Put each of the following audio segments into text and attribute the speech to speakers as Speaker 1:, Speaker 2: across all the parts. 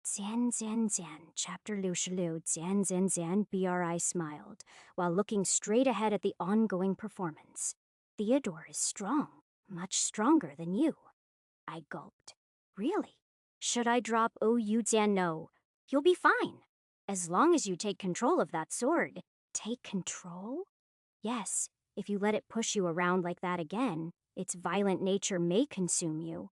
Speaker 1: Zian, Zian, Zian, Chapter 66, Zian, Zian, Zian, BRI smiled, while looking straight ahead at the ongoing performance. Theodore is strong, much stronger than you. I gulped. Really? Should I drop you, Zian? No. You'll be fine. As long as you take control of that sword. Take control? Yes, if you let it push you around like that again, its violent nature may consume you.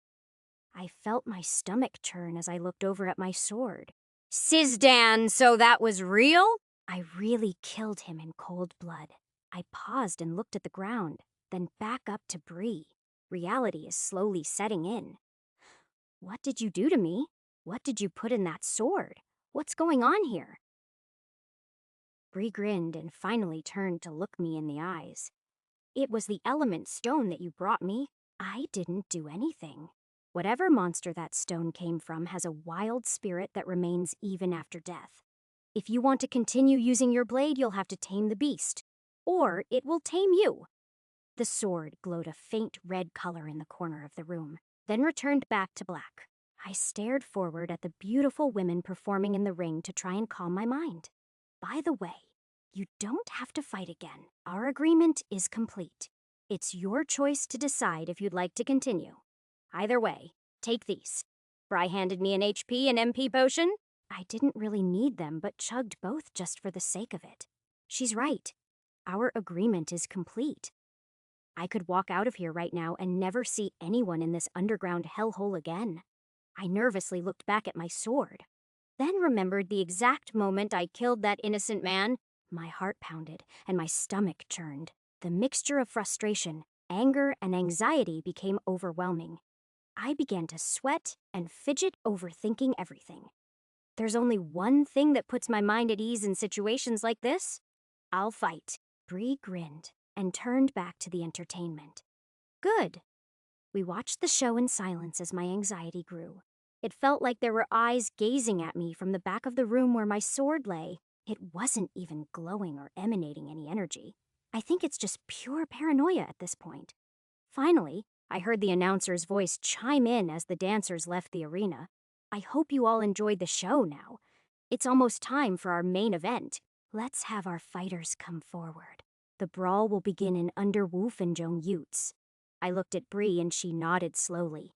Speaker 1: I felt my stomach churn as I looked over at my sword. Sizdan, so that was real? I really killed him in cold blood. I paused and looked at the ground, then back up to Bree. Reality is slowly setting in. What did you do to me? What did you put in that sword? What's going on here? Bree grinned and finally turned to look me in the eyes. It was the element stone that you brought me. I didn't do anything. Whatever monster that stone came from has a wild spirit that remains even after death. If you want to continue using your blade, you'll have to tame the beast. Or it will tame you. The sword glowed a faint red color in the corner of the room, then returned back to black. I stared forward at the beautiful women performing in the ring to try and calm my mind. By the way, you don't have to fight again. Our agreement is complete. It's your choice to decide if you'd like to continue. Either way, take these. Bri handed me an HP and MP potion. I didn't really need them, but chugged both just for the sake of it. She's right. Our agreement is complete. I could walk out of here right now and never see anyone in this underground hellhole again. I nervously looked back at my sword, then remembered the exact moment I killed that innocent man. My heart pounded and my stomach churned. The mixture of frustration, anger, and anxiety became overwhelming. I began to sweat and fidget, overthinking everything. There's only one thing that puts my mind at ease in situations like this. I'll fight. Bree grinned and turned back to the entertainment. Good. We watched the show in silence as my anxiety grew. It felt like there were eyes gazing at me from the back of the room where my sword lay. It wasn't even glowing or emanating any energy. I think it's just pure paranoia at this point. Finally, I heard the announcer's voice chime in as the dancers left the arena. I hope you all enjoyed the show now. It's almost time for our main event. Let's have our fighters come forward. The brawl will begin in under Wolfenjong Utes. I looked at Bree and she nodded slowly.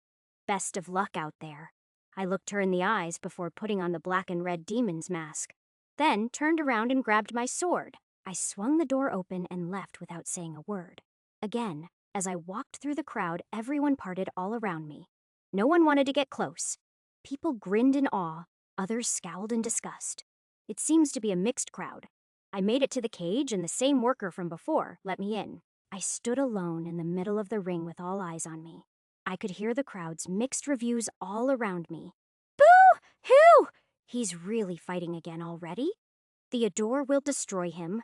Speaker 1: Best of luck out there. I looked her in the eyes before putting on the black and red demon's mask, then turned around and grabbed my sword. I swung the door open and left without saying a word. Again, as I walked through the crowd, everyone parted all around me. No one wanted to get close. People grinned in awe, others scowled in disgust. It seems to be a mixed crowd. I made it to the cage and the same worker from before let me in. I stood alone in the middle of the ring with all eyes on me. I could hear the crowd's mixed reviews all around me. Boo-hoo! He's really fighting again already? Theodore will destroy him.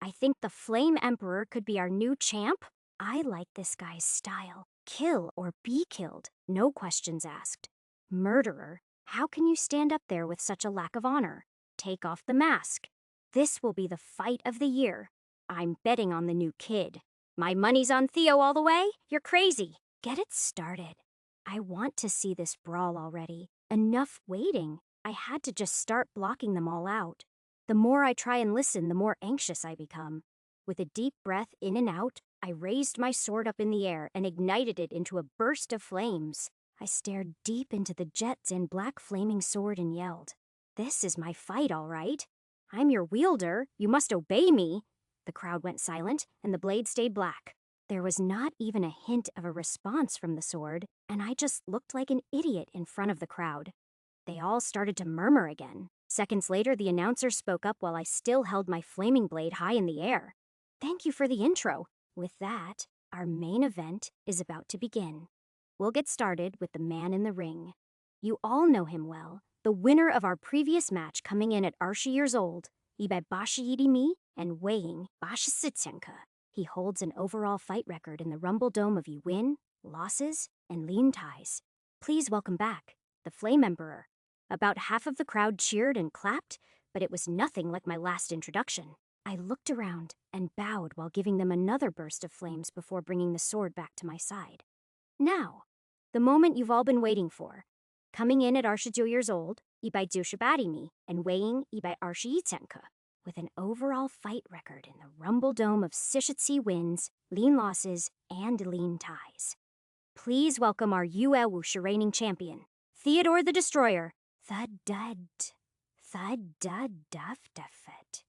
Speaker 1: I think the Flame Emperor could be our new champ. I like this guy's style. Kill or be killed, no questions asked. Murderer, how can you stand up there with such a lack of honor? Take off the mask. This will be the fight of the year. I'm betting on the new kid. My money's on Theo all the way? You're crazy. Get it started. I want to see this brawl already. Enough waiting. I had to just start blocking them all out. The more I try and listen, the more anxious I become. With a deep breath in and out, I raised my sword up in the air and ignited it into a burst of flames. I stared deep into the jets and black flaming sword and yelled, "This is my fight, all right. I'm your wielder. You must obey me." The crowd went silent, and the blade stayed black. There was not even a hint of a response from the sword, and I just looked like an idiot in front of the crowd. They all started to murmur again. Seconds later, the announcer spoke up while I still held my flaming blade high in the air. "Thank you for the intro. With that, our main event is about to begin. We'll get started with the man in the ring. You all know him well, the winner of our previous match coming in at Arsha years old, Ibai and weighing Bashisitsenka. He holds an overall fight record in the Rumble Dome of you win, losses, and lean ties. Please welcome back, the Flame Emperor." About half of the crowd cheered and clapped, but it was nothing like my last introduction. I looked around and bowed while giving them another burst of flames before bringing the sword back to my side. Now, the moment you've all been waiting for. Coming in at Arsha years old, 298미 and weighing 222cm. With an overall fight record in the Rumble Dome of Sishitsi wins, lean losses, and lean ties. Please welcome our Yue Wushi reigning champion, Theodore the Destroyer, Thud-dud, Thud-dud-duff-duffet.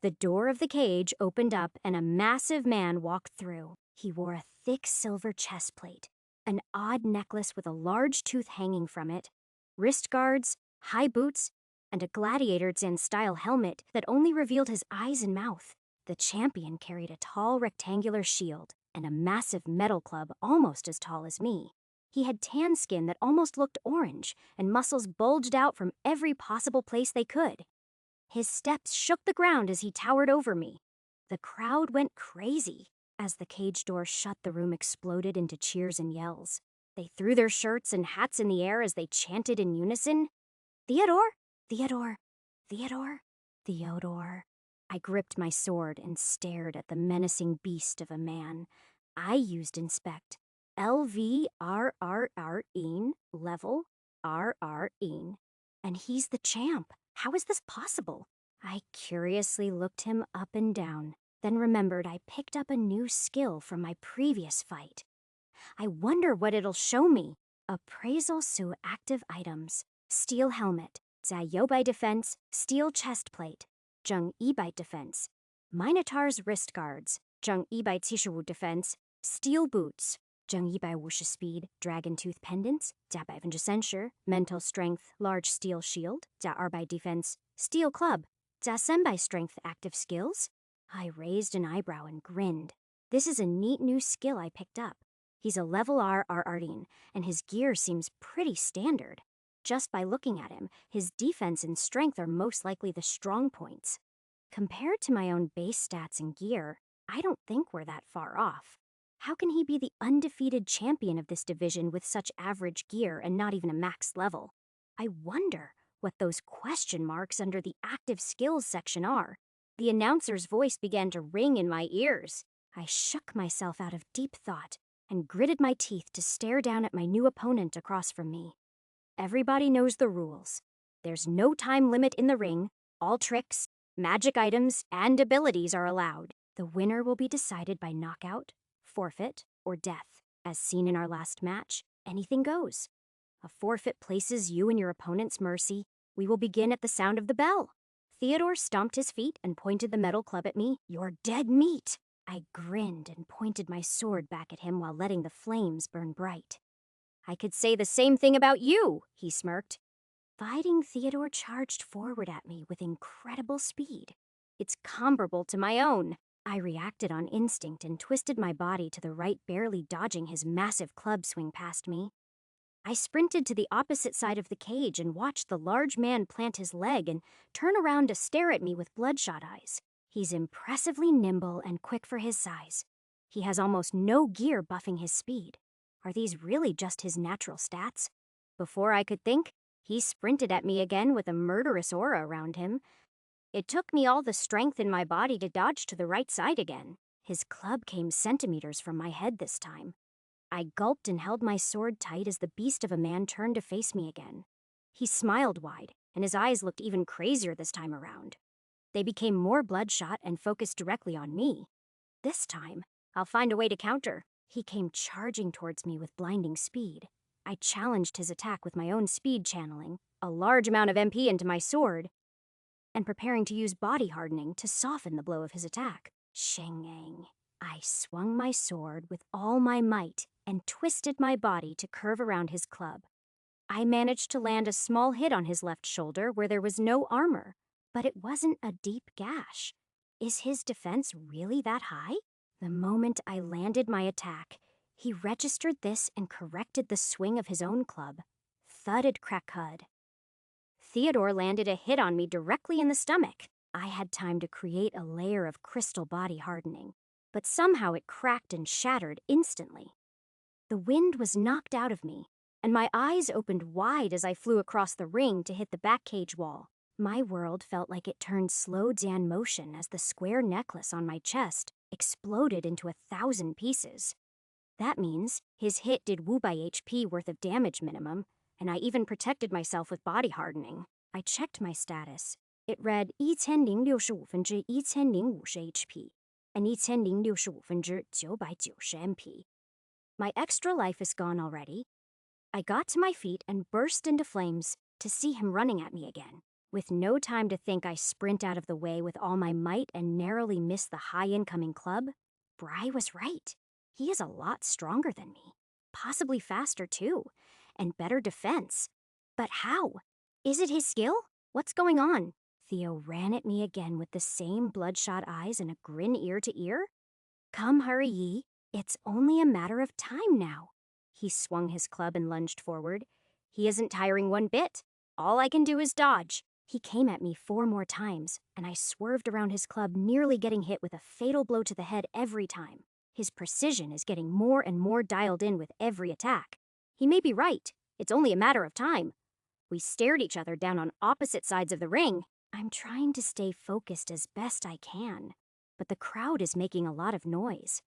Speaker 1: The door of the cage opened up and a massive man walked through. He wore a thick silver chest plate, an odd necklace with a large tooth hanging from it, wrist guards, high boots, and a gladiator Zen-style helmet that only revealed his eyes and mouth. The champion carried a tall rectangular shield and a massive metal club almost as tall as me. He had tan skin that almost looked orange, and muscles bulged out from every possible place they could. His steps shook the ground as he towered over me. The crowd went crazy. As the cage door shut, the room exploded into cheers and yells. They threw their shirts and hats in the air as they chanted in unison, "Theodore! Theodore! Theodore! Theodore!" I gripped my sword and stared at the menacing beast of a man. I used Inspect. LVRRReen, level RReen. And he's the champ. How is this possible? I curiously looked him up and down, then remembered I picked up a new skill from my previous fight. I wonder what it'll show me. Appraisal Su active items. Steel helmet. Zayobai defense. Steel chest plate. Zheng Yibite defense. Minotaur's wrist guards. Zheng Yibite Tishiwu defense. Steel boots. Zheng Yibai Wushi speed. Dragon tooth pendants. Zabai Venja censure. Mental strength. Large steel shield. Za Arbai defense. Steel club. Za Senbai strength active skills. I raised an eyebrow and grinned. This is a neat new skill I picked up. He's a level R Artin, and his gear seems pretty standard. Just by looking at him, his defense and strength are most likely the strong points. Compared to my own base stats and gear, I don't think we're that far off. How can he be the undefeated champion of this division with such average gear and not even a max level? I wonder what those question marks under the active skills section are. The announcer's voice began to ring in my ears. I shook myself out of deep thought and gritted my teeth to stare down at my new opponent across from me. Everybody knows the rules. There's no time limit in the ring. All tricks, magic items, and abilities are allowed. The winner will be decided by knockout, forfeit, or death. As seen in our last match, anything goes. A forfeit places you in your opponent's mercy. We will begin at the sound of the bell. Theodore stomped his feet and pointed the metal club at me. "You're dead meat." I grinned and pointed my sword back at him while letting the flames burn bright. "I could say the same thing about you," he smirked. Fighting Theodore charged forward at me with incredible speed. It's comparable to my own. I reacted on instinct and twisted my body to the right, barely dodging his massive club swing past me. I sprinted to the opposite side of the cage and watched the large man plant his leg and turn around to stare at me with bloodshot eyes. He's impressively nimble and quick for his size. He has almost no gear buffing his speed. Are these really just his natural stats? Before I could think, he sprinted at me again with a murderous aura around him. It took me all the strength in my body to dodge to the right side again. His club came centimeters from my head this time. I gulped and held my sword tight as the beast of a man turned to face me again. He smiled wide, and his eyes looked even crazier this time around. They became more bloodshot and focused directly on me. This time, I'll find a way to counter. He came charging towards me with blinding speed. I challenged his attack with my own speed channeling, a large amount of MP into my sword, and preparing to use body hardening to soften the blow of his attack. Sheng-ang. I swung my sword with all my might and twisted my body to curve around his club. I managed to land a small hit on his left shoulder where there was no armor, but it wasn't a deep gash. Is his defense really that high? The moment I landed my attack, he registered this and corrected the swing of his own club. Thudded crack-hud. Theodore landed a hit on me directly in the stomach. I had time to create a layer of crystal body hardening, but somehow it cracked and shattered instantly. The wind was knocked out of me, and my eyes opened wide as I flew across the ring to hit the back cage wall. My world felt like it turned slow Dan motion as the square necklace on my chest exploded into 1,000 pieces. That means his hit did Wu by HP worth of damage minimum, and I even protected myself with body hardening. I checked my status. It read 1065%1050 HP and 1065%990 MP. My extra life is gone already. I got to my feet and burst into flames to see him running at me again. With no time to think, I sprint out of the way with all my might and narrowly miss the high incoming club. Bry was right. He is a lot stronger than me. Possibly faster too. And better defense. But how? Is it his skill? What's going on? Theo ran at me again with the same bloodshot eyes and a grin ear to ear. Come, hurry ye. It's only a matter of time now. He swung his club and lunged forward. He isn't tiring one bit. All I can do is dodge. He came at me 4 more times, and I swerved around his club, nearly getting hit with a fatal blow to the head every time. His precision is getting more and more dialed in with every attack. He may be right. It's only a matter of time. We stared each other down on opposite sides of the ring. I'm trying to stay focused as best I can, but the crowd is making a lot of noise.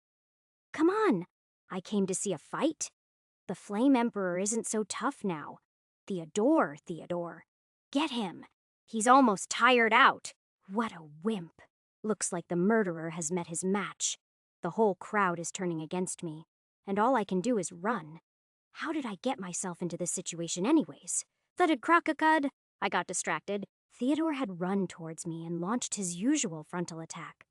Speaker 1: Come on! I came to see a fight. The Flame Emperor isn't so tough now. Theodore. Get him! He's almost tired out. What a wimp. Looks like the murderer has met his match. The whole crowd is turning against me, and all I can do is run. How did I get myself into this situation anyways? Thudded Crockacud! I got distracted. Theodore had run towards me and launched his usual frontal attack.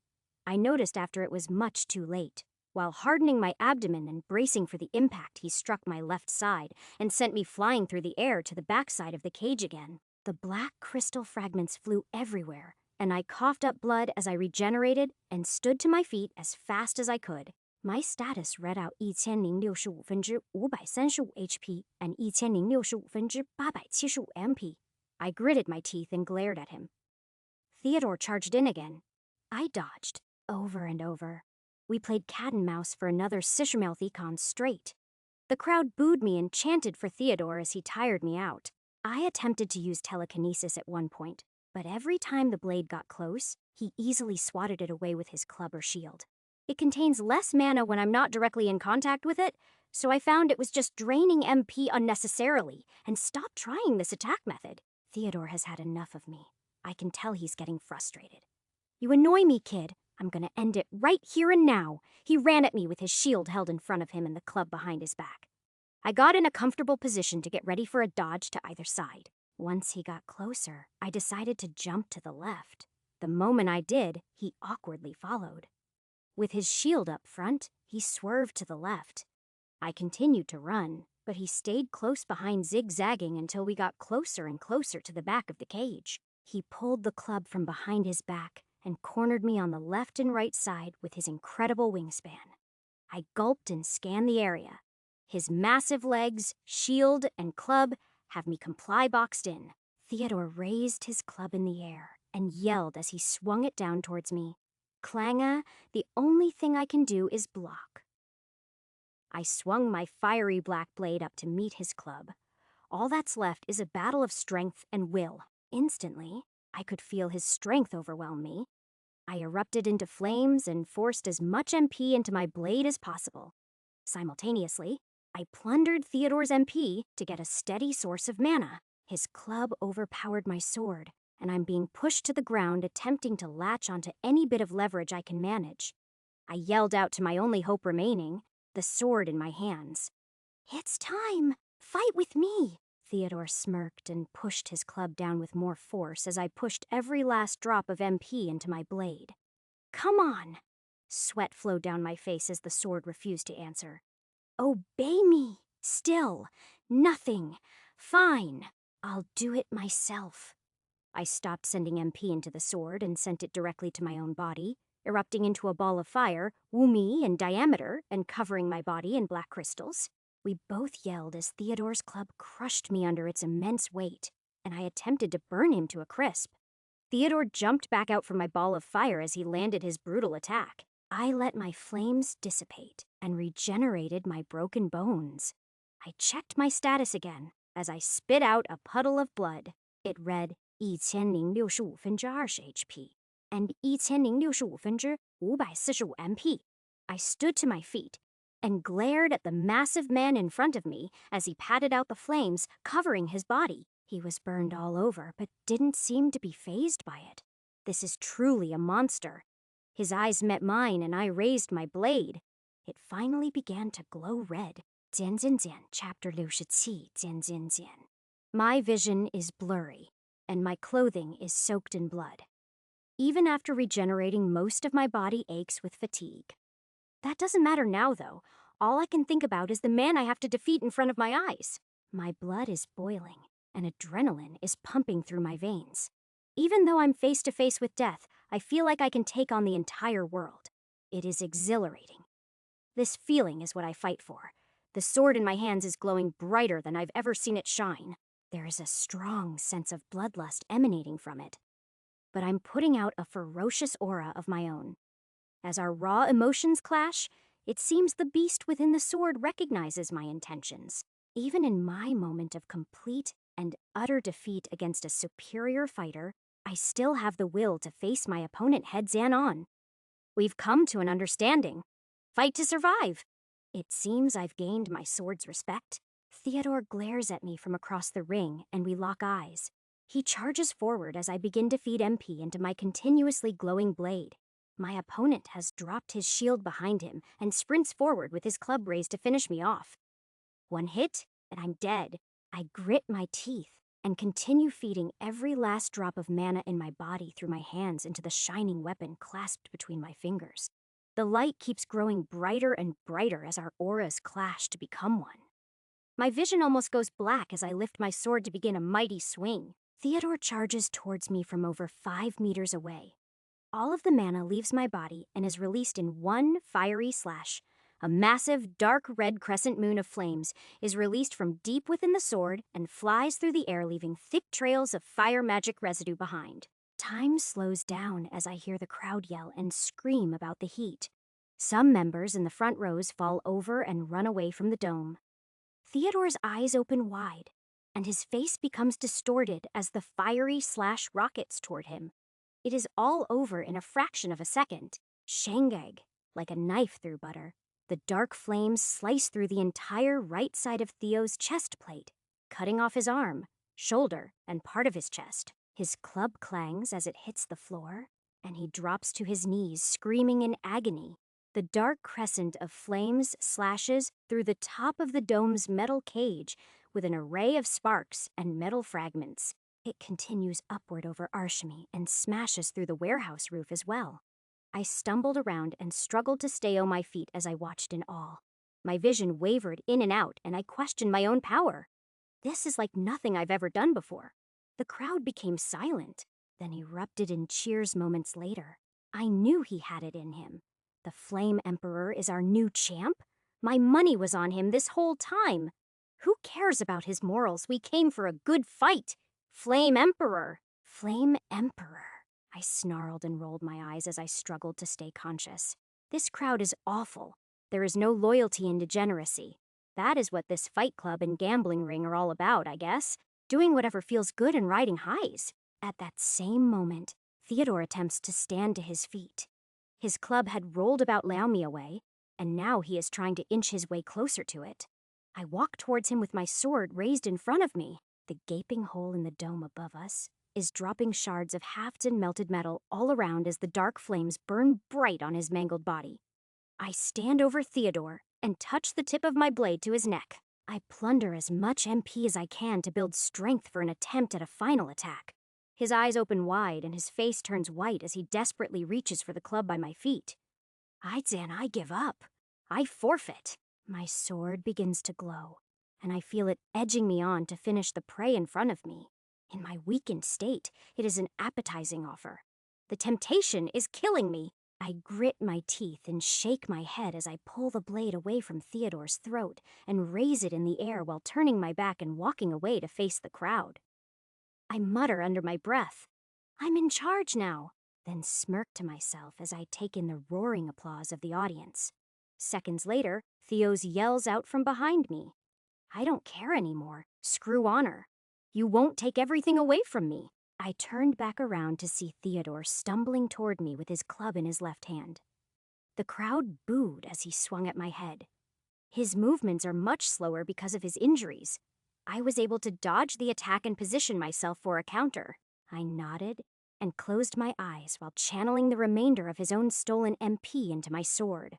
Speaker 1: I noticed after it was much too late. While hardening my abdomen and bracing for the impact, he struck my left side and sent me flying through the air to the backside of the cage again. The black crystal fragments flew everywhere, and I coughed up blood as I regenerated and stood to my feet as fast as I could. My status read out 1065%535 HP and 1065%875 MP. I gritted my teeth and glared at him. Theodore charged in again. I dodged, over and over. We played cat and mouse for another Sishermouth econ straight. The crowd booed me and chanted for Theodore as he tired me out. I attempted to use telekinesis at one point, but every time the blade got close, he easily swatted it away with his club or shield. It contains less mana when I'm not directly in contact with it, so I found it was just draining MP unnecessarily and stopped trying this attack method. Theodore has had enough of me. I can tell he's getting frustrated. You annoy me, kid. I'm gonna end it right here and now. He ran at me with his shield held in front of him and the club behind his back. I got in a comfortable position to get ready for a dodge to either side. Once he got closer, I decided to jump to the left. The moment I did, he awkwardly followed. With his shield up front, he swerved to the left. I continued to run, but he stayed close behind, zigzagging until we got closer and closer to the back of the cage. He pulled the club from behind his back and cornered me on the left and right side with his incredible wingspan. I gulped and scanned the area. His massive legs, shield, and club have me comply boxed in. Theodore raised his club in the air and yelled as he swung it down towards me. Klanga, the only thing I can do is block. I swung my fiery black blade up to meet his club. All that's left is a battle of strength and will. Instantly, I could feel his strength overwhelm me. I erupted into flames and forced as much MP into my blade as possible. Simultaneously, I plundered Theodore's MP to get a steady source of mana. His club overpowered my sword, and I'm being pushed to the ground, attempting to latch onto any bit of leverage I can manage. I yelled out to my only hope remaining, the sword in my hands. It's time! Fight with me! Theodore smirked and pushed his club down with more force as I pushed every last drop of MP into my blade. Come on! Sweat flowed down my face as the sword refused to answer. Obey me! Still! Nothing! Fine! I'll do it myself. I stopped sending MP into the sword and sent it directly to my own body, erupting into a ball of fire, woomy in diameter and covering my body in black crystals. We both yelled as Theodore's club crushed me under its immense weight, and I attempted to burn him to a crisp. Theodore jumped back out from my ball of fire as he landed his brutal attack. I let my flames dissipate and regenerated my broken bones. I checked my status again as I spit out a puddle of blood. It read 1065%20 HP and 1065%545 MP. I stood to my feet, and glared at the massive man in front of me as he patted out the flames, covering his body. He was burned all over, but didn't seem to be fazed by it. This is truly a monster. His eyes met mine, and I raised my blade. It finally began to glow red. Jian Jian Jian, Chapter 67, Jian Jian Jian. My vision is blurry, and my clothing is soaked in blood. Even after regenerating, most of my body aches with fatigue. That doesn't matter now, though. All I can think about is the man I have to defeat in front of my eyes. My blood is boiling, and adrenaline is pumping through my veins. Even though I'm face to face with death, I feel like I can take on the entire world. It is exhilarating. This feeling is what I fight for. The sword in my hands is glowing brighter than I've ever seen it shine. There is a strong sense of bloodlust emanating from it. But I'm putting out a ferocious aura of my own. As our raw emotions clash, it seems the beast within the sword recognizes my intentions. Even in my moment of complete and utter defeat against a superior fighter, I still have the will to face my opponent heads on. We've come to an understanding. Fight to survive. It seems I've gained my sword's respect. Theodore glares at me from across the ring, and we lock eyes. He charges forward as I begin to feed MP into my continuously glowing blade. My opponent has dropped his shield behind him and sprints forward with his club raised to finish me off. One hit, and I'm dead. I grit my teeth and continue feeding every last drop of mana in my body through my hands into the shining weapon clasped between my fingers. The light keeps growing brighter and brighter as our auras clash to become one. My vision almost goes black as I lift my sword to begin a mighty swing. Theodore charges towards me from over 5 meters away. All of the mana leaves my body and is released in one fiery slash. A massive, dark red crescent moon of flames is released from deep within the sword and flies through the air, leaving thick trails of fire magic residue behind. Time slows down as I hear the crowd yell and scream about the heat. Some members in the front rows fall over and run away from the dome. Theodore's eyes open wide, and his face becomes distorted as the fiery slash rockets toward him. It is all over in a fraction of a second. Shangag, like a knife through butter. The dark flames slice through the entire right side of Theo's chest plate, cutting off his arm, shoulder, and part of his chest. His club clangs as it hits the floor, and he drops to his knees, screaming in agony. The dark crescent of flames slashes through the top of the dome's metal cage with an array of sparks and metal fragments. It continues upward over Arshmi and smashes through the warehouse roof as well. I stumbled around and struggled to stay on my feet as I watched in awe. My vision wavered in and out, and I questioned my own power. This is like nothing I've ever done before. The crowd became silent, then erupted in cheers moments later. I knew he had it in him. The Flame Emperor is our new champ? My money was on him this whole time. Who cares about his morals? We came for a good fight. Flame Emperor. Flame Emperor. I snarled and rolled my eyes as I struggled to stay conscious. This crowd is awful. There is no loyalty and degeneracy. That is what this fight club and gambling ring are all about, I guess. Doing whatever feels good and riding highs. At that same moment, Theodore attempts to stand to his feet. His club had rolled about Laomi away, and now he is trying to inch his way closer to it. I walk towards him with my sword raised in front of me. The gaping hole in the dome above us is dropping shards of halved and melted metal all around as the dark flames burn bright on his mangled body. I stand over Theodore and touch the tip of my blade to his neck. I plunder as much MP as I can to build strength for an attempt at a final attack. His eyes open wide and his face turns white as he desperately reaches for the club by my feet. I give up. I forfeit. My sword begins to glow, and I feel it edging me on to finish the prey in front of me. In my weakened state, it is an appetizing offer. The temptation is killing me. I grit my teeth and shake my head as I pull the blade away from Theodore's throat and raise it in the air while turning my back and walking away to face the crowd. I mutter under my breath, "I'm in charge now," then smirk to myself as I take in the roaring applause of the audience. Seconds later, Theo's yells out from behind me. I don't care anymore. Screw honor. You won't take everything away from me. I turned back around to see Theodore stumbling toward me with his club in his left hand. The crowd booed as he swung at my head. His movements are much slower because of his injuries. I was able to dodge the attack and position myself for a counter. I nodded and closed my eyes while channeling the remainder of his own stolen MP into my sword.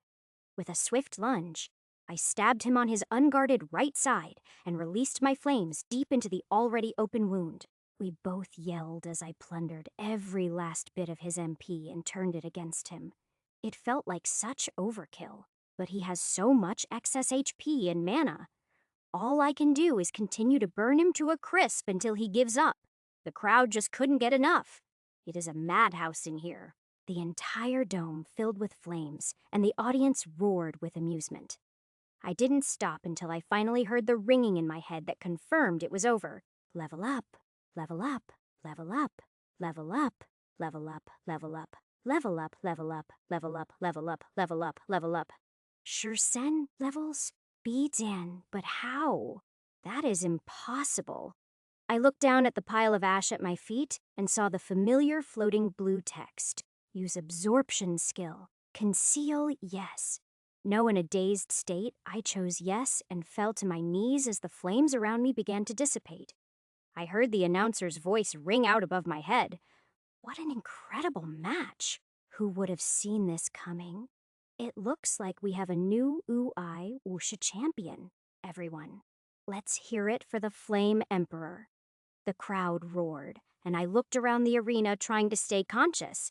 Speaker 1: With a swift lunge, I stabbed him on his unguarded right side and released my flames deep into the already open wound. We both yelled as I plundered every last bit of his MP and turned it against him. It felt like such overkill, but he has so much excess HP and mana. All I can do is continue to burn him to a crisp until he gives up. The crowd just couldn't get enough. It is a madhouse in here. The entire dome filled with flames, and the audience roared with amusement. I didn't stop until I finally heard the ringing in my head that confirmed it was over. Level up, level up, level up, level up, level up, level up, level up, level up, level up, level up, level up, level up. Shursen levels? Bidan, but how? That is impossible. I looked down at the pile of ash at my feet and saw the familiar floating blue text. Use absorption skill. Conceal yes. No, in a dazed state, I chose yes and fell to my knees as the flames around me began to dissipate. I heard the announcer's voice ring out above my head. What an incredible match! Who would have seen this coming? It looks like we have a new Ui Wuxia champion, everyone. Let's hear it for the Flame Emperor. The crowd roared, and I looked around the arena trying to stay conscious.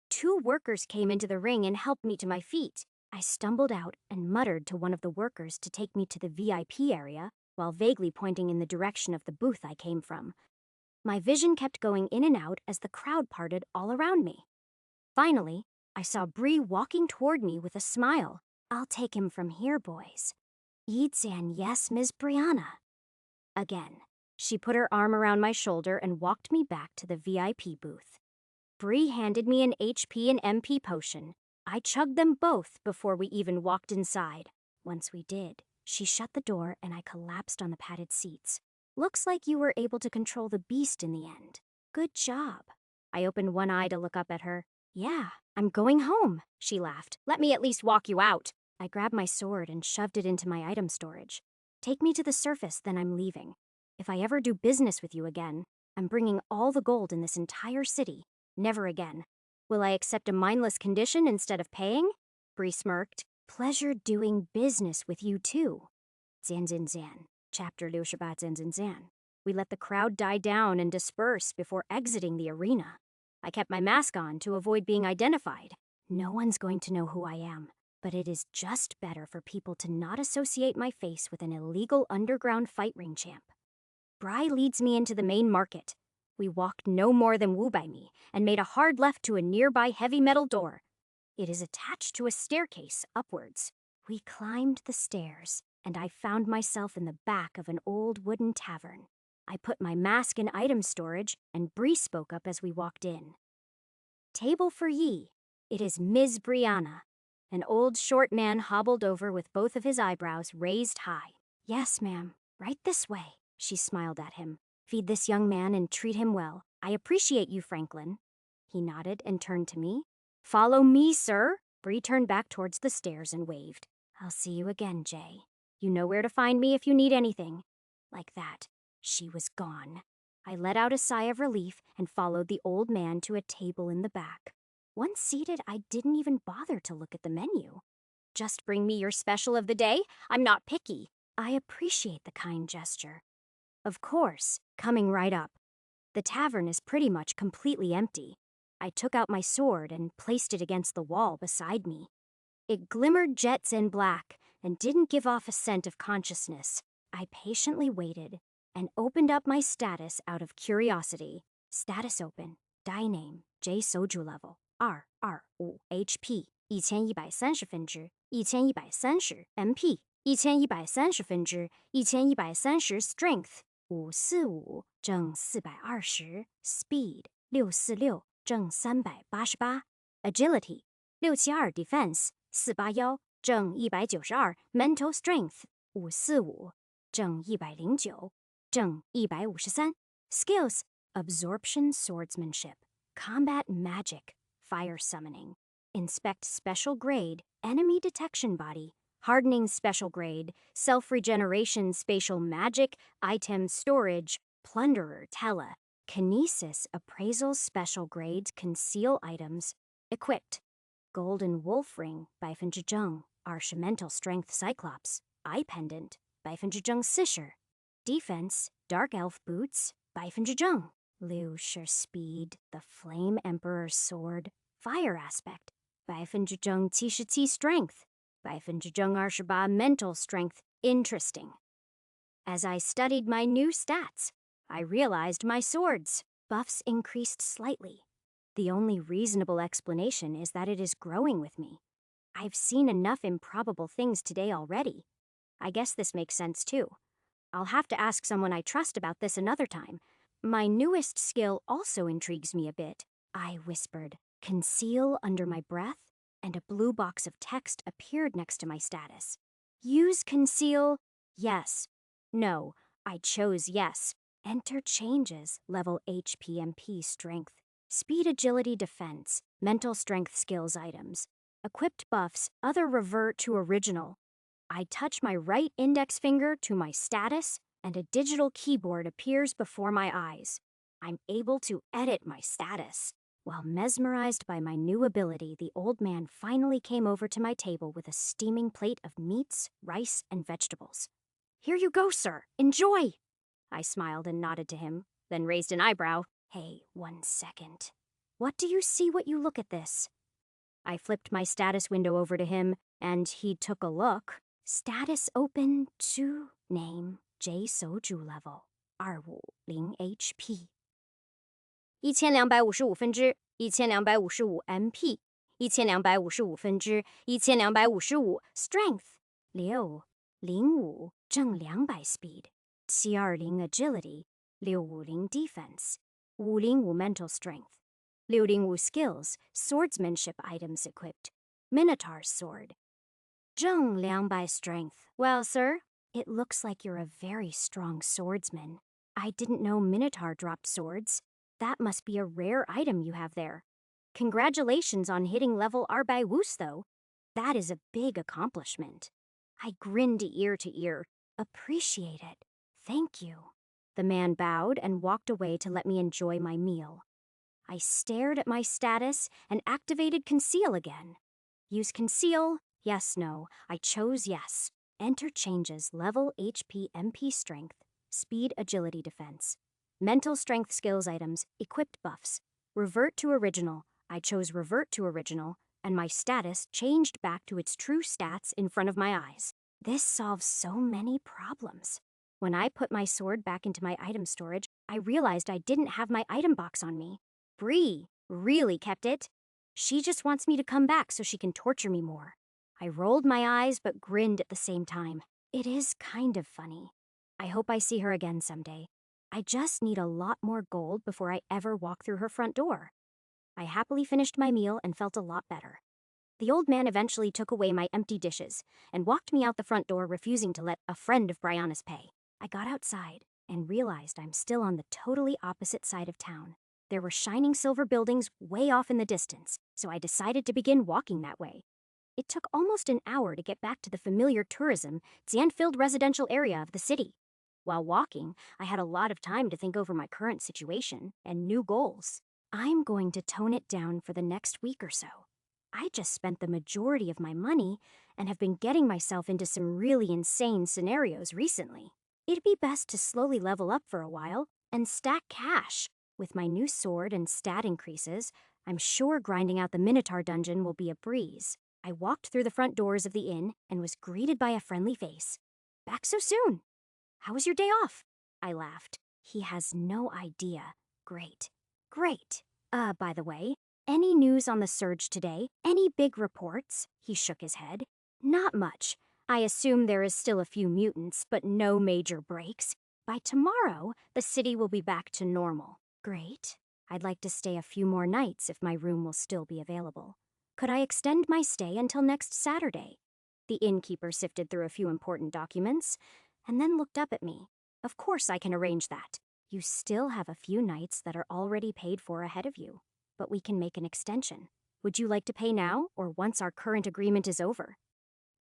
Speaker 1: 2 workers came into the ring and helped me to my feet. I stumbled out and muttered to one of the workers to take me to the VIP area, while vaguely pointing in the direction of the booth I came from. My vision kept going in and out as the crowd parted all around me. Finally, I saw Bree walking toward me with a smile. I'll take him from here, boys. Yidzan, yes, Ms. Brianna. Again, she put her arm around my shoulder and walked me back to the VIP booth. Bree handed me an HP and MP potion. I chugged them both before we even walked inside. Once we did, she shut the door and I collapsed on the padded seats. Looks like you were able to control the beast in the end. Good job. I opened one eye to look up at her. Yeah, I'm going home, she laughed. Let me at least walk you out. I grabbed my sword and shoved it into my item storage. Take me to the surface, then I'm leaving. If I ever do business with you again, I'm bringing all the gold in this entire city. Never again. Will I accept a mindless condition instead of paying? Bree smirked. Pleasure doing business with you too. Zan Zan Zan. Chapter 68 Zan Zan Zan. We let the crowd die down and disperse before exiting the arena. I kept my mask on to avoid being identified. No one's going to know who I am, but it is just better for people to not associate my face with an illegal underground fight ring champ. Bry leads me into the main market. We walked no more than Wu by me and made a hard left to a nearby heavy metal door. It is attached to a staircase upwards. We climbed the stairs, and I found myself in the back of an old wooden tavern. I put my mask in item storage, and Bree spoke up as we walked in. Table for ye. It is Ms. Brianna. An old short man hobbled over with both of his eyebrows raised high. Yes, ma'am. Right this way. She smiled at him. Feed this young man and treat him well. I appreciate you, Franklin. He nodded and turned to me. Follow me, sir. Bree turned back towards the stairs and waved. I'll see you again, Jay. You know where to find me if you need anything. Like that, she was gone. I let out a sigh of relief and followed the old man to a table in the back. Once seated, I didn't even bother to look at the menu. Just bring me your special of the day. I'm not picky. I appreciate the kind gesture. Of course, coming right up. The tavern is pretty much completely empty. I took out my sword and placed it against the wall beside me. It glimmered jets in black and didn't give off a scent of consciousness. I patiently waited and opened up my status out of curiosity. Status open. Die name. J Soju level. 225 HP. 1130分之1130 MP. 1130分之1130 Strength. 545正420 Speed. 646正388 Agility. 672 Defense. 481正192 Mental Strength. 545正109正153 Skills. Absorption Swordsmanship. Combat Magic. Fire Summoning. Inspect Special Grade. Enemy Detection Body. Hardening special grade, self-regeneration spatial magic, item storage, plunderer tele, kinesis appraisal special grades conceal items, equipped. Golden wolf ring by Zheng, Arshamental strength cyclops, eye pendant by Zheng Sisher, defense, dark elf boots by Zheng, Liu Shi speed, the flame emperor's sword, fire aspect by Zheng Ti strength, by Zheng Arshaba mental strength, interesting. As I studied my new stats, I realized my sword's buffs increased slightly. The only reasonable explanation is that it is growing with me. I've seen enough improbable things today already. I guess this makes sense too. I'll have to ask someone I trust about this another time. My newest skill also intrigues me a bit. I whispered, conceal under my breath, and a blue box of text appeared next to my status. Use conceal? Yes. No, I chose yes. Enter changes, level HPMP strength, speed agility defense, mental strength skills items, equipped buffs, other revert to original. I touch my right index finger to my status, and a digital keyboard appears before my eyes. I'm able to edit my status. While mesmerized by my new ability, the old man finally came over to my table with a steaming plate of meats, rice, and vegetables. Here you go, sir. Enjoy! I smiled and nodded to him, then raised an eyebrow. Hey, 1 second. What do you see when you look at this? I flipped my status window over to him, and he took a look. Status open to name J Soju level 250 HP 1255分之1255 MP 1255分之1255 Strength 605正200 Speed 720 Agility 650 Defense 505 Mental Strength 605 Skills Swordsmanship items equipped Minotaur's Sword 正200 Strength. Well, sir, it looks like you're a very strong swordsman. I didn't know Minotaur dropped swords. That must be a rare item you have there. Congratulations on hitting level Arbai Woos, though. That is a big accomplishment. I grinned ear to ear. Appreciate it. Thank you. The man bowed and walked away to let me enjoy my meal. I stared at my status and activated Conceal again. Use Conceal. Yes, no. I chose yes. Enter changes level HP MP strength, speed agility defense, mental strength skills items, equipped buffs. Revert to original. I chose revert to original, and my status changed back to its true stats in front of my eyes. This solves so many problems. When I put my sword back into my item storage, I realized I didn't have my item box on me. Bree really kept it. She just wants me to come back so she can torture me more. I rolled my eyes but grinned at the same time. It is kind of funny. I hope I see her again someday. I just need a lot more gold before I ever walk through her front door. I happily finished my meal and felt a lot better. The old man eventually took away my empty dishes and walked me out the front door, refusing to let a friend of Brianna's pay. I got outside and realized I'm still on the totally opposite side of town. There were shining silver buildings way off in the distance, so I decided to begin walking that way. It took almost an hour to get back to the familiar tourism, Xian-filled residential area of the city. While walking, I had a lot of time to think over my current situation and new goals. I'm going to tone it down for the next week or so. I just spent the majority of my money and have been getting myself into some really insane scenarios recently. It'd be best to slowly level up for a while and stack cash. With my new sword and stat increases, I'm sure grinding out the Minotaur dungeon will be a breeze. I walked through the front doors of the inn and was greeted by a friendly face. Back so soon? How was your day off? I laughed. He has no idea. Great. Great. By the way, any news on the surge today? Any big reports? He shook his head. Not much. I assume there is still a few mutants, but no major breaks. By tomorrow, the city will be back to normal. Great. I'd like to stay a few more nights if my room will still be available. Could I extend my stay until next Saturday? The innkeeper sifted through a few important documents and then looked up at me. Of course I can arrange that. You still have a few nights that are already paid for ahead of you, but we can make an extension. Would you like to pay now or once our current agreement is over?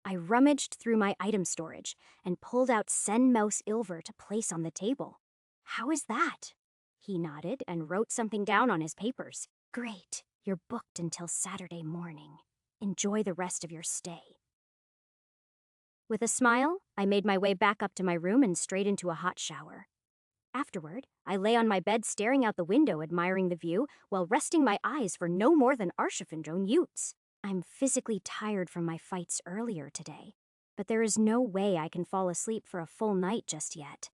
Speaker 1: I rummaged through my item storage and pulled out Sen Mouse Ilver to place on the table. How is that? He nodded and wrote something down on his papers. Great, you're booked until Saturday morning. Enjoy the rest of your stay. With a smile, I made my way back up to my room and straight into a hot shower. Afterward, I lay on my bed staring out the window admiring the view while resting my eyes for no more than Arshifindron Utes. I'm physically tired from my fights earlier today, but there is no way I can fall asleep for a full night just yet.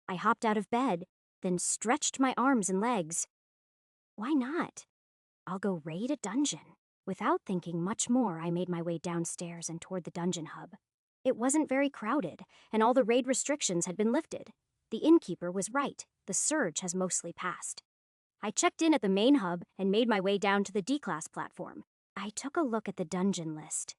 Speaker 1: I hopped out of bed, then stretched my arms and legs. Why not? I'll go raid a dungeon. Without thinking much more, I made my way downstairs and toward the dungeon hub. It wasn't very crowded, and all the raid restrictions had been lifted. The innkeeper was right. The surge has mostly passed. I checked in at the main hub and made my way down to the D-Class platform. I took a look at the dungeon list.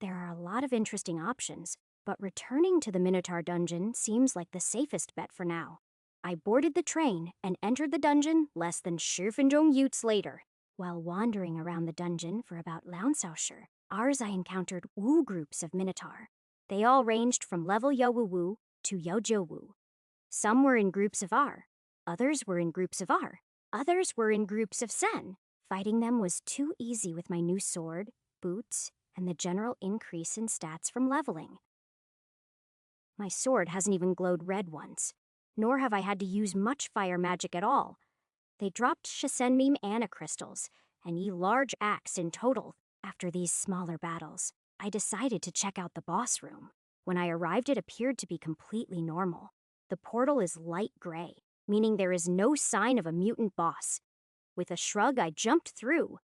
Speaker 1: There are a lot of interesting options, but returning to the Minotaur dungeon seems like the safest bet for now. I boarded the train and entered the dungeon less than 10分钟 Utes later. While wandering around the dungeon for about Launsausher, I encountered Wu groups of Minotaur. They all ranged from level Yo-Wu to Yo-Jo-Wu. Some were in groups of R, others were in groups of R, others were in groups of Sen. Fighting them was too easy with my new sword, boots, and the general increase in stats from leveling. My sword hasn't even glowed red once, nor have I had to use much fire magic at all. They dropped Shisenmeme Ana crystals, and a large axe in total. After these smaller battles, I decided to check out the boss room. When I arrived, it appeared to be completely normal. The portal is light gray, meaning there is no sign of a mutant boss. With a shrug, I jumped through.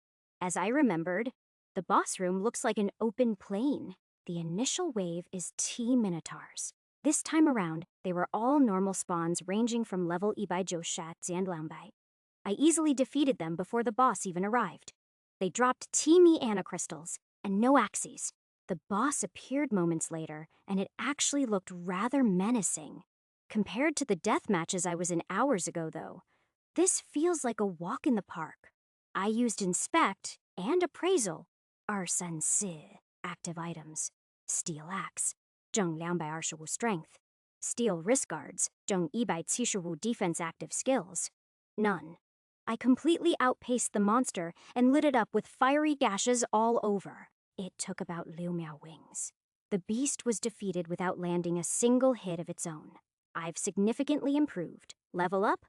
Speaker 1: As I remembered, the boss room looks like an open plain. The initial wave is T-Minotaurs. This time around, they were all normal spawns ranging from level Ibai Joshat Zandlambai. I easily defeated them before the boss even arrived. They dropped Teamy Ana crystals and no axes. The boss appeared moments later, and it actually looked rather menacing. Compared to the death matches I was in hours ago, though, this feels like a walk in the park. I used Inspect and Appraisal, Arsan Si, active items, Steel Axe, Zheng Liang Bai Arshiwu Strength, Steel Wrist Guards, Zheng Ibai Cishiwu Defense active skills. None. I completely outpaced the monster and lit it up with fiery gashes all over. It took about Liu Miao wings. The beast was defeated without landing a single hit of its own. I've significantly improved. Level up,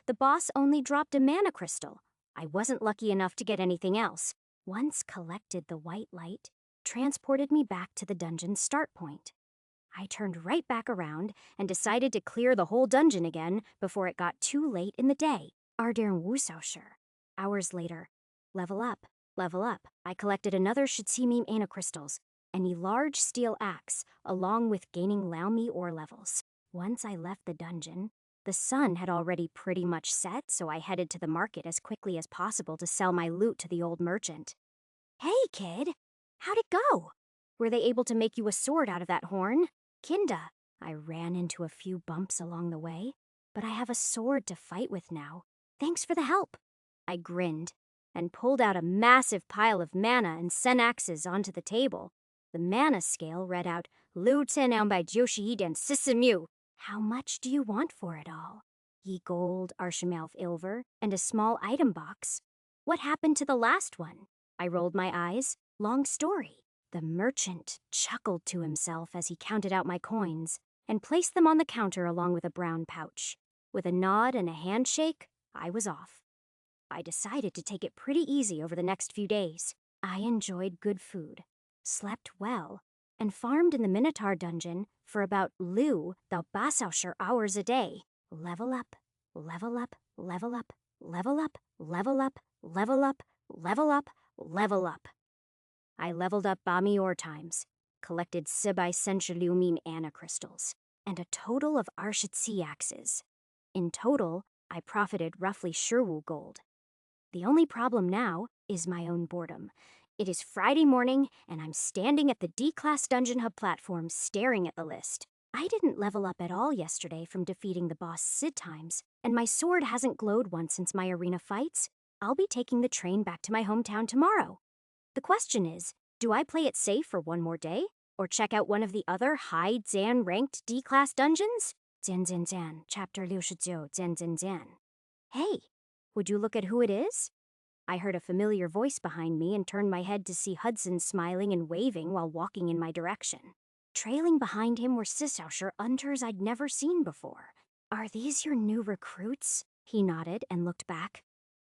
Speaker 1: the boss only dropped a mana crystal. I wasn't lucky enough to get anything else. Once collected, the white light transported me back to the dungeon's start point. I turned right back around and decided to clear the whole dungeon again before it got too late in the day. Ardern Wusausher. Hours later, level up. I collected another Shitsimeme Ana crystals and a large steel axe, along with gaining Laomi ore levels. Once I left the dungeon, the sun had already pretty much set, so I headed to the market as quickly as possible to sell my loot to the old merchant. Hey, kid! How'd it go? Were they able to make you a sword out of that horn? Kinda. I ran into a few bumps along the way, but I have a sword to fight with now. Thanks for the help. I grinned and pulled out a massive pile of mana and Sen axes onto the table. The mana scale read out Liu Ten'an by Joshi and Sisimu. How much do you want for it all? Ye gold, Arshimalf Ilver, and a small item box. What happened to the last one? I rolled my eyes. Long story. The merchant chuckled to himself as he counted out my coins and placed them on the counter along with a brown pouch. With a nod and a handshake, I was off. I decided to take it pretty easy over the next few days. I enjoyed good food, slept well, and farmed in the Minotaur dungeon for about Liu the Basausher hours a day. Level up, level up, level up, level up, level up, level up, level up, level up. I leveled up Bami ore times, collected Sibai Senshilumeme Ana crystals, and a total of Arshitsi axes. In total, I profited roughly Sherwu gold. The only problem now is my own boredom. It is Friday morning, and I'm standing at the D-Class Dungeon Hub platform staring at the list. I didn't level up at all yesterday from defeating the boss Sid times, and my sword hasn't glowed once since my arena fights. I'll be taking the train back to my hometown tomorrow. The question is, Do I play it safe for one more day? Or check out one of the other high Zan ranked D-class dungeons? Zan Zan Zan, Chapter 69, Zan Zan Zan. Hey, would you look at who it is? I heard a familiar voice behind me and turned my head to see Hudson smiling and waving while walking in my direction. Trailing behind him were Sissausher hunters I'd never seen before. Are these your new recruits? He nodded and looked back.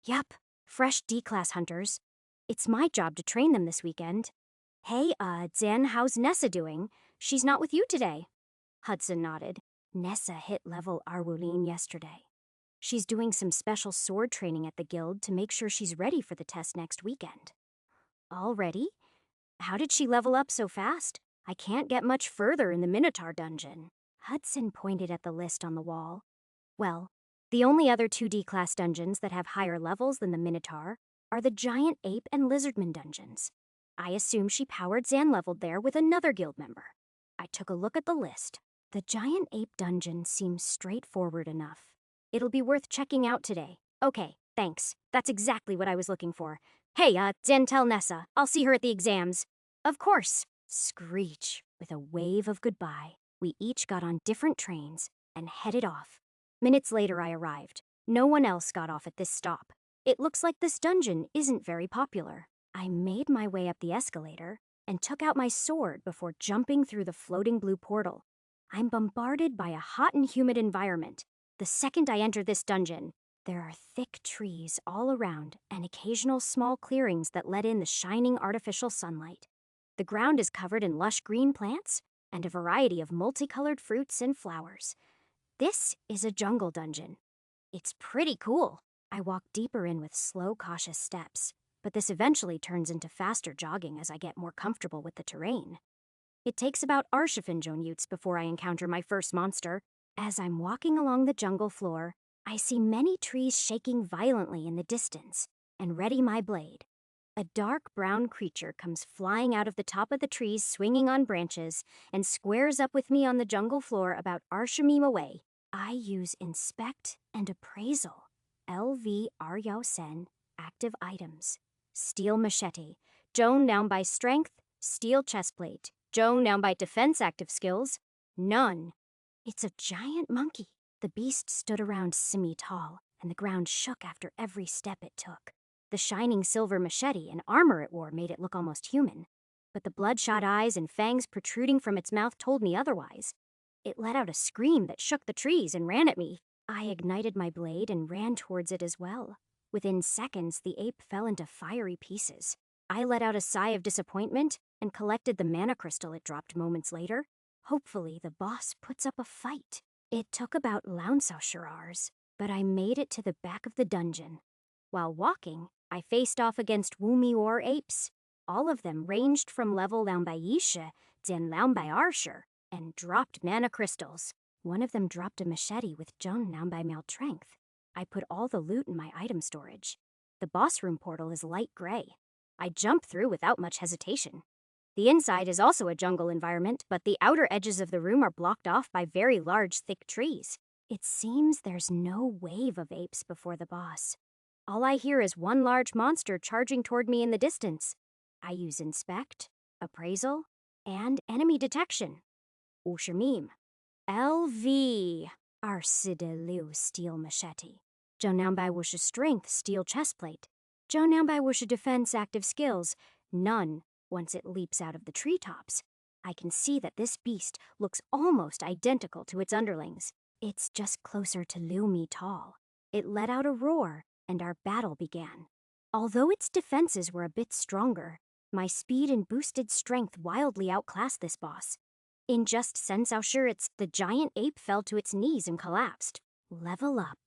Speaker 1: Yup, fresh D-class hunters. It's my job to train them this weekend. Hey, Zen, how's Nessa doing? She's not with you today. Hudson nodded. Nessa hit level Arwulin yesterday. She's doing some special sword training at the guild to make sure she's ready for the test next weekend. Already? How did she level up so fast? I can't get much further in the Minotaur dungeon. Hudson pointed at the list on the wall. Well, the only other 2D class dungeons that have higher levels than the Minotaur are the Giant Ape and Lizardman dungeons. I assume she powered Zan leveled there with another guild member. I took a look at the list. The Giant Ape dungeon seems straightforward enough. It'll be worth checking out today. Okay, thanks. That's exactly what I was looking for. Hey, Zan, tell Nessa. I'll see her at the exams. Of course. Screech. With a wave of goodbye, we each got on different trains and headed off. Minutes later, I arrived. No one else got off at this stop. It looks like this dungeon isn't very popular. I made my way up the escalator and took out my sword before jumping through the floating blue portal. I'm bombarded by a hot and humid environment. The second I enter this dungeon, there are thick trees all around and occasional small clearings that let in the shining artificial sunlight. The ground is covered in lush green plants and a variety of multicolored fruits and flowers. This is a jungle dungeon. It's pretty cool. I walk deeper in with slow, cautious steps, but this eventually turns into faster jogging as I get more comfortable with the terrain. It takes about Arshifinjonutes before I encounter my first monster. As I'm walking along the jungle floor, I see many trees shaking violently in the distance and ready my blade. A dark brown creature comes flying out of the top of the trees, swinging on branches, and squares up with me on the jungle floor about Arshimim away. I use Inspect and Appraisal, LV Aryao Sen, active items. Steel Machete, Joan down by Strength, Steel Chestplate, Joan down by Defense active skills, none. It's a giant monkey. The beast stood around semi-tall, and the ground shook after every step it took. The shining silver machete and armor it wore made it look almost human, but the bloodshot eyes and fangs protruding from its mouth told me otherwise. It let out a scream that shook the trees and ran at me. I ignited my blade and ran towards it as well. Within seconds, the ape fell into fiery pieces. I let out a sigh of disappointment and collected the mana crystal it dropped moments later. Hopefully, the boss puts up a fight. It took about Launsausherars, but I made it to the back of the dungeon. While walking, I faced off against Woomior apes. All of them ranged from level Laumbaisha to Laumbayarsher and dropped mana crystals. One of them dropped a machete with Joan Laumbai Maltrenth. I put all the loot in my item storage. The boss room portal is light gray. I jump through without much hesitation. The inside is also a jungle environment, but the outer edges of the room are blocked off by very large, thick trees. It seems there's no wave of apes before the boss. All I hear is one large monster charging toward me in the distance. I use Inspect, Appraisal, and Enemy Detection. Ushimim. LV. Arsidelu Steel Machete. Jonambai Wusha Strength Steel Chestplate. Jonambai Wusha Defense Active Skills. None once it leaps out of the treetops. I can see that this beast looks almost identical to its underlings. It's just closer to Lumi Tall. It let out a roar, and our battle began. Although its defenses were a bit stronger, my speed and boosted strength wildly outclassed this boss. In just Sensausher, the giant ape fell to its knees and collapsed. Level up.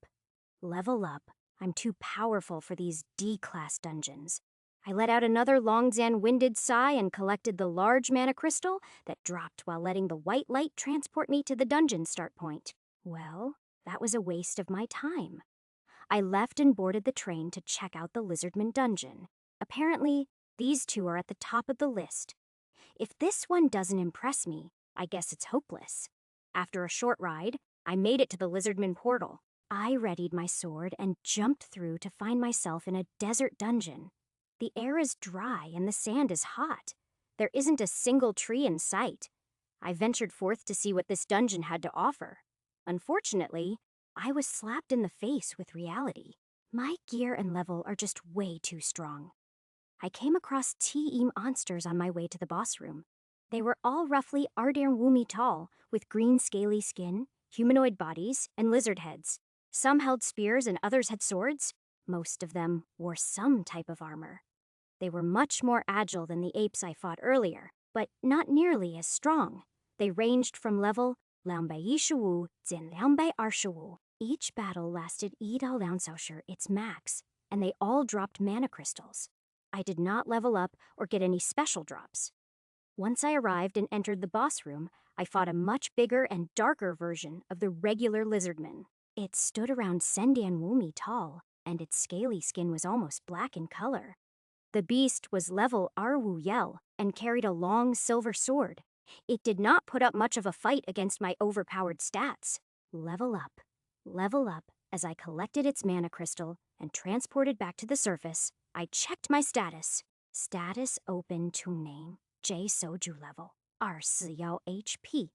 Speaker 1: Level up. I'm too powerful for these D-class dungeons. I let out another long Zan-winded sigh and collected the large mana crystal that dropped while letting the white light transport me to the dungeon start point. Well, that was a waste of my time. I left and boarded the train to check out the Lizardman dungeon. Apparently, these two are at the top of the list. If this one doesn't impress me, I guess it's hopeless. After a short ride, I made it to the Lizardman portal. I readied my sword and jumped through to find myself in a desert dungeon. The air is dry and the sand is hot. There isn't a single tree in sight. I ventured forth to see what this dungeon had to offer. Unfortunately, I was slapped in the face with reality. My gear and level are just way too strong. I came across TE monsters on my way to the boss room. They were all roughly Ardairn Wumi tall, with green scaly skin, humanoid bodies, and lizard heads. Some held spears and others had swords. Most of them wore some type of armor. They were much more agile than the apes I fought earlier, but not nearly as strong. They ranged from level 215减225. Each battle lasted 1.2小时, its max, and they all dropped mana crystals. I did not level up or get any special drops. Once I arrived and entered the boss room, I fought a much bigger and darker version of the regular lizardman. It stood around Sendian Wumi tall, and its scaly skin was almost black in color. The beast was level Arwu Yell and carried a long silver sword. It did not put up much of a fight against my overpowered stats. Level up, as I collected its mana crystal and transported back to the surface, I checked my status. Status open to name. J Soju level 241 HP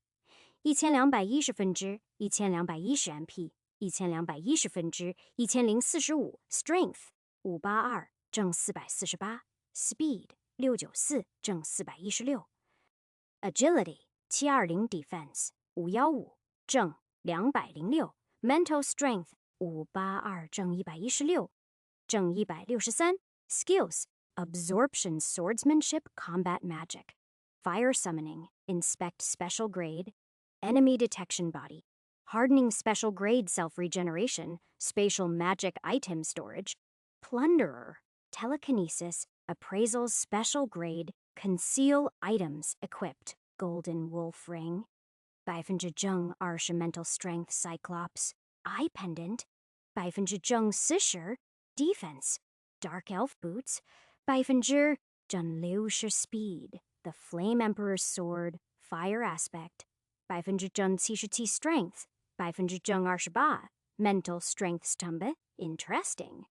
Speaker 1: 1210分之1210 MP 1210分之1045 Strength 582正448 Speed 694正416 Agility 720 Defense 515正206 Mental Strength 582正116正163 Skills Absorption Swordsmanship Combat Magic Fire Summoning Inspect Special Grade Enemy Detection Body Hardening Special Grade Self-Regeneration Spatial Magic Item Storage Plunderer Telekinesis Appraisal Special Grade Conceal Items Equipped Golden Wolf Ring 100正20 Mental Strength Cyclops Eye Pendant 100正40 Defense Dark Elf Boots 100正60 Speed The Flame Emperor's Sword Fire Aspect 100正77 Strength 100正28 Mental Strength Stumbe Interesting.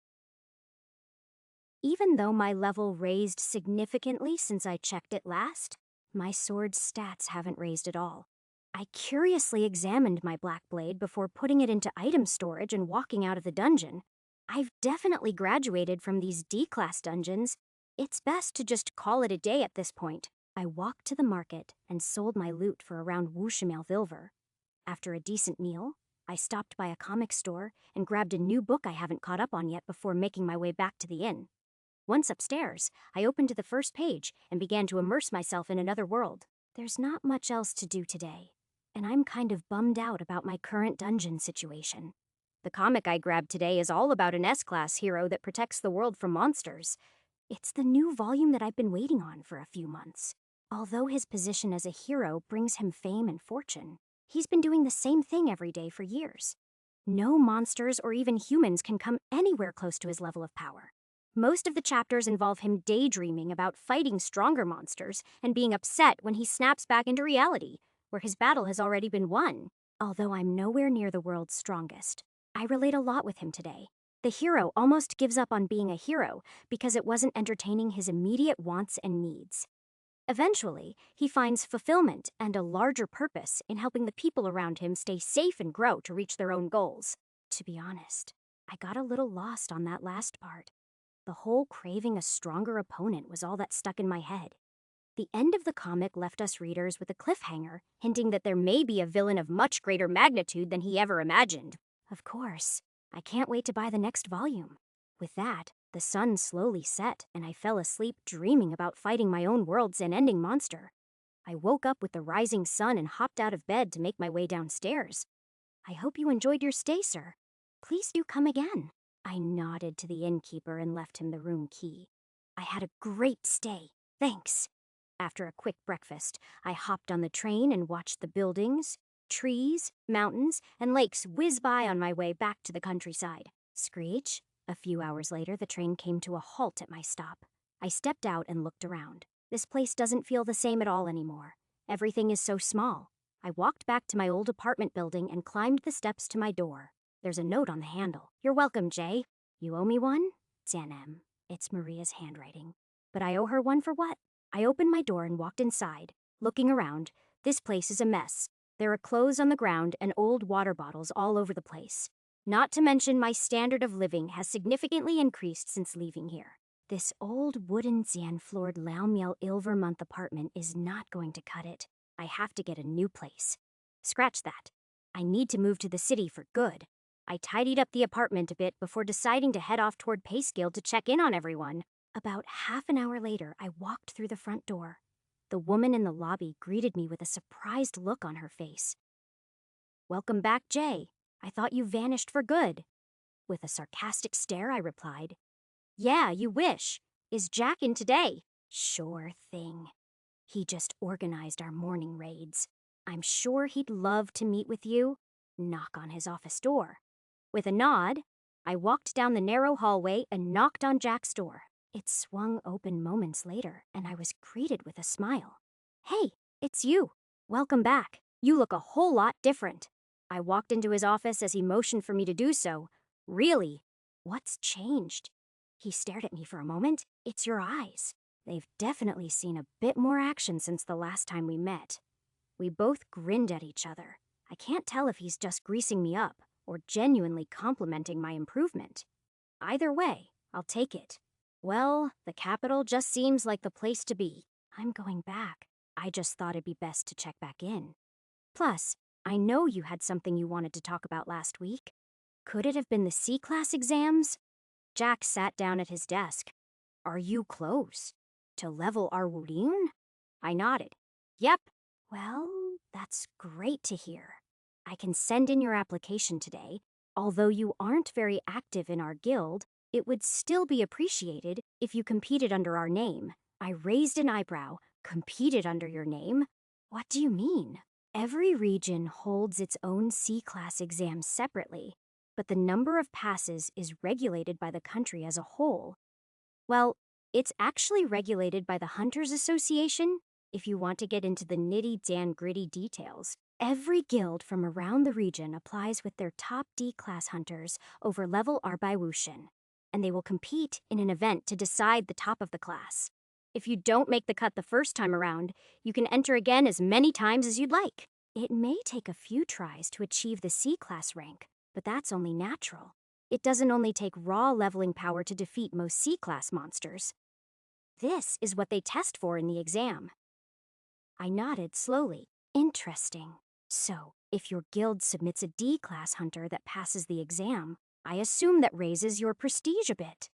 Speaker 1: Even though my level raised significantly since I checked it last, my sword's stats haven't raised at all. I curiously examined my black blade before putting it into item storage and walking out of the dungeon. I've definitely graduated from these D-class dungeons. It's best to just call it a day at this point. I walked to the market and sold my loot for around Wushimel Vilver. After a decent meal, I stopped by a comic store and grabbed a new book I haven't caught up on yet before making my way back to the inn. Once upstairs, I opened to the first page and began to immerse myself in another world. There's not much else to do today, and I'm kind of bummed out about my current dungeon situation. The comic I grabbed today is all about an S-class hero that protects the world from monsters. It's the new volume that I've been waiting on for a few months. Although his position as a hero brings him fame and fortune, he's been doing the same thing every day for years. No monsters or even humans can come anywhere close to his level of power. Most of the chapters involve him daydreaming about fighting stronger monsters and being upset when he snaps back into reality, where his battle has already been won. Although I'm nowhere near the world's strongest, I relate a lot with him today. The hero almost gives up on being a hero because it wasn't entertaining his immediate wants and needs. Eventually, he finds fulfillment and a larger purpose in helping the people around him stay safe and grow to reach their own goals. To be honest, I got a little lost on that last part. The whole craving a stronger opponent was all that stuck in my head. The end of the comic left us readers with a cliffhanger, hinting that there may be a villain of much greater magnitude than he ever imagined. Of course, I can't wait to buy the next volume. With that, the sun slowly set, and I fell asleep dreaming about fighting my own world's ending monster. I woke up with the rising sun and hopped out of bed to make my way downstairs. I hope you enjoyed your stay, sir. Please do come again. I nodded to the innkeeper and left him the room key. I had a great stay, thanks. After a quick breakfast, I hopped on the train and watched the buildings, trees, mountains, and lakes whiz by on my way back to the countryside. Screech. A few hours later, the train came to a halt at my stop. I stepped out and looked around. This place doesn't feel the same at all anymore. Everything is so small. I walked back to my old apartment building and climbed the steps to my door. There's a note on the handle. You're welcome, Jay. You owe me one? Zanem. It's Maria's handwriting. But I owe her one for what? I opened my door and walked inside. Looking around, this place is a mess. There are clothes on the ground and old water bottles all over the place. Not to mention my standard of living has significantly increased since leaving here. This old wooden Zian-floored Laumiel Ilvermonth apartment is not going to cut it. I have to get a new place. Scratch that. I need to move to the city for good. I tidied up the apartment a bit before deciding to head off toward Paceguild to check in on everyone. About half an hour later, I walked through the front door. The woman in the lobby greeted me with a surprised look on her face. "Welcome back, Jay. I thought you vanished for good." With a sarcastic stare, I replied, "Yeah, you wish. Is Jack in today?" "Sure thing. He just organized our morning raids. I'm sure he'd love to meet with you." Knock on his office door. With a nod, I walked down the narrow hallway and knocked on Jack's door. It swung open moments later, and I was greeted with a smile. "Hey, it's you. Welcome back. You look a whole lot different." I walked into his office as he motioned for me to do so. "Really? What's changed?" He stared at me for a moment. "It's your eyes. They've definitely seen a bit more action since the last time we met." We both grinned at each other. I can't tell if he's just greasing me up or genuinely complimenting my improvement. Either way, I'll take it. Well, the capital just seems like the place to be. I'm going back. I just thought it'd be best to check back in. Plus, I know you had something you wanted to talk about last week. Could it have been the C-class exams? Jack sat down at his desk. "Are you close to level Arwurin?" I nodded. "Yep." "Well, that's great to hear. I can send in your application today. Although you aren't very active in our guild, it would still be appreciated if you competed under our name." I raised an eyebrow. "Competed under your name? What do you mean?" "Every region holds its own C-class exams separately, but the number of passes is regulated by the country as a whole. Well, it's actually regulated by the Hunters Association, if you want to get into the nitty-gritty details. Every guild from around the region applies with their top D-class hunters over level Arbaiwushin, and they will compete in an event to decide the top of the class. If you don't make the cut the first time around, you can enter again as many times as you'd like. It may take a few tries to achieve the C-class rank, but that's only natural. It doesn't only take raw leveling power to defeat most C-class monsters. This is what they test for in the exam." I nodded slowly. "Interesting. So, if your guild submits a D-class hunter that passes the exam, I assume that raises your prestige a bit."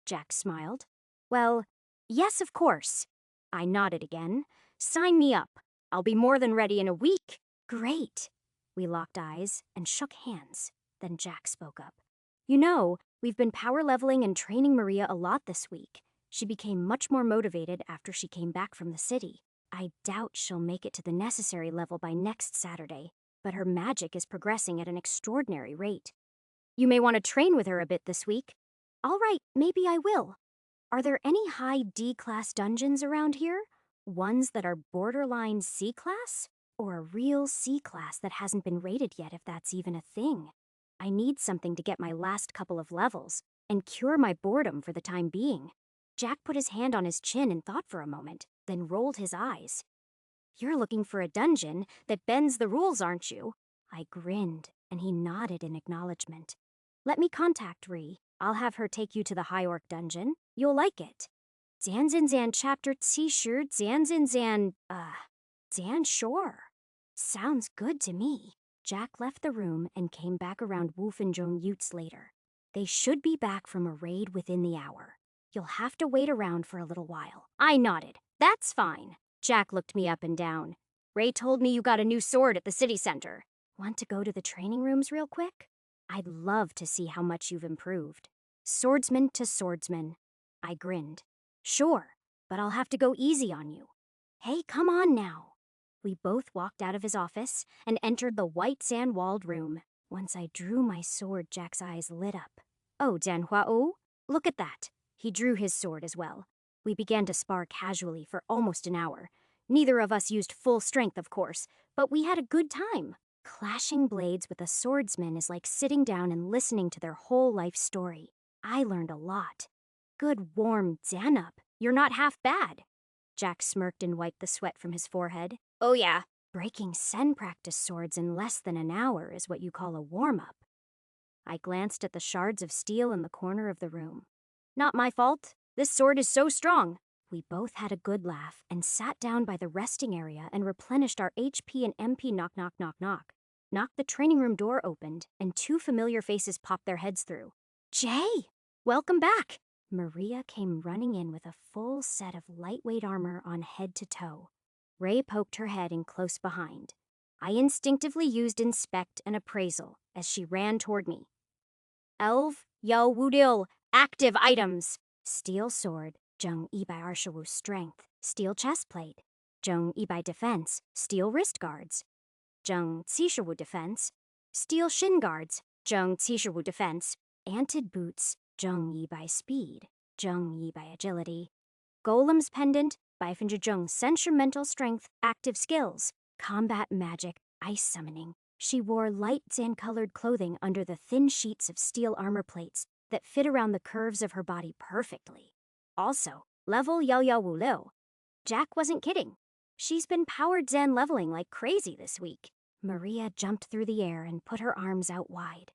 Speaker 1: Jack smiled. "Well, yes, of course." I nodded again. "Sign me up. I'll be more than ready in a week." "Great." We locked eyes and shook hands. Then Jack spoke up. "You know, we've been power leveling and training Maria a lot this week. She became much more motivated after she came back from the city. I doubt she'll make it to the necessary level by next Saturday, but her magic is progressing at an extraordinary rate. You may want to train with her a bit this week." "All right, maybe I will. Are there any high D-class dungeons around here? Ones that are borderline C-class? Or a real C-class that hasn't been rated yet, if that's even a thing? I need something to get my last couple of levels and cure my boredom for the time being." Jack put his hand on his chin and thought for a moment, then rolled his eyes. "You're looking for a dungeon that bends the rules, aren't you?" I grinned, and he nodded in acknowledgement. "Let me contact Ree. I'll have her take you to the High Orc dungeon. You'll like it." Zanzinzan chapter Tshishir Zanzinzan, Zan Shore. Sounds good to me. Jack left the room and came back around Wolfenjong Utes later. They should be back from a raid within the hour. "You'll have to wait around for a little while." I nodded. "That's fine." Jack looked me up and down. "Ray told me you got a new sword at the city center. Want to go to the training rooms real quick? I'd love to see how much you've improved." Swordsman to swordsman. I grinned. "Sure, but I'll have to go easy on you." "Hey, come on now." We both walked out of his office and entered the white sand-walled room. Once I drew my sword, Jack's eyes lit up. "Oh, Danhuao, look at that." He drew his sword as well. We began to spar casually for almost an hour. Neither of us used full strength, of course, but we had a good time. Clashing blades with a swordsman is like sitting down and listening to their whole life story. I learned a lot. "Good warm Danup. You're not half bad." Jack smirked and wiped the sweat from his forehead. Oh yeah, breaking Sen practice swords in less than an hour is what you call a warm-up. I glanced at the shards of steel in the corner of the room. Not my fault. This sword is so strong. We both had a good laugh and sat down by the resting area and replenished our HP and MP. Knock, knock, knock, knock. Knock. The training room door opened, and two familiar faces popped their heads through. Jay! Welcome back! Maria came running in with a full set of lightweight armor on head to toe. Ray poked her head in close behind. I instinctively used Inspect and Appraisal as she ran toward me. Elv, Yo Wudil, active items! Steel sword, Jung Ibai Arshawu strength, steel chestplate. Jung Ibai defense, steel wrist guards. Jung Tsishawu defense, steel shin guards. Jung Tsishawu defense, anted boots. Jung Ibai speed, Jung Ibai agility. Golem's pendant, Baifinja Jung censure mental strength, active skills. Combat magic, ice summoning. She wore light sand-colored clothing under the thin sheets of steel armor plates that fit around the curves of her body perfectly. Also, level Yao Yao Wu Liu. Jack wasn't kidding. She's been powered Zen leveling like crazy this week. Maria jumped through the air and put her arms out wide.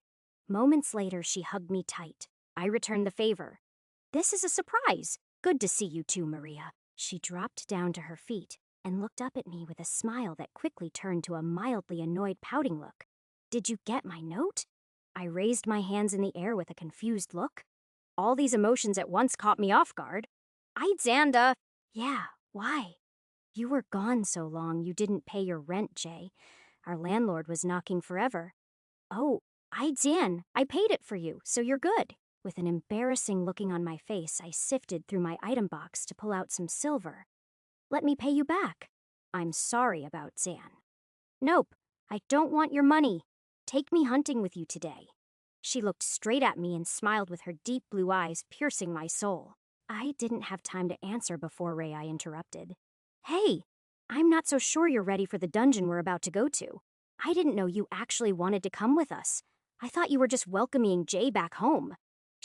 Speaker 1: Moments later, she hugged me tight. I returned the favor. This is a surprise. Good to see you too, Maria. She dropped down to her feet and looked up at me with a smile that quickly turned to a mildly annoyed pouting look. Did you get my note? I raised my hands in the air with a confused look. All these emotions at once caught me off guard. I'd Xanda. Yeah, why? You were gone so long you didn't pay your rent, Jay. Our landlord was knocking forever. Oh, I'd Zan. I paid it for you, so you're good. With an embarrassing looking on my face, I sifted through my item box to pull out some silver. Let me pay you back. I'm sorry about Zan. Nope, I don't want your money. Take me hunting with you today. She looked straight at me and smiled with her deep blue eyes piercing my soul. I didn't have time to answer before Ray I interrupted. Hey, I'm not so sure you're ready for the dungeon we're about to go to. I didn't know you actually wanted to come with us. I thought you were just welcoming Jay back home.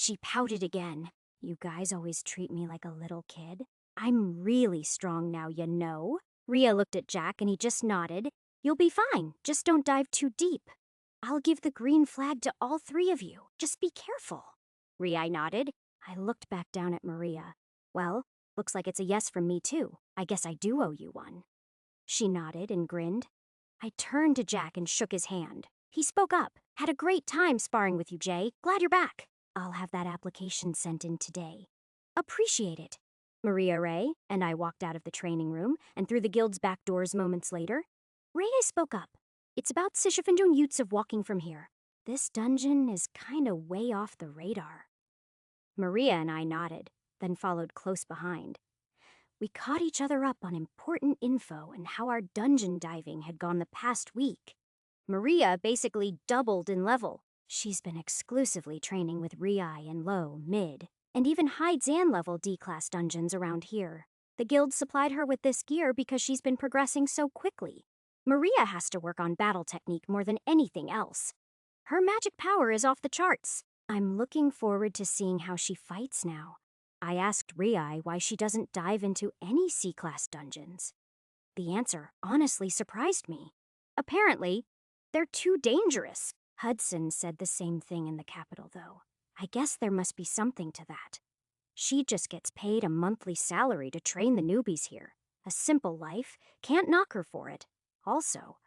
Speaker 1: She pouted again. You guys always treat me like a little kid. I'm really strong now, you know. Rhea looked at Jack and he just nodded. You'll be fine, just don't dive too deep. I'll give the green flag to all three of you. Just be careful. Rhea nodded. I looked back down at Maria. Well, looks like it's a yes from me too. I guess I do owe you one. She nodded and grinned. I turned to Jack and shook his hand. He spoke up. Had a great time sparring with you, Jay. Glad you're back. I'll have that application sent in today. Appreciate it. Maria Ray and I walked out of the training room and through the guild's back doors moments later. Ray spoke up. It's about Sishifindun Utes of walking from here. This dungeon is kinda way off the radar. Maria and I nodded, then followed close behind. We caught each other up on important info and how our dungeon diving had gone the past week. Maria basically doubled in level. She's been exclusively training with Riai in low, mid, and even high Zan level D-class dungeons around here. The guild supplied her with this gear because she's been progressing so quickly. Maria has to work on battle technique more than anything else. Her magic power is off the charts. I'm looking forward to seeing how she fights now. I asked Riai why she doesn't dive into any C-class dungeons. The answer honestly surprised me. Apparently, they're too dangerous. Hudson said the same thing in the capital, though. I guess there must be something to that. She just gets paid a monthly salary to train the newbies here. A simple life, can't knock her for it. Also,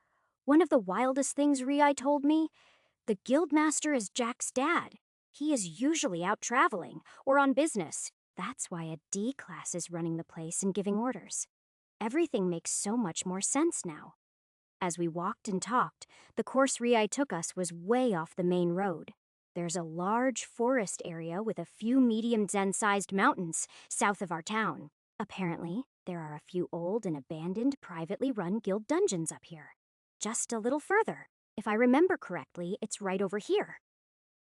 Speaker 1: one of the wildest things Riai told me, the guildmaster is Jack's dad. He is usually out traveling or on business. That's why a D class is running the place and giving orders. Everything makes so much more sense now. As we walked and talked, the course Riai took us was way off the main road. There's a large forest area with a few medium Zen-sized mountains south of our town. Apparently, there are a few old and abandoned privately run guild dungeons up here. Just a little further. If I remember correctly, it's right over here.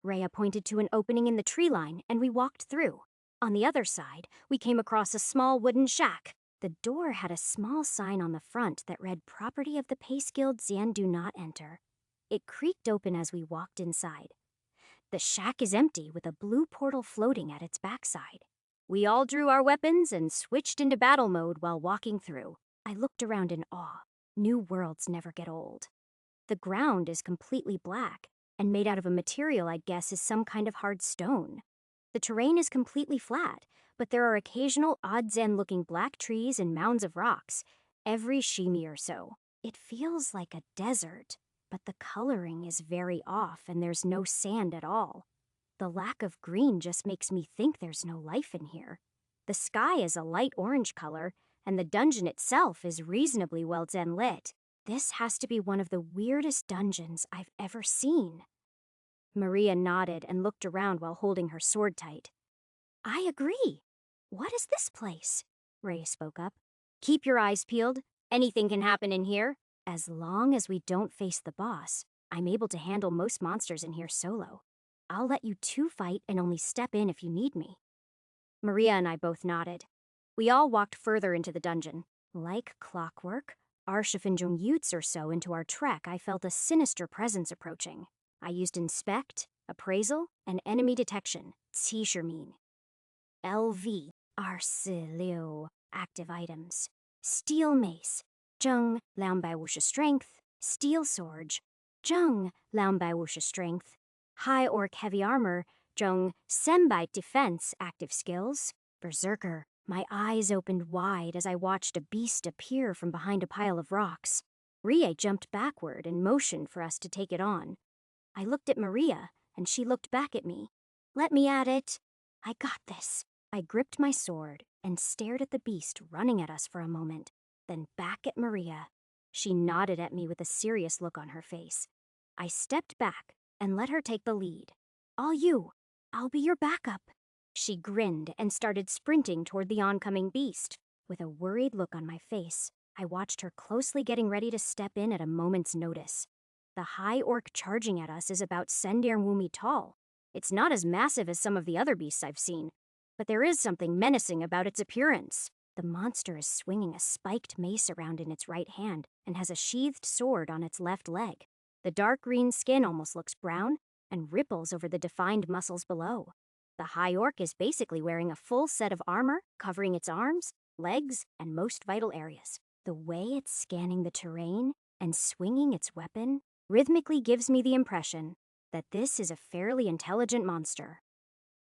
Speaker 1: Rhea pointed to an opening in the tree line, and we walked through. On the other side, we came across a small wooden shack. The door had a small sign on the front that read Property of the Pace Guild Zan Do Not Enter. It creaked open as we walked inside. The shack is empty with a blue portal floating at its backside. We all drew our weapons and switched into battle mode while walking through. I looked around in awe. New worlds never get old. The ground is completely black and made out of a material I'd guess is some kind of hard stone. The terrain is completely flat, but there are occasional odd-zen-looking black trees and mounds of rocks, every shimi or so. It feels like a desert, but the coloring is very off and there's no sand at all. The lack of green just makes me think there's no life in here. The sky is a light orange color, and the dungeon itself is reasonably well zen lit. This has to be one of the weirdest dungeons I've ever seen. Maria nodded and looked around while holding her sword tight. I agree. What is this place? Ray spoke up. Keep your eyes peeled. Anything can happen in here. As long as we don't face the boss, I'm able to handle most monsters in here solo. I'll let you two fight and only step in if you need me. Maria and I both nodded. We all walked further into the dungeon. Like clockwork, Arshifinjung Yutes or so into our trek, I felt a sinister presence approaching. I used Inspect, Appraisal, and Enemy Detection, Tishirmin. LV, Arsilio, active items. Steel Mace, Zheng, Lianbai Wuxia Strength. Steel Sword, Zheng, Lianbai Wuxia Strength. High Orc Heavy Armor, Zheng, Senbai Defense, active skills. Berserker. My eyes opened wide as I watched a beast appear from behind a pile of rocks. Rie jumped backward and motioned for us to take it on. I looked at Maria, and she looked back at me. Let me at it. I got this. I gripped my sword and stared at the beast running at us for a moment, then back at Maria. She nodded at me with a serious look on her face. I stepped back and let her take the lead. All you. I'll be your backup. She grinned and started sprinting toward the oncoming beast. With a worried look on my face, I watched her closely getting ready to step in at a moment's notice. The high orc charging at us is about Sendir Wumi tall. It's not as massive as some of the other beasts I've seen, but there is something menacing about its appearance. The monster is swinging a spiked mace around in its right hand and has a sheathed sword on its left leg. The dark green skin almost looks brown and ripples over the defined muscles below. The high orc is basically wearing a full set of armor covering its arms, legs, and most vital areas. The way it's scanning the terrain and swinging its weapon rhythmically gives me the impression that this is a fairly intelligent monster.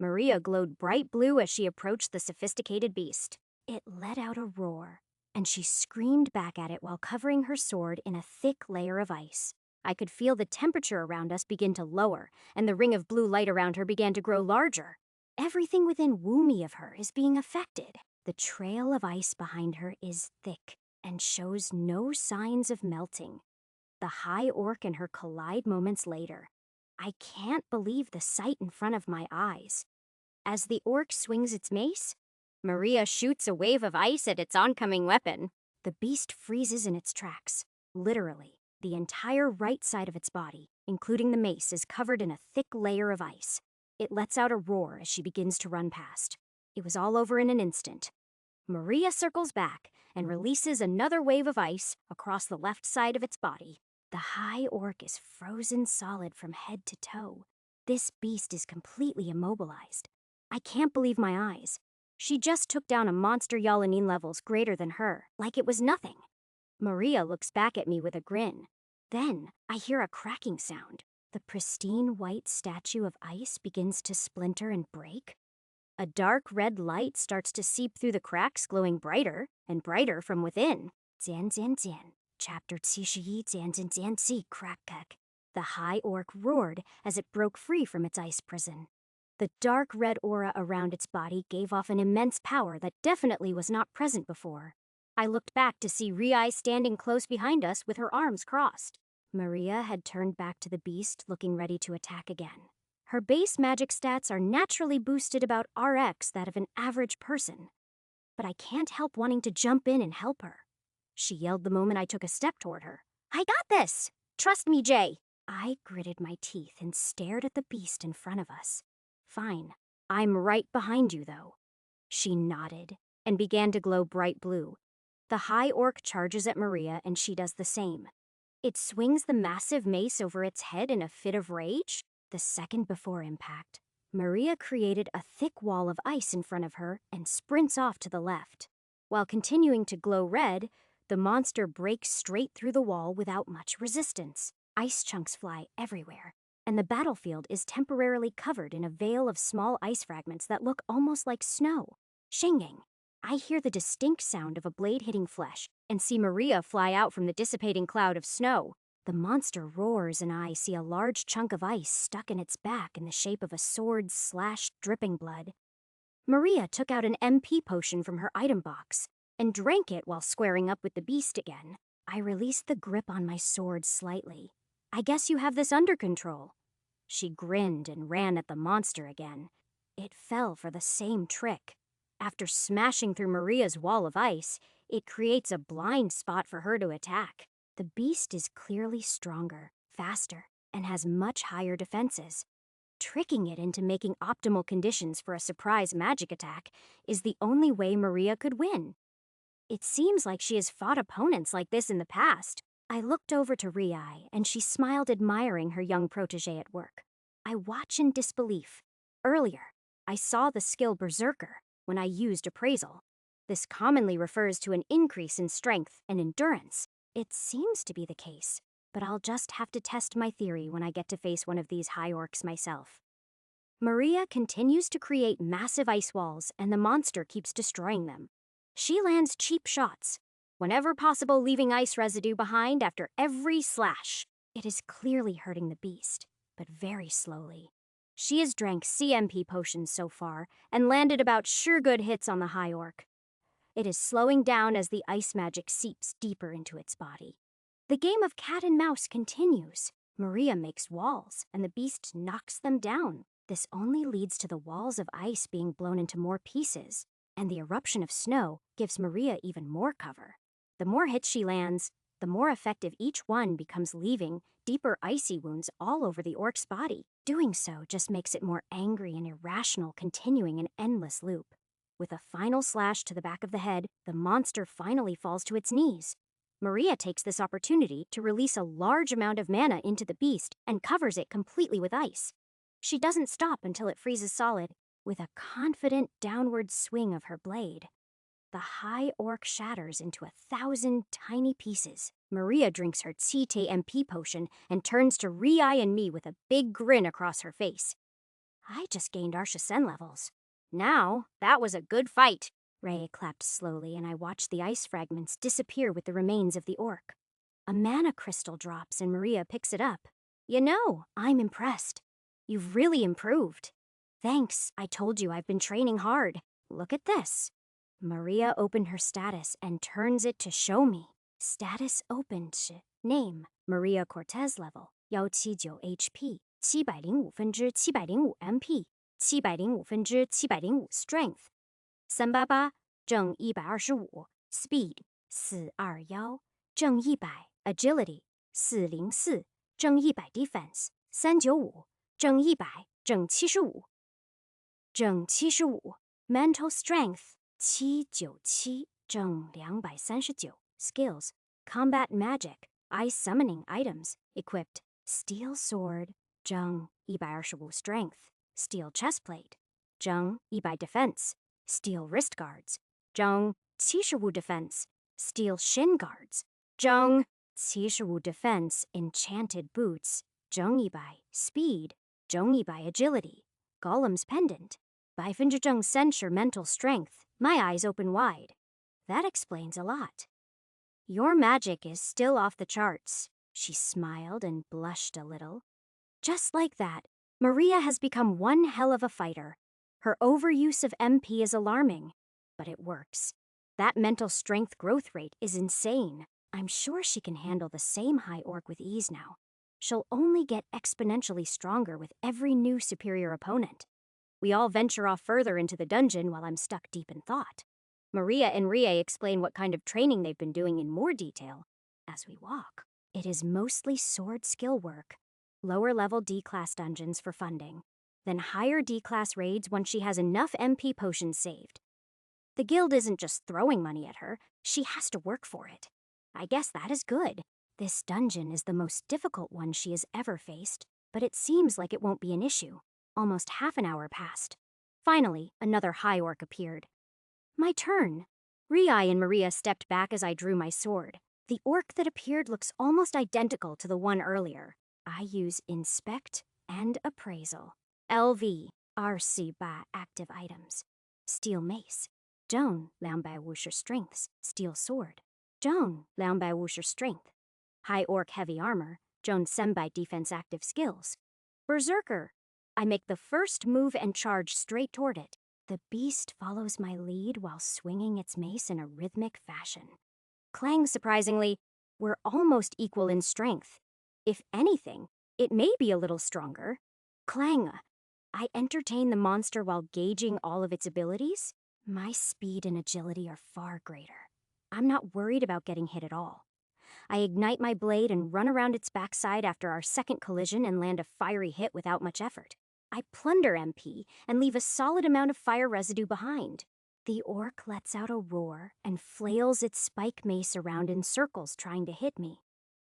Speaker 1: Maria glowed bright blue as she approached the sophisticated beast. It let out a roar, and she screamed back at it while covering her sword in a thick layer of ice. I could feel the temperature around us begin to lower, and the ring of blue light around her began to grow larger. Everything within Wumi of her is being affected. The trail of ice behind her is thick and shows no signs of melting. The high orc and her collide moments later. I can't believe the sight in front of my eyes. As the orc swings its mace, Maria shoots a wave of ice at its oncoming weapon. The beast freezes in its tracks. Literally, the entire right side of its body, including the mace, is covered in a thick layer of ice. It lets out a roar as she begins to run past. It was all over in an instant. Maria circles back and releases another wave of ice across the left side of its body. The high orc is frozen solid from head to toe. This beast is completely immobilized. I can't believe my eyes. She just took down a monster Yalanin levels greater than her, like it was nothing. Maria looks back at me with a grin. Then I hear a cracking sound. The pristine white statue of ice begins to splinter and break. A dark red light starts to seep through the cracks, glowing brighter and brighter from within. Jian jian jian. Chapter 71 jian jian jian ji crack crack. The high orc roared as it broke free from its ice prison. The dark red aura around its body gave off an immense power that definitely was not present before. I looked back to see Rie standing close behind us with her arms crossed. Maria had turned back to the beast, looking ready to attack again. Her base magic stats are naturally boosted about RX that of an average person. But I can't help wanting to jump in and help her. She yelled the moment I took a step toward her. I got this! Trust me, Jay! I gritted my teeth and stared at the beast in front of us. Fine. I'm right behind you, though. She nodded and began to glow bright blue. The high orc charges at Maria and she does the same. It swings the massive mace over its head in a fit of rage. The second before impact, Maria created a thick wall of ice in front of her and sprints off to the left. While continuing to glow red, the monster breaks straight through the wall without much resistance. Ice chunks fly everywhere, and the battlefield is temporarily covered in a veil of small ice fragments that look almost like snow. Shinging. I hear the distinct sound of a blade hitting flesh and see Maria fly out from the dissipating cloud of snow. The monster roars and I see a large chunk of ice stuck in its back in the shape of a sword slashed dripping blood. Maria took out an MP potion from her item box and drank it while squaring up with the beast again. I released the grip on my sword slightly. I guess you have this under control. She grinned and ran at the monster again. It fell for the same trick. After smashing through Maria's wall of ice, it creates a blind spot for her to attack. The beast is clearly stronger, faster, and has much higher defenses. Tricking it into making optimal conditions for a surprise magic attack is the only way Maria could win. It seems like she has fought opponents like this in the past. I looked over to Riai, and she smiled, admiring her young protege at work. I watch in disbelief. Earlier, I saw the skill Berserker when I used appraisal. This commonly refers to an increase in strength and endurance. It seems to be the case, but I'll just have to test my theory when I get to face one of these high orcs myself. Maria continues to create massive ice walls, and the monster keeps destroying them. She lands cheap shots, whenever possible leaving ice residue behind after every slash. It is clearly hurting the beast, but very slowly. She has drank CMP potions so far and landed about sure good hits on the high orc. It is slowing down as the ice magic seeps deeper into its body. The game of cat and mouse continues. Maria makes walls, and the beast knocks them down. This only leads to the walls of ice being blown into more pieces, and the eruption of snow gives Maria even more cover. The more hits she lands, the more effective each one becomes, leaving deeper icy wounds all over the orc's body. Doing so just makes it more angry and irrational, continuing an endless loop. With a final slash to the back of the head, the monster finally falls to its knees. Maria takes this opportunity to release a large amount of mana into the beast and covers it completely with ice. She doesn't stop until it freezes solid. With a confident downward swing of her blade, the high orc shatters into 1,000 tiny pieces. Maria drinks her Tite MP potion and turns to Riai and me with a big grin across her face. I just gained Arshasen levels. Now, that was a good fight. Ray clapped slowly, and I watched the ice fragments disappear with the remains of the orc. A mana crystal drops and Maria picks it up. You know, I'm impressed. You've really improved. Thanks, I told you I've been training hard. Look at this. Maria opened her status and turns it to show me. Status opened. Name, Maria Cortez level, 179 HP, 705%705 MP, 705%705 Strength, 388正125 Speed, 421正100 Agility, 404正100 Defense, 395正100正75正75 Mental Strength, 797正239 Skills, Combat Magic, Ice Summoning Items, Equipped, Steel Sword,正125 Strength, Steel Chestplate,正100 Defense, Steel Wrist Guards,正75 Defense, Steel Shin Guards,正75 Defense, Enchanted Boots,正100 Speed,正100 Agility, Golem's Pendant, 100% Censure Mental Strength. My eyes open wide. That explains a lot. Your magic is still off the charts. She smiled and blushed a little. Just like that, Maria has become one hell of a fighter. Her overuse of MP is alarming, but it works. That mental strength growth rate is insane. I'm sure she can handle the same high orc with ease now. She'll only get exponentially stronger with every new superior opponent. We all venture off further into the dungeon while I'm stuck deep in thought. Maria and Rie explain what kind of training they've been doing in more detail. As we walk, it is mostly sword skill work, lower-level D-class dungeons for funding, then higher D-class raids once she has enough MP potions saved. The guild isn't just throwing money at her, she has to work for it. I guess that is good. This dungeon is the most difficult one she has ever faced, but it seems like it won't be an issue. Almost half an hour passed. Finally, another high orc appeared. My turn. Riai and Maria stepped back as I drew my sword. The orc that appeared looks almost identical to the one earlier. I use Inspect and Appraisal. LV, RC Ba active items. Steel Mace. Joan, Lianbai Wushi Strengths. Steel Sword. Joan, Lianbai Wushi Strength. High Orc Heavy Armor. Joan Senbai Defense Active Skills. Berserker. I make the first move and charge straight toward it. The beast follows my lead while swinging its mace in a rhythmic fashion. Clang, surprisingly, we're almost equal in strength. If anything, it may be a little stronger. Clang. I entertain the monster while gauging all of its abilities. My speed and agility are far greater. I'm not worried about getting hit at all. I ignite my blade and run around its backside after our second collision and land a fiery hit without much effort. I plunder MP and leave a solid amount of fire residue behind. The orc lets out a roar and flails its spike mace around in circles trying to hit me.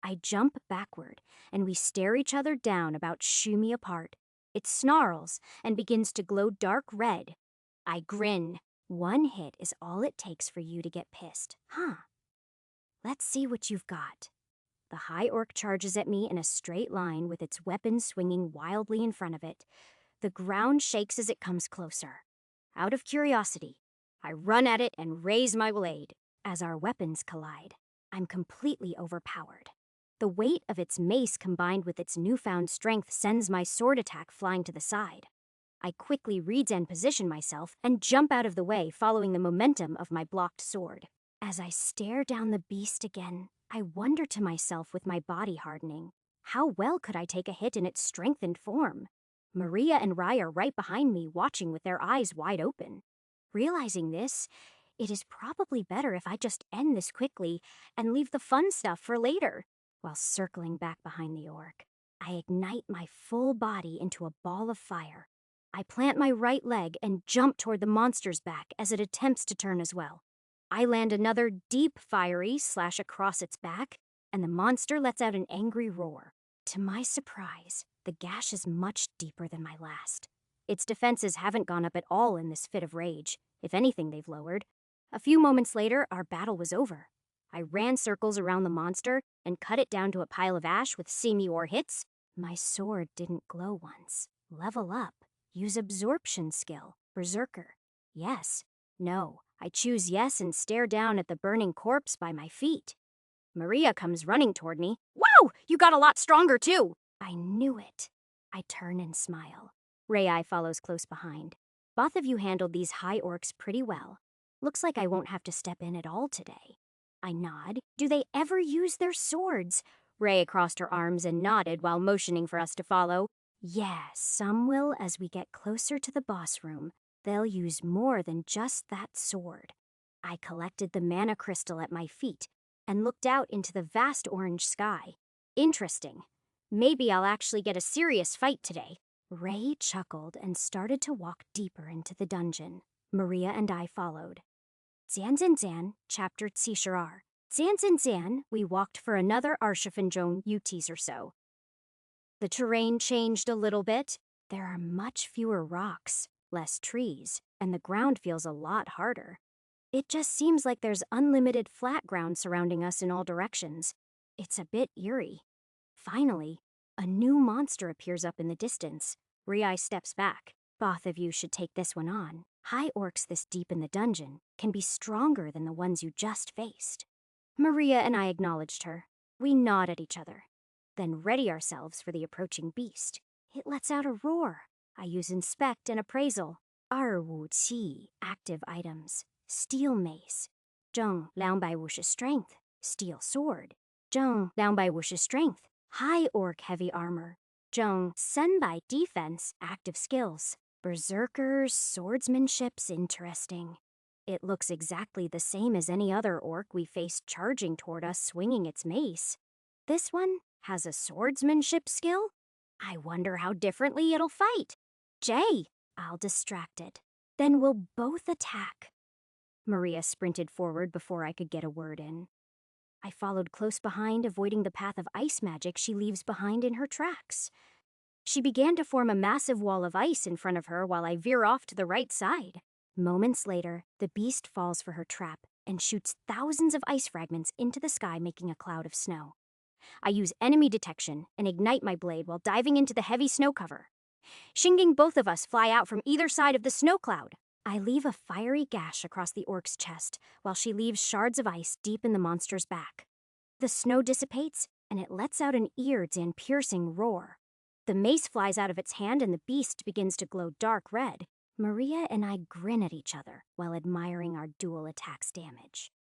Speaker 1: I jump backward and we stare each other down about shoo me apart. It snarls and begins to glow dark red. I grin. One hit is all it takes for you to get pissed. Huh. Let's see what you've got. The high orc charges at me in a straight line with its weapon swinging wildly in front of it. The ground shakes as it comes closer. Out of curiosity, I run at it and raise my blade. As our weapons collide, I'm completely overpowered. The weight of its mace combined with its newfound strength sends my sword attack flying to the side. I quickly regen position myself and jump out of the way, following the momentum of my blocked sword. As I stare down the beast again, I wonder to myself with my body hardening, how well could I take a hit in its strengthened form? Maria and Rai are right behind me, watching with their eyes wide open. Realizing this, it is probably better if I just end this quickly and leave the fun stuff for later. While circling back behind the orc, I ignite my full body into a ball of fire. I plant my right leg and jump toward the monster's back as it attempts to turn as well. I land another deep fiery slash across its back, and the monster lets out an angry roar. To my surprise, the gash is much deeper than my last. Its defenses haven't gone up at all in this fit of rage. If anything, they've lowered. A few moments later, our battle was over. I ran circles around the monster and cut it down to a pile of ash with Semi-Or hits. My sword didn't glow once. Level up. Use absorption skill. Berserker. Yes. No. I choose yes and stare down at the burning corpse by my feet. Maria comes running toward me. Wow! You got a lot stronger too! I knew it. I turn and smile. Rai follows close behind. Both of you handled these high orcs pretty well. Looks like I won't have to step in at all today. I nod. Do they ever use their swords? Rai crossed her arms and nodded while motioning for us to follow. Yes, some will as we get closer to the boss room. They'll use more than just that sword. I collected the mana crystal at my feet and looked out into the vast orange sky. Interesting. Maybe I'll actually get a serious fight today. Rai chuckled and started to walk deeper into the dungeon. Maria and I followed. Zan, chapter Cisharar. Zan, we walked for another Arshafanjong Utis or so. The terrain changed a little bit. There are much fewer rocks, less trees, and the ground feels a lot harder. It just seems like there's unlimited flat ground surrounding us in all directions. It's a bit eerie. Finally, a new monster appears up in the distance. Riai steps back. Both of you should take this one on. High orcs this deep in the dungeon can be stronger than the ones you just faced. Maria and I acknowledged her. We nod at each other, then ready ourselves for the approaching beast. It lets out a roar. I use Inspect and Appraisal. Wu Qi, active items. Steel Mace. Zheng Lianbai Wushi Strength. Steel Sword. Zheng Lianbai Wushi Strength. High Orc Heavy Armor. Zheng Senbai Defense, active skills. Berserker's swordsmanship's interesting. It looks exactly the same as any other orc we faced charging toward us swinging its mace. This one has a swordsmanship skill? I wonder how differently it'll fight. Jay, I'll distract it. Then we'll both attack. Maria sprinted forward before I could get a word in. I followed close behind, avoiding the path of ice magic she leaves behind in her tracks. She began to form a massive wall of ice in front of her while I veer off to the right side. Moments later, the beast falls for her trap and shoots thousands of ice fragments into the sky, making a cloud of snow. I use enemy detection and ignite my blade while diving into the heavy snow cover. Shinging both of us fly out from either side of the snow cloud. I leave a fiery gash across the orc's chest, while she leaves shards of ice deep in the monster's back. The snow dissipates, and it lets out an ear-piercing roar. The mace flies out of its hand, and the beast begins to glow dark red. Maria and I grin at each other while admiring our dual attack's damage.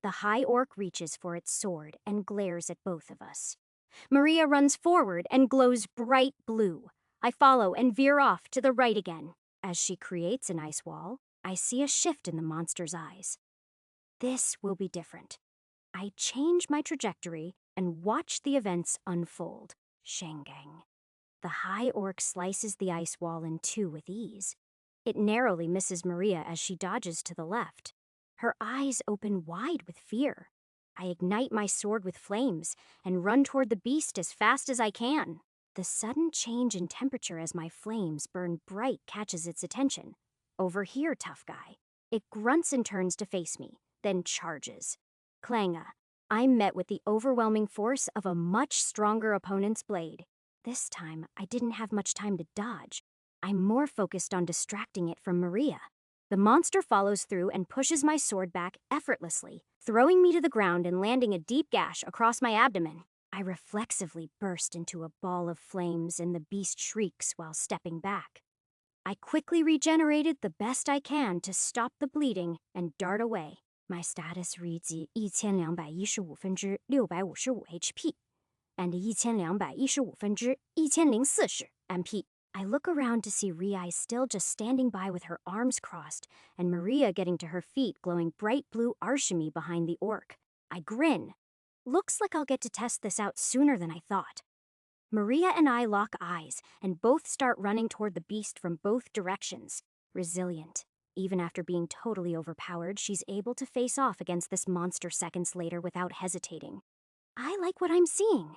Speaker 1: The high orc reaches for its sword and glares at both of us. Maria runs forward and glows bright blue. I follow and veer off to the right again. As she creates an ice wall, I see a shift in the monster's eyes. This will be different. I change my trajectory and watch the events unfold. Shengang. The high orc slices the ice wall in two with ease. It narrowly misses Maria as she dodges to the left. Her eyes open wide with fear. I ignite my sword with flames and run toward the beast as fast as I can. The sudden change in temperature as my flames burn bright catches its attention. Over here, tough guy. It grunts and turns to face me, then charges. Klanga, I'm met with the overwhelming force of a much stronger opponent's blade. This time, I didn't have much time to dodge. I'm more focused on distracting it from Maria. The monster follows through and pushes my sword back effortlessly, throwing me to the ground and landing a deep gash across my abdomen. I reflexively burst into a ball of flames and the beast shrieks while stepping back. I quickly regenerated the best I can to stop the bleeding and dart away. My status reads 1215分之655 HP and 1215分之1040 MP. I look around to see Riai still just standing by with her arms crossed, and Maria getting to her feet glowing bright blue Arshimi behind the orc. I grin. Looks like I'll get to test this out sooner than I thought. Maria and I lock eyes and both start running toward the beast from both directions. Resilient. Even after being totally overpowered, she's able to face off against this monster seconds later without hesitating. I like what I'm seeing.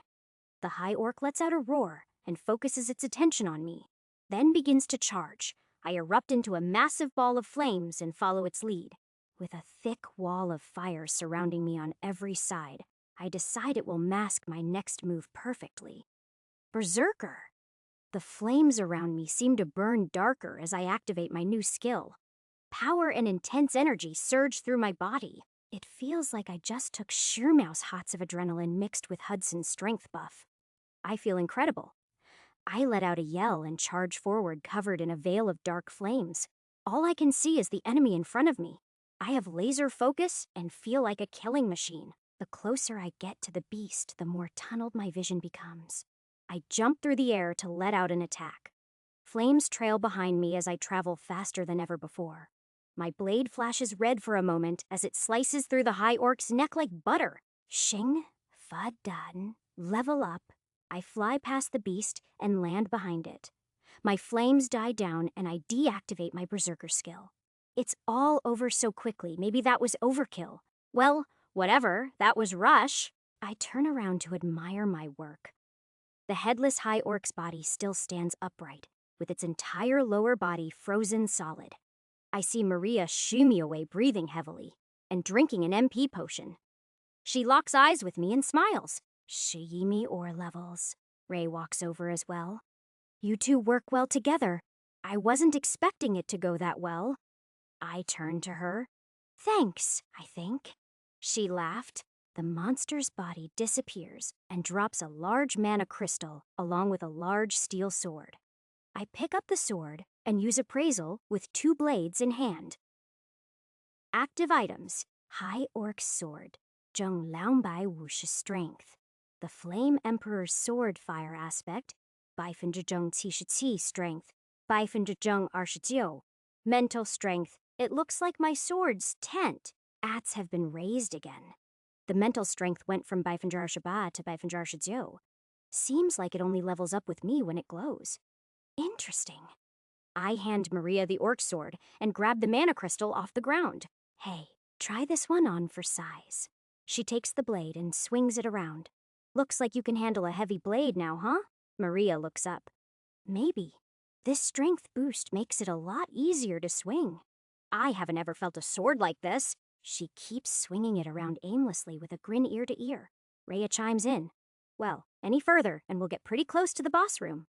Speaker 1: The high orc lets out a roar and focuses its attention on me, then begins to charge. I erupt into a massive ball of flames and follow its lead. With a thick wall of fire surrounding me on every side, I decide it will mask my next move perfectly. Berserker! The flames around me seem to burn darker as I activate my new skill. Power and intense energy surge through my body. It feels like I just took Schurmouse hots of adrenaline mixed with Hudson's strength buff. I feel incredible. I let out a yell and charge forward covered in a veil of dark flames. All I can see is the enemy in front of me. I have laser focus and feel like a killing machine. The closer I get to the beast, the more tunneled my vision becomes. I jump through the air to let out an attack. Flames trail behind me as I travel faster than ever before. My blade flashes red for a moment as it slices through the high orc's neck like butter. Shing, fa dan, level up. I fly past the beast and land behind it. My flames die down and I deactivate my berserker skill. It's all over so quickly, maybe that was overkill. Well, whatever, that was rush. I turn around to admire my work. The headless high orc's body still stands upright, with its entire lower body frozen solid. I see Maria shoo me away breathing heavily and drinking an MP potion. She locks eyes with me and smiles. Shiyimi ore levels. Ray walks over as well. You two work well together. I wasn't expecting it to go that well. I turned to her. Thanks, I think. She laughed. The monster's body disappears and drops a large mana crystal along with a large steel sword. I pick up the sword and use appraisal with 2 blades in hand. Active items. High Orc Sword. 正250 Strength. The Flame Emperor's Sword Fire Aspect. 77Strength. 29. Mental Strength. It looks like my sword's tent. Ats have been raised again. The mental strength went from 28to 29. Seems like it only levels up with me when it glows. Interesting. I hand Maria the orc sword and grab the mana crystal off the ground. Hey, try this one on for size. She takes the blade and swings it around. Looks like you can handle a heavy blade now, huh? Maria looks up. Maybe. This strength boost makes it a lot easier to swing. I haven't ever felt a sword like this. She keeps swinging it around aimlessly with a grin ear to ear. Rhea chimes in. Well, any further and we'll get pretty close to the boss room.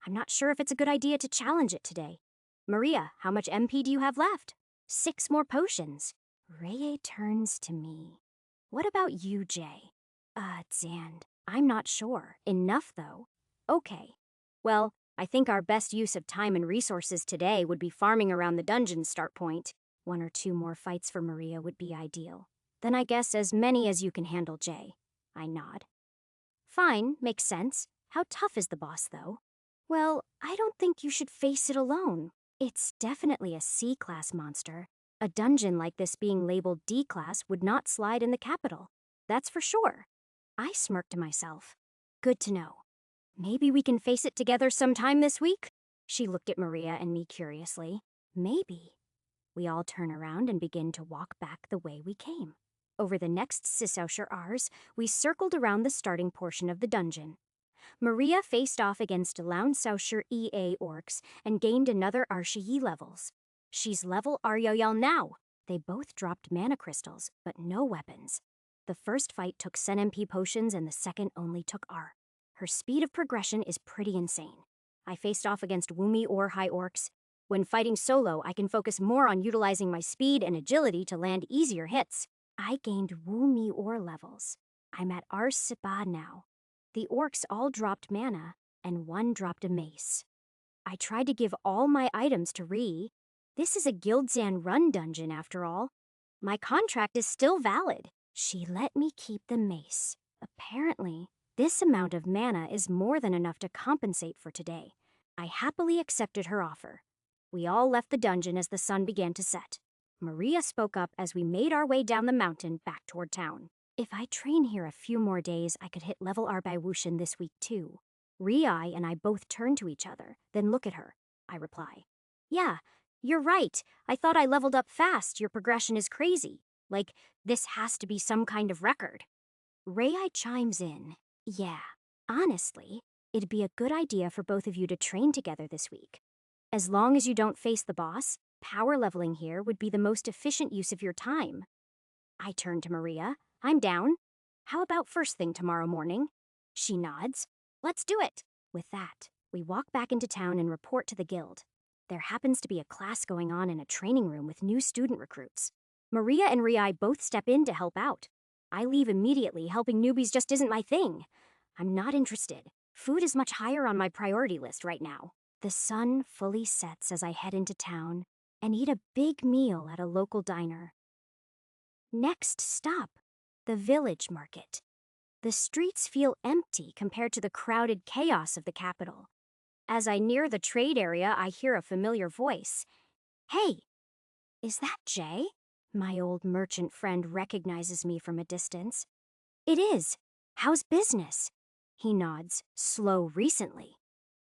Speaker 1: I'm not sure if it's a good idea to challenge it today. Maria, how much MP do you have left? 6 more potions. Rhea turns to me. What about you, Jay? Xand, I'm not sure. Enough, though. Okay. Well, I think our best use of time and resources today would be farming around the dungeon start point. 1 or 2 more fights for Maria would be ideal. Then I guess as many as you can handle, Jay. I nod. Fine, makes sense. How tough is the boss, though? Well, I don't think you should face it alone. It's definitely a C-class monster. A dungeon like this being labeled D-class would not slide in the capital. That's for sure. I smirked to myself. Good to know. Maybe we can face it together sometime this week? She looked at Maria and me curiously. Maybe. We all turn around and begin to walk back the way we came. Over the next Sissausher hours, we circled around the starting portion of the dungeon. Maria faced off against Lounsausher EA orcs and gained another Arshii levels. She's level Aryoyal now. They both dropped mana crystals, but no weapons. The first fight took Sen MP potions and the second only took R. Her speed of progression is pretty insane. I faced off against Wumi or High Orcs. When fighting solo, I can focus more on utilizing my speed and agility to land easier hits. I gained Wumi or levels. I'm at Ars Sipa now. The orcs all dropped mana, and 1 dropped a mace. I tried to give all my items to Rhi. This is a Gildzan run dungeon, after all. My contract is still valid. She let me keep the mace. Apparently, this amount of mana is more than enough to compensate for today. I happily accepted her offer. We all left the dungeon as the sun began to set. Maria spoke up as we made our way down the mountain back toward town. If I train here a few more days, I could hit level R by Wushin this week too. Rhi and I both turn to each other, then look at her. I reply. Yeah, you're right. I thought I leveled up fast. Your progression is crazy. Like, this has to be some kind of record. Rhi chimes in. Yeah, honestly, it'd be a good idea for both of you to train together this week. As long as you don't face the boss, power leveling here would be the most efficient use of your time. I turn to Maria. I'm down. How about first thing tomorrow morning? She nods. Let's do it. With that, we walk back into town and report to the guild. There happens to be a class going on in a training room with new student recruits. Maria and Rhi both step in to help out. I leave immediately. Helping newbies just isn't my thing. I'm not interested. Food is much higher on my priority list right now. The sun fully sets as I head into town and eat a big meal at a local diner. Next stop, the village market. The streets feel empty compared to the crowded chaos of the capital. As I near the trade area, I hear a familiar voice. Hey, is that Jay? My old merchant friend recognizes me from a distance. It is. How's business? He nods, slow recently.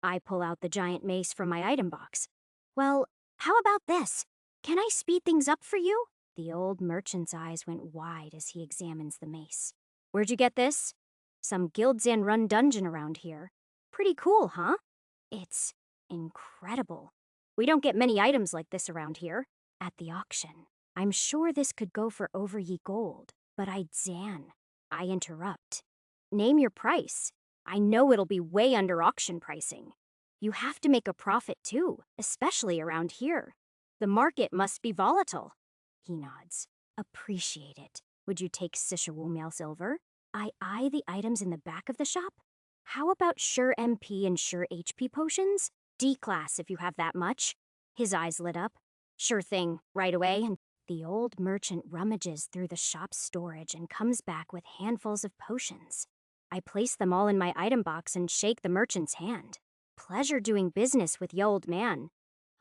Speaker 1: I pull out the giant mace from my item box. Well, how about this? Can I speed things up for you? The old merchant's eyes went wide as he examines the mace. Where'd you get this? Some Gildzan run dungeon around here. Pretty cool, huh? It's incredible. We don't get many items like this around here. At the auction, I'm sure this could go for over ye gold, but Xan. I interrupt. Name your price. I know it'll be way under auction pricing. You have to make a profit too, especially around here. The market must be volatile. He nods. Appreciate it. Would you take Sishawumel silver? I eye the items in the back of the shop. How about sure MP and sure HP potions? D-class if you have that much. His eyes lit up. Sure thing, right away. And the old merchant rummages through the shop's storage and comes back with handfuls of potions. I place them all in my item box and shake the merchant's hand. Pleasure doing business with ya old man.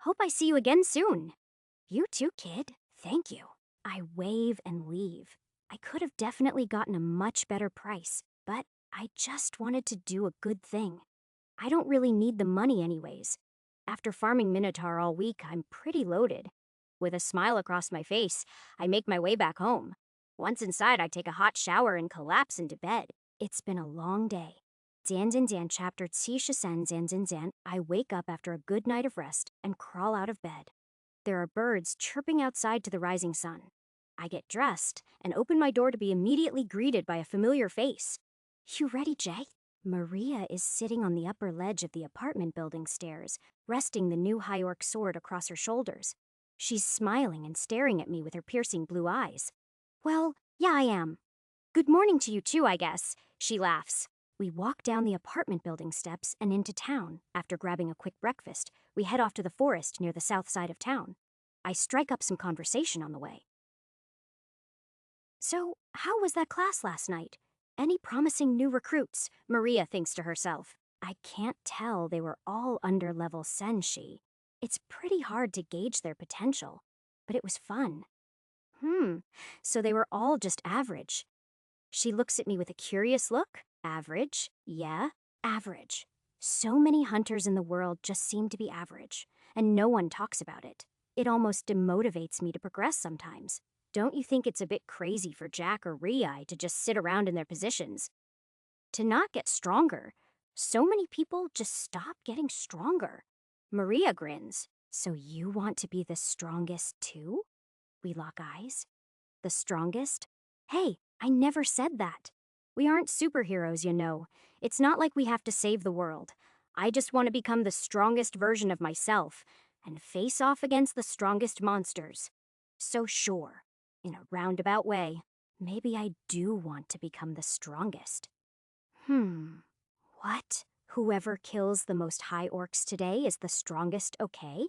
Speaker 1: Hope I see you again soon. You too, kid. Thank you. I wave and leave. I could have definitely gotten a much better price, but I just wanted to do a good thing. I don't really need the money anyways. After farming Minotaur all week, I'm pretty loaded. With a smile across my face, I make my way back home. Once inside, I take a hot shower and collapse into bed. It's been a long day. Zan chapter 73 Zan. I wake up after a good night of rest and crawl out of bed. There are birds chirping outside to the rising sun. I get dressed and open my door to be immediately greeted by a familiar face. You ready, Jay? Maria is sitting on the upper ledge of the apartment building stairs, resting the new high orc sword across her shoulders. She's smiling and staring at me with her piercing blue eyes. Well, yeah, I am. Good morning to you too, I guess, she laughs. We walk down the apartment building steps and into town. After grabbing a quick breakfast, we head off to the forest near the south side of town. I strike up some conversation on the way. So, how was that class last night? Any promising new recruits? Maria thinks to herself. I can't tell they were all under level Senshi. It's pretty hard to gauge their potential, but it was fun. So they were all just average. She looks at me with a curious look. Average? Yeah, average. So many hunters in the world just seem to be average, and no one talks about it. It almost demotivates me to progress sometimes. Don't you think it's a bit crazy for Jack or Rei to just sit around in their positions? To not get stronger. So many people just stop getting stronger. Maria grins. So you want to be the strongest too? We lock eyes. The strongest? Hey, I never said that. We aren't superheroes, you know. It's not like we have to save the world. I just want to become the strongest version of myself and face off against the strongest monsters. So sure, in a roundabout way, maybe I do want to become the strongest. What? Whoever kills the most high orcs today is the strongest, okay?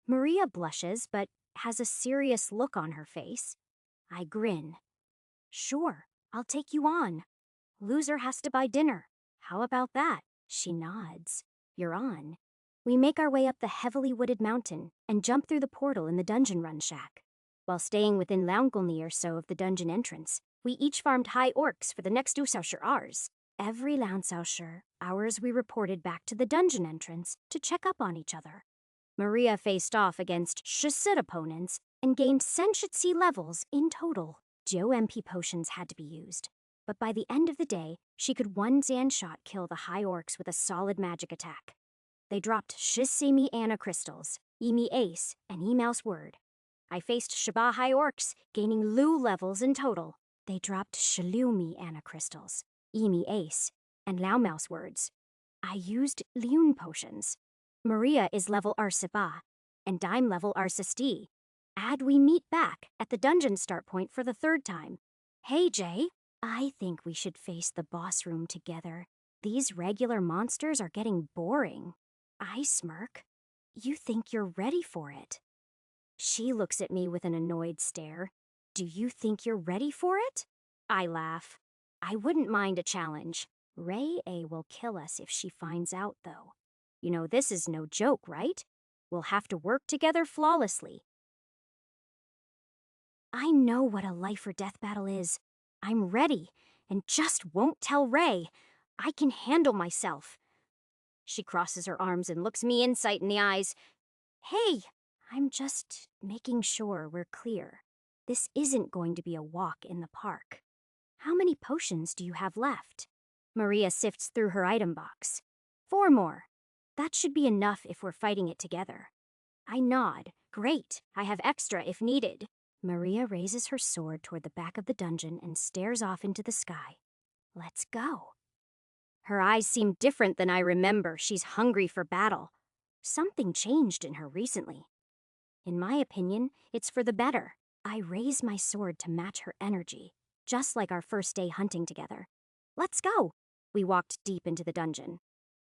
Speaker 1: Maria blushes, but has a serious look on her face. I grin. Sure, I'll take you on. Loser has to buy dinner. How about that? She nods. You're on. We make our way up the heavily wooded mountain and jump through the portal in the dungeon run shack. While staying within Laungolni or so of the dungeon entrance, we each farmed high orcs for the next Usauscher ours. Every Landsauscher, hours we reported back to the dungeon entrance to check up on each other. Maria faced off against Shicid opponents and gained Senshitsi levels in total. Joe MP potions had to be used, but by the end of the day, she could one Zan shot kill the high orcs with a solid magic attack. They dropped Shisimi Anna crystals, Emi Ace, and Emaus Word. I faced Shaba high orcs, gaining Lu levels in total. They dropped Shalumi Anna crystals, Emi Ace, and Laumaus Words. I used Liun potions. Maria is level Arsiba, and I'm level Arsisti. Add we meet back at the dungeon start point for the third time. Hey, Jay, I think we should face the boss room together. These regular monsters are getting boring. I smirk. You think you're ready for it? She looks at me with an annoyed stare. Do you think you're ready for it? I laugh. I wouldn't mind a challenge. Rei A will kill us if she finds out, though. You know, this is no joke, right? We'll have to work together flawlessly. I know what a life or death battle is. I'm ready, and just won't tell Rei. I can handle myself. She crosses her arms and looks me insight in the eyes. Hey, I'm just making sure we're clear. This isn't going to be a walk in the park. How many potions do you have left? Maria sifts through her item box. 4 more. That should be enough if we're fighting it together. I nod. Great, I have extra if needed. Maria raises her sword toward the back of the dungeon and stares off into the sky. Let's go. Her eyes seem different than I remember. She's hungry for battle. Something changed in her recently. In my opinion, it's for the better. I raise my sword to match her energy, just like our first day hunting together. Let's go. We walked deep into the dungeon.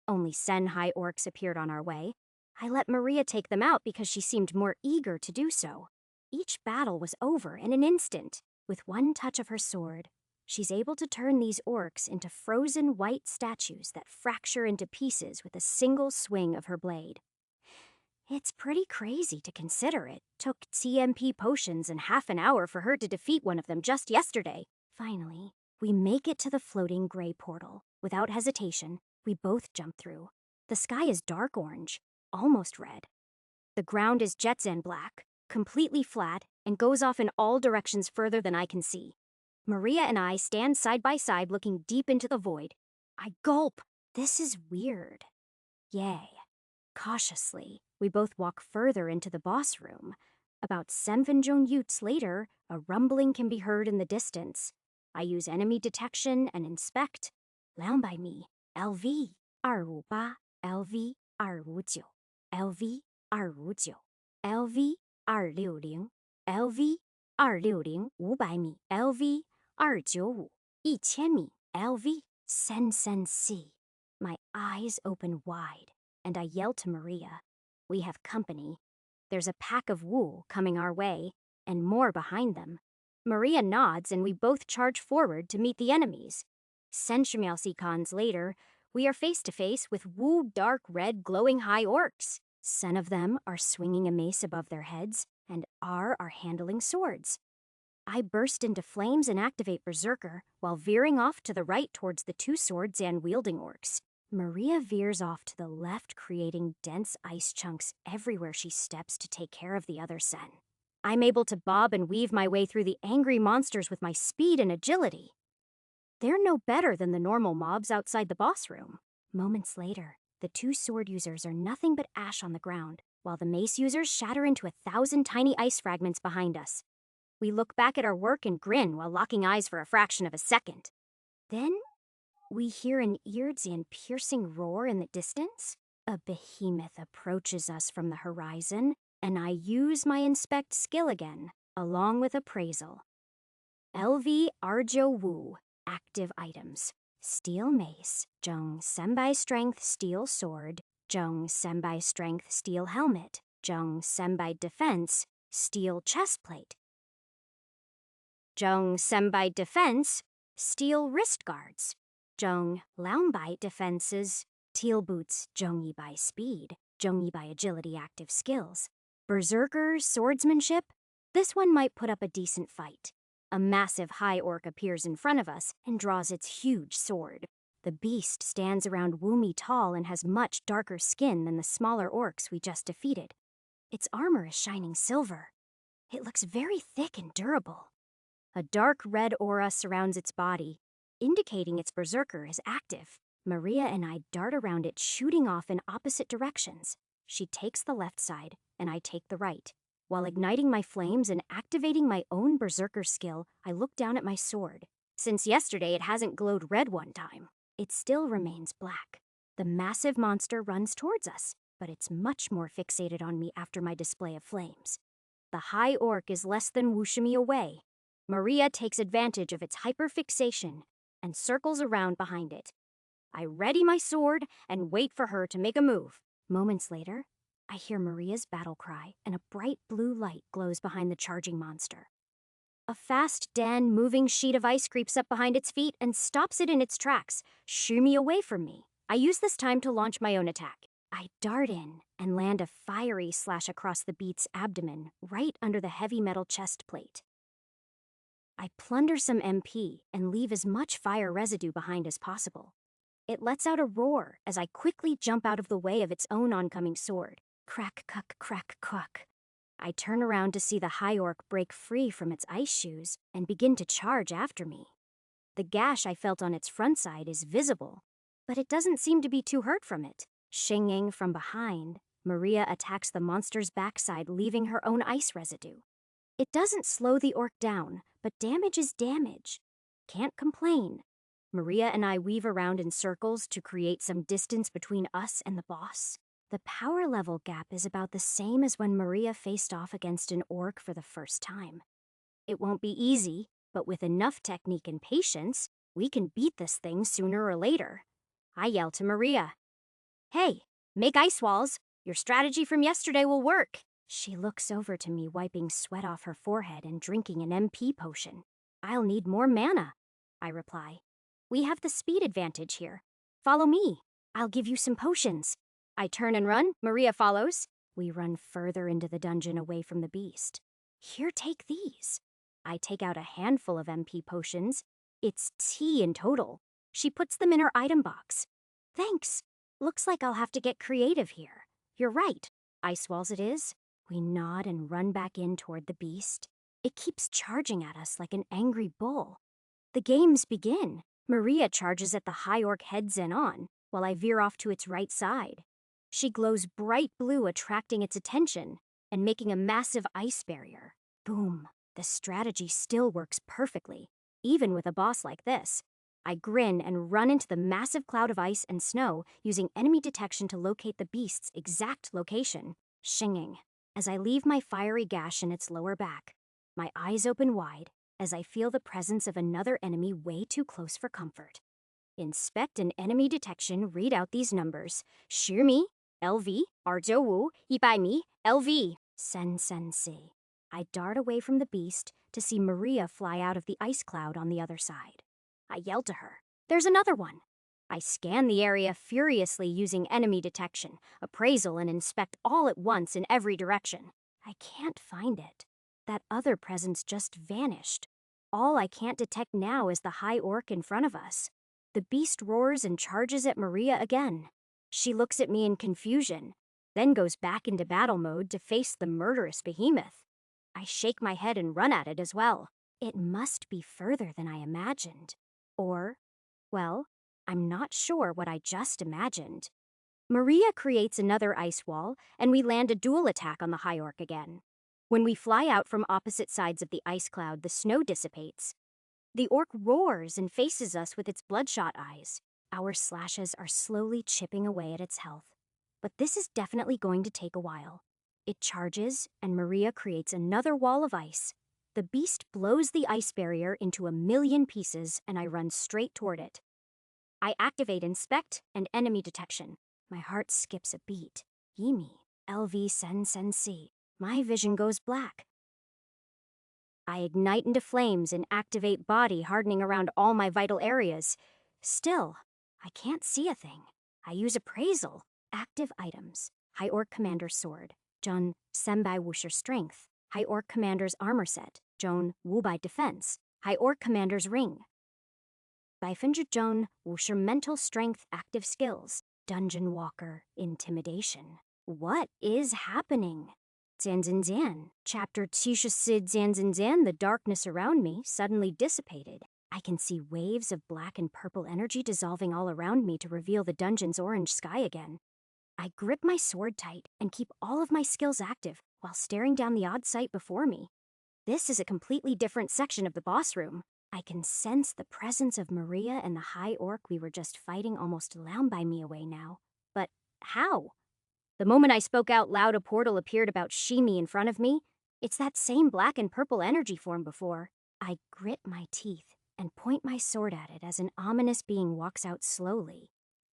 Speaker 1: Only Sen high orcs appeared on our way. I let Maria take them out because she seemed more eager to do so. Each battle was over in an instant. With one touch of her sword, she's able to turn these orcs into frozen white statues that fracture into pieces with a single swing of her blade. It's pretty crazy to consider it took TMP potions and half an hour for her to defeat one of them just yesterday. Finally, we make it to the floating gray portal. Without hesitation, we both jump through. The sky is dark orange, almost red. The ground is Jetson black, completely flat, and goes off in all directions further than I can see. Maria and I stand side by side looking deep into the void. I gulp. This is weird. Yay. Cautiously, we both walk further into the boss room. About 7分钟 later, a rumbling can be heard in the distance. I use enemy detection and inspect. 200米 LV 258 LV 259 LV 259 LV 260 LV 260 500米 LV 295 1000米 LV Sen. My eyes open wide, and I yell to Maria. We have company. There's a pack of Wu coming our way, and more behind them. Maria nods, and we both charge forward to meet the enemies. Senshimiao later, we are face to face with Wu dark red glowing high orcs. Some of them are swinging a mace above their heads, and are handling swords. I burst into flames and activate Berserker, while veering off to the right towards the two swords and wielding orcs. Maria veers off to the left, creating dense ice chunks everywhere she steps to take care of the other Sen. I'm able to bob and weave my way through the angry monsters with my speed and agility. They're no better than the normal mobs outside the boss room. Moments later, the two sword users are nothing but ash on the ground, while the mace users shatter into 1,000 tiny ice fragments behind us. We look back at our work and grin while locking eyes for a fraction of a second. Then, we hear an ear-and piercing roar in the distance. A behemoth approaches us from the horizon, and I use my inspect skill again, along with appraisal. LV Arjo Wu, active items. Steel mace, Zheng Senbai strength steel sword, Zheng Senbai strength steel helmet, Zheng Senbai defense, steel chestplate. Zheng Senbai defense, steel wrist guards. Zheng Laobai defenses, teal boots, Zheng Yibai speed, Zheng Yibai agility active skills. Berserker swordsmanship, this one might put up a decent fight. A massive high orc appears in front of us and draws its huge sword. The beast stands around Wumi tall and has much darker skin than the smaller orcs we just defeated. Its armor is shining silver. It looks very thick and durable. A dark red aura surrounds its body, indicating its berserker is active. Maria and I dart around it, shooting off in opposite directions. She takes the left side, and I take the right. While igniting my flames and activating my own berserker skill, I look down at my sword. Since yesterday it hasn't glowed red one time. It still remains black. The massive monster runs towards us, but it's much more fixated on me after my display of flames. The high orc is less than wushimi away. Maria takes advantage of its hyperfixation and circles around behind it. I ready my sword and wait for her to make a move. Moments later, I hear Maria's battle cry, and a bright blue light glows behind the charging monster. A fast, moving sheet of ice creeps up behind its feet and stops it in its tracks, shooing away from me. I use this time to launch my own attack. I dart in and land a fiery slash across the beast's abdomen, right under the heavy metal chest plate. I plunder some MP and leave as much fire residue behind as possible. It lets out a roar as I quickly jump out of the way of its own oncoming sword. Crack, cuck, crack, cuck. I turn around to see the high orc break free from its ice shoes and begin to charge after me. The gash I felt on its front side is visible, but it doesn't seem to be too hurt from it. Shinging from behind, Maria attacks the monster's backside, leaving her own ice residue. It doesn't slow the orc down, but damage is damage. Can't complain. Maria and I weave around in circles to create some distance between us and the boss. The power level gap is about the same as when Maria faced off against an orc for the first time. It won't be easy, but with enough technique and patience, we can beat this thing sooner or later. I yell to Maria, "Hey, make ice walls. Your strategy from yesterday will work." She looks over to me, wiping sweat off her forehead and drinking an MP potion. "I'll need more mana," I reply. "We have the speed advantage here. Follow me. I'll give you some potions." I turn and run. Maria follows. We run further into the dungeon away from the beast. "Here, take these." I take out a handful of MP potions. It's tea in total. She puts them in her item box. "Thanks. Looks like I'll have to get creative here." "You're right. Ice walls it is." We nod and run back in toward the beast. It keeps charging at us like an angry bull. The games begin. Maria charges at the high orc head Zen on, while I veer off to its right side. She glows bright blue, attracting its attention and making a massive ice barrier. Boom. The strategy still works perfectly, even with a boss like this. I grin and run into the massive cloud of ice and snow, using enemy detection to locate the beast's exact location, shinging. As I leave my fiery gash in its lower back, my eyes open wide as I feel the presence of another enemy way too close for comfort. Inspect and enemy detection read out these numbers. 10米, LV, 295, 100米, LV, Sen Sensei. I dart away from the beast to see Maria fly out of the ice cloud on the other side. I yell to her, "There's another one!" I scan the area furiously using enemy detection, appraisal, and inspect all at once in every direction. I can't find it. That other presence just vanished. All I can't detect now is the high orc in front of us. The beast roars and charges at Maria again. She looks at me in confusion, then goes back into battle mode to face the murderous behemoth. I shake my head and run at it as well. It must be further than I imagined. Or, well, I'm not sure what I just imagined. Maria creates another ice wall, and we land a dual attack on the high orc again. When we fly out from opposite sides of the ice cloud, the snow dissipates. The orc roars and faces us with its bloodshot eyes. Our slashes are slowly chipping away at its health. But this is definitely going to take a while. It charges, and Maria creates another wall of ice. The beast blows the ice barrier into a million pieces, and I run straight toward it. I activate Inspect and Enemy Detection. My heart skips a beat. Yimi, LV Sen Sensei. My vision goes black. I ignite into flames and activate Body, hardening around all my vital areas. Still, I can't see a thing. I use Appraisal. Active items. High Orc Commander's Sword. Jun Senbai Wusher Strength. High Orc Commander's Armor Set. Joan Wubai Defense. High Orc Commander's Ring. Baifinja Joan Wusher Mental Strength Active Skills. Dungeon Walker Intimidation. What is happening? Zanzanzan. Chapter 74 Zanzanzan. The darkness around me suddenly dissipated. I can see waves of black and purple energy dissolving all around me to reveal the dungeon's orange sky again. I grip my sword tight and keep all of my skills active while staring down the odd sight before me. This is a completely different section of the boss room. I can sense the presence of Maria and the high orc we were just fighting almost by me away now. But how? The moment I spoke out loud, a portal appeared about Shimi in front of me. It's that same black and purple energy form before. I grit my teeth and point my sword at it as an ominous being walks out slowly.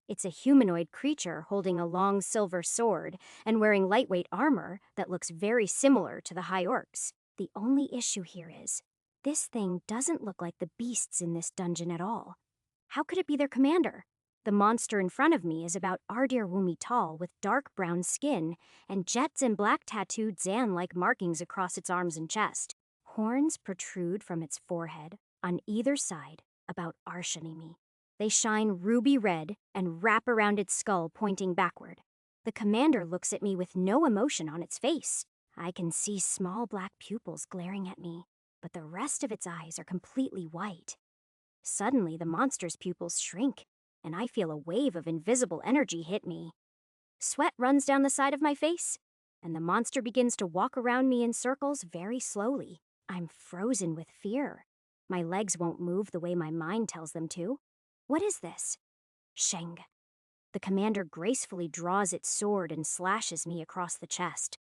Speaker 1: It's a humanoid creature holding a long silver sword and wearing lightweight armor that looks very similar to the high orcs. The only issue here is, this thing doesn't look like the beasts in this dungeon at all. How could it be their commander? The monster in front of me is about Ardir Wumi tall with dark brown skin and jets and black tattooed Zan-like markings across its arms and chest. Horns protrude from its forehead on either side about Arshanimi. They shine ruby red and wrap around its skull, pointing backward. The commander looks at me with no emotion on its face. I can see small black pupils glaring at me, but the rest of its eyes are completely white. Suddenly, the monster's pupils shrink, and I feel a wave of invisible energy hit me. Sweat runs down the side of my face, and the monster begins to walk around me in circles very slowly. I'm frozen with fear. My legs won't move the way my mind tells them to. What is this? Sheng. The commander gracefully draws its sword and slashes me across the chest.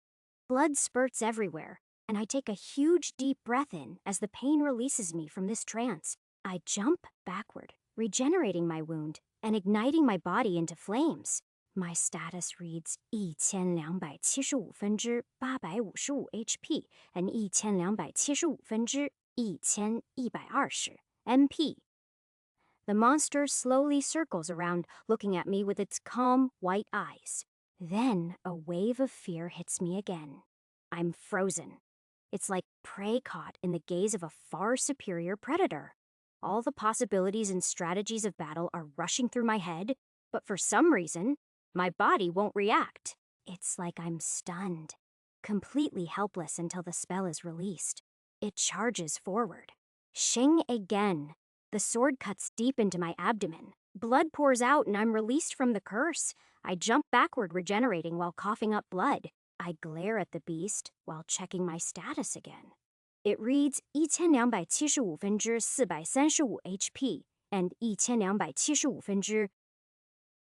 Speaker 1: Blood spurts everywhere, and I take a huge deep breath in as the pain releases me from this trance. I jump backward, regenerating my wound and igniting my body into flames. My status reads 1275分之855 HP and 1275分之1120 MP. The monster slowly circles around, looking at me with its calm, white eyes. Then a wave of fear hits me again. I'm frozen. It's like prey caught in the gaze of a far superior predator. All the possibilities and strategies of battle are rushing through my head, but for some reason, my body won't react. It's like I'm stunned, completely helpless until the spell is released. It charges forward. Shing again. The sword cuts deep into my abdomen. Blood pours out and I'm released from the curse. I jump backward, regenerating while coughing up blood. I glare at the beast while checking my status again. It reads 1275分之435 HP and 1275分之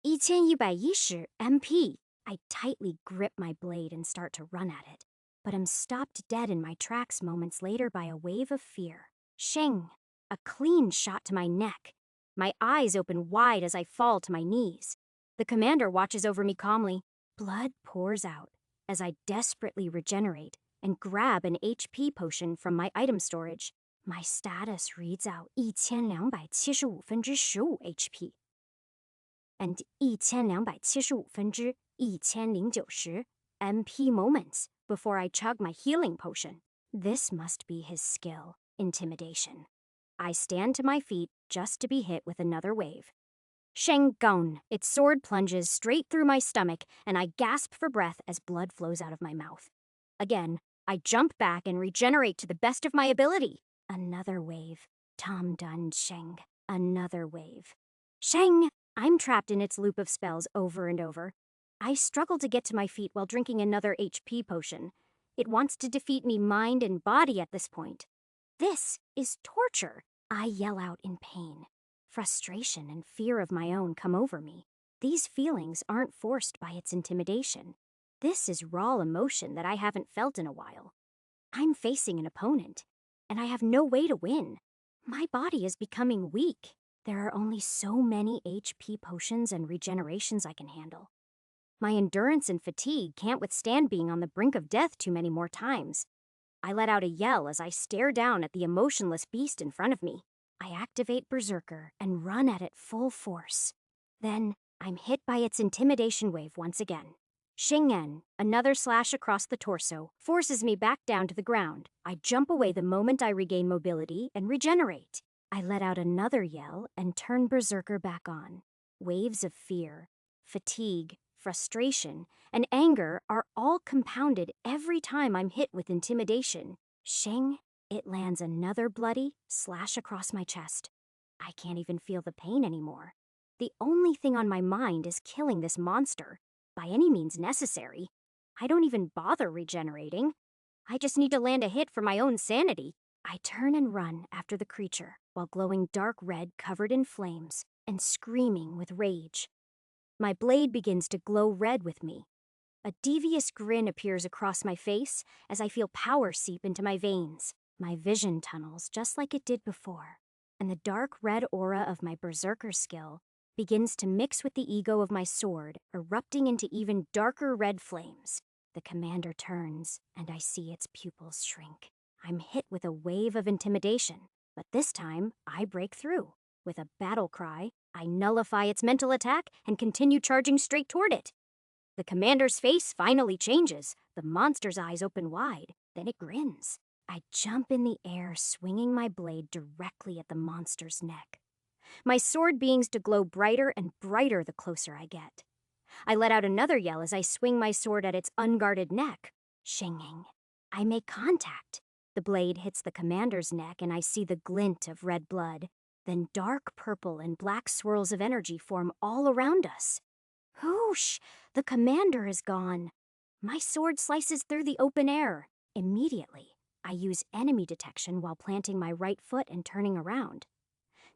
Speaker 1: 1110 MP. I tightly grip my blade and start to run at it, but am stopped dead in my tracks moments later by a wave of fear. Sheng! A clean shot to my neck. My eyes open wide as I fall to my knees. The commander watches over me calmly. Blood pours out as I desperately regenerate and grab an HP potion from my item storage. My status reads out 1275分之15 HP and 1275分之1090 MP moments before I chug my healing potion. This must be his skill, intimidation. I stand to my feet just to be hit with another wave. Sheng Gong! Its sword plunges straight through my stomach, and I gasp for breath as blood flows out of my mouth. Again, I jump back and regenerate to the best of my ability. Another wave. Tom Dun Sheng. Another wave. Sheng! I'm trapped in its loop of spells over and over. I struggle to get to my feet while drinking another HP potion. It wants to defeat me mind and body at this point. This is torture. I yell out in pain. Frustration and fear of my own come over me. These feelings aren't forced by its intimidation. This is raw emotion that I haven't felt in a while. I'm facing an opponent, and I have no way to win. My body is becoming weak. There are only so many HP potions and regenerations I can handle. My endurance and fatigue can't withstand being on the brink of death too many more times. I let out a yell as I stare down at the emotionless beast in front of me. I activate Berserker and run at it full force. Then, I'm hit by its intimidation wave once again. Shingen, another slash across the torso, forces me back down to the ground. I jump away the moment I regain mobility and regenerate. I let out another yell and turn Berserker back on. Waves of fear, fatigue, frustration, and anger are all compounded every time I'm hit with intimidation. Sheng! It lands another bloody slash across my chest. I can't even feel the pain anymore. The only thing on my mind is killing this monster, by any means necessary. I don't even bother regenerating. I just need to land a hit for my own sanity. I turn and run after the creature, while glowing dark red covered in flames, and screaming with rage. My blade begins to glow red with me. A devious grin appears across my face as I feel power seep into my veins. My vision tunnels just like it did before, and the dark red aura of my Berserker skill begins to mix with the ego of my sword, erupting into even darker red flames. The commander turns, and I see its pupils shrink. I'm hit with a wave of intimidation, but this time I break through. With a battle cry, I nullify its mental attack and continue charging straight toward it. The commander's face finally changes. The monster's eyes open wide. Then it grins. I jump in the air, swinging my blade directly at the monster's neck. My sword begins to glow brighter and brighter the closer I get. I let out another yell as I swing my sword at its unguarded neck. Shinging. I make contact. The blade hits the commander's neck and I see the glint of red blood. Then dark purple and black swirls of energy form all around us. Whoosh! The commander is gone. My sword slices through the open air. Immediately, I use enemy detection while planting my right foot and turning around.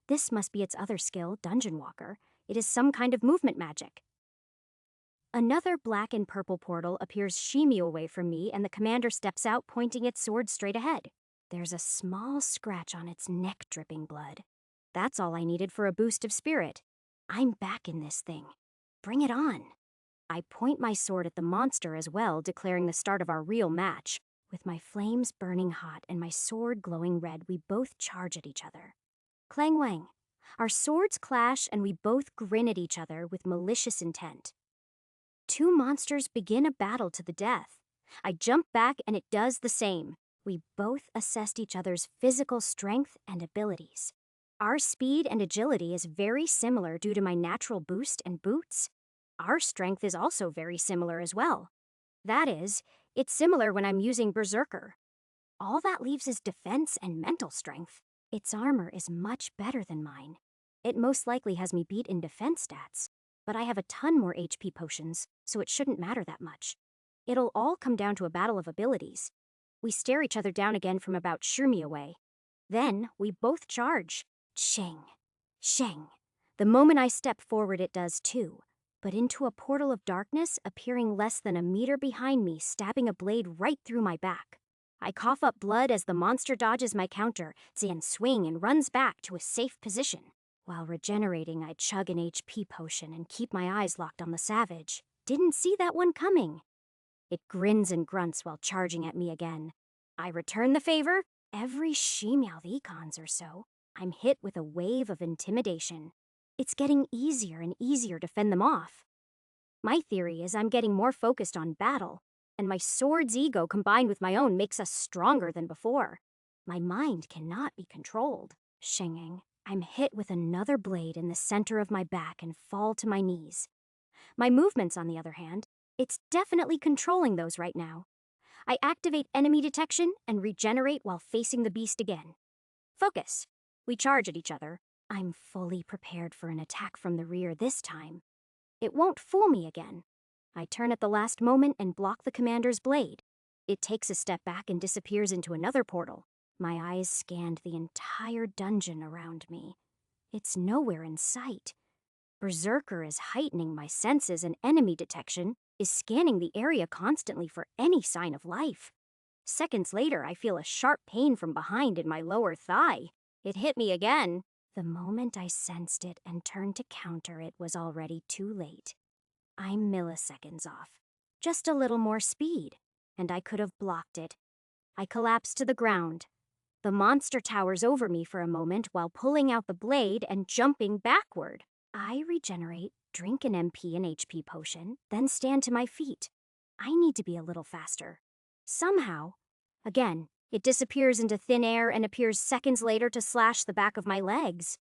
Speaker 1: This must be its other skill, Dungeon Walker. It is some kind of movement magic. Another black and purple portal appears shimmy away from me and the commander steps out pointing its sword straight ahead. There's a small scratch on its neck dripping blood. That's all I needed for a boost of spirit. I'm back in this thing. Bring it on. I point my sword at the monster as well, declaring the start of our real match. With my flames burning hot and my sword glowing red, we both charge at each other. Clang wang. Our swords clash and we both grin at each other with malicious intent. Two monsters begin a battle to the death. I jump back and it does the same. We both assessed each other's physical strength and abilities. Our speed and agility is very similar due to my natural boost and boots. Our strength is also very similar as well. That is, it's similar when I'm using Berserker. All that leaves is defense and mental strength. Its armor is much better than mine. It most likely has me beat in defense stats, but I have a ton more HP potions, so it shouldn't matter that much. It'll all come down to a battle of abilities. We stare each other down again from about Shumi away. Then we both charge. Sheng. Sheng. The moment I step forward, it does too, but into a portal of darkness appearing less than a meter behind me, stabbing a blade right through my back. I cough up blood as the monster dodges my counter, Zian swing and runs back to a safe position. While regenerating, I chug an HP potion and keep my eyes locked on the savage. Didn't see that one coming. It grins and grunts while charging at me again. I return the favor. Every Shimiao econs or so, I'm hit with a wave of intimidation. It's getting easier and easier to fend them off. My theory is I'm getting more focused on battle, and my sword's ego combined with my own makes us stronger than before. My mind cannot be controlled. Shenging, I'm hit with another blade in the center of my back and fall to my knees. My movements, on the other hand, it's definitely controlling those right now. I activate enemy detection and regenerate while facing the beast again. Focus. We charge at each other. I'm fully prepared for an attack from the rear this time. It won't fool me again. I turn at the last moment and block the commander's blade. It takes a step back and disappears into another portal. My eyes scanned the entire dungeon around me. It's nowhere in sight. Berserker is heightening my senses, and enemy detection is scanning the area constantly for any sign of life. Seconds later, I feel a sharp pain from behind in my lower thigh. It hit me again. The moment I sensed it and turned to counter, it was already too late. I'm milliseconds off. Just a little more speed, and I could have blocked it. I collapsed to the ground. The monster towers over me for a moment while pulling out the blade and jumping backward. I regenerate, drink an MP and HP potion, then stand to my feet. I need to be a little faster. Somehow, again, it disappears into thin air and appears seconds later to slash the back of my legs.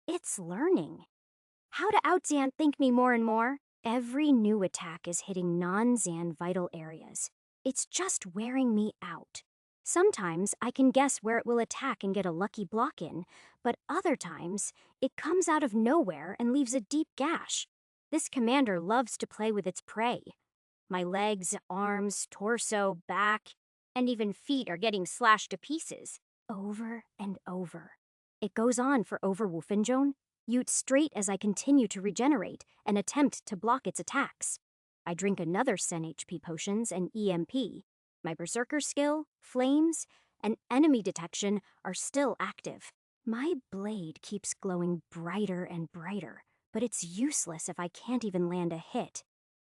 Speaker 1: It's learning. How to out-Zan think me more and more? Every new attack is hitting non-Zan vital areas. It's just wearing me out. Sometimes I can guess where it will attack and get a lucky block in, but other times it comes out of nowhere and leaves a deep gash. This commander loves to play with its prey. My legs, arms, torso, back, and even feet are getting slashed to pieces. Over and over. It goes on for over Wolfenjohn, Ute straight as I continue to regenerate and attempt to block its attacks. I drink another Sen HP potions and EMP. My Berserker skill, flames, and enemy detection are still active. My blade keeps glowing brighter and brighter, but it's useless if I can't even land a hit.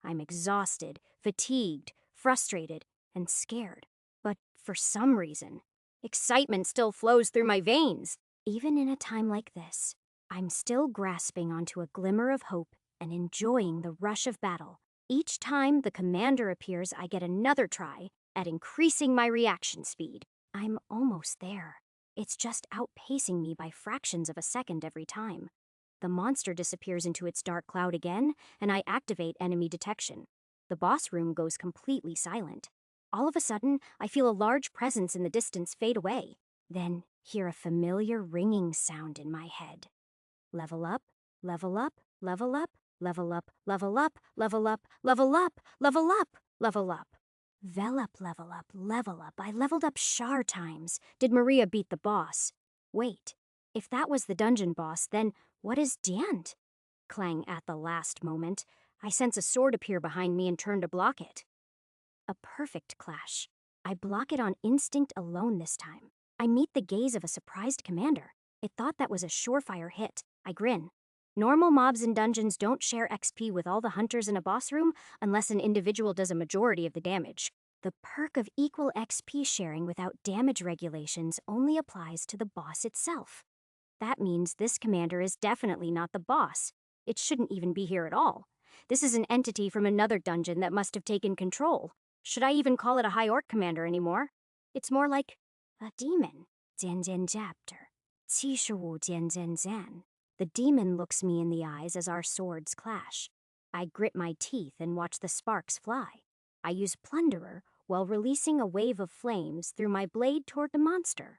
Speaker 1: I'm exhausted, fatigued, frustrated, and scared. But for some reason, excitement still flows through my veins. Even in a time like this, I'm still grasping onto a glimmer of hope and enjoying the rush of battle. Each time the commander appears, I get another try at increasing my reaction speed. I'm almost there. It's just outpacing me by fractions of a second every time. The monster disappears into its dark cloud again, and I activate enemy detection. The boss room goes completely silent. All of a sudden, I feel a large presence in the distance fade away, then hear a familiar ringing sound in my head. Level up, level up, level up, level up, level up, level up, level up, level up, level up. Velop level up, level up. I leveled up Shar times. Did Maria beat the boss? Wait, if that was the dungeon boss, then what is Diant? Clang at the last moment. I sense a sword appear behind me and turn to block it. A perfect clash. I block it on instinct alone this time. I meet the gaze of a surprised commander. It thought that was a surefire hit. I grin. Normal mobs in dungeons don't share XP with all the hunters in a boss room unless an individual does a majority of the damage. The perk of equal XP sharing without damage regulations only applies to the boss itself. That means this commander is definitely not the boss. It shouldn't even be here at all. This is an entity from another dungeon that must have taken control. Should I even call it a High Orc commander anymore? It's more like a demon. Zan Zan chapter. 75 Zan Zan Zan. The demon looks me in the eyes as our swords clash. I grit my teeth and watch the sparks fly. I use Plunderer while releasing a wave of flames through my blade toward the monster.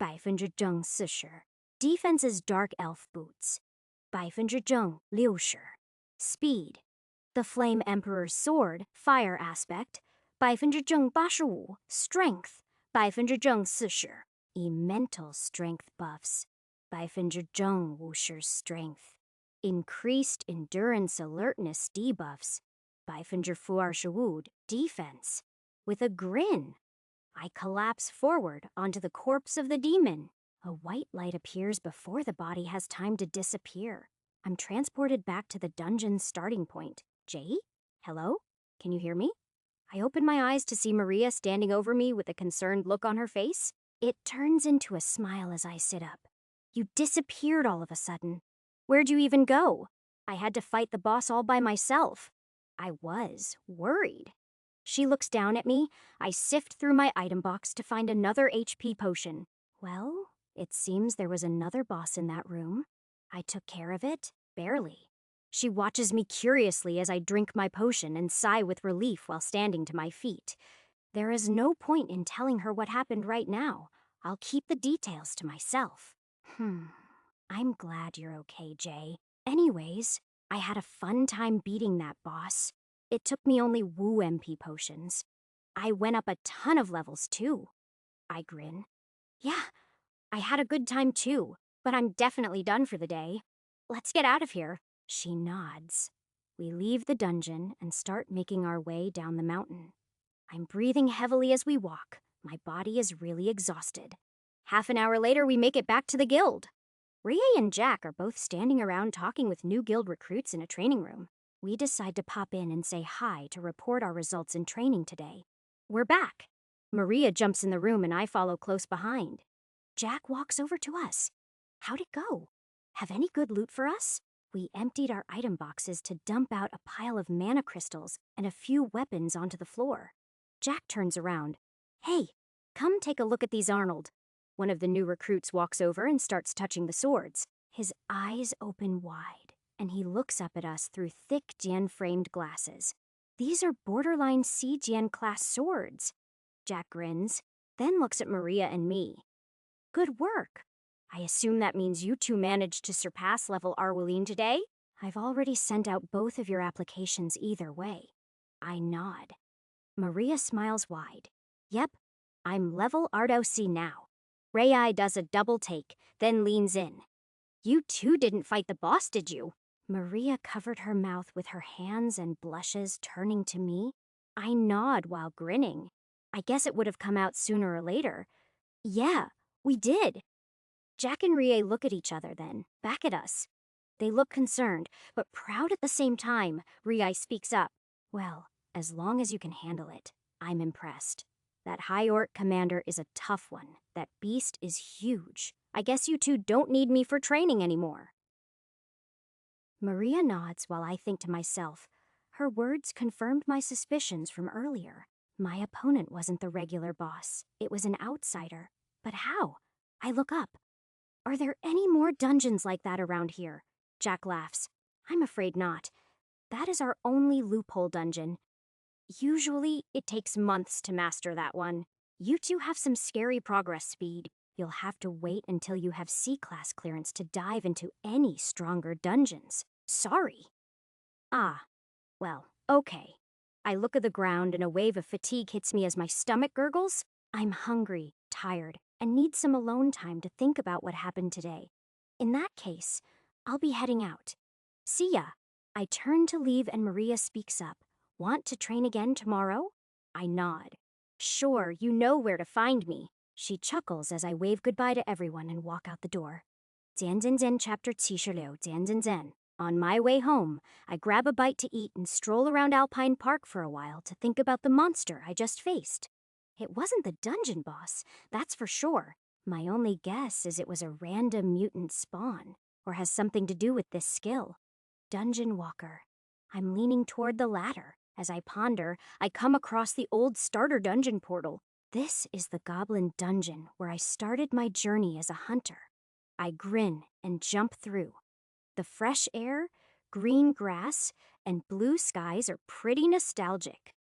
Speaker 1: 40%. Defense is dark elf boots. 60%. Speed. The Flame Emperor's sword, fire aspect. 85%. Strength. 40%. Mental strength buffs. 50% strength. Increased endurance alertness debuffs. 40% defense. With a grin, I collapse forward onto the corpse of the demon. A white light appears before the body has time to disappear. I'm transported back to the dungeon's starting point. Jay? Hello? Can you hear me? I open my eyes to see Maria standing over me with a concerned look on her face. It turns into a smile as I sit up. You disappeared all of a sudden. Where'd you even go? I had to fight the boss all by myself. I was worried. She looks down at me. I sift through my item box to find another HP potion. Well, it seems there was another boss in that room. I took care of it, barely. She watches me curiously as I drink my potion and sigh with relief while standing to my feet. There is no point in telling her what happened right now. I'll keep the details to myself. I'm glad you're okay, Jay. Anyways, I had a fun time beating that boss. It took me only woo MP potions. I went up a ton of levels too. I grin. Yeah, I had a good time too, but I'm definitely done for the day. Let's get out of here. She nods. We leave the dungeon and start making our way down the mountain. I'm breathing heavily as we walk. My body is really exhausted. Half an hour later, we make it back to the guild. Rie and Jack are both standing around talking with new guild recruits in a training room. We decide to pop in and say hi to report our results in training today. We're back. Maria jumps in the room and I follow close behind. Jack walks over to us. How'd it go? Have any good loot for us? We emptied our item boxes to dump out a pile of mana crystals and a few weapons onto the floor. Jack turns around. Hey, come take a look at these, Arnold. One of the new recruits walks over and starts touching the swords. His eyes open wide, and he looks up at us through thick Jian-framed glasses. These are borderline Jian class swords. Jack grins, then looks at Maria and me. Good work. I assume that means you two managed to surpass level Arwelin today? I've already sent out both of your applications either way. I nod. Maria smiles wide. Yep, I'm level Ardo C now. Rai does a double take, then leans in. You two didn't fight the boss, did you? Maria covered her mouth with her hands and blushes, turning to me. I nod while grinning. I guess it would have come out sooner or later. Yeah, we did. Jack and Rie look at each other then, back at us. They look concerned, but proud at the same time. Rie speaks up. Well, as long as you can handle it, I'm impressed. That High Orc commander is a tough one. That beast is huge. I guess you two don't need me for training anymore. Maria nods while I think to myself. Her words confirmed my suspicions from earlier. My opponent wasn't the regular boss. It was an outsider. But how? I look up. Are there any more dungeons like that around here? Jack laughs. I'm afraid not. That is our only loophole dungeon. Usually, it takes months to master that one. You two have some scary progress speed. You'll have to wait until you have C-class clearance to dive into any stronger dungeons. Sorry. Ah, well, okay. I look at the ground and a wave of fatigue hits me as my stomach gurgles. I'm hungry, tired, and need some alone time to think about what happened today. In that case, I'll be heading out. See ya. I turn to leave and Maria speaks up. Want to train again tomorrow? I nod. Sure, you know where to find me. She chuckles as I wave goodbye to everyone and walk out the door. 简简简 Chapter 76 简简简. On my way home, I grab a bite to eat and stroll around Alpine Park for a while to think about the monster I just faced. It wasn't the dungeon boss, that's for sure. My only guess is it was a random mutant spawn, or has something to do with this skill. Dungeon Walker. I'm leaning toward the latter. As I ponder, I come across the old starter dungeon portal. This is the Goblin Dungeon where I started my journey as a hunter. I grin and jump through. The fresh air, green grass, and blue skies are pretty nostalgic.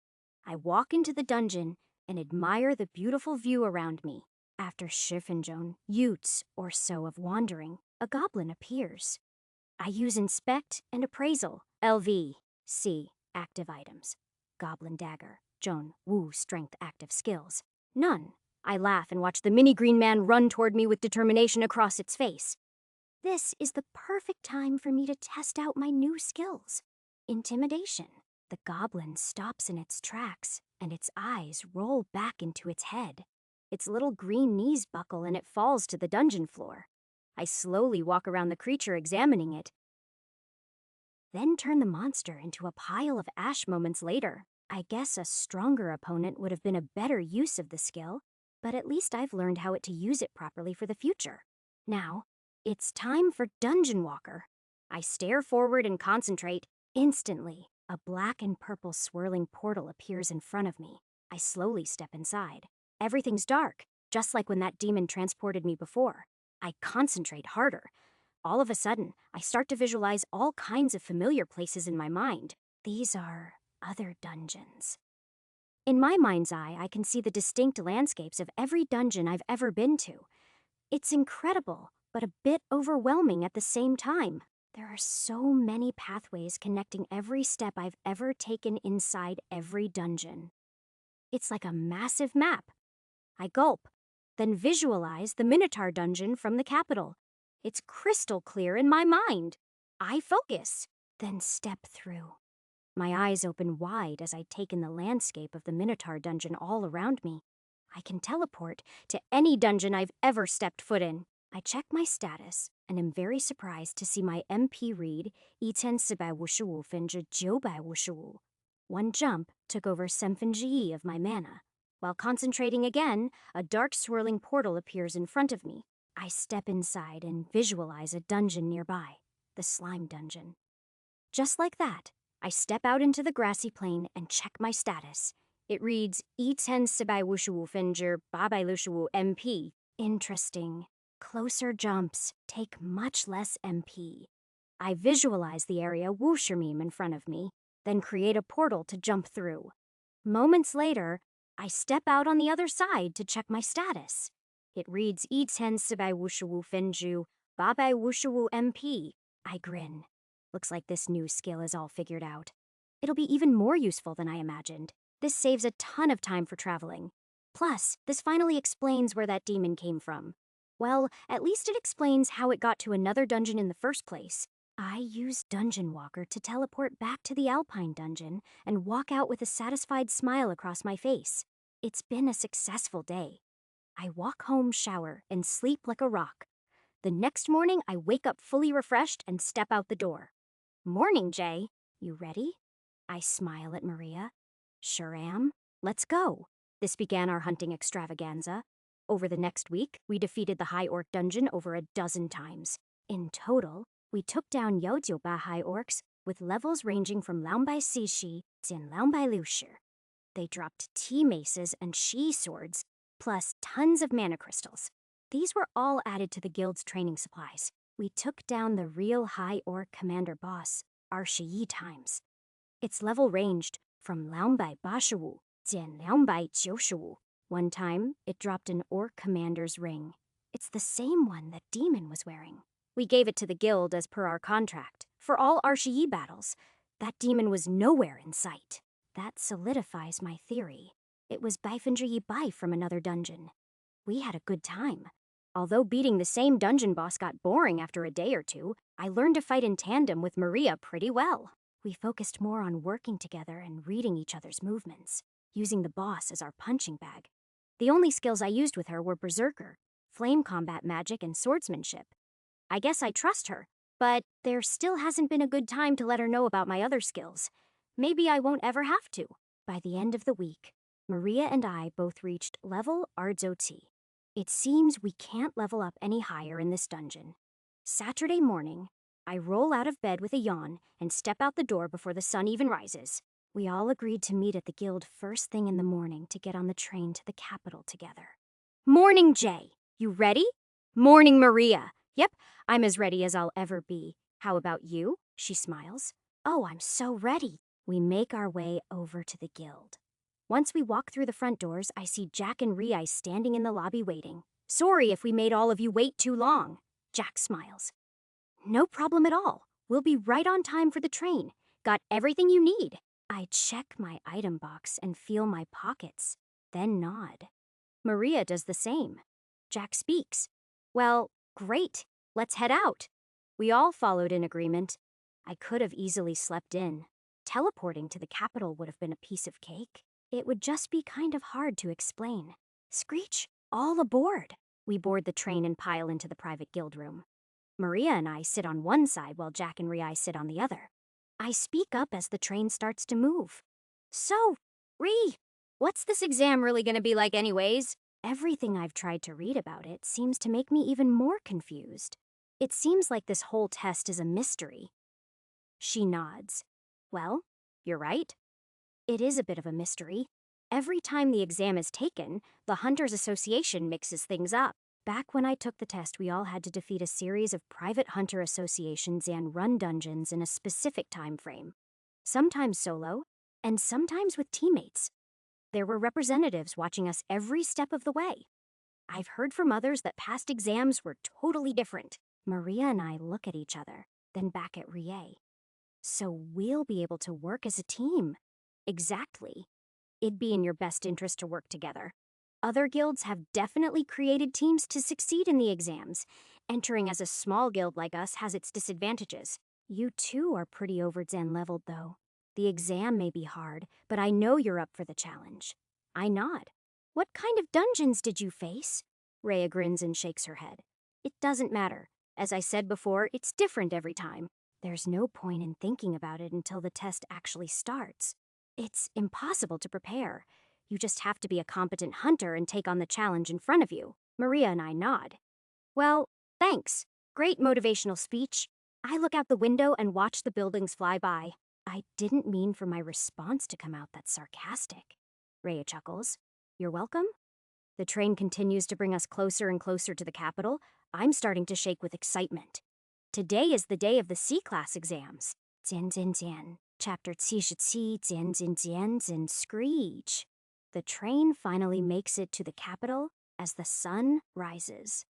Speaker 1: I walk into the dungeon and admire the beautiful view around me. After Schiffenjohn, Utes or so of wandering, a goblin appears. I use Inspect and Appraisal, LV, C, active items. Goblin Dagger, Joan, Wu, Strength, active skills. None. I laugh and watch the mini green man run toward me with determination across its face. This is the perfect time for me to test out my new skills. Intimidation. The goblin stops in its tracks, and its eyes roll back into its head. Its little green knees buckle and it falls to the dungeon floor. I slowly walk around the creature examining it, then turn the monster into a pile of ash moments later. I guess a stronger opponent would have been a better use of the skill, but at least I've learned how to use it properly for the future. Now, it's time for Dungeon Walker. I stare forward and concentrate. Instantly, a black and purple swirling portal appears in front of me. I slowly step inside. Everything's dark, just like when that demon transported me before. I concentrate harder. All of a sudden, I start to visualize all kinds of familiar places in my mind. These are other dungeons. In my mind's eye, I can see the distinct landscapes of every dungeon I've ever been to. It's incredible, but a bit overwhelming at the same time. There are so many pathways connecting every step I've ever taken inside every dungeon. It's like a massive map. I gulp, then visualize the Minotaur dungeon from the capital. It's crystal clear in my mind. I focus, then step through. My eyes open wide as I take in the landscape of the Minotaur dungeon all around me. I can teleport to any dungeon I've ever stepped foot in. I check my status and am very surprised to see my MP read Iten Sibai Wushu Finja Jobai Wushu. One jump took over Semfinji of my mana. While concentrating again, a dark swirling portal appears in front of me. I step inside and visualize a dungeon nearby, the slime dungeon. Just like that, I step out into the grassy plain and check my status. It reads Iten Sibai Wushu Finjer Babai Lushu MP. Interesting. Closer jumps take much less MP. I visualize the area Wushermeme in front of me, then create a portal to jump through. Moments later, I step out on the other side to check my status. It reads Iten Sibai Wushu Finju Babai Wushu MP. I grin. Looks like this new skill is all figured out. It'll be even more useful than I imagined. This saves a ton of time for traveling. Plus, this finally explains where that demon came from. Well, at least it explains how it got to another dungeon in the first place. I used Dungeon Walker to teleport back to the Alpine dungeon and walk out with a satisfied smile across my face. It's been a successful day. I walk home, shower, and sleep like a rock. The next morning, I wake up fully refreshed and step out the door. Morning, Jay. You ready? I smile at Maria. Sure am. Let's go. This began our hunting extravaganza. Over the next week, we defeated the High Orc dungeon over a dozen times. In total, we took down Yodyoba High Orcs with levels ranging from Laombai Sishi to Laombai Lushir. They dropped T-maces and Shi swords, plus tons of mana crystals. These were all added to the guild's training supplies. We took down the real High Orc commander boss, Arshii times. Its level ranged from Laombai Bashawu to Laombai Jiushawu. One time, it dropped an Orc commander's ring. It's the same one that Demon was wearing. We gave it to the guild as per our contract, for all Arshii battles. That demon was nowhere in sight. That solidifies my theory. It was Baifenji Bai from another dungeon. We had a good time. Although beating the same dungeon boss got boring after a day or two, I learned to fight in tandem with Maria pretty well. We focused more on working together and reading each other's movements, using the boss as our punching bag. The only skills I used with her were Berserker, flame combat magic, and swordsmanship. I guess I trust her, but there still hasn't been a good time to let her know about my other skills. Maybe I won't ever have to. By the end of the week, Maria and I both reached level Ardzo T. It seems we can't level up any higher in this dungeon. Saturday morning, I roll out of bed with a yawn and step out the door before the sun even rises. We all agreed to meet at the guild first thing in the morning to get on the train to the capital together. Morning, Jay. You ready? Morning, Maria. Yep, I'm as ready as I'll ever be. How about you? She smiles. Oh, I'm so ready. We make our way over to the guild. Once we walk through the front doors, I see Jack and Rei standing in the lobby waiting. Sorry if we made all of you wait too long. Jack smiles. No problem at all. We'll be right on time for the train. Got everything you need. I check my item box and feel my pockets, then nod. Maria does the same. Jack speaks. Well, great. Let's head out. We all followed in agreement. I could have easily slept in. Teleporting to the capital would have been a piece of cake. It would just be kind of hard to explain. Screech, all aboard. We board the train and pile into the private guild room. Maria and I sit on one side while Jack and Rei sit on the other. I speak up as the train starts to move. So, Rei, what's this exam really gonna be like anyways? Everything I've tried to read about it seems to make me even more confused. It seems like this whole test is a mystery. She nods. Well, you're right. It is a bit of a mystery. Every time the exam is taken, the Hunters Association mixes things up. Back when I took the test, we all had to defeat a series of private hunter associations and run dungeons in a specific time frame. Sometimes solo, and sometimes with teammates. There were representatives watching us every step of the way. I've heard from others that past exams were totally different. Maria and I look at each other, then back at Rie. So we'll be able to work as a team. Exactly. It'd be in your best interest to work together. Other guilds have definitely created teams to succeed in the exams. Entering as a small guild like us has its disadvantages. You too are pretty over Zen leveled though. The exam may be hard, but I know you're up for the challenge. I nod. What kind of dungeons did you face? Rhea grins and shakes her head. It doesn't matter. As I said before, it's different every time. There's no point in thinking about it until the test actually starts. It's impossible to prepare. You just have to be a competent hunter and take on the challenge in front of you. Maria and I nod. Well, thanks. Great motivational speech. I look out the window and watch the buildings fly by. I didn't mean for my response to come out that sarcastic. Rhea chuckles. You're welcome? The train continues to bring us closer and closer to the capital. I'm starting to shake with excitement. Today is the day of the C-class exams. Jian Jian Jian. Chapter 77, Jian Jian Jian Jian Screech. The train finally makes it to the capital as the sun rises.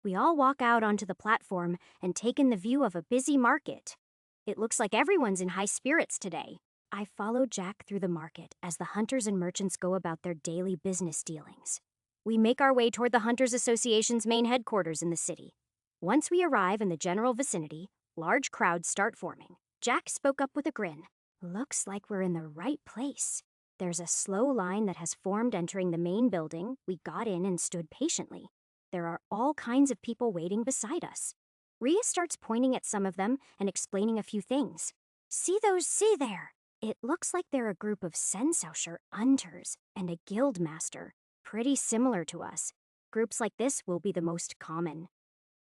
Speaker 1: We all walk out onto the platform and take in the view of a busy market. It looks like everyone's in high spirits today. I follow Jack through the market as the hunters and merchants go about their daily business dealings. We make our way toward the Hunters Association's main headquarters in the city. Once we arrive in the general vicinity, large crowds start forming. Jack spoke up with a grin. Looks like we're in the right place. There's a slow line that has formed entering the main building. We got in and stood patiently. There are all kinds of people waiting beside us. Rhea starts pointing at some of them and explaining a few things. See there. It looks like they're a group of Sensausher hunters and a guild master, pretty similar to us. Groups like this will be the most common.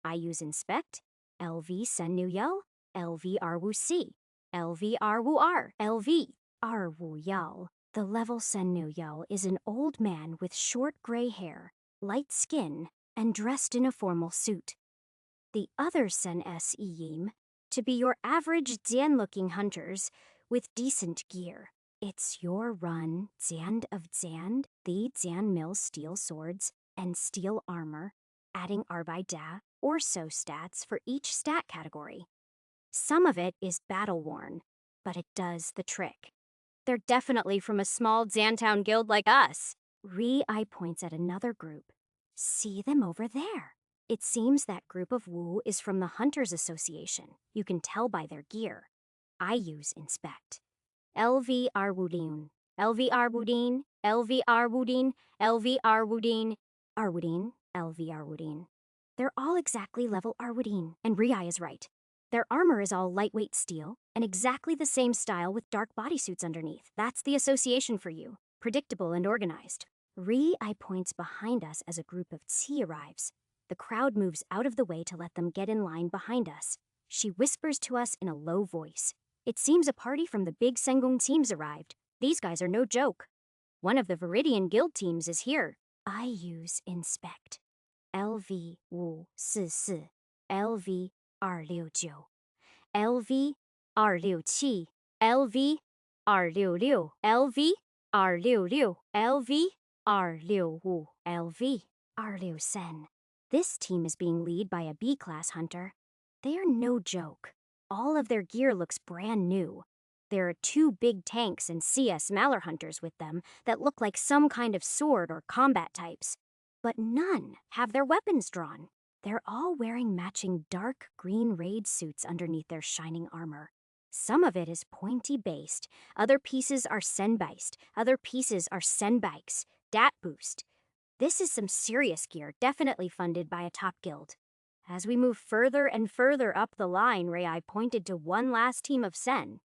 Speaker 1: I use Inspect, LV Sennuyel, LV Arwu-C, LV Arwu-R, LV Arwu-Yel. The level Sennuyel is an old man with short gray hair, light skin, and dressed in a formal suit. The other Sen-S-Iyim to be your average Jian-looking hunters with decent gear. It's your run, Zand of Zand, the Jian Mill steel swords, and steel armor, adding Arbida or So stats for each stat category. Some of it is battle-worn, but it does the trick. They're definitely from a small Zantown guild like us. Eye points at another group. See them over there. It seems that group of Wu is from the Hunters Association. You can tell by their gear. I use Inspect. LV Arwudin, LV Arwudin, LV Arwudin, LV Arwudin, Arwudin, LV Arwudin. They're all exactly level Arwudin, and Rie is right. Their armor is all lightweight steel, and exactly the same style with dark bodysuits underneath. That's the association for you. Predictable and organized. Eye points behind us as a group of Tsi arrives. The crowd moves out of the way to let them get in line behind us. She whispers to us in a low voice. It seems a party from the big Sengung teams arrived. These guys are no joke. One of the Viridian Guild teams is here. I use Inspect. LV Wu 44, LV 269, LV 267, LV 266, LV 266 LV, R65 LV, R67. This team is being led by a B-class hunter. They are no joke. All of their gear looks brand new. There are 2 big tanks and CS Mallor hunters with them that look like some kind of sword or combat types. But none have their weapons drawn. They're all wearing matching dark green raid suits underneath their shining armor. Some of it is pointy-based, other pieces are Sen-based, other pieces are Sen-bikes, Dat boost. This is some serious gear, definitely funded by a top guild. As we move further and further up the line, Rei pointed to one last team of Sen.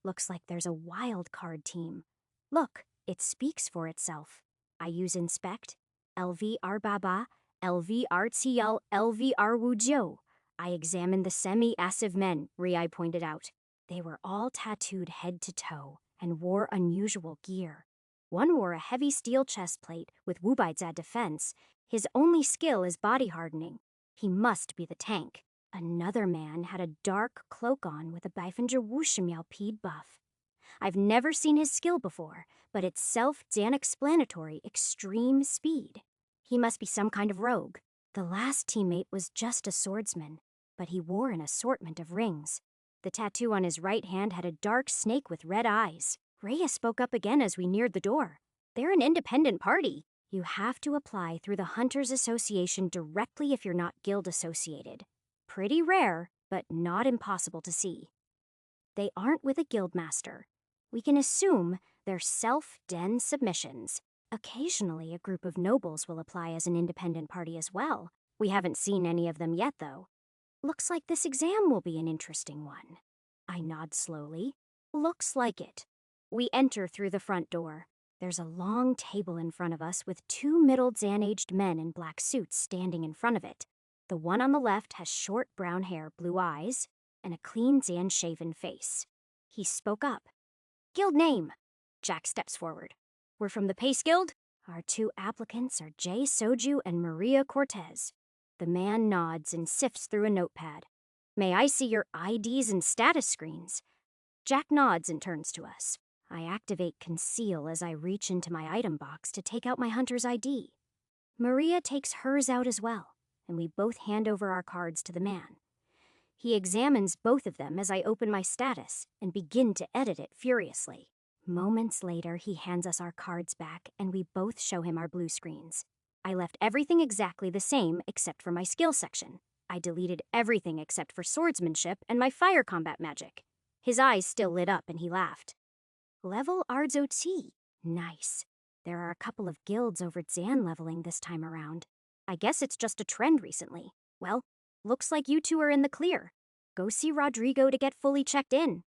Speaker 1: Looks like there's a wild card team. Look, it speaks for itself. I use inspect. LVR Baba, LVR Tiel, LVR Wujiu. I examined the semi-assive men, Rei pointed out. They were all tattooed head to toe and wore unusual gear. One wore a heavy steel chest plate with Wubaizha defense. His only skill is body hardening. He must be the tank. Another man had a dark cloak on with a Baifinger Wushimiao Pede buff. I've never seen his skill before, but it's self-explanatory extreme speed. He must be some kind of rogue. The last teammate was just a swordsman, but he wore an assortment of rings. The tattoo on his right hand had a dark snake with red eyes. Rhea spoke up again as we neared the door. They're an independent party. You have to apply through the Hunters Association directly if you're not guild associated. Pretty rare, but not impossible to see. They aren't with a guildmaster. We can assume they're self-den submissions. Occasionally, a group of nobles will apply as an independent party as well. We haven't seen any of them yet, though. Looks like this exam will be an interesting one. I nod slowly. Looks like it. We enter through the front door. There's a long table in front of us with 2 middle Zan-aged men in black suits standing in front of it. The one on the left has short brown hair, blue eyes, and a clean Zan-shaven face. He spoke up. Guild name. Jack steps forward. We're from the Pace Guild. Our 2 applicants are Jay Soju and Maria Cortez. The man nods and sifts through a notepad. May I see your IDs and status screens? Jack nods and turns to us. I activate Conceal as I reach into my item box to take out my hunter's ID. Maria takes hers out as well, and we both hand over our cards to the man. He examines both of them as I open my status and begin to edit it furiously. Moments later, he hands us our cards back, and we both show him our blue screens. I left everything exactly the same except for my skill section. I deleted everything except for swordsmanship and my fire combat magic. His eyes still lit up and he laughed. Level Ardzo T. Nice. There are a couple of guilds over Zan leveling this time around. I guess it's just a trend recently. Well, looks like you 2 are in the clear. Go see Rodrigo to get fully checked in.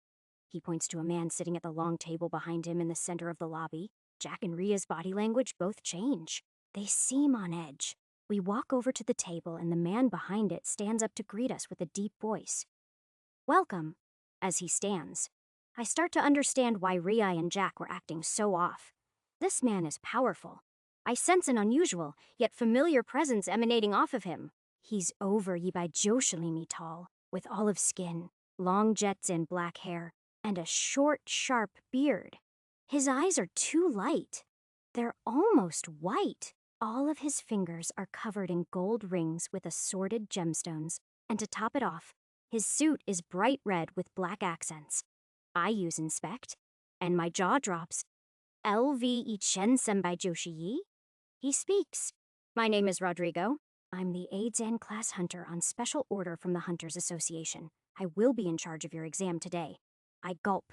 Speaker 1: He points to a man sitting at the long table behind him in the center of the lobby. Jack and Ria's body language both change. They seem on edge. We walk over to the table and the man behind it stands up to greet us with a deep voice. Welcome. As he stands, I start to understand why Ria and Jack were acting so off. This man is powerful. I sense an unusual, yet familiar presence emanating off of him. He's over Yibai Joshalimi tall, with olive skin, long jets and black hair, and a short, sharp beard. His eyes are too light. They're almost white. All of his fingers are covered in gold rings with assorted gemstones, and to top it off, his suit is bright red with black accents. I use inspect, and my jaw drops. LV Ichen Senbai Joshi? He speaks. My name is Rodrigo. I'm the Aidzan class hunter on special order from the Hunters Association. I will be in charge of your exam today. I gulp.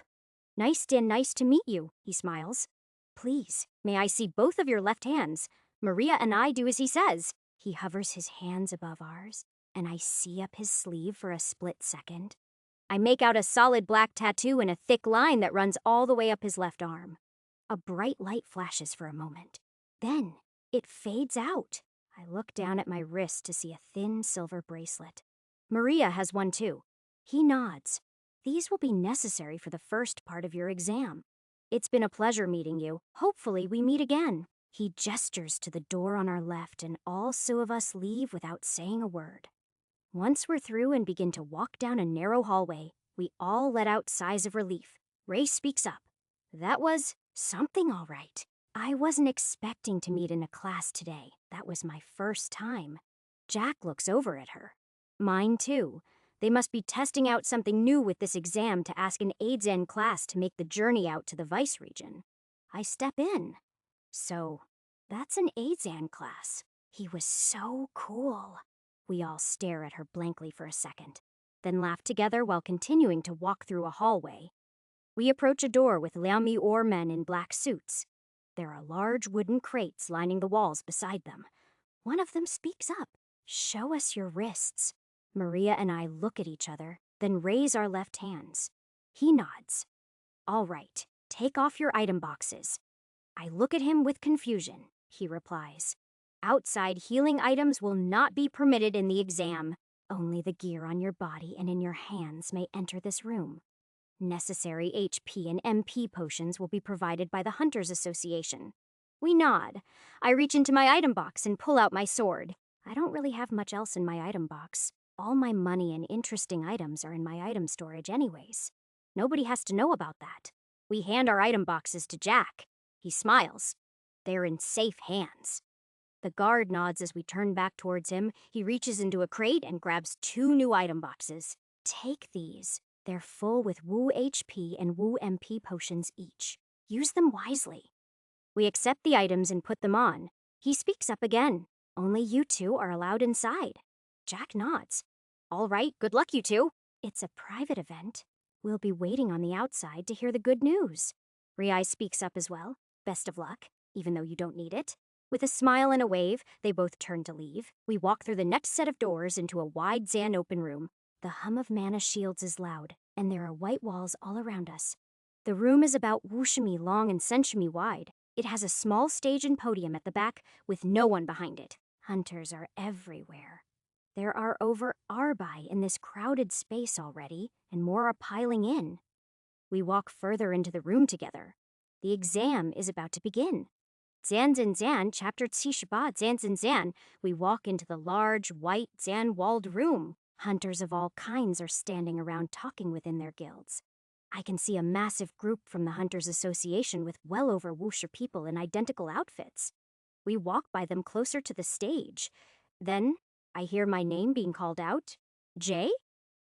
Speaker 1: Nice to meet you, he smiles. Please, may I see both of your left hands? Maria and I do as he says. He hovers his hands above ours, and I see up his sleeve for a split second. I make out a solid black tattoo and a thick line that runs all the way up his left arm. A bright light flashes for a moment. Then it fades out. I look down at my wrist to see a thin silver bracelet. Maria has one too. He nods. These will be necessary for the first part of your exam. It's been a pleasure meeting you. Hopefully we meet again. He gestures to the door on our left and all 2 of us leave without saying a word. Once we're through and begin to walk down a narrow hallway, we all let out sighs of relief. Ray speaks up. That was Something all right. I wasn't expecting to meet in a class today. That was my first time. Jack looks over at her. Mine too. They must be testing out something new with this exam to ask an AIDS-N class to make the journey out to the Vice region. I step in. So, that's an AIDS-N class. He was so cool. We all stare at her blankly for a second, then laugh together while continuing to walk through a hallway. We approach a door with Liaomi Or men in black suits. There are large wooden crates lining the walls beside them. One of them speaks up. Show us your wrists. Maria and I look at each other, then raise our left hands. He nods. All right, take off your item boxes. I look at him with confusion. He replies, outside healing items will not be permitted in the exam. Only the gear on your body and in your hands may enter this room. Necessary HP and MP potions will be provided by the Hunters Association. We nod. I reach into my item box and pull out my sword. I don't really have much else in my item box. All my money and interesting items are in my item storage anyways. Nobody has to know about that. We hand our item boxes to Jack. He smiles. They're in safe hands. The guard nods as we turn back towards him. He reaches into a crate and grabs 2 new item boxes. Take these. They're full with Wu HP and Wu MP potions each. Use them wisely. We accept the items and put them on. He speaks up again. Only you two are allowed inside. Jack nods. All right, good luck, you two. It's a private event. We'll be waiting on the outside to hear the good news. Riai speaks up as well. Best of luck, even though you don't need it. With a smile and a wave, they both turn to leave. We walk through the next set of doors into a wide Zan open room. The hum of mana shields is loud, and there are white walls all around us. The room is about wushimi long and senshimi wide. It has a small stage and podium at the back with no one behind it. Hunters are everywhere. There are over Arbai in this crowded space already, and more are piling in. We walk further into the room together. The exam is about to begin. Zan, chapter Tshishaba, Zan. We walk into the large, white, Zan-walled room. Hunters of all kinds are standing around talking within their guilds. I can see a massive group from the Hunters Association with well over Wuxia people in identical outfits. We walk by them closer to the stage. Then, I hear my name being called out. Jay?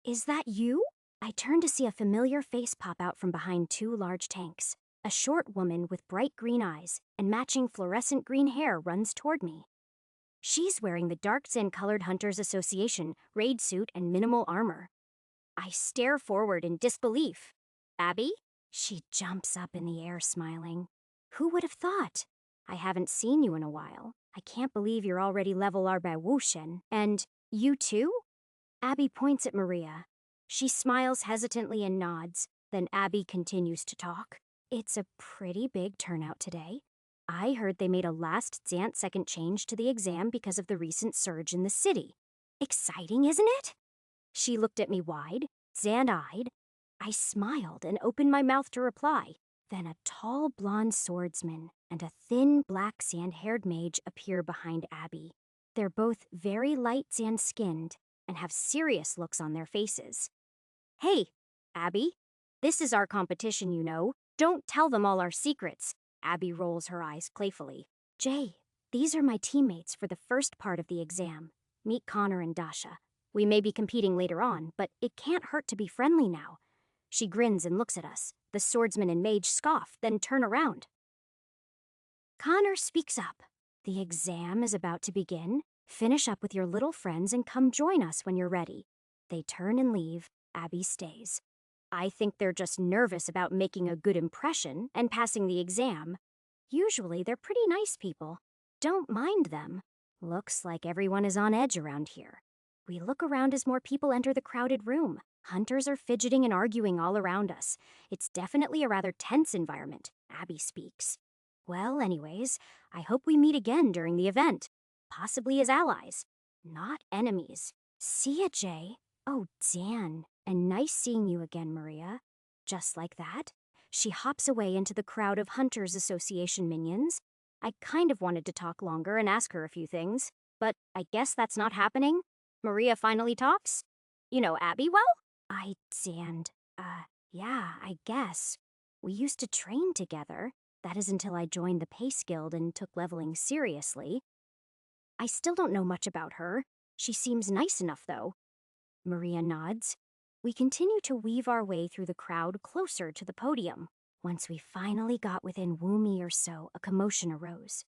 Speaker 1: Is that you? I turn to see a familiar face pop out from behind 2 large tanks. A short woman with bright green eyes and matching fluorescent green hair runs toward me. She's wearing the dark Zen-colored Hunters Association raid suit and minimal armor. I stare forward in disbelief. Abby? She jumps up in the air smiling. Who would have thought? I haven't seen you in a while. I can't believe you're already level Arbai Wushen. And you too? Abby points at Maria. She smiles hesitantly and nods. Then Abby continues to talk. It's a pretty big turnout today. I heard they made a last Zant second change to the exam because of the recent surge in the city. Exciting, isn't it? She looked at me wide, Zant-eyed. I smiled and opened my mouth to reply. Then a tall blonde swordsman and a thin black sand-haired mage appear behind Abby. They're both very light sand-skinned and have serious looks on their faces. Hey, Abby, this is our competition, you know. Don't tell them all our secrets. Abby rolls her eyes playfully. Jay, these are my teammates for the first part of the exam. Meet Connor and Dasha. We may be competing later on, but it can't hurt to be friendly now. She grins and looks at us. The swordsman and mage scoff, then turn around. Connor speaks up. The exam is about to begin. Finish up with your little friends and come join us when you're ready. They turn and leave. Abby stays. I think they're just nervous about making a good impression and passing the exam. Usually they're pretty nice people. Don't mind them. Looks like everyone is on edge around here. We look around as more people enter the crowded room. Hunters are fidgeting and arguing all around us. It's definitely a rather tense environment, Abby speaks. Well, anyways, I hope we meet again during the event. Possibly as allies, not enemies. See ya, Jay. Oh, Dan. And nice seeing you again, Maria. Just like that, she hops away into the crowd of Hunters Association minions. I kind of wanted to talk longer and ask her a few things, but I guess that's not happening. Maria finally talks. You know Abby well? Yeah, I guess. We used to train together. That is until I joined the Pace Guild and took leveling seriously. I still don't know much about her. She seems nice enough, though. Maria nods. We continue to weave our way through the crowd closer to the podium. Once we finally got within woomi or so, a commotion arose.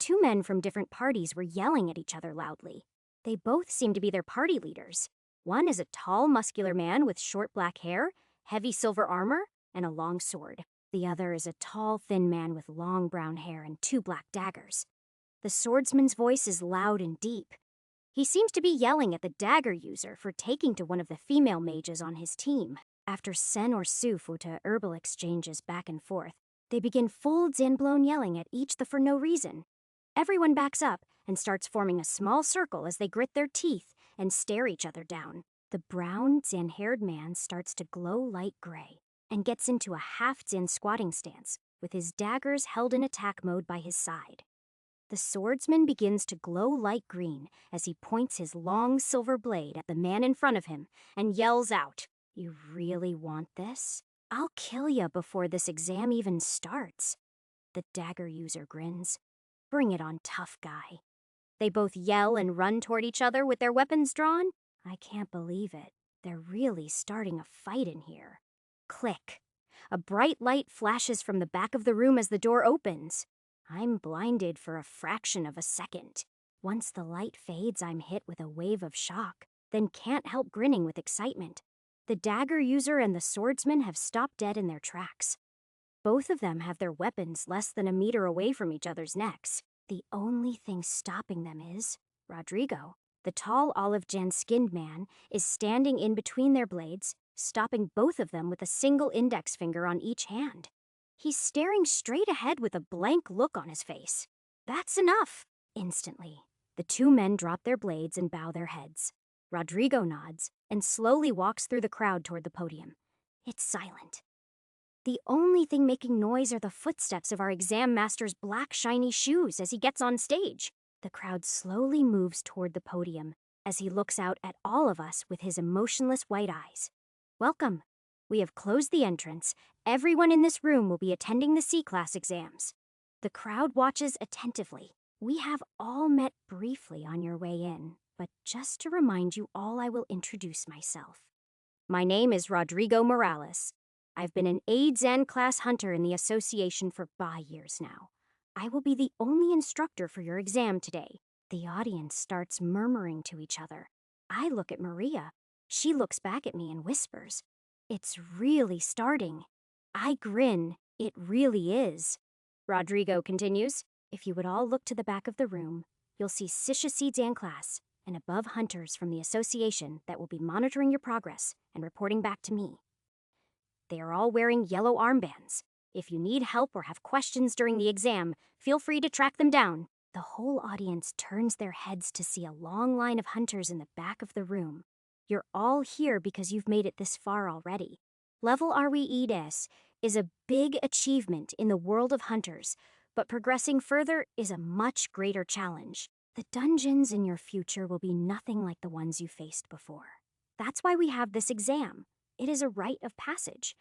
Speaker 1: Two men from different parties were yelling at each other loudly. They both seem to be their party leaders. One is a tall, muscular man with short black hair, heavy silver armor, and a long sword. The other is a tall, thin man with long brown hair and two black daggers. The swordsman's voice is loud and deep. He seems to be yelling at the dagger user for taking to one of the female mages on his team. After Sen or Su Futa herbal exchanges back and forth, they begin full Zanblown yelling at each for no reason. Everyone backs up and starts forming a small circle as they grit their teeth and stare each other down. The brown, Zan-haired man starts to glow light gray and gets into a half Zan squatting stance with his daggers held in attack mode by his side. The swordsman begins to glow light green as he points his long silver blade at the man in front of him and yells out, "You really want this? I'll kill ya before this exam even starts." The dagger user grins. "Bring it on, tough guy." They both yell and run toward each other with their weapons drawn. I can't believe it. They're really starting a fight in here. Click. A bright light flashes from the back of the room as the door opens. I'm blinded for a fraction of a second. Once the light fades, I'm hit with a wave of shock, then can't help grinning with excitement. The dagger user and the swordsman have stopped dead in their tracks. Both of them have their weapons less than a meter away from each other's necks. The only thing stopping them is Rodrigo. The tall olive-jan-skinned man is standing in between their blades, stopping both of them with a single index finger on each hand. He's staring straight ahead with a blank look on his face. That's enough. Instantly, the two men drop their blades and bow their heads. Rodrigo nods and slowly walks through the crowd toward the podium. It's silent. The only thing making noise are the footsteps of our exam master's black shiny shoes as he gets on stage. The crowd slowly moves toward the podium as he looks out at all of us with his emotionless white eyes. Welcome. We have closed the entrance. Everyone in this room will be attending the C-class exams. The crowd watches attentively. We have all met briefly on your way in, but just to remind you all, I will introduce myself. My name is Rodrigo Morales. I've been an Aid-Zan class hunter in the association for 5 years now. I will be the only instructor for your exam today. The audience starts murmuring to each other. I look at Maria. She looks back at me and whispers, "It's really starting." I grin. It really is. Rodrigo continues, "If you would all look to the back of the room, you'll see Sisha Zan class and above hunters from the association that will be monitoring your progress and reporting back to me. They are all wearing yellow armbands. If you need help or have questions during the exam, feel free to track them down." The whole audience turns their heads to see a long line of hunters in the back of the room. You're all here because you've made it this far already. Level RWE-des is a big achievement in the world of hunters, but progressing further is a much greater challenge. The dungeons in your future will be nothing like the ones you faced before. That's why we have this exam. It is a rite of passage.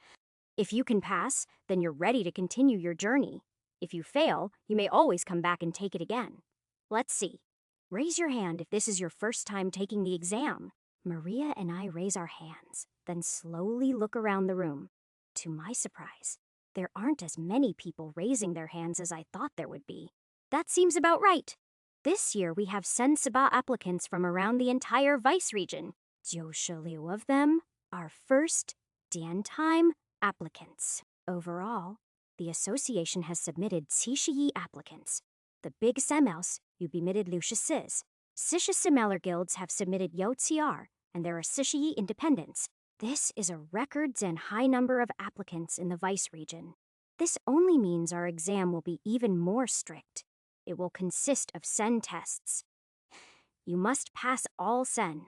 Speaker 1: If you can pass, then you're ready to continue your journey. If you fail, you may always come back and take it again. Let's see. Raise your hand if this is your first time taking the exam. Maria and I raise our hands, then slowly look around the room. To my surprise, there aren't as many people raising their hands as I thought there would be. That seems about right. This year we have Sen Sabah applicants from around the entire Vice region. 96 of them are first Dan-time applicants. Overall, the association has submitted Cishiyi applicants. The Big Semouse, Ubimitted Lucius. Sisha Simeller guilds have submitted Yotziar, and there are Cishiyi independents. This is a record and high number of applicants in the Vice region. This only means our exam will be even more strict. It will consist of Sen tests. You must pass all Sen.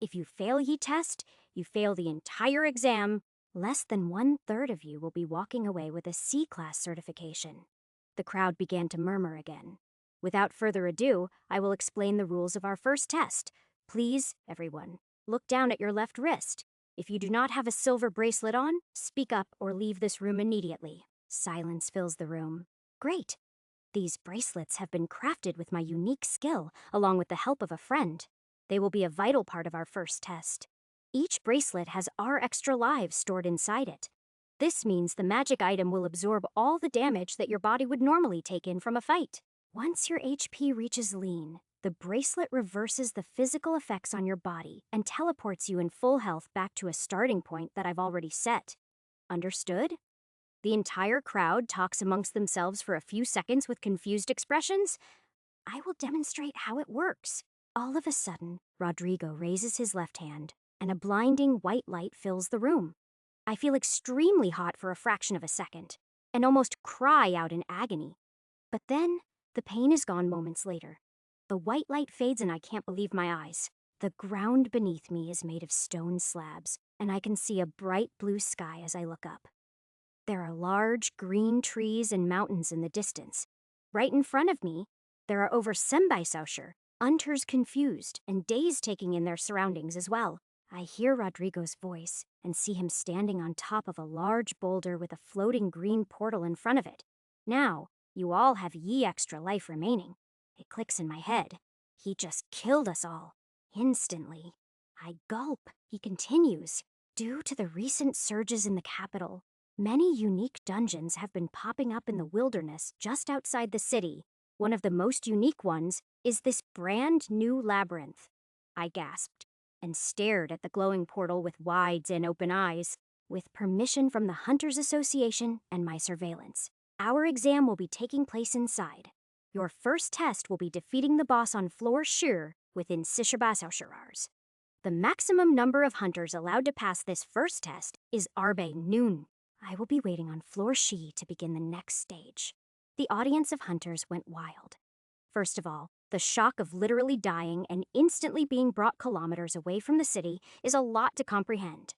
Speaker 1: If you fail Yi test, you fail the entire exam. Less than 1/3 of you will be walking away with a C-class certification. The crowd began to murmur again. Without further ado, I will explain the rules of our first test. Please, everyone, look down at your left wrist. If you do not have a silver bracelet on, speak up or leave this room immediately. Silence fills the room. Great. These bracelets have been crafted with my unique skill, along with the help of a friend. They will be a vital part of our first test. Each bracelet has our extra lives stored inside it. This means the magic item will absorb all the damage that your body would normally take in from a fight. Once your HP reaches lean, the bracelet reverses the physical effects on your body and teleports you in full health back to a starting point that I've already set. Understood? The entire crowd talks amongst themselves for a few seconds with confused expressions. I will demonstrate how it works. All of a sudden, Rodrigo raises his left hand, and a blinding white light fills the room. I feel extremely hot for a fraction of a second, and almost cry out in agony. But then, the pain is gone moments later. The white light fades and I can't believe my eyes. The ground beneath me is made of stone slabs, and I can see a bright blue sky as I look up. There are large green trees and mountains in the distance. Right in front of me, there are over Sembaisausher, hunters confused and dazed taking in their surroundings as well. I hear Rodrigo's voice and see him standing on top of a large boulder with a floating green portal in front of it. Now, you all have ye extra life remaining. It clicks in my head. He just killed us all. Instantly. I gulp. He continues. Due to the recent surges in the capital, many unique dungeons have been popping up in the wilderness just outside the city. One of the most unique ones is this brand new labyrinth. I gasped and stared at the glowing portal with wide and open eyes. With permission from the Hunters Association and my surveillance, our exam will be taking place inside. Your first test will be defeating the boss on floor Shur within Sishabasausharars. The maximum number of hunters allowed to pass this first test is Arbe Noon. I will be waiting on floor Shi to begin the next stage. The audience of hunters went wild. First of all, the shock of literally dying and instantly being brought kilometers away from the city is a lot to comprehend.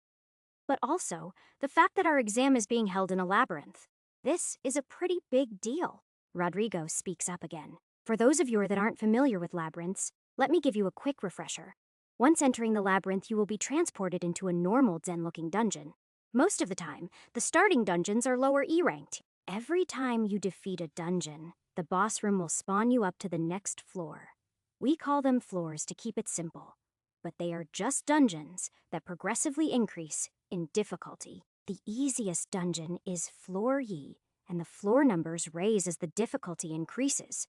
Speaker 1: But also, the fact that our exam is being held in a labyrinth. This is a pretty big deal. Rodrigo speaks up again. For those of you that aren't familiar with labyrinths, let me give you a quick refresher. Once entering the labyrinth, you will be transported into a normal Zen-looking dungeon. Most of the time, the starting dungeons are lower E-ranked. Every time you defeat a dungeon, the boss room will spawn you up to the next floor. We call them floors to keep it simple, but they are just dungeons that progressively increase in difficulty. The easiest dungeon is Floor Yi, and the floor numbers raise as the difficulty increases.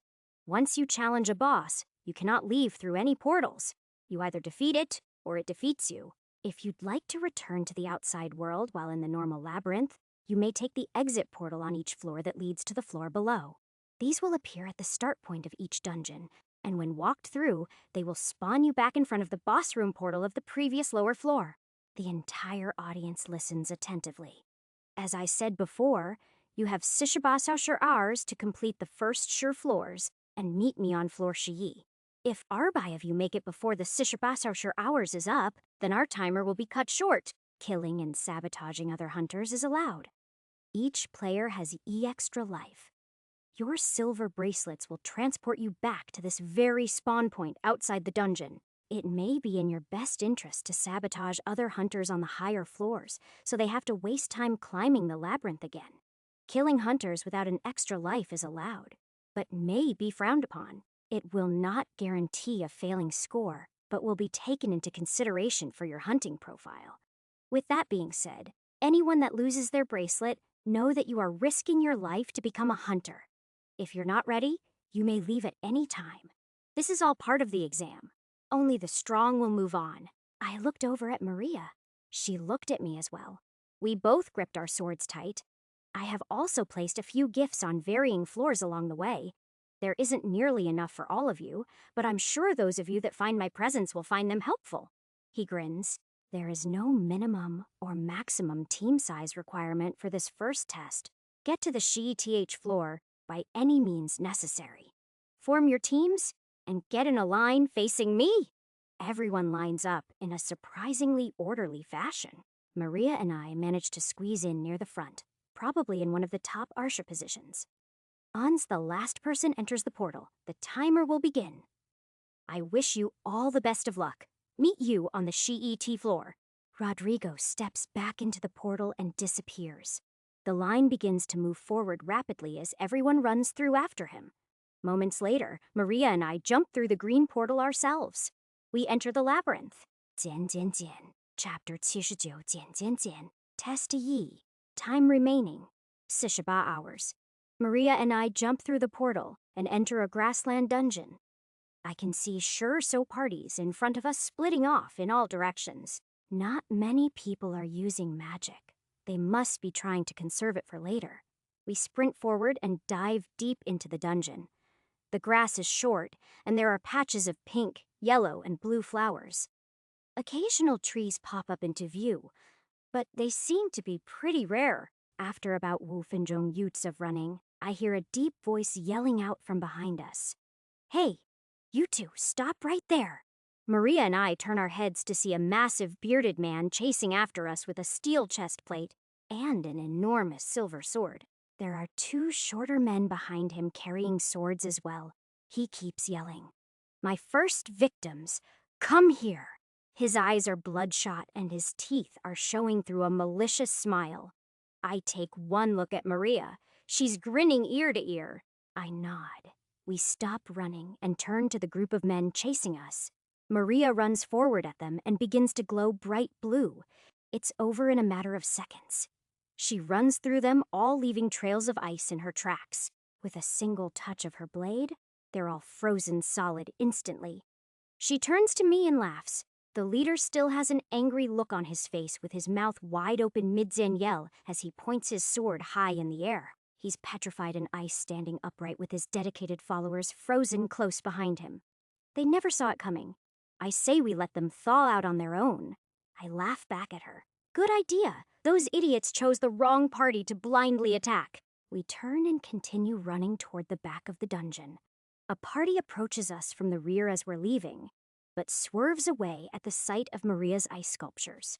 Speaker 1: Once you challenge a boss, you cannot leave through any portals. You either defeat it, or it defeats you. If you'd like to return to the outside world while in the normal labyrinth, you may take the exit portal on each floor that leads to the floor below. These will appear at the start point of each dungeon, and when walked through, they will spawn you back in front of the boss room portal of the previous lower floor. The entire audience listens attentively. As I said before, you have Sishabasausharars to complete the first Shur floors and meet me on floor Shi. If Arbai of you make it before the Sishabasausharars is up, then our timer will be cut short. Killing and sabotaging other hunters is allowed. Each player has E extra life. Your silver bracelets will transport you back to this very spawn point outside the dungeon. It may be in your best interest to sabotage other hunters on the higher floors, so they have to waste time climbing the labyrinth again. Killing hunters without an extra life is allowed, but may be frowned upon. It will not guarantee a failing score, but will be taken into consideration for your hunting profile. With that being said, anyone that loses their bracelet, know that you are risking your life to become a hunter. If you're not ready, you may leave at any time. This is all part of the exam. Only the strong will move on. I looked over at Maria. She looked at me as well. We both gripped our swords tight. I have also placed a few gifts on varying floors along the way. There isn't nearly enough for all of you, but I'm sure those of you that find my presence will find them helpful. He grins. There is no minimum or maximum team size requirement for this first test. Get to the Shi-TH floor by any means necessary. Form your teams and get in a line facing me. Everyone lines up in a surprisingly orderly fashion. Maria and I managed to squeeze in near the front, probably in one of the top Arsha positions. Once the last person enters the portal, the timer will begin. I wish you all the best of luck. Meet you on the Shi-ET floor. Rodrigo steps back into the portal and disappears. The line begins to move forward rapidly as everyone runs through after him. Moments later, Maria and I jump through the green portal ourselves. We enter the labyrinth. 减减减, Chapter 79, 减减减, Test E. Time remaining, 48 hours. Maria and I jump through the portal and enter a grassland dungeon. I can see sure-so parties in front of us splitting off in all directions. Not many people are using magic. They must be trying to conserve it for later. We sprint forward and dive deep into the dungeon. The grass is short, and there are patches of pink, yellow, and blue flowers. Occasional trees pop up into view, but they seem to be pretty rare. After about 5分钟 of running, I hear a deep voice yelling out from behind us. Hey, you two, stop right there. Maria and I turn our heads to see a massive bearded man chasing after us with a steel chest plate and an enormous silver sword. There are two shorter men behind him carrying swords as well. He keeps yelling, "My first victims, come here." His eyes are bloodshot and his teeth are showing through a malicious smile. I take one look at Maria. She's grinning ear to ear. I nod. We stop running and turn to the group of men chasing us. Maria runs forward at them and begins to glow bright blue. It's over in a matter of seconds. She runs through them, all leaving trails of ice in her tracks. With a single touch of her blade, they're all frozen solid instantly. She turns to me and laughs. The leader still has an angry look on his face with his mouth wide open mid-zen yell as he points his sword high in the air. He's petrified in ice, standing upright with his dedicated followers frozen close behind him. They never saw it coming. I say we let them thaw out on their own. I laugh back at her. Good idea. Those idiots chose the wrong party to blindly attack. We turn and continue running toward the back of the dungeon. A party approaches us from the rear as we're leaving, but swerves away at the sight of Maria's ice sculptures.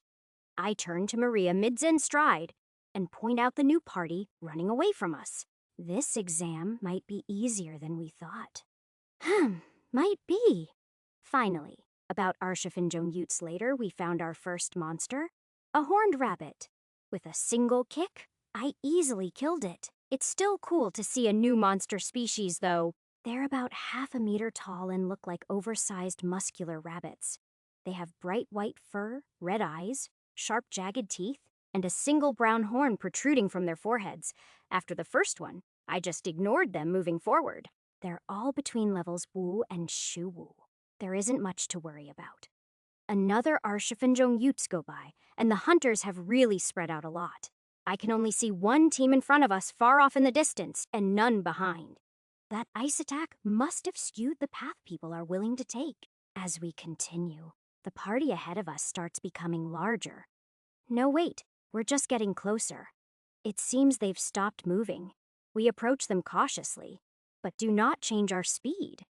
Speaker 1: I turn to Maria mid-zen stride and point out the new party running away from us. This exam might be easier than we thought. Might be. Finally, about Arshifinjong later, we found our first monster, a horned rabbit. With a single kick, I easily killed it. It's still cool to see a new monster species, though. They're about half a meter tall and look like oversized muscular rabbits. They have bright white fur, red eyes, sharp jagged teeth, and a single brown horn protruding from their foreheads. After the first one, I just ignored them moving forward. They're all between levels Wu and Shu Wu. There isn't much to worry about. Another Arshifinjong go by, and the hunters have really spread out a lot. I can only see one team in front of us far off in the distance, and none behind. That ice attack must have skewed the path people are willing to take. As we continue, the party ahead of us starts becoming larger. No, wait, we're just getting closer. It seems they've stopped moving. We approach them cautiously, but do not change our speed.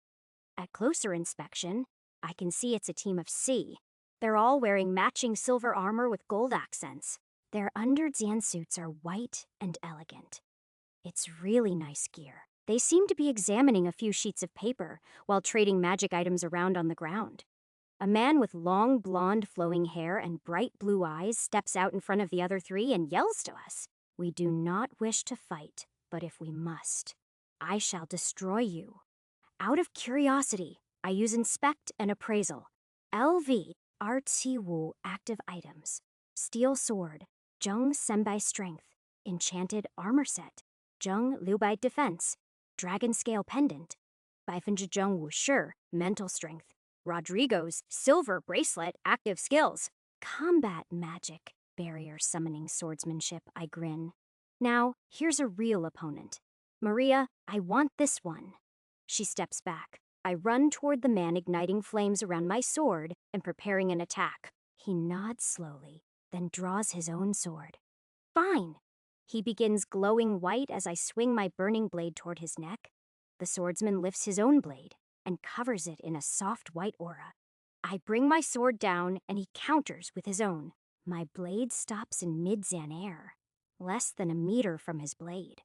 Speaker 1: At closer inspection, I can see it's a team of C. They're all wearing matching silver armor with gold accents. Their under-Xian suits are white and elegant. It's really nice gear. They seem to be examining a few sheets of paper while trading magic items around on the ground. A man with long blonde flowing hair and bright blue eyes steps out in front of the other three and yells to us. We do not wish to fight, but if we must, I shall destroy you. Out of curiosity, I use Inspect and Appraisal. LV, Artsy Wu active items. Steel Sword, Zheng Senbai Strength. Enchanted Armor Set, Zheng Liubai Defense. Dragon Scale Pendant. Baifenjizheng Wu Shi, Mental Strength. Rodrigo's Silver Bracelet active skills. Combat Magic, Barrier Summoning Swordsmanship, I grin. Now, here's a real opponent. Maria, I want this one. She steps back. I run toward the man igniting flames around my sword and preparing an attack. He nods slowly, then draws his own sword. Fine. He begins glowing white as I swing my burning blade toward his neck. The swordsman lifts his own blade and covers it in a soft white aura. I bring my sword down and he counters with his own. My blade stops in mid-Xian air, less than a meter from his blade.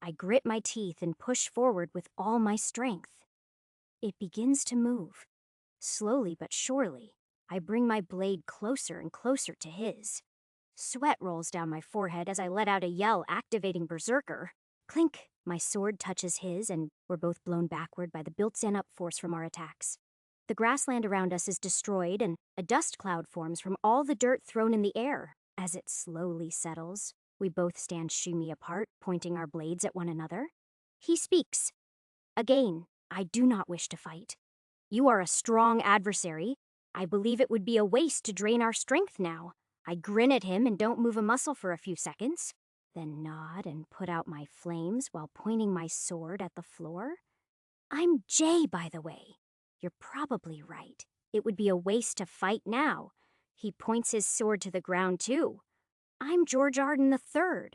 Speaker 1: I grit my teeth and push forward with all my strength. It begins to move. Slowly but surely, I bring my blade closer and closer to his. Sweat rolls down my forehead as I let out a yell activating Berserker. Clink! My sword touches his, and we're both blown backward by the built-in up force from our attacks. The grassland around us is destroyed, and a dust cloud forms from all the dirt thrown in the air. As it slowly settles, we both stand shimmy apart, pointing our blades at one another. He speaks. Again, I do not wish to fight. You are a strong adversary. I believe it would be a waste to drain our strength now. I grin at him and don't move a muscle for a few seconds, then nod and put out my flames while pointing my sword at the floor. I'm Jay, by the way. You're probably right. It would be a waste to fight now. He points his sword to the ground, too. I'm George Arden III.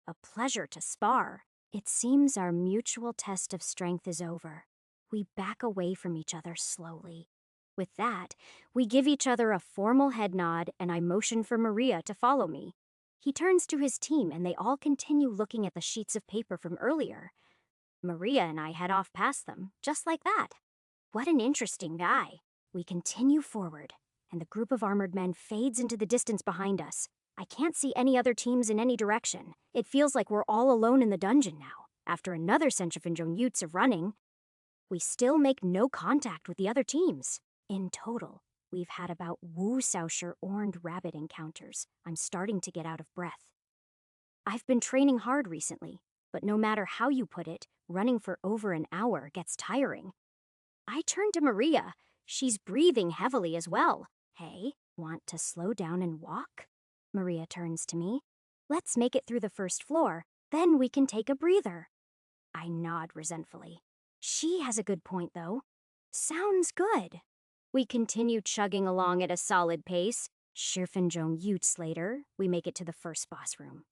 Speaker 1: A pleasure to spar. It seems our mutual test of strength is over. We back away from each other slowly. With that, we give each other a formal head nod, and I motion for Maria to follow me. He turns to his team, and they all continue looking at the sheets of paper from earlier. Maria and I head off past them, just like that. What an interesting guy. We continue forward, and the group of armored men fades into the distance behind us. I can't see any other teams in any direction. It feels like we're all alone in the dungeon now. After another Senchafinjong Utes of running, we still make no contact with the other teams. In total, we've had about Wu Saosher Orned Rabbit encounters. I'm starting to get out of breath. I've been training hard recently, but no matter how you put it, running for over an hour gets tiring. I turn to Maria. She's breathing heavily as well. Hey, want to slow down and walk? Maria turns to me. Let's make it through the first floor, then we can take a breather. I nod resentfully. She has a good point, though. Sounds good. We continue chugging along at a solid pace. Shirfinjong Utes later, we make it to the first boss room.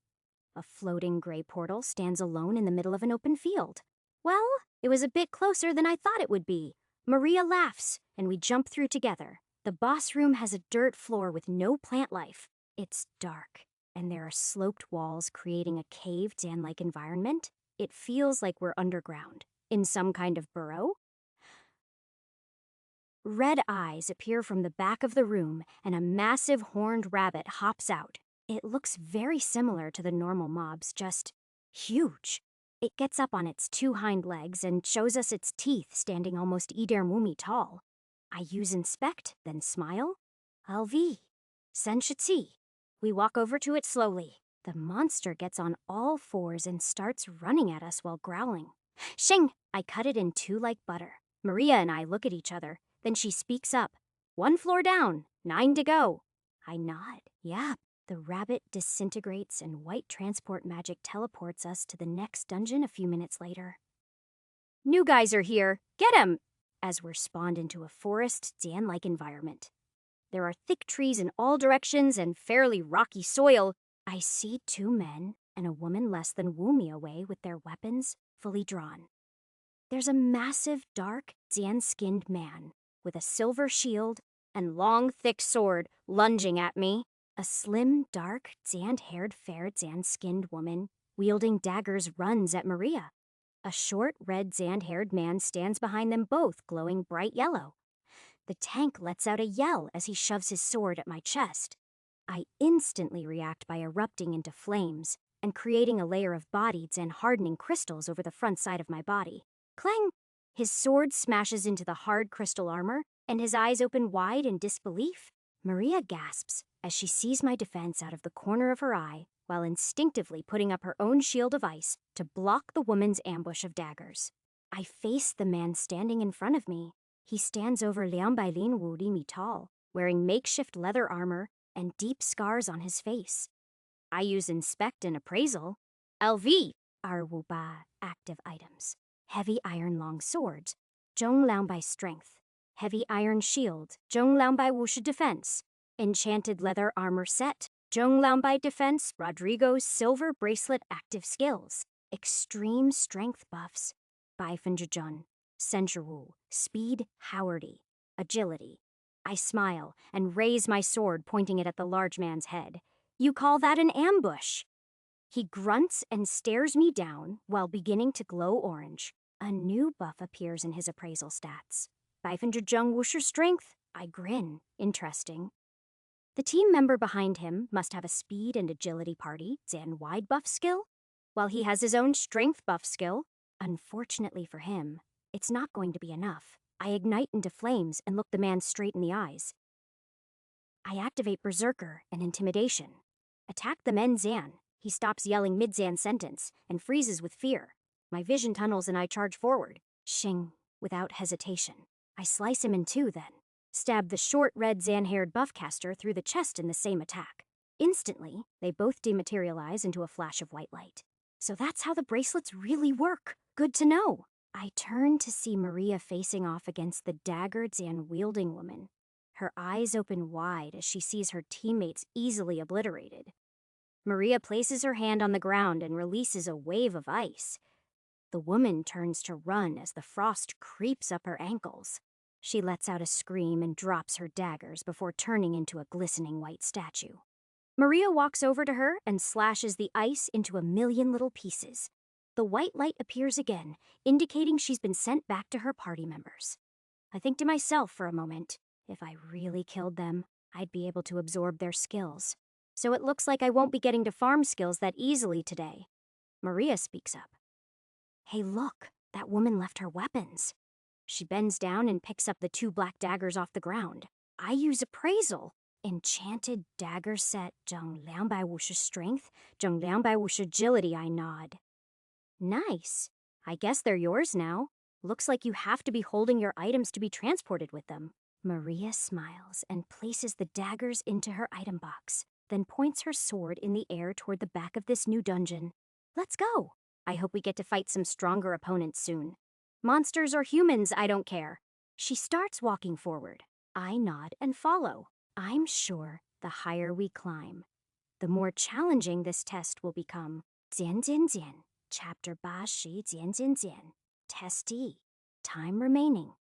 Speaker 1: A floating gray portal stands alone in the middle of an open field. Well, it was a bit closer than I thought it would be. Maria laughs, and we jump through together. The boss room has a dirt floor with no plant life. It's dark, and there are sloped walls creating a cave den-like environment. It feels like we're underground, in some kind of burrow. Red eyes appear from the back of the room, and a massive horned rabbit hops out. It looks very similar to the normal mobs, just huge. It gets up on its two hind legs and shows us its teeth standing almost Idermumi tall. I use Inspect, then Smile. LV. Senshitsi. We walk over to it slowly. The monster gets on all fours and starts running at us while growling. Shing! I cut it in two like butter. Maria and I look at each other. Then she speaks up. 1 floor down, 9 to go. I nod. Yeah. The rabbit disintegrates and white transport magic teleports us to the next dungeon a few minutes later. New guys are here. Get 'em! As we're spawned into a forest, Dan-like environment. There are thick trees in all directions and fairly rocky soil. I see 2 men and a woman less than Wumi away with their weapons fully drawn. There's a massive, dark, Dan-skinned man with a silver shield and long, thick sword lunging at me. A slim, dark, Dan-haired, fair, Dan-skinned woman wielding daggers runs at Maria. A short, red, Dan-haired man stands behind them both, glowing bright yellow. The tank lets out a yell as he shoves his sword at my chest. I instantly react by erupting into flames and creating a layer of bodies and hardening crystals over the front side of my body. Clang! His sword smashes into the hard crystal armor, and his eyes open wide in disbelief. Maria gasps as she sees my defense out of the corner of her eye, while instinctively putting up her own shield of ice to block the woman's ambush of daggers. I face the man standing in front of me. He stands over Liang Bailin Wudi Mital, wearing makeshift leather armor and deep scars on his face. I use Inspect and Appraisal. LV are Wuba active items. Heavy iron long swords, Zhong Liangbai strength. Heavy iron shield, Zhong Liangbai Wushi defense. Enchanted leather armor set, Zhong Liangbai defense, Rodrigo's silver bracelet active skills. Extreme strength buffs, Bai Fenjajun, Senjuru, speed, Howardy, agility. I smile and raise my sword, pointing it at the large man's head. You call that an ambush? He grunts and stares me down while beginning to glow orange. A new buff appears in his appraisal stats. 500 Wusher strength. I grin. Interesting. The team member behind him must have a speed and agility party, Zan wide buff skill, while he has his own strength buff skill. Unfortunately for him, it's not going to be enough. I ignite into flames and look the man straight in the eyes. I activate Berserker and Intimidation. Attack the men Zan. He stops yelling mid-Zan sentence and freezes with fear. My vision tunnels and I charge forward. Shing, without hesitation. I slice him in two then. Stab the short red Zan-haired buffcaster through the chest in the same attack. Instantly, they both dematerialize into a flash of white light. So that's how the bracelets really work. Good to know. I turn to see Maria facing off against the daggered Zan-wielding woman. Her eyes open wide as she sees her teammates easily obliterated. Maria places her hand on the ground and releases a wave of ice. The woman turns to run as the frost creeps up her ankles. She lets out a scream and drops her daggers before turning into a glistening white statue. Maria walks over to her and slashes the ice into a million little pieces. The white light appears again, indicating she's been sent back to her party members. I think to myself for a moment, if I really killed them, I'd be able to absorb their skills. So it looks like I won't be getting to farm skills that easily today. Maria speaks up. Hey, look, that woman left her weapons. She bends down and picks up the two black daggers off the ground. I use appraisal. Enchanted dagger set, 250strength, 250agility, I nod. Nice. I guess they're yours now. Looks like you have to be holding your items to be transported with them. Maria smiles and places the daggers into her item box, then points her sword in the air toward the back of this new dungeon. Let's go. I hope we get to fight some stronger opponents soon. Monsters or humans, I don't care. She starts walking forward. I nod and follow. I'm sure the higher we climb, the more challenging this test will become. Jian Jian Jian, Chapter 8 Jian Jian Jian, Testee. Time remaining.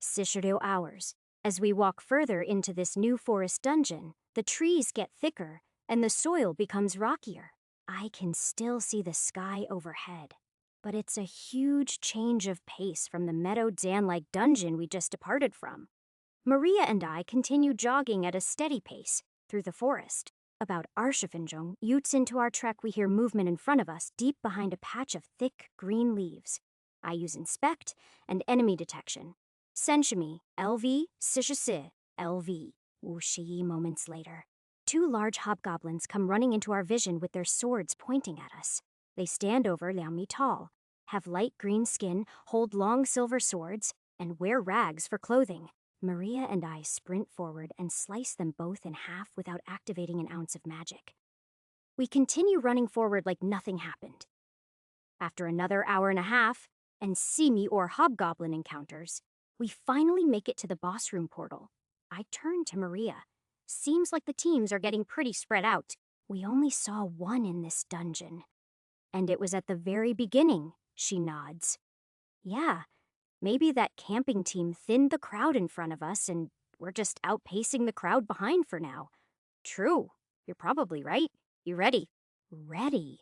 Speaker 1: 46 hours. As we walk further into this new forest dungeon, the trees get thicker and the soil becomes rockier. I can still see the sky overhead, but it's a huge change of pace from the meadow Zan-like dungeon we just departed from. Maria and I continue jogging at a steady pace through the forest. About Arshifinjong, Yutes into our trek, we hear movement in front of us deep behind a patch of thick green leaves. I use Inspect and Enemy Detection. Senshimi, LV, Sishisi, LV. Wushi moments later. Two large hobgoblins come running into our vision with their swords pointing at us. They stand over Liangmi tall, have light green skin, hold long silver swords, and wear rags for clothing. Maria and I sprint forward and slice them both in half without activating an ounce of magic. We continue running forward like nothing happened. After another hour and a half, and Simi or hobgoblin encounters, we finally make it to the boss room portal. I turn to Maria. Seems like the teams are getting pretty spread out. We only saw one in this dungeon. And it was at the very beginning, she nods. Yeah, maybe that camping team thinned the crowd in front of us and we're just outpacing the crowd behind for now. True, you're probably right. You ready? Ready.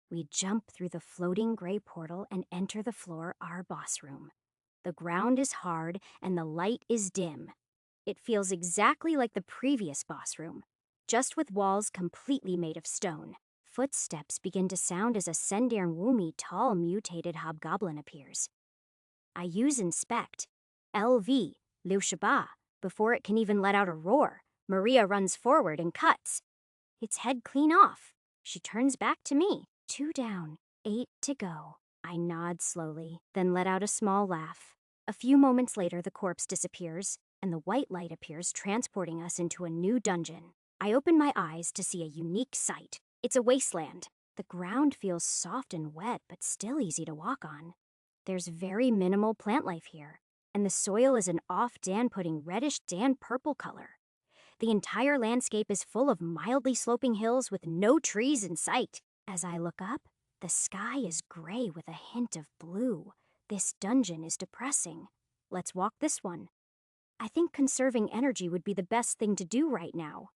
Speaker 1: We jump through the floating gray portal and enter the floor our boss room. The ground is hard and the light is dim. It feels exactly like the previous boss room, just with walls completely made of stone. Footsteps begin to sound as a Sendirn Wumi tall mutated hobgoblin appears. I use Inspect, LV, Liu Shaba, before it can even let out a roar. Maria runs forward and cuts. Its head clean off. She turns back to me. 2 down, 8 to go. I nod slowly, then let out a small laugh. A few moments later, the corpse disappears, and the white light appears, transporting us into a new dungeon. I open my eyes to see a unique sight. It's a wasteland. The ground feels soft and wet, but still easy to walk on. There's very minimal plant life here, and the soil is an off-Dan pudding reddish Dan purple color. The entire landscape is full of mildly sloping hills with no trees in sight. As I look up, the sky is gray with a hint of blue. This dungeon is depressing. Let's walk this one. I think conserving energy would be the best thing to do right now.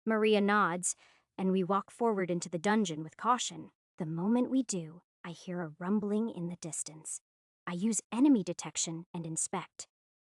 Speaker 1: Maria nods, and we walk forward into the dungeon with caution. The moment we do, I hear a rumbling in the distance. I use Enemy Detection and Inspect.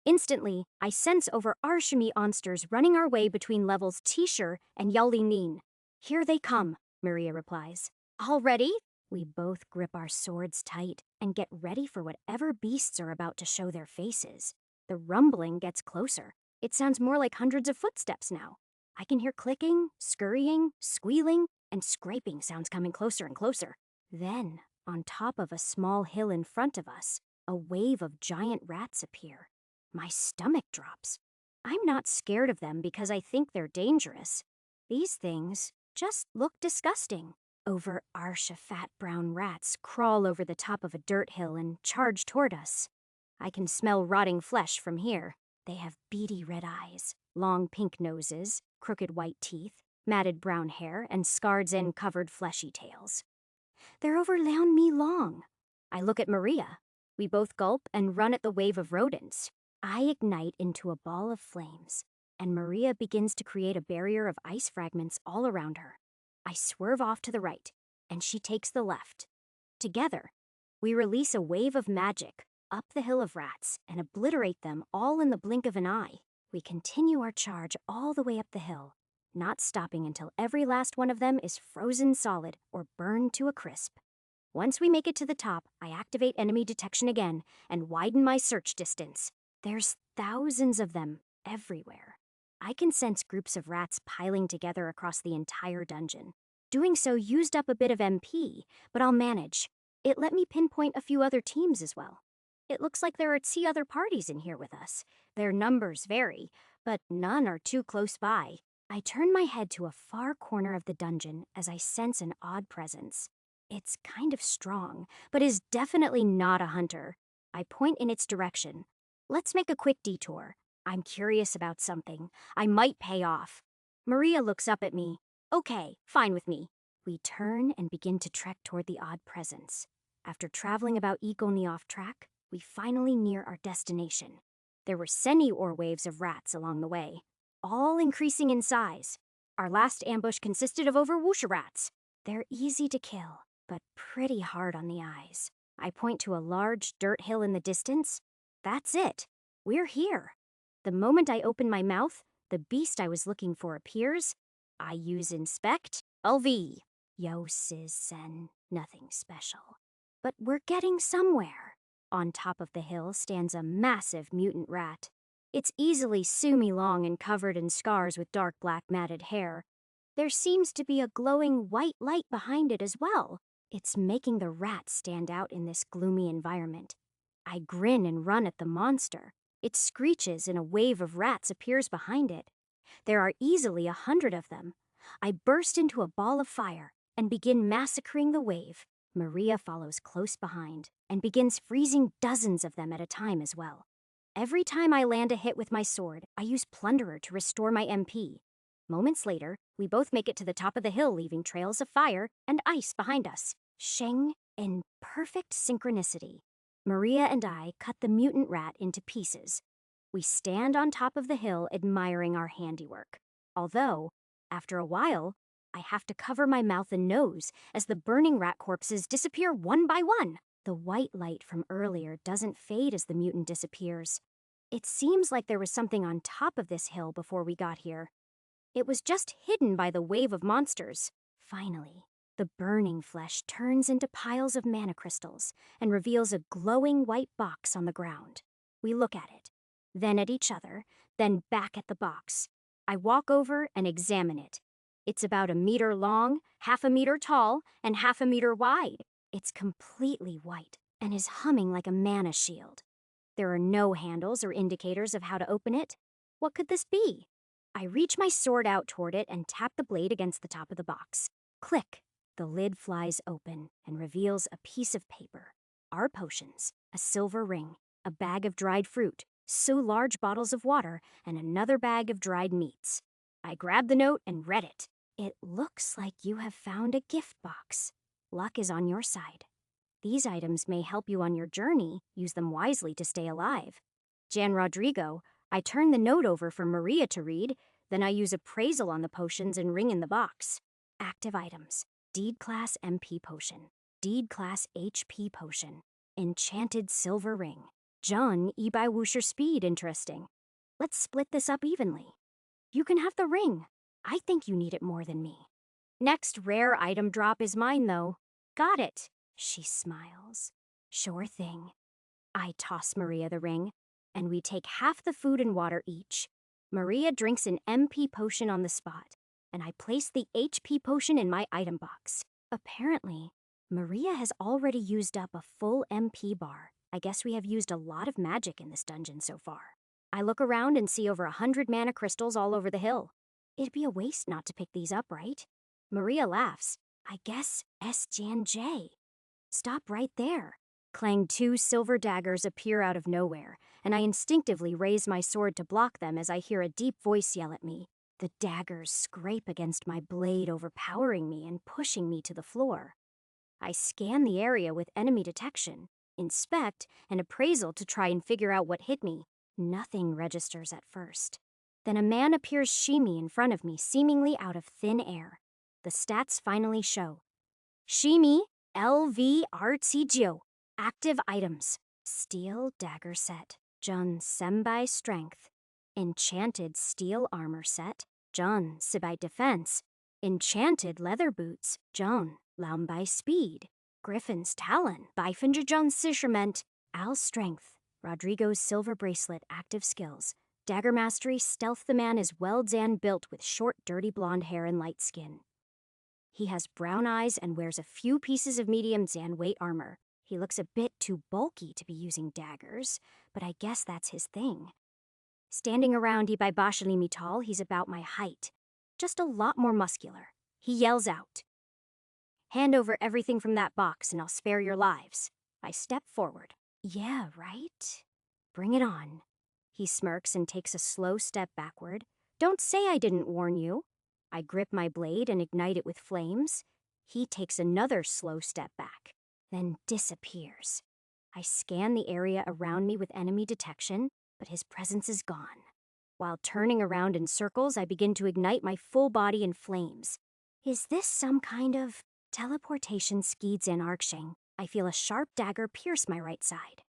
Speaker 1: Instantly, I sense over Arshimi monsters running our way between levels Tishur and Yali Nin. Here they come, Maria replies. Already? We both grip our swords tight and get ready for whatever beasts are about to show their faces. The rumbling gets closer. It sounds more like hundreds of footsteps now. I can hear clicking, scurrying, squealing, and scraping sounds coming closer and closer. Then, on top of a small hill in front of us, a wave of giant rats appear. My stomach drops. I'm not scared of them because I think they're dangerous. These things just look disgusting. Over Arsha fat brown rats crawl over the top of a dirt hill and charge toward us. I can smell rotting flesh from here. They have beady red eyes, long pink noses, crooked white teeth, matted brown hair, and scarred and covered fleshy tails. They're over me long. I look at Maria. We both gulp and run at the wave of rodents. I ignite into a ball of flames, and Maria begins to create a barrier of ice fragments all around her. I swerve off to the right, and she takes the left. Together, we release a wave of magic up the hill of rats and obliterate them all in the blink of an eye. We continue our charge all the way up the hill, not stopping until every last one of them is frozen solid or burned to a crisp. Once we make it to the top, I activate enemy detection again and widen my search distance. There's thousands of them everywhere. I can sense groups of rats piling together across the entire dungeon. Doing so used up a bit of MP, but I'll manage. It let me pinpoint a few other teams as well. It looks like there are other parties in here with us. Their numbers vary, but none are too close by. I turn my head to a far corner of the dungeon as I sense an odd presence. It's kind of strong, but is definitely not a hunter. I point in its direction. Let's make a quick detour. I'm curious about something. I might pay off. Maria looks up at me. Okay, fine with me. We turn and begin to trek toward the odd presence. After traveling about equally off track, we finally near our destination. There were semi-ore waves of rats along the way, all increasing in size. Our last ambush consisted of over wusha rats. They're easy to kill, but pretty hard on the eyes. I point to a large dirt hill in the distance. That's it. We're here. The moment I open my mouth, the beast I was looking for appears. I use Inspect LV. Yo, sis, sen, nothing special. But we're getting somewhere. On top of the hill stands a massive mutant rat. It's easily sumi long and covered in scars with dark black matted hair. There seems to be a glowing white light behind it as well. It's making the rat stand out in this gloomy environment. I grin and run at the monster. It screeches and a wave of rats appears behind it. There are easily 100 of them. I burst into a ball of fire and begin massacring the wave. Maria follows close behind and begins freezing dozens of them at a time as well. Every time I land a hit with my sword, I use Plunderer to restore my MP. Moments later, we both make it to the top of the hill, leaving trails of fire and ice behind us. Sheng in perfect synchronicity. Maria and I cut the mutant rat into pieces. We stand on top of the hill admiring our handiwork. Although, after a while, I have to cover my mouth and nose as the burning rat corpses disappear one by one. The white light from earlier doesn't fade as the mutant disappears. It seems like there was something on top of this hill before we got here. It was just hidden by the wave of monsters. Finally, the burning flesh turns into piles of mana crystals and reveals a glowing white box on the ground. We look at it, then at each other, then back at the box. I walk over and examine it. It's about 1 meter long, half a meter tall, and half a meter wide. It's completely white and is humming like a mana shield. There are no handles or indicators of how to open it. What could this be? I reach my sword out toward it and tap the blade against the top of the box. Click. The lid flies open and reveals a piece of paper. Our potions, a silver ring, a bag of dried fruit, 2 large bottles of water, and another bag of dried meats. I grab the note and read it. It looks like you have found a gift box. Luck is on your side. These items may help you on your journey. Use them wisely to stay alive. Jan Rodrigo, I turn the note over for Maria to read, then I use appraisal on the potions and ring in the box. Active items. Deed Class MP Potion. Deed Class HP Potion. Enchanted Silver Ring. Jun, Ibai Wusher speed, interesting. Let's split this up evenly. You can have the ring. I think you need it more than me. Next rare item drop is mine, though. Got it. She smiles. Sure thing. I toss Maria the ring, and we take half the food and water each. Maria drinks an MP potion on the spot, and I place the HP potion in my item box. Apparently, Maria has already used up a full MP bar. I guess we have used a lot of magic in this dungeon so far. I look around and see over 100 mana crystals all over the hill. It'd be a waste not to pick these up, right? Maria laughs. I guess S-Jan J. Stop right there. Clang, two silver daggers appear out of nowhere, and I instinctively raise my sword to block them as I hear a deep voice yell at me. The daggers scrape against my blade, overpowering me and pushing me to the floor. I scan the area with enemy detection, inspect, and appraisal to try and figure out what hit me. Nothing registers at first. Then a man appears shimmy in front of me, seemingly out of thin air. The stats finally show. Shimi, LV Artsigyo. Active items. Steel dagger set. Jun Sembai strength. Enchanted steel armor set. Jun Sibai defense. Enchanted leather boots. Jun Laumbai speed. Griffin's talon. Baifinger Jun Sisherment. Al strength. Rodrigo's silver bracelet active skills. Dagger mastery stealth. The man is well Dan built with short dirty blonde hair and light skin. He has brown eyes and wears a few pieces of medium Dan weight armor. He looks a bit too bulky to be using daggers, but I guess that's his thing. Standing around Ibai Bashali Mital, he's about my height, just a lot more muscular. He yells out, "Hand over everything from that box and I'll spare your lives." I step forward. Yeah, right? Bring it on. He smirks and takes a slow step backward. Don't say I didn't warn you. I grip my blade and ignite it with flames. He takes another slow step back, then disappears. I scan the area around me with enemy detection, but his presence is gone. While turning around in circles, I begin to ignite my full body in flames. Is this some kind of teleportation skeeds in Arkshing? I feel a sharp dagger pierce my right side.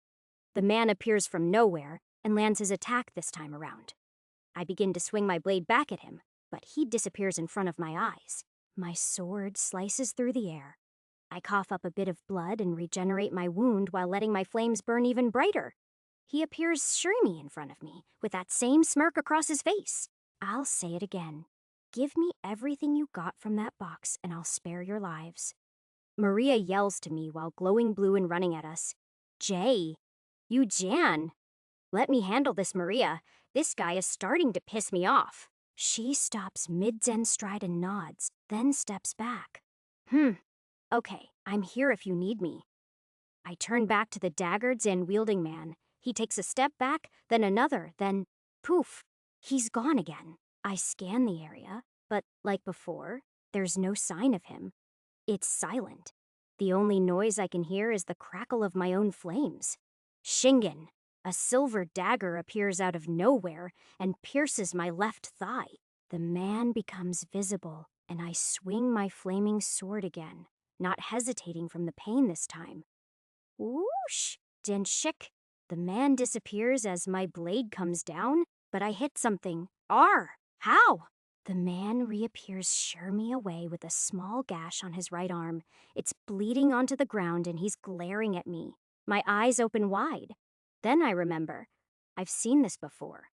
Speaker 1: The man appears from nowhere and lands his attack this time around. I begin to swing my blade back at him, but he disappears in front of my eyes. My sword slices through the air. I cough up a bit of blood and regenerate my wound while letting my flames burn even brighter. He appears shrieky in front of me, with that same smirk across his face. I'll say it again. Give me everything you got from that box and I'll spare your lives. Maria yells to me while glowing blue and running at us. Jay, you Jan. Let me handle this, Maria. This guy is starting to piss me off. She stops mid-zen stride and nods, then steps back. Okay, I'm here if you need me. I turn back to the daggered Zen-wielding man. He takes a step back, then another, then poof, he's gone again. I scan the area, but like before, there's no sign of him. It's silent. The only noise I can hear is the crackle of my own flames. Shingen, a silver dagger appears out of nowhere and pierces my left thigh. The man becomes visible, and I swing my flaming sword again, not hesitating from the pain this time. Whoosh! Denshik. The man disappears as my blade comes down, but I hit something. How? The man reappears, shear me away with a small gash on his right arm. It's bleeding onto the ground and he's glaring at me. My eyes open wide. Then I remember. I've seen this before.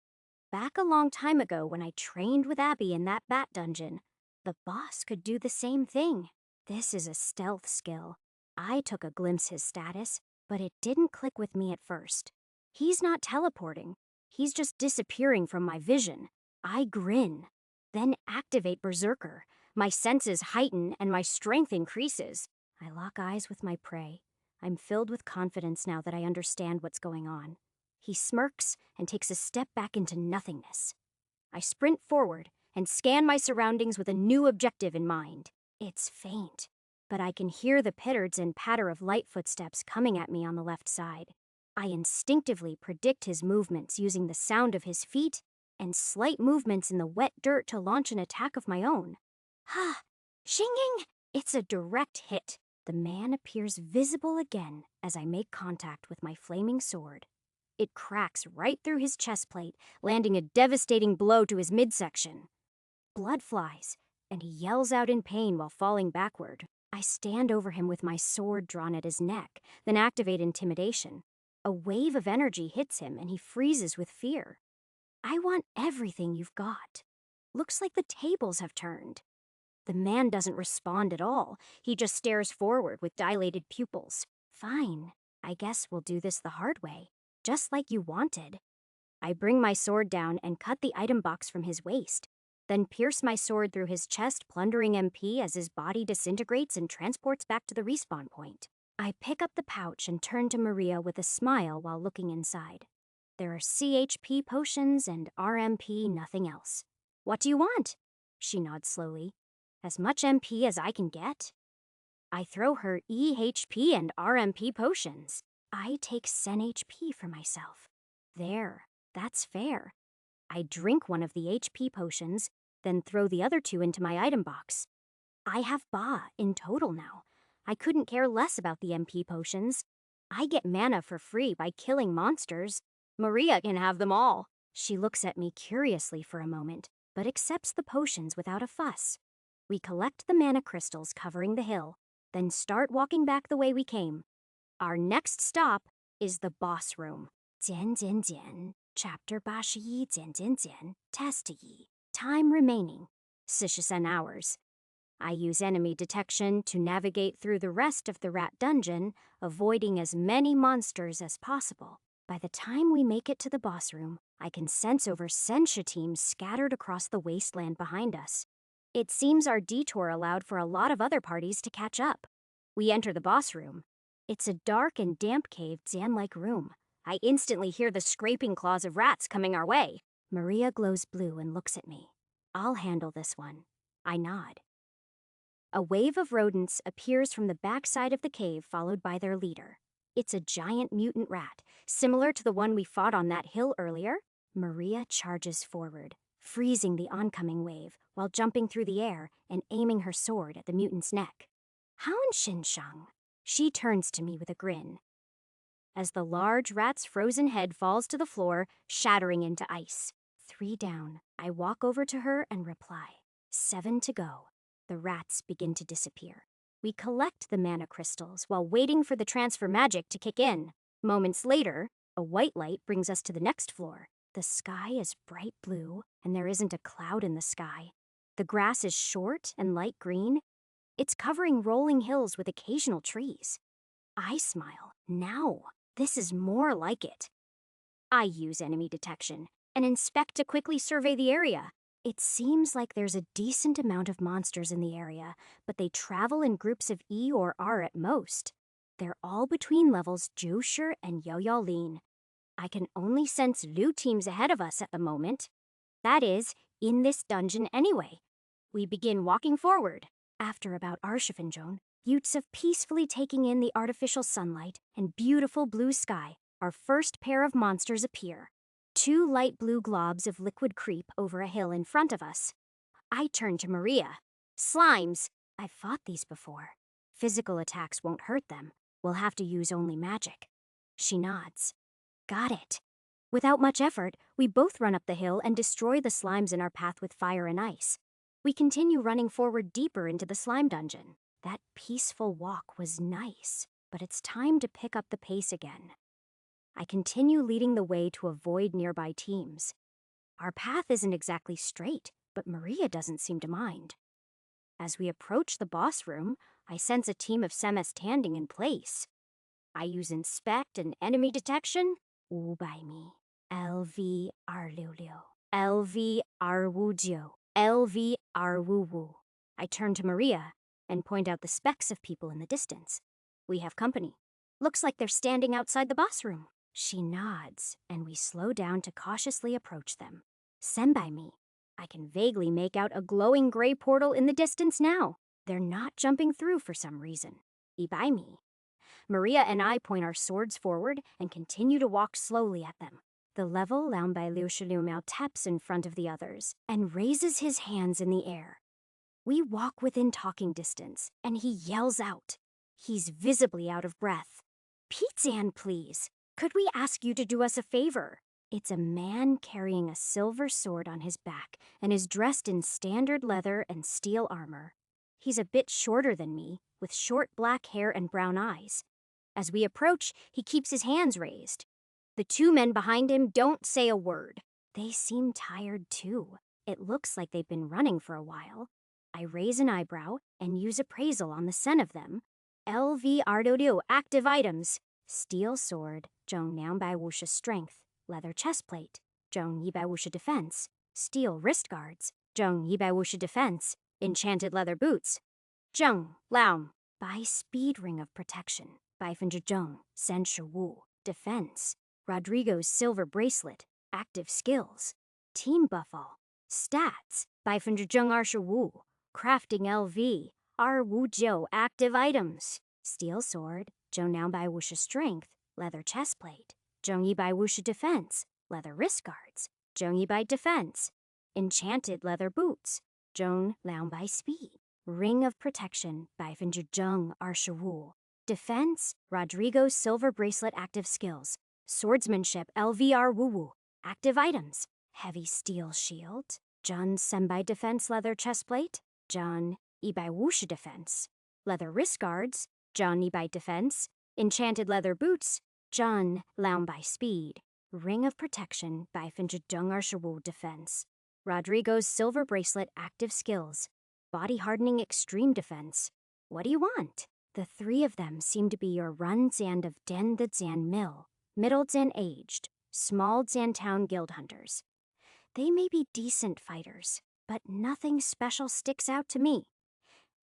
Speaker 1: Back a long time ago when I trained with Abby in that bat dungeon, the boss could do the same thing. This is a stealth skill. I took a glimpse his status, but it didn't click with me at first. He's not teleporting. He's just disappearing from my vision. I grin, then activate Berserker. My senses heighten and my strength increases. I lock eyes with my prey. I'm filled with confidence now that I understand what's going on. He smirks and takes a step back into nothingness. I sprint forward and scan my surroundings with a new objective in mind. It's faint, but I can hear the pittards and patter of light footsteps coming at me on the left side. I instinctively predict his movements using the sound of his feet and slight movements in the wet dirt to launch an attack of my own. Ha! Shinging! It's a direct hit. The man appears visible again as I make contact with my flaming sword. It cracks right through his chest plate, landing a devastating blow to his midsection. Blood flies, and he yells out in pain while falling backward. I stand over him with my sword drawn at his neck, then activate intimidation. A wave of energy hits him, and he freezes with fear. I want everything you've got. Looks like the tables have turned. The man doesn't respond at all. He just stares forward with dilated pupils. Fine, I guess we'll do this the hard way, just like you wanted. I bring my sword down and cut the item box from his waist, then pierce my sword through his chest, plundering MP as his body disintegrates and transports back to the respawn point. I pick up the pouch and turn to Maria with a smile while looking inside. There are CHP potions and RMP, nothing else. What do you want? She nods slowly. As much MP as I can get. I throw her EHP and RMP potions. I take Sen HP for myself. There, that's fair. I drink one of the HP potions, then throw the other two into my item box. I have Ba in total now. I couldn't care less about the MP potions. I get mana for free by killing monsters. Maria can have them all. She looks at me curiously for a moment, but accepts the potions without a fuss. We collect the mana crystals covering the hill, then start walking back the way we came. Our next stop is the boss room. 减减减 Chapter 81减减减 Test 1 Time remaining 43 hours. I use enemy detection to navigate through the rest of the rat dungeon, avoiding as many monsters as possible. By the time we make it to the boss room, I can sense over Sensha teams scattered across the wasteland behind us. It seems our detour allowed for a lot of other parties to catch up. We enter the boss room. It's a dark and damp cave Zan-like room. I instantly hear the scraping claws of rats coming our way. Maria glows blue and looks at me. I'll handle this one. I nod. A wave of rodents appears from the backside of the cave, followed by their leader. It's a giant mutant rat, similar to the one we fought on that hill earlier. Maria charges forward, freezing the oncoming wave while jumping through the air and aiming her sword at the mutant's neck. Haon Shinshang. She turns to me with a grin. As the large rat's frozen head falls to the floor, shattering into ice. 3 down. I walk over to her and reply. 7 to go. The rats begin to disappear. We collect the mana crystals while waiting for the transfer magic to kick in. Moments later, a white light brings us to the next floor. The sky is bright blue, and there isn't a cloud in the sky. The grass is short and light green. It's covering rolling hills with occasional trees. I smile. Now, this is more like it. I use enemy detection and inspect to quickly survey the area. It seems like there's a decent amount of monsters in the area, but they travel in groups of E or R at most. They're all between levels Joshir and Yoyolin. I can only sense Lu teams ahead of us at the moment. That is, in this dungeon anyway. We begin walking forward. After about Arshifinjon, Yutsev peacefully taking in the artificial sunlight and beautiful blue sky, our first pair of monsters appear. 2 light blue globs of liquid creep over a hill in front of us. I turn to Maria. Slimes. I've fought these before. Physical attacks won't hurt them. We'll have to use only magic. She nods. Got it. Without much effort, we both run up the hill and destroy the slimes in our path with fire and ice. We continue running forward deeper into the slime dungeon. That peaceful walk was nice, but it's time to pick up the pace again. I continue leading the way to avoid nearby teams. Our path isn't exactly straight, but Maria doesn't seem to mind. As we approach the boss room, I sense a team of Semes standing in place. I use inspect and enemy detection. Wu by me. LV Arlulio. LV Arwujio. LV Arwuwu. I turn to Maria and point out the specks of people in the distance. We have company. Looks like they're standing outside the boss room. She nods, and we slow down to cautiously approach them. Senbai me. I can vaguely make out a glowing gray portal in the distance now. They're not jumping through for some reason. Ibai me. Maria and I point our swords forward and continue to walk slowly at them. The level Laombai Liu Shilumao taps in front of the others and raises his hands in the air. We walk within talking distance, and he yells out. He's visibly out of breath. Pizan, please. Could we ask you to do us a favor? It's a man carrying a silver sword on his back and is dressed in standard leather and steel armor. He's a bit shorter than me, with short black hair and brown eyes. As we approach, he keeps his hands raised. The two men behind him don't say a word. They seem tired too. It looks like they've been running for a while. I raise an eyebrow and use appraisal on the scent of them. LV Ardodio active items. Steel sword, Zhong Nianbai Wuxia strength. Leather chestplate, Zhong Yibai Wuxia defense. Steel wrist guards, Zhong Yibai Wuxia defense. Enchanted leather boots. Zheng Laum. Bai speed ring of protection. Bai Fenzhi Zheng, Sen Shi Wu, defense. Rodrigo's silver bracelet, active skills. Team buffall. Stats, Bai Fenzhi Zheng Er Shi Wu. Crafting LV, Er Wu Jiu active items. Steel sword, Zhong Nianbai Wuxia strength. Leather chestplate. Zhong Yibai Wuxia defense. Leather wrist guards. Zhong Yibai defense. Enchanted leather boots. Zhong Lianbai speed. Ring of protection by Fenzhi Zheng Er Shi Wu. Defense, Rodrigo's silver bracelet active skills. Swordsmanship LVR Wu Wu. Active items. Heavy steel shield. Zheng Senbai defense leather chestplate. Zheng Yibai Wuxia defense. Leather wrist guards. Zheng Yibai defense. Enchanted leather boots. Zheng Lianbai speed. Ring of protection by Fenzhi Zheng Er Shi Wu defense. Rodrigo's silver bracelet active skills. Body hardening extreme defense. What do you want? The three of them seem to be your Run Zan of Den the Zan Mill, Middle Zan aged, Small Zan Town guild hunters. They may be decent fighters, but nothing special sticks out to me.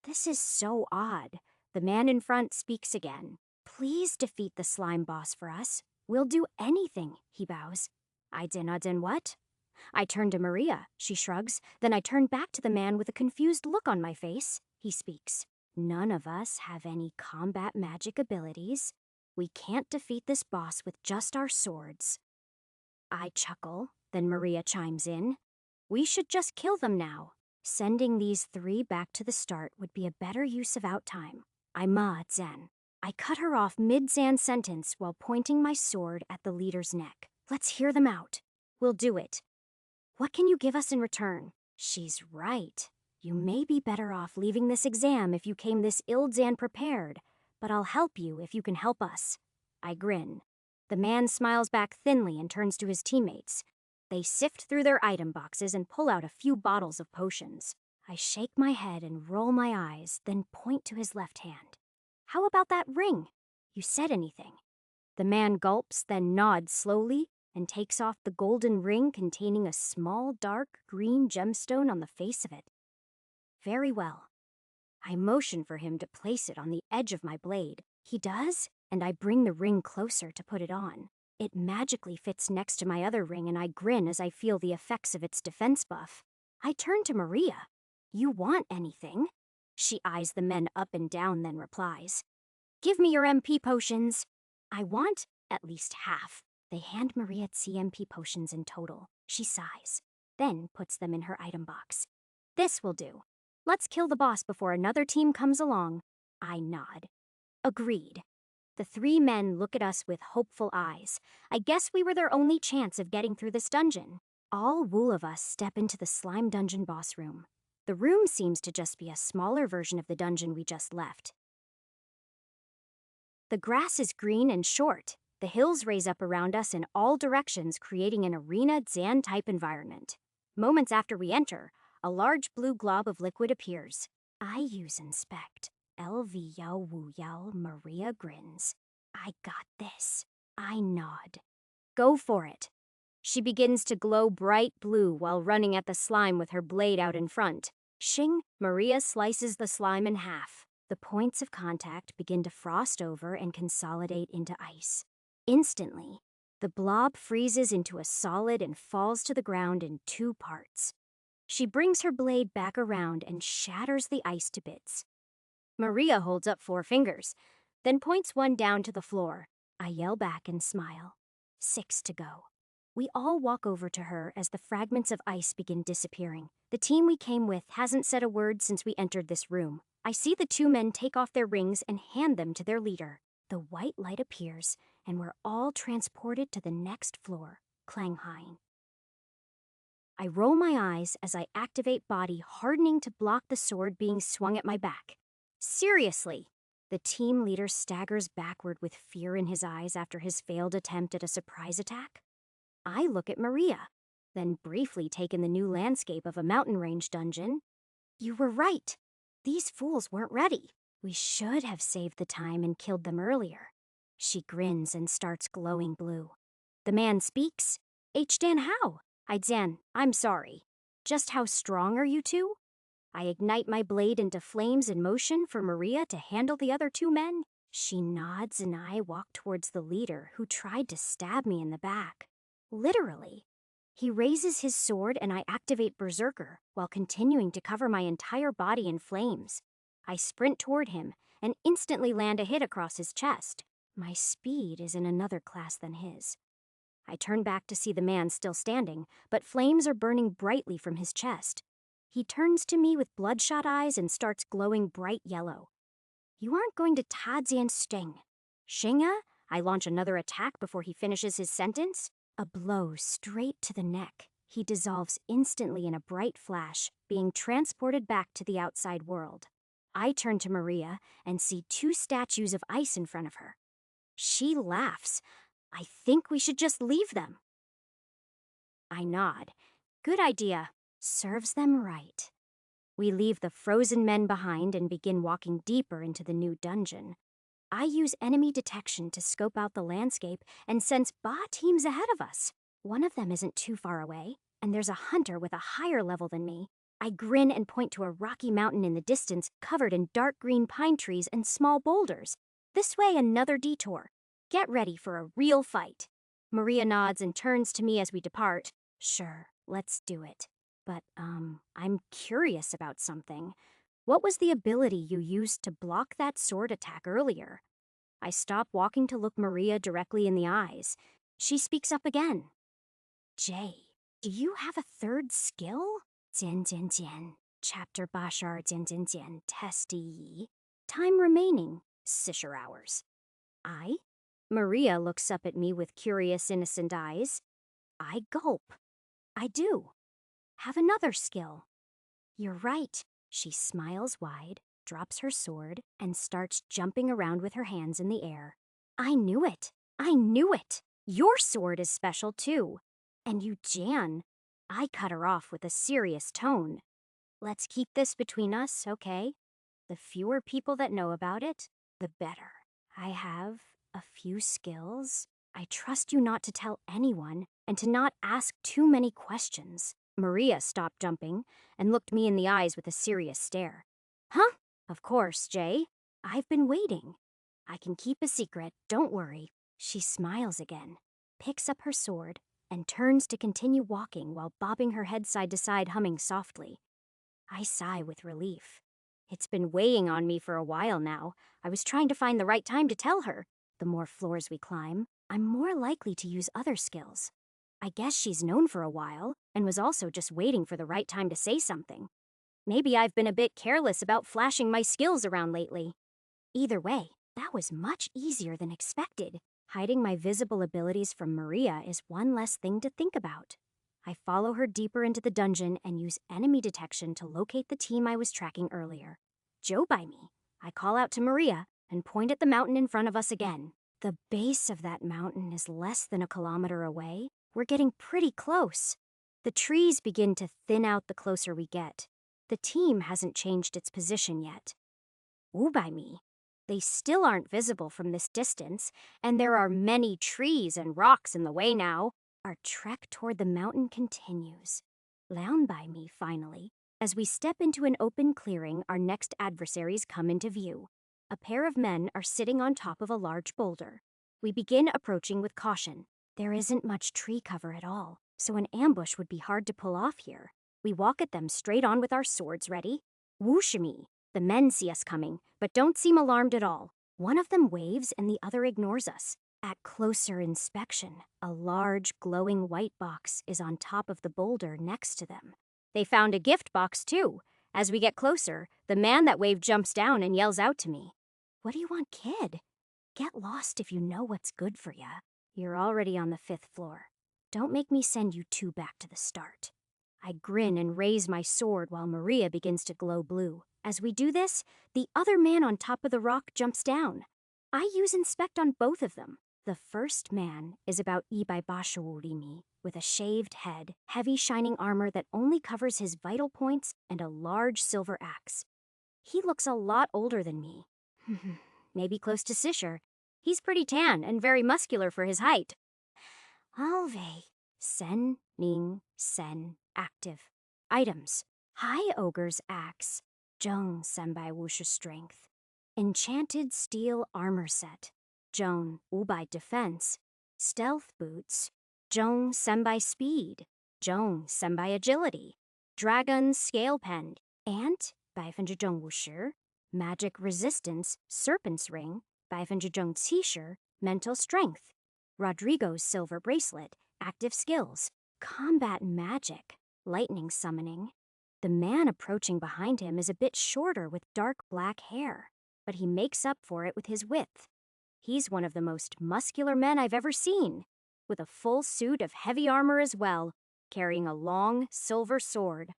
Speaker 1: This is so odd. The man in front speaks again. Please defeat the slime boss for us. We'll do anything, he bows. I din what? I turn to Maria. She shrugs. Then I turn back to the man with a confused look on my face. He speaks. None of us have any combat magic abilities. We can't defeat this boss with just our swords. I chuckle. Then Maria chimes in. We should just kill them now. Sending these three back to the start would be a better use of out time. I ma Zan. I cut her off mid-Zan sentence while pointing my sword at the leader's neck. Let's hear them out. We'll do it. What can you give us in return? She's right. You may be better off leaving this exam if you came this ill-Zan prepared, but I'll help you if you can help us. I grin. The man smiles back thinly and turns to his teammates. They sift through their item boxes and pull out a few bottles of potions. I shake my head and roll my eyes, then point to his left hand. How about that ring? You said anything. The man gulps, then nods slowly and takes off the golden ring containing a small, dark green gemstone on the face of it. Very well. I motion for him to place it on the edge of my blade. He does, and I bring the ring closer to put it on. It magically fits next to my other ring, and I grin as I feel the effects of its defense buff. I turn to Maria. You want anything? She eyes the men up and down, then replies. Give me your MP potions. I want at least half. They hand Maria CMP potions in total. She sighs, then puts them in her item box. This will do. Let's kill the boss before another team comes along. I nod. Agreed. The three men look at us with hopeful eyes. I guess we were their only chance of getting through this dungeon. All wool of us step into the slime dungeon boss room. The room seems to just be a smaller version of the dungeon we just left. The grass is green and short. The hills raise up around us in all directions, creating an arena Zan-type environment. Moments after we enter, a large blue glob of liquid appears. I use inspect. LV Yao Wu Yao. Maria grins. I got this. I nod. Go for it. She begins to glow bright blue while running at the slime with her blade out in front. Shing, Maria slices the slime in half. The points of contact begin to frost over and consolidate into ice. Instantly, the blob freezes into a solid and falls to the ground in 2 parts. She brings her blade back around and shatters the ice to bits. Maria holds up 4 fingers, then points one down to the floor. I yell back and smile. 6 to go. We all walk over to her as the fragments of ice begin disappearing. The team we came with hasn't said a word since we entered this room. I see the 2 men take off their rings and hand them to their leader. The white light appears, and we're all transported to the next floor, Klanghain. I roll my eyes as I activate body, hardening to block the sword being swung at my back. Seriously! The team leader staggers backward with fear in his eyes after his failed attempt at a surprise attack. I look at Maria, then briefly take in the new landscape of a mountain range dungeon. You were right. These fools weren't ready. We should have saved the time and killed them earlier. She grins and starts glowing blue. The man speaks. Dan, how? Dan, I'm sorry. Just how strong are you two? I ignite my blade into flames in motion for Maria to handle the other two men. She nods and I walk towards the leader who tried to stab me in the back. Literally. He raises his sword and I activate Berserker while continuing to cover my entire body in flames. I sprint toward him and instantly land a hit across his chest. My speed is in another class than his. I turn back to see the man still standing, but flames are burning brightly from his chest. He turns to me with bloodshot eyes and starts glowing bright yellow. You aren't going to Tadzian sting. Shinga? I launch another attack before he finishes his sentence. A blow straight to the neck. He dissolves instantly in a bright flash, being transported back to the outside world. I turn to Maria and see two statues of ice in front of her. She laughs. I think we should just leave them. I nod. Good idea. Serves them right. We leave the frozen men behind and begin walking deeper into the new dungeon. I use enemy detection to scope out the landscape and sense Ba teams ahead of us. One of them isn't too far away, and there's a hunter with a higher level than me. I grin and point to a rocky mountain in the distance covered in dark green pine trees and small boulders. This way, another detour. Get ready for a real fight. Maria nods and turns to me as we depart. Sure, let's do it. But, I'm curious about something. What was the ability you used to block that sword attack earlier? I stop walking to look Maria directly in the eyes. She speaks up again. Jay, do you have a third skill? Jian Jian Jian. Chapter Bashar Jian Jian Jian. Test Yi. Time remaining. 6 hours. I? Maria looks up at me with curious, innocent eyes. I gulp. I do. Have another skill. You're right. She smiles wide, drops her sword, and starts jumping around with her hands in the air. I knew it. I knew it. Your sword is special too. And you, Jan. I cut her off with a serious tone. Let's keep this between us, okay? The fewer people that know about it, the better. I have a few skills. I trust you not to tell anyone and to not ask too many questions. Maria stopped jumping and looked me in the eyes with a serious stare. Huh? Of course, Jay. I've been waiting. I can keep a secret, don't worry. She smiles again, picks up her sword, and turns to continue walking while bobbing her head side to side, humming softly. I sigh with relief. It's been weighing on me for a while now. I was trying to find the right time to tell her. The more floors we climb, I'm more likely to use other skills. I guess she's known for a while and was also just waiting for the right time to say something. Maybe I've been a bit careless about flashing my skills around lately. Either way, that was much easier than expected. Hiding my visible abilities from Maria is one less thing to think about. I follow her deeper into the dungeon and use enemy detection to locate the team I was tracking earlier. Joe by me. I call out to Maria and point at the mountain in front of us again. The base of that mountain is less than a kilometer away. We're getting pretty close. The trees begin to thin out the closer we get. The team hasn't changed its position yet. By me. They still aren't visible from this distance, and there are many trees and rocks in the way now. Our trek toward the mountain continues. Loun by me, finally. As we step into an open clearing, our next adversaries come into view. A pair of men are sitting on top of a large boulder. We begin approaching with caution. There isn't much tree cover at all, so an ambush would be hard to pull off here. We walk at them straight on with our swords ready. Whoosh me. The men see us coming, but don't seem alarmed at all. One of them waves and the other ignores us. At closer inspection, a large glowing white box is on top of the boulder next to them. They found a gift box too. As we get closer, the man that waved jumps down and yells out to me. What do you want, kid? Get lost if you know what's good for ya. You're already on the 5th floor. Don't make me send you two back to the start. I grin and raise my sword while Maria begins to glow blue. As we do this, the other man on top of the rock jumps down. I use Inspect on both of them. The first man is about Ibai Bashawurimi, with a shaved head, heavy shining armor that only covers his vital points, and a large silver axe. He looks a lot older than me. Maybe close to Sisher. He's pretty tan and very muscular for his height. Alve. Sen, Ning, Sen, active. Items. High Ogre's Axe. Zhong Senbai Wushu Strength. Enchanted Steel Armor Set. Zhong Wubai Defense. Stealth Boots. Zhong Senbai Speed. Zhong Senbai Agility. Dragon Scale Pen. Ant 50% Magic Resistance Serpent's Ring 50% Mental Strength. Rodrigo's Silver Bracelet, Active Skills, Combat Magic, Lightning Summoning. The man approaching behind him is a bit shorter with dark black hair, but he makes up for it with his width. He's one of the most muscular men I've ever seen, with a full suit of heavy armor as well, carrying a long silver sword.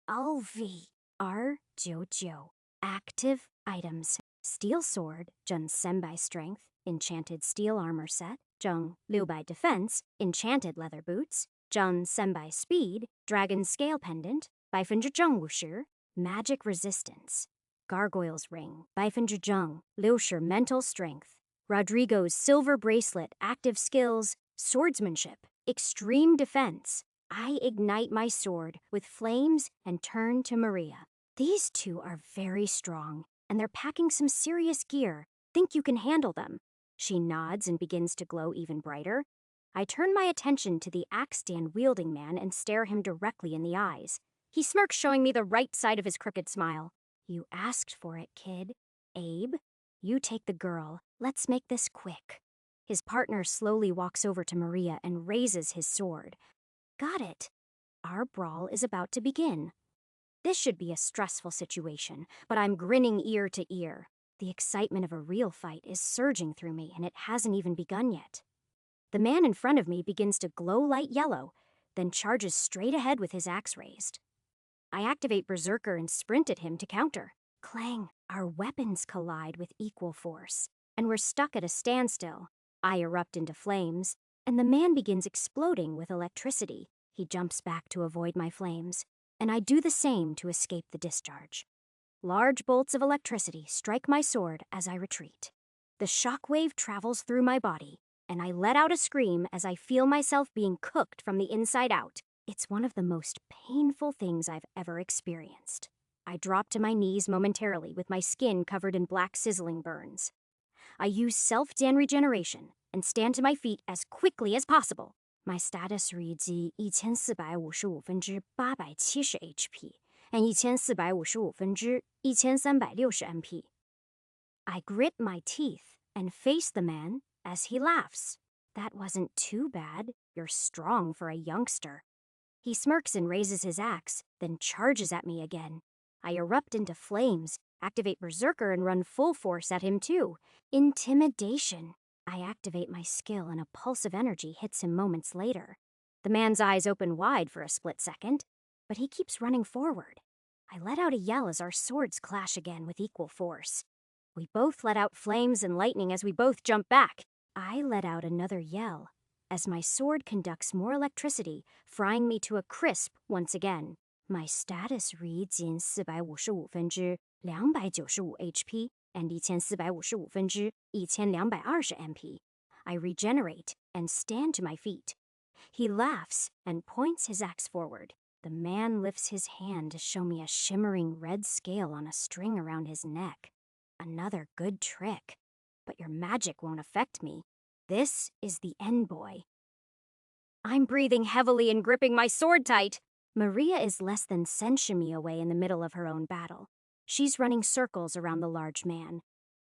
Speaker 1: Alvi R. Jojo. Active items. Steel Sword, Jun Senbai Strength, Enchanted Steel Armor Set, Zheng Liubai Defense, Enchanted Leather Boots, Zheng Senbai Speed, Dragon Scale Pendant, 50% Wushu, Magic Resistance, Gargoyle's Ring, 50% Liushi Mental Strength, Rodrigo's Silver Bracelet, Active Skills, Swordsmanship, Extreme Defense. I ignite my sword with flames and turn to Maria. These two are very strong, and they're packing some serious gear. Think you can handle them? She nods and begins to glow even brighter. I turn my attention to the axe stand wielding man and stare him directly in the eyes. He smirks, showing me the right side of his crooked smile. You asked for it, kid. Abe, you take the girl. Let's make this quick. His partner slowly walks over to Maria and raises his sword. Got it. Our brawl is about to begin. This should be a stressful situation, but I'm grinning ear to ear. The excitement of a real fight is surging through me, and it hasn't even begun yet. The man in front of me begins to glow light yellow, then charges straight ahead with his axe raised. I activate Berserker and sprint at him to counter. Clang! Our weapons collide with equal force, and we're stuck at a standstill. I erupt into flames, and the man begins exploding with electricity. He jumps back to avoid my flames, and I do the same to escape the discharge. Large bolts of electricity strike my sword as I retreat. The shockwave travels through my body, and I let out a scream as I feel myself being cooked from the inside out. It's one of the most painful things I've ever experienced. I drop to my knees momentarily with my skin covered in black sizzling burns. I use self-Dan regeneration and stand to my feet as quickly as possible. My status reads 1455%870 HP and 1455%1360 MP. I grit my teeth and face the man as he laughs. That wasn't too bad. You're strong for a youngster. He smirks and raises his axe, then charges at me again. I erupt into flames, activate Berserker, and run full force at him too. Intimidation. I activate my skill and a pulse of energy hits him moments later. The man's eyes open wide for a split second, but he keeps running forward. I let out a yell as our swords clash again with equal force. We both let out flames and lightning as we both jump back. I let out another yell as my sword conducts more electricity, frying me to a crisp once again. My status reads 1455%295 HP and 1455%1220 MP. I regenerate and stand to my feet. He laughs and points his axe forward. The man lifts his hand to show me a shimmering red scale on a string around his neck. Another good trick. But your magic won't affect me. This is the end, boy. I'm breathing heavily and gripping my sword tight. Maria is less than Senshimi away in the middle of her own battle. She's running circles around the large man.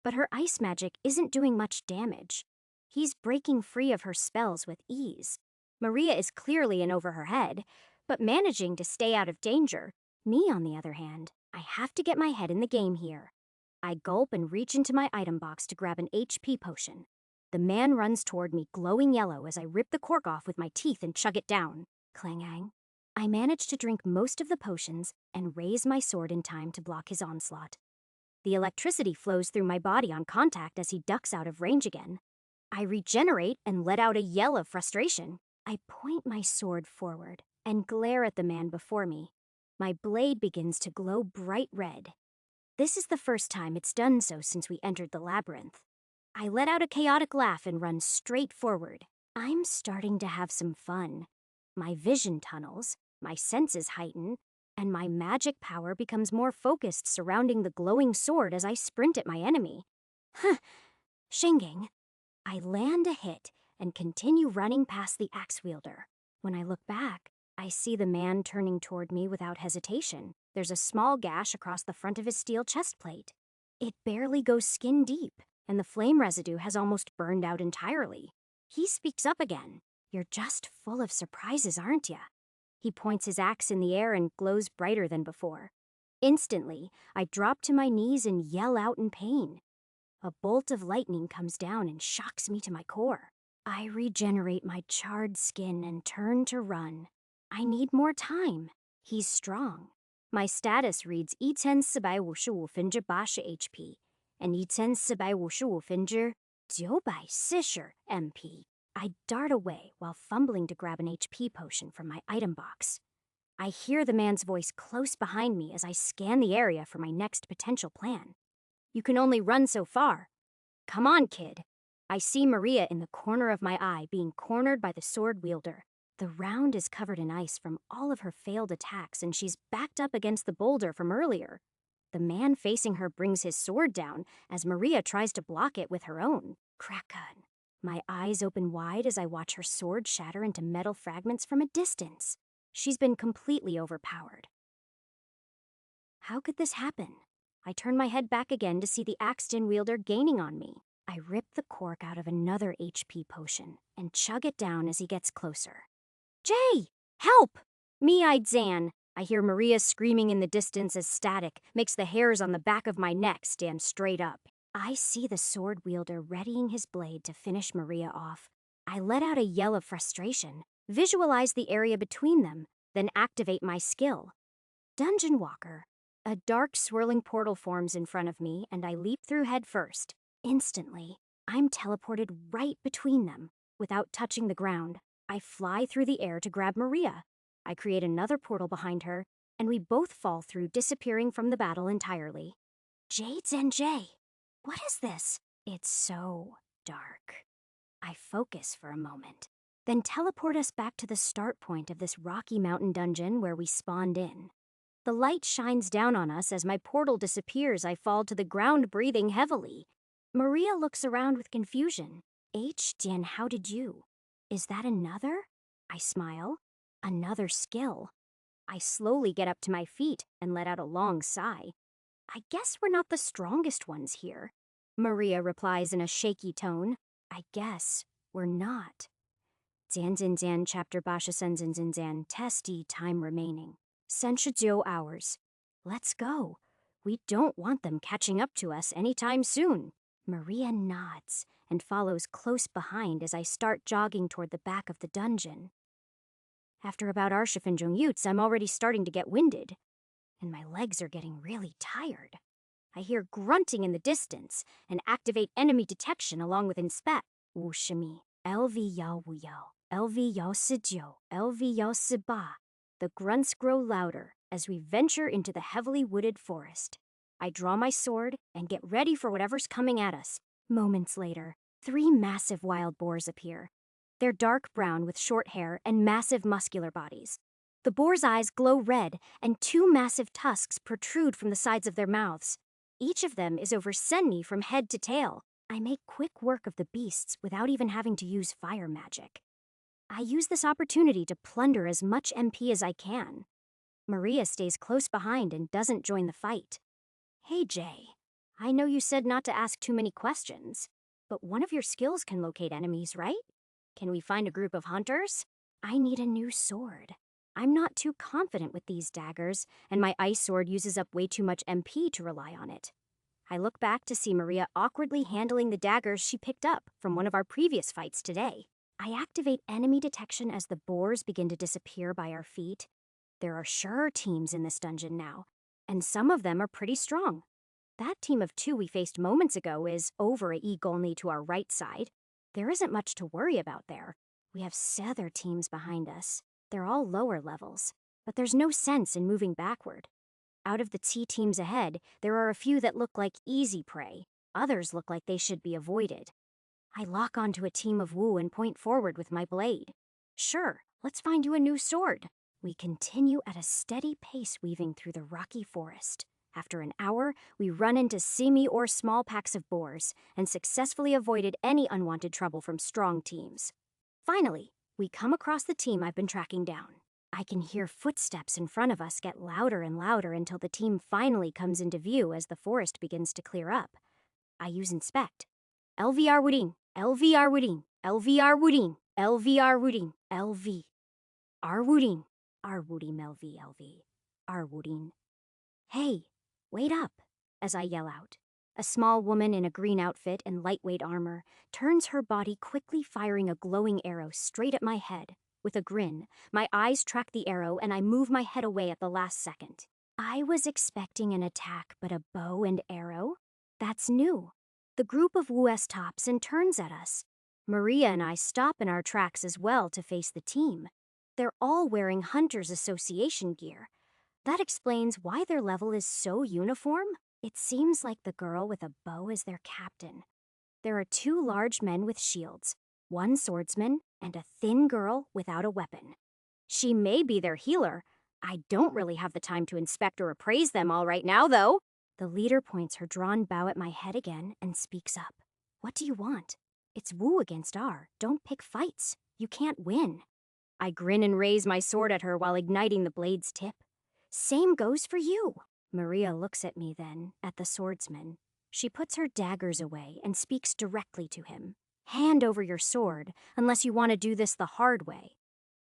Speaker 1: But her ice magic isn't doing much damage. He's breaking free of her spells with ease. Maria is clearly in over her head, but managing to stay out of danger. Me, on the other hand, I have to get my head in the game here. I gulp and reach into my item box to grab an HP potion. The man runs toward me, glowing yellow, as I rip the cork off with my teeth and chug it down. Clang-ang. I manage to drink most of the potions and raise my sword in time to block his onslaught. The electricity flows through my body on contact as he ducks out of range again. I regenerate and let out a yell of frustration. I point my sword forward and glare at the man before me. My blade begins to glow bright red. This is the first time it's done so since we entered the labyrinth. I let out a chaotic laugh and run straight forward. I'm starting to have some fun. My vision tunnels, my senses heighten, and my magic power becomes more focused surrounding the glowing sword as I sprint at my enemy. Huh. Shinging. I land a hit and continue running past the axe wielder. When I look back, I see the man turning toward me without hesitation. There's a small gash across the front of his steel chest plate. It barely goes skin deep, and the flame residue has almost burned out entirely. He speaks up again. You're just full of surprises, aren't ya? He points his axe in the air and glows brighter than before. Instantly, I drop to my knees and yell out in pain. A bolt of lightning comes down and shocks me to my core. I regenerate my charred skin and turn to run. I need more time. He's strong. My status reads 1455分之80 HP and 1455分之940 MP. I dart away while fumbling to grab an HP potion from my item box. I hear the man's voice close behind me as I scan the area for my next potential plan. You can only run so far. Come on, kid. I see Maria in the corner of my eye being cornered by the sword wielder. The round is covered in ice from all of her failed attacks, and she's backed up against the boulder from earlier. The man facing her brings his sword down as Maria tries to block it with her own. Kraken. My eyes open wide as I watch her sword shatter into metal fragments from a distance. She's been completely overpowered. How could this happen? I turn my head back again to see the Axton wielder gaining on me. I rip the cork out of another HP potion and chug it down as he gets closer. Jay! Help! Me-eyed Zan. I hear Maria screaming in the distance as static makes the hairs on the back of my neck stand straight up. I see the sword wielder readying his blade to finish Maria off. I let out a yell of frustration, visualize the area between them, then activate my skill. Dungeon Walker. A dark, swirling portal forms in front of me, and I leap through head first. Instantly, I'm teleported right between them. Without touching the ground, I fly through the air to grab Maria. I create another portal behind her, and we both fall through, disappearing from the battle entirely. Jades and Jay. What is this? It's so dark. I focus for a moment, then teleport us back to the start point of this Rocky Mountain dungeon where we spawned in. The light shines down on us as my portal disappears. I fall to the ground, breathing heavily. Maria looks around with confusion. Jian, how did you? Is that another? I smile. Another skill. I slowly get up to my feet and let out a long sigh. I guess we're not the strongest ones here. Maria replies in a shaky tone. I guess we're not. Zan chapter Basha Zan testy time remaining. Senshijou hours. Let's go. We don't want them catching up to us anytime soon. Maria nods and follows close behind as I start jogging toward the back of the dungeon. After about Arshif and Jongyutz, I'm already starting to get winded, and my legs are getting really tired. I hear grunting in the distance and activate enemy detection along with inspect. Wushimi, LV Yao Wu Yao, LV Yao Sijiu, LV Yao Siba. The grunts grow louder as we venture into the heavily wooded forest. I draw my sword and get ready for whatever's coming at us. Moments later, 3 massive wild boars appear. They're dark brown with short hair and massive muscular bodies. The boar's eyes glow red, and 2 massive tusks protrude from the sides of their mouths. Each of them is over Senni from head to tail. I make quick work of the beasts without even having to use fire magic. I use this opportunity to plunder as much MP as I can. Maria stays close behind and doesn't join the fight. Hey, Jay. I know you said not to ask too many questions, but one of your skills can locate enemies, right? Can we find a group of hunters? I need a new sword. I'm not too confident with these daggers, and my ice sword uses up way too much MP to rely on it. I look back to see Maria awkwardly handling the daggers she picked up from one of our previous fights today. I activate enemy detection as the boars begin to disappear by our feet. There are sure teams in this dungeon now, and some of them are pretty strong. That team of 2 we faced moments ago is over at Golny to our right side. There isn't much to worry about there. We have other teams behind us. They're all lower levels, but there's no sense in moving backward. Out of the T teams ahead, there are a few that look like easy prey. Others look like they should be avoided. I lock onto a team of Wu and point forward with my blade. Sure, let's find you a new sword. We continue at a steady pace weaving through the rocky forest. After an hour, we run into semi or small packs of boars and successfully avoided any unwanted trouble from strong teams. Finally, we come across the team I've been tracking down. I can hear footsteps in front of us get louder and louder until the team finally comes into view as the forest begins to clear up. I use Inspect. LVR Wooding, LVR Wooding, LVR Wooding, LVR Wooding, LV. R Wooding, R Wooding, LV, LV, R Wooding. Hey, wait up, as I yell out. A small woman in a green outfit and lightweight armor turns her body, quickly firing a glowing arrow straight at my head. With a grin, my eyes track the arrow and I move my head away at the last second. I was expecting an attack, but a bow and arrow? That's new. The group of Wu-S tops and turns at us. Maria and I stop in our tracks as well to face the team. They're all wearing Hunters Association gear. That explains why their level is so uniform. It seems like the girl with a bow is their captain. There are 2 large men with shields, 1 swordsman, and a thin girl without a weapon. She may be their healer. I don't really have the time to inspect or appraise them all right now, though. The leader points her drawn bow at my head again and speaks up. What do you want? It's Wu against R. Don't pick fights. You can't win. I grin and raise my sword at her while igniting the blade's tip. Same goes for you. Maria looks at me then, at the swordsman. She puts her daggers away and speaks directly to him. Hand over your sword, unless you want to do this the hard way.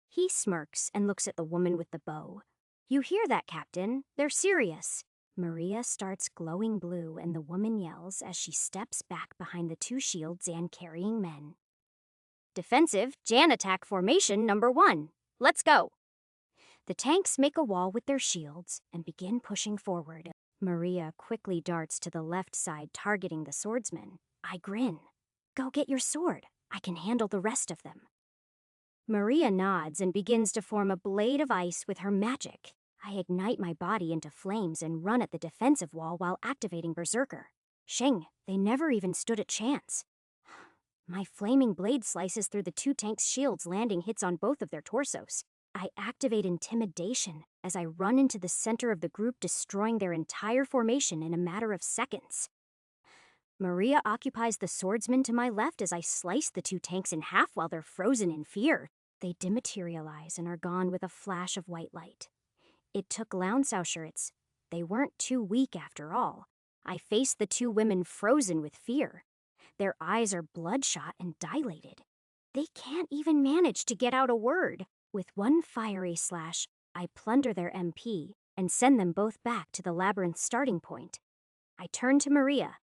Speaker 1: He smirks and looks at the woman with the bow. You hear that, Captain? They're serious. Maria starts glowing blue and the woman yells as she steps back behind the 2 shields and carrying men. Defensive Jan attack formation number 1. Let's go. The tanks make a wall with their shields and begin pushing forward. Maria quickly darts to the left side, targeting the swordsman. I grin. Go get your sword. I can handle the rest of them. Maria nods and begins to form a blade of ice with her magic. I ignite my body into flames and run at the defensive wall while activating Berserker. Sheng, they never even stood a chance. My flaming blade slices through the 2 tanks' shields, landing hits on both of their torsos. I activate Intimidation as I run into the center of the group, destroying their entire formation in a matter of seconds. Maria occupies the swordsman to my left as I slice the 2 tanks in half while they're frozen in fear. They dematerialize and are gone with a flash of white light. It took Launsauschuritz. They weren't too weak after all. I faced the 2 women frozen with fear. Their eyes are bloodshot and dilated. They can't even manage to get out a word. With 1 fiery slash, I plunder their MP and send them both back to the labyrinth's starting point. I turn to Maria.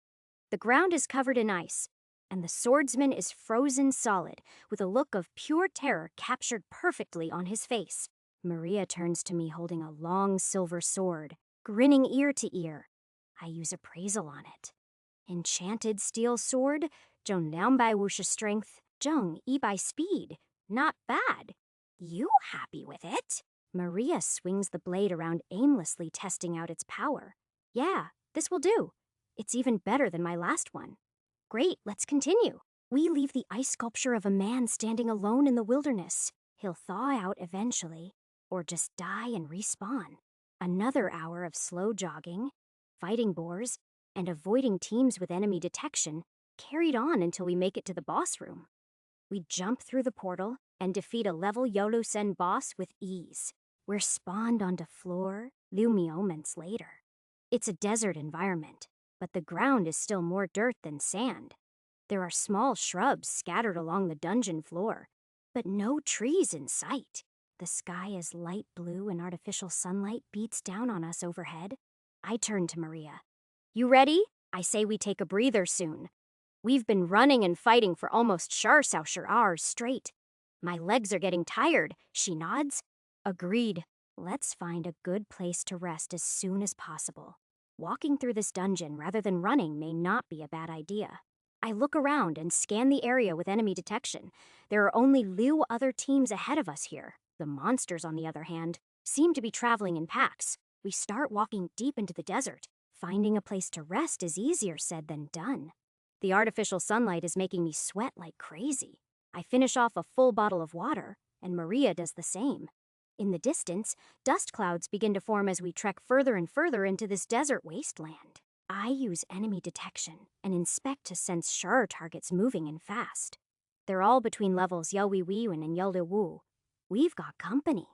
Speaker 1: The ground is covered in ice, and the swordsman is frozen solid, with a look of pure terror captured perfectly on his face. Maria turns to me holding a long silver sword, grinning ear to ear. I use appraisal on it. Enchanted steel sword, Zhong Liang Bai Wushi strength, Zhong Yi Bai speed. Not bad. You happy with it? Maria swings the blade around aimlessly, testing out its power. Yeah, this will do. It's even better than my last one. Great, let's continue. We leave the ice sculpture of a man standing alone in the wilderness. He'll thaw out eventually, or just die and respawn. Another hour of slow jogging, fighting boars, and avoiding teams with enemy detection carried on until we make it to the boss room. We jump through the portal and defeat a level Yolusen boss with ease. We're spawned onto floor Lumi moments later. It's a desert environment, but the ground is still more dirt than sand. There are small shrubs scattered along the dungeon floor, but no trees in sight. The sky is light blue and artificial sunlight beats down on us overhead. I turn to Maria. You ready? I say we take a breather soon. We've been running and fighting for almost hours straight. My legs are getting tired, she nods. Agreed. Let's find a good place to rest as soon as possible. Walking through this dungeon rather than running may not be a bad idea. I look around and scan the area with enemy detection. There are only other teams ahead of us here. The monsters, on the other hand, seem to be traveling in packs. We start walking deep into the desert. Finding a place to rest is easier said than done. The artificial sunlight is making me sweat like crazy. I finish off a full bottle of water, and Maria does the same. In the distance, dust clouds begin to form as we trek further and further into this desert wasteland. I use enemy detection and inspect to sense sure targets moving and fast. They're all between levels Yelwiwiwin and Yeldewu. We've got company.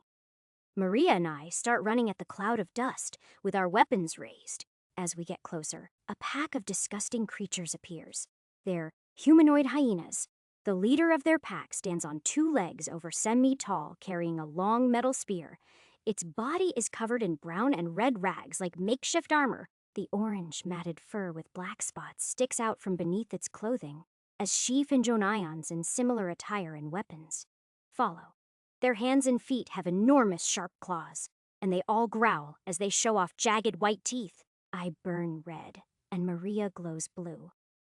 Speaker 1: Maria and I start running at the cloud of dust with our weapons raised. As we get closer, a pack of disgusting creatures appears. They're humanoid hyenas. The leader of their pack stands on 2 legs over semi tall, carrying a long metal spear. Its body is covered in brown and red rags like makeshift armor. The orange, matted fur with black spots sticks out from beneath its clothing, as Sheaf and Jonaions in similar attire and weapons follow. Their hands and feet have enormous sharp claws, and they all growl as they show off jagged white teeth. I burn red, and Maria glows blue.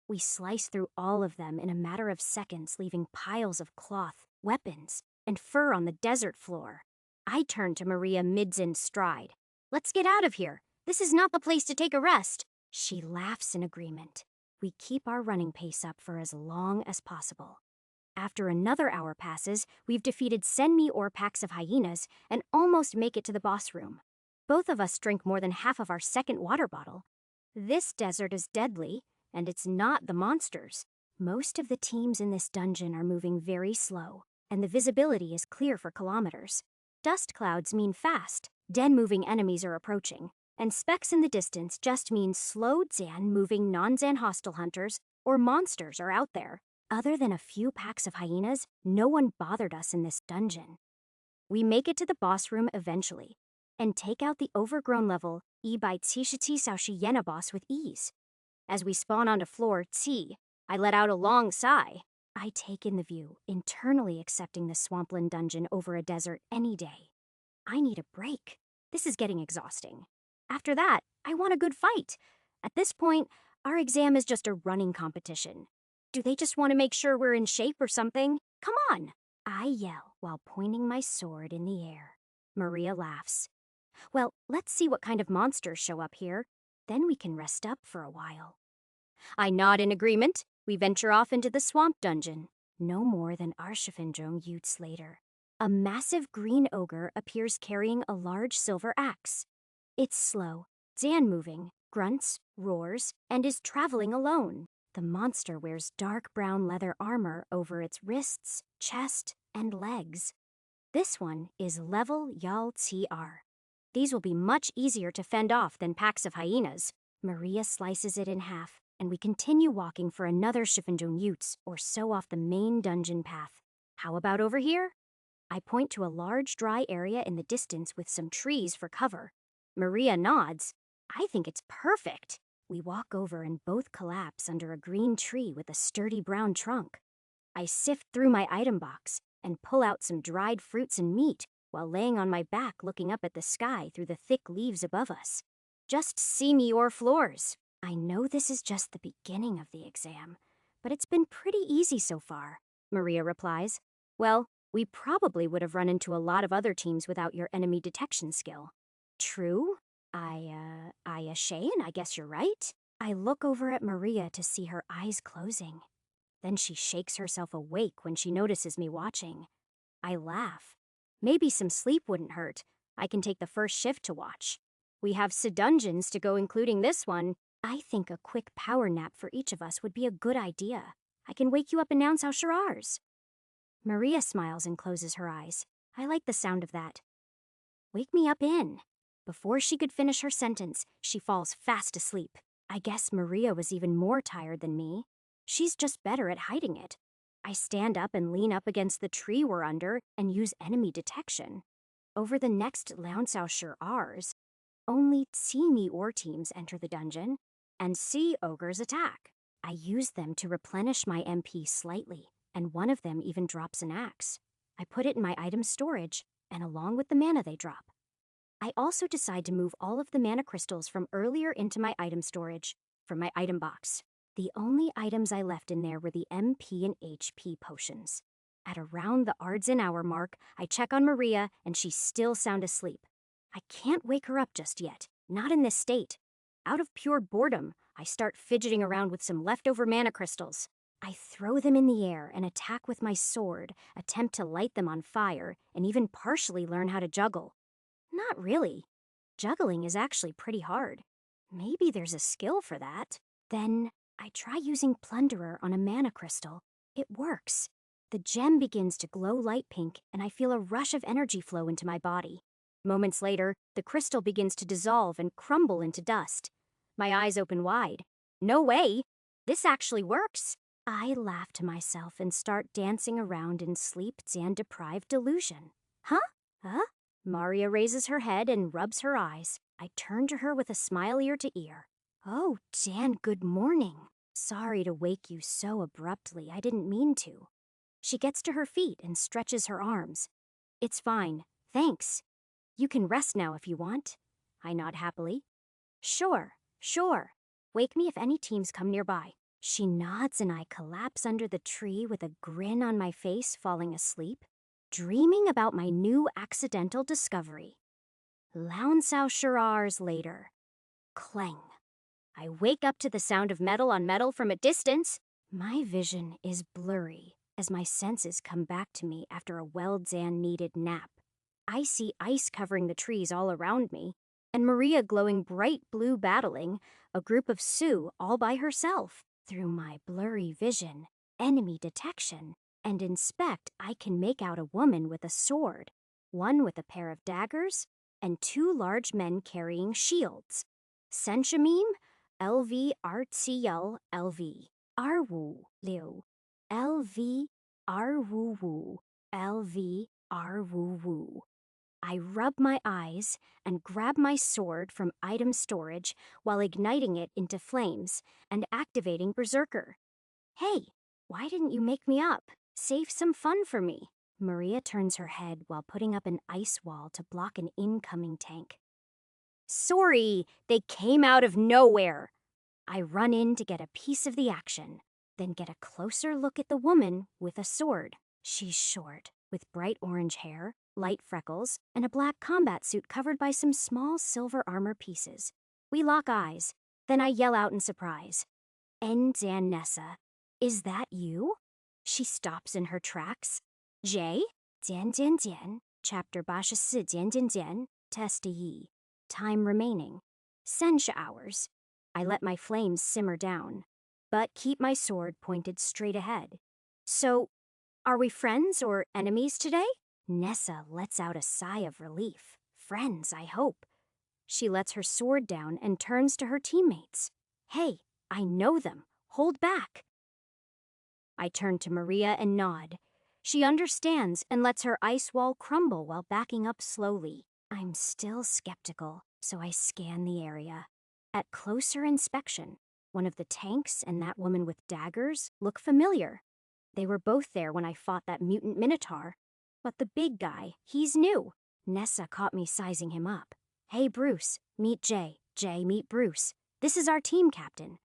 Speaker 1: We slice through all of them in a matter of seconds, leaving piles of cloth, weapons, and fur on the desert floor. I turn to Maria in stride. Let's get out of here. This is not the place to take a rest. She laughs in agreement. We keep our running pace up for as long as possible. After another hour passes, we've defeated Senmi or packs of hyenas and almost make it to the boss room. Both of us drink more than half of our second water bottle. This desert is deadly, and it's not the monsters. Most of the teams in this dungeon are moving very slow, and the visibility is clear for kilometers. Dust clouds mean fast, den-moving enemies are approaching, and specks in the distance just mean slow Zan-moving non-Zan hostile hunters or monsters are out there. Other than a few packs of hyenas, no one bothered us in this dungeon. We make it to the boss room eventually, and take out the overgrown level by Tishiti Saoshi Yena boss with ease. As we spawn onto floor T, I let out a long sigh. I take in the view, internally accepting the swampland dungeon over a desert any day. I need a break. This is getting exhausting. After that, I want a good fight. At this point, our exam is just a running competition. Do they just want to make sure we're in shape or something? Come on! I yell while pointing my sword in the air. Maria laughs. Well, let's see what kind of monsters show up here. Then we can rest up for a while. I nod in agreement. We venture off into the swamp dungeon. No more than Arshafindrome Utes later. A massive green ogre appears carrying a large silver axe. It's slow, Zan-moving, grunts, roars, and is traveling alone. The monster wears dark brown leather armor over its wrists, chest, and legs. This one is level Yal TR. These will be much easier to fend off than packs of hyenas. Maria slices it in half, and we continue walking for another Shiffendune Utes or so off the main dungeon path. How about over here? I point to a large dry area in the distance with some trees for cover. Maria nods. I think it's perfect. We walk over and both collapse under a green tree with a sturdy brown trunk. I sift through my item box and pull out some dried fruits and meat while laying on my back looking up at the sky through the thick leaves above us. Just see me or floors. I know this is just the beginning of the exam, but it's been pretty easy so far, Maria replies. Well, we probably would have run into a lot of other teams without your enemy detection skill. True? Shayan, I guess you're right. I look over at Maria to see her eyes closing. Then she shakes herself awake when she notices me watching. I laugh. Maybe some sleep wouldn't hurt. I can take the first shift to watch. We have dungeons to go, including this one. I think a quick power nap for each of us would be a good idea. I can wake you up and announce our Shirars. Maria smiles and closes her eyes. I like the sound of that. Wake me up in. Before she could finish her sentence, she falls fast asleep. I guess Maria was even more tired than me. She's just better at hiding it. I stand up and lean up against the tree we're under and use enemy detection. Over the next Launsau Shirars, only Tsimi or teams enter the dungeon. and Sea Ogre's attack. I use them to replenish my MP slightly, and one of them even drops an axe. I put it in my item storage, and along with the mana they drop. I also decide to move all of the mana crystals from earlier into my item storage, from my item box. The only items I left in there were the MP and HP potions. At around the Ards an hour mark, I check on Maria, and she's still sound asleep. I can't wake her up just yet, not in this state. Out of pure boredom, I start fidgeting around with some leftover mana crystals. I throw them in the air and attack with my sword, attempt to light them on fire, and even partially learn how to juggle. Not really. Juggling is actually pretty hard. Maybe there's a skill for that. Then I try using Plunderer on a mana crystal. It works. The gem begins to glow light pink, and I feel a rush of energy flow into my body. Moments later, the crystal begins to dissolve and crumble into dust. My eyes open wide. No way! This actually works! I laugh to myself and start dancing around in sleep-deprived delusion. Huh? Maria raises her head and rubs her eyes. I turn to her with a smile ear to ear. Oh, Dan, good morning. Sorry to wake you so abruptly. I didn't mean to. She gets to her feet and stretches her arms. It's fine. Thanks. You can rest now if you want. I nod happily. Sure. Wake me if any teams come nearby. She nods and I collapse under the tree with a grin on my face, falling asleep, dreaming about my new accidental discovery. Launsau hours later. Clang. I wake up to the sound of metal on metal from a distance. My vision is blurry as my senses come back to me after a well-needed nap. I see ice covering the trees all around me, and Maria glowing bright blue battling a group of Sioux all by herself. Through my blurry vision, enemy detection, and inspect, I can make out a woman with a sword, one with a pair of daggers, and two large men carrying shields. Senshamim, LV RTL LV. Arwu Liu. LV Arwu Wu. LV Arwu Wu. I rub my eyes and grab my sword from item storage while igniting it into flames and activating Berserker. Hey, why didn't you make me up? Save some fun for me. Maria turns her head while putting up an ice wall to block an incoming tank. Sorry, they came out of nowhere. I run in to get a piece of the action, then get a closer look at the woman with a sword. She's short, with bright orange hair, light freckles, and a black combat suit covered by some small silver armor pieces. We lock eyes, then I yell out in surprise. Nessa, is that you? She stops in her tracks. Jay? Jian, chapter 84, Jian, test yi. Time remaining. Sensha hours. I let my flames simmer down, but keep my sword pointed straight ahead. So, are we friends or enemies today? Nessa lets out a sigh of relief. Friends, I hope. She lets her sword down and turns to her teammates. Hey, I know them. Hold back. I turn to Maria and nod. She understands and lets her ice wall crumble while backing up slowly. I'm still skeptical, so I scan the area. At closer inspection, one of the tanks and that woman with daggers look familiar. They were both there when I fought that mutant minotaur. But the big guy, he's new. Nessa caught me sizing him up. Hey, Bruce, meet Jay. Jay, meet Bruce. This is our team captain.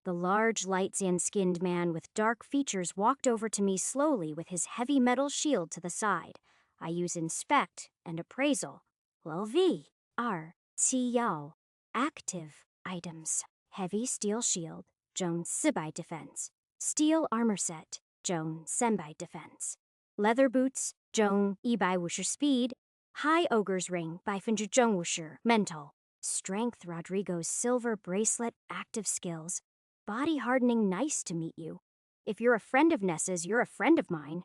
Speaker 1: The large, light-skinned man with dark features walked over to me slowly with his heavy metal shield to the side. I use Inspect and Appraisal. LV, R, T Yao. Active items. Heavy steel shield, Joan Sibai defense. Steel armor set, Joan Senbai defense. Leather boots, Joan Ibai Wusher speed. High ogre's ring, Baifunju Zheng Wusher mental. Strength Rodrigo's silver bracelet, active skills. Body hardening, nice to meet you. If you're a friend of Nessa's, you're a friend of mine.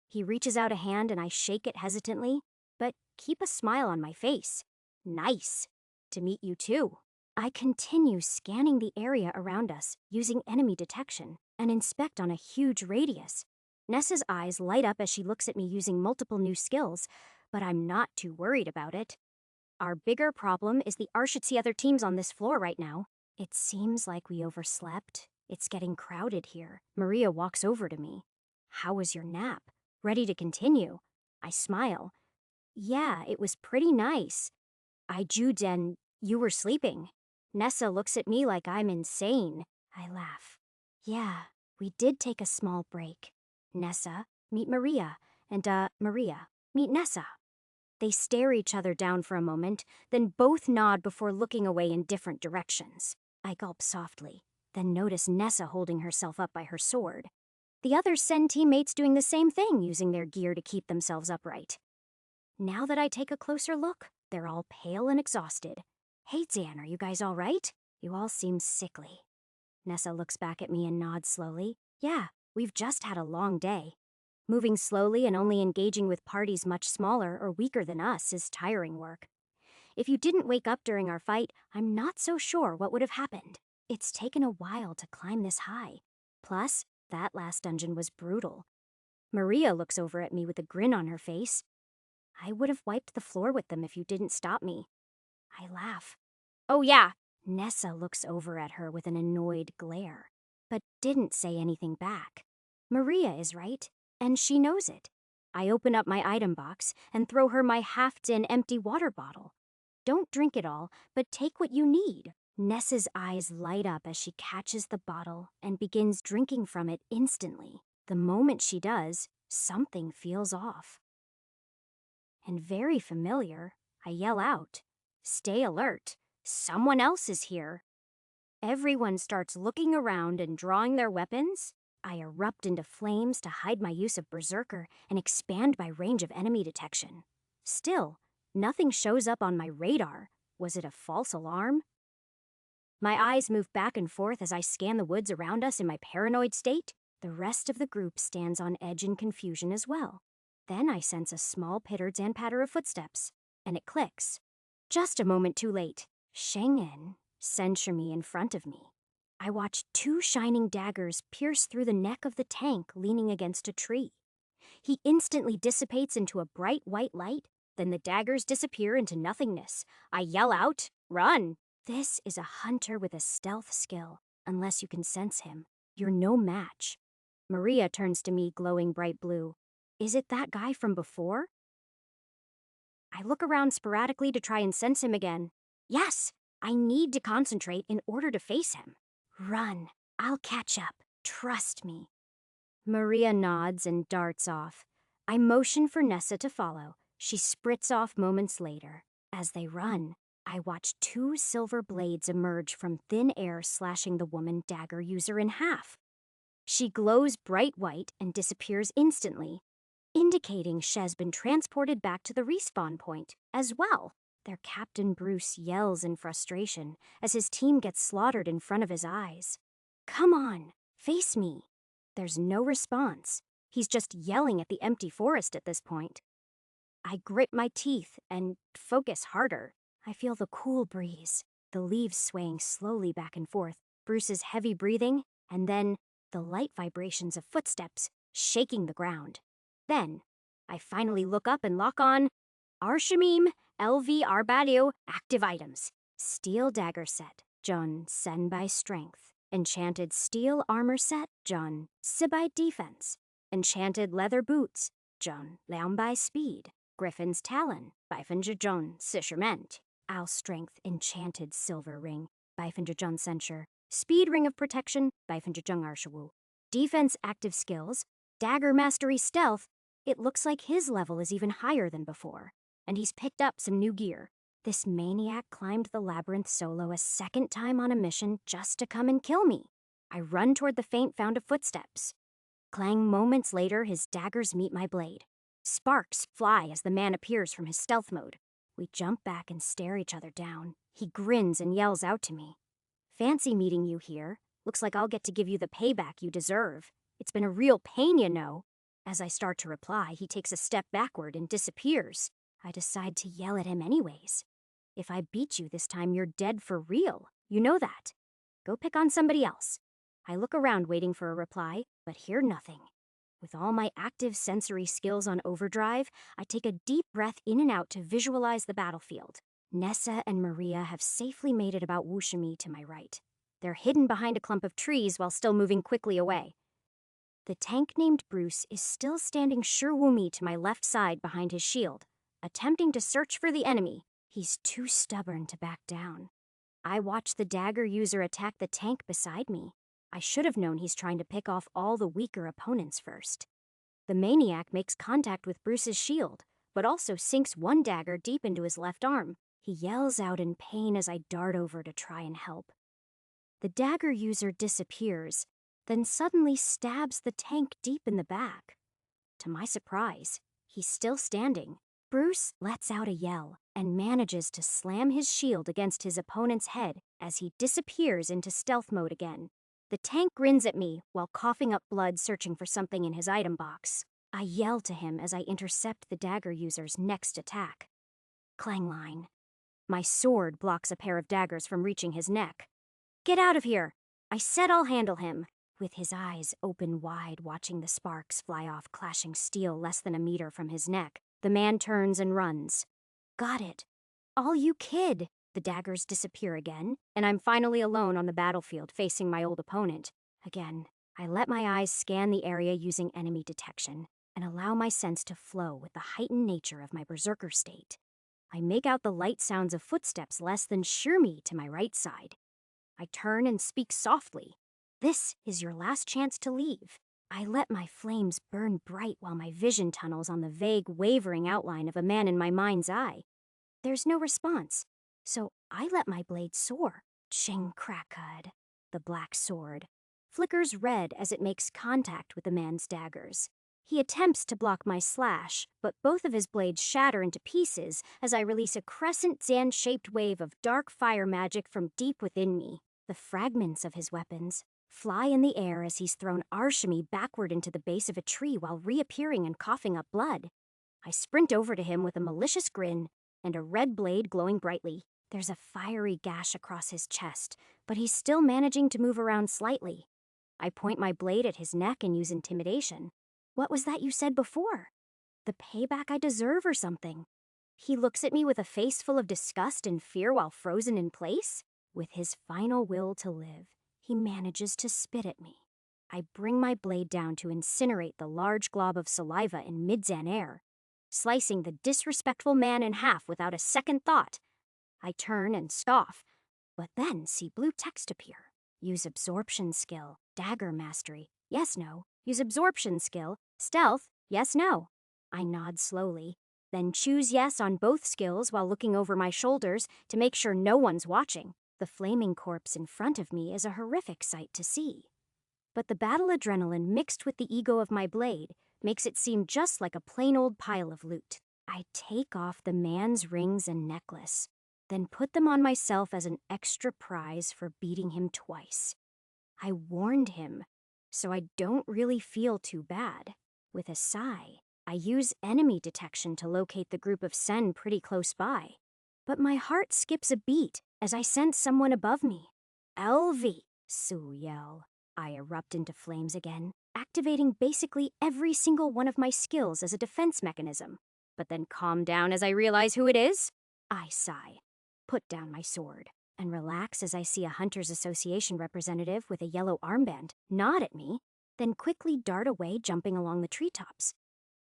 Speaker 1: He reaches out a hand and I shake it hesitantly, but keep a smile on my face. Nice. To meet you too. I continue scanning the area around us using enemy detection and inspect on a huge radius. Nessa's eyes light up as she looks at me using multiple new skills, but I'm not too worried about it. Our bigger problem is the Arshitsi other teams on this floor right now. It seems like we overslept. It's getting crowded here. Maria walks over to me. How was your nap? Ready to continue? I smile. Yeah, it was pretty nice. Then you were sleeping. Nessa looks at me like I'm insane. I laugh. Yeah, we did take a small break. Nessa, meet Maria, and Maria, meet Nessa. They stare each other down for a moment, then both nod before looking away in different directions. I gulp softly, then notice Nessa holding herself up by her sword. The other Sen teammates doing the same thing, using their gear to keep themselves upright. Now that I take a closer look, they're all pale and exhausted. Hey, Zan, are you guys all right? You all seem sickly. Nessa looks back at me and nods slowly. Yeah, we've just had a long day. Moving slowly and only engaging with parties much smaller or weaker than us is tiring work. If you didn't wake up during our fight, I'm not so sure what would have happened. It's taken a while to climb this high. Plus, that last dungeon was brutal. Maria looks over at me with a grin on her face. I would have wiped the floor with them if you didn't stop me. I laugh. Oh yeah. Nessa looks over at her with an annoyed glare, but didn't say anything back. Maria is right, and she knows it. I open up my item box and throw her my half-tin empty water bottle. Don't drink it all, but take what you need. Nessa's eyes light up as she catches the bottle and begins drinking from it instantly. The moment she does, something feels off. And very familiar, I yell out, "Stay alert! Someone else is here!" Everyone starts looking around and drawing their weapons. I erupt into flames to hide my use of Berserker and expand my range of enemy detection. Still, nothing shows up on my radar. Was it a false alarm? My eyes move back and forth as I scan the woods around us in my paranoid state. The rest of the group stands on edge in confusion as well. Then I sense a small pitter and patter of footsteps, and it clicks. Just a moment too late. Sheng-En censure me in front of me. I watch two shining daggers pierce through the neck of the tank leaning against a tree. He instantly dissipates into a bright white light, then the daggers disappear into nothingness. I yell out, "Run!" This is a hunter with a stealth skill. Unless you can sense him, you're no match. Maria turns to me, glowing bright blue. Is it that guy from before? I look around sporadically to try and sense him again. Yes, I need to concentrate in order to face him. Run. I'll catch up. Trust me. Maria nods and darts off. I motion for Nessa to follow. She sprints off moments later. As they run, I watch two silver blades emerge from thin air, slashing the woman dagger user in half. She glows bright white and disappears instantly, indicating she's been transported back to the respawn point as well. Their Captain Bruce yells in frustration as his team gets slaughtered in front of his eyes. Come on, face me. There's no response. He's just yelling at the empty forest at this point. I grit my teeth and focus harder. I feel the cool breeze, the leaves swaying slowly back and forth, Bruce's heavy breathing, and then the light vibrations of footsteps shaking the ground. Then, I finally look up and lock on Arshamim LV Arbadio active items. Steel dagger set, John Sen by strength. Enchanted steel armor set, John Sibai defense. Enchanted leather boots, John Liang by speed. Griffin's talon, Bifenja John Sisherment. Owl strength enchanted silver ring, Bifenja John censure. Speed ring of protection, Bifenja Jung Arshawu. Defense active skills, dagger mastery stealth. It looks like his level is even higher than before, and he's picked up some new gear. This maniac climbed the labyrinth solo a second time on a mission just to come and kill me. I run toward the faint sound of footsteps. Clang moments later, his daggers meet my blade. Sparks fly as the man appears from his stealth mode. We jump back and stare each other down. He grins and yells out to me. Fancy meeting you here. Looks like I'll get to give you the payback you deserve. It's been a real pain, you know. As I start to reply, he takes a step backward and disappears. I decide to yell at him anyways. If I beat you this time, you're dead for real. You know that. Go pick on somebody else. I look around waiting for a reply, but hear nothing. With all my active sensory skills on overdrive, I take a deep breath in and out to visualize the battlefield. Nessa and Maria have safely made it about Wushimi to my right. They're hidden behind a clump of trees while still moving quickly away. The tank named Bruce is still standing Shurwumi to my left side behind his shield, attempting to search for the enemy. He's too stubborn to back down. I watch the dagger user attack the tank beside me. I should have known he's trying to pick off all the weaker opponents first. The maniac makes contact with Bruce's shield, but also sinks one dagger deep into his left arm. He yells out in pain as I dart over to try and help. The dagger user disappears, then suddenly stabs the tank deep in the back. To my surprise, he's still standing. Bruce lets out a yell and manages to slam his shield against his opponent's head as he disappears into stealth mode again. The tank grins at me while coughing up blood searching for something in his item box. I yell to him as I intercept the dagger user's next attack. Clangline. My sword blocks a pair of daggers from reaching his neck. Get out of here! I said I'll handle him. With his eyes open wide watching the sparks fly off clashing steel less than a meter from his neck, the man turns and runs. Got it. All you kid! The daggers disappear again, and I'm finally alone on the battlefield facing my old opponent. Again, I let my eyes scan the area using enemy detection and allow my sense to flow with the heightened nature of my berserker state. I make out the light sounds of footsteps less than sure me to my right side. I turn and speak softly. This is your last chance to leave. I let my flames burn bright while my vision tunnels on the vague, wavering outline of a man in my mind's eye. There's no response, so I let my blade soar. Ching-crackad. The black sword flickers red as it makes contact with the man's daggers. He attempts to block my slash, but both of his blades shatter into pieces as I release a crescent Zan-shaped wave of dark fire magic from deep within me. The fragments of his weapons fly in the air as he's thrown Arshami backward into the base of a tree while reappearing and coughing up blood. I sprint over to him with a malicious grin and a red blade glowing brightly. There's a fiery gash across his chest, but he's still managing to move around slightly. I point my blade at his neck and use intimidation. What was that you said before? The payback I deserve or something? He looks at me with a face full of disgust and fear while frozen in place. With his final will to live, he manages to spit at me. I bring my blade down to incinerate the large glob of saliva in mid-Zan air, slicing the disrespectful man in half without a second thought. I turn and scoff, but then see blue text appear. Use absorption skill, dagger mastery, yes, no. Use absorption skill, stealth, yes, no. I nod slowly, then choose yes on both skills while looking over my shoulders to make sure no one's watching. The flaming corpse in front of me is a horrific sight to see. But the battle adrenaline mixed with the ego of my blade makes it seem just like a plain old pile of loot. I take off the man's rings and necklace, then put them on myself as an extra prize for beating him twice. I warned him, so I don't really feel too bad. With a sigh, I use enemy detection to locate the group of Sen pretty close by. But my heart skips a beat as I sense someone above me. LV, Sue yell. I erupt into flames again, activating basically every single one of my skills as a defense mechanism. But then calm down as I realize who it is. I sigh, put down my sword, and relax as I see a Hunters Association representative with a yellow armband nod at me, then quickly dart away jumping along the treetops.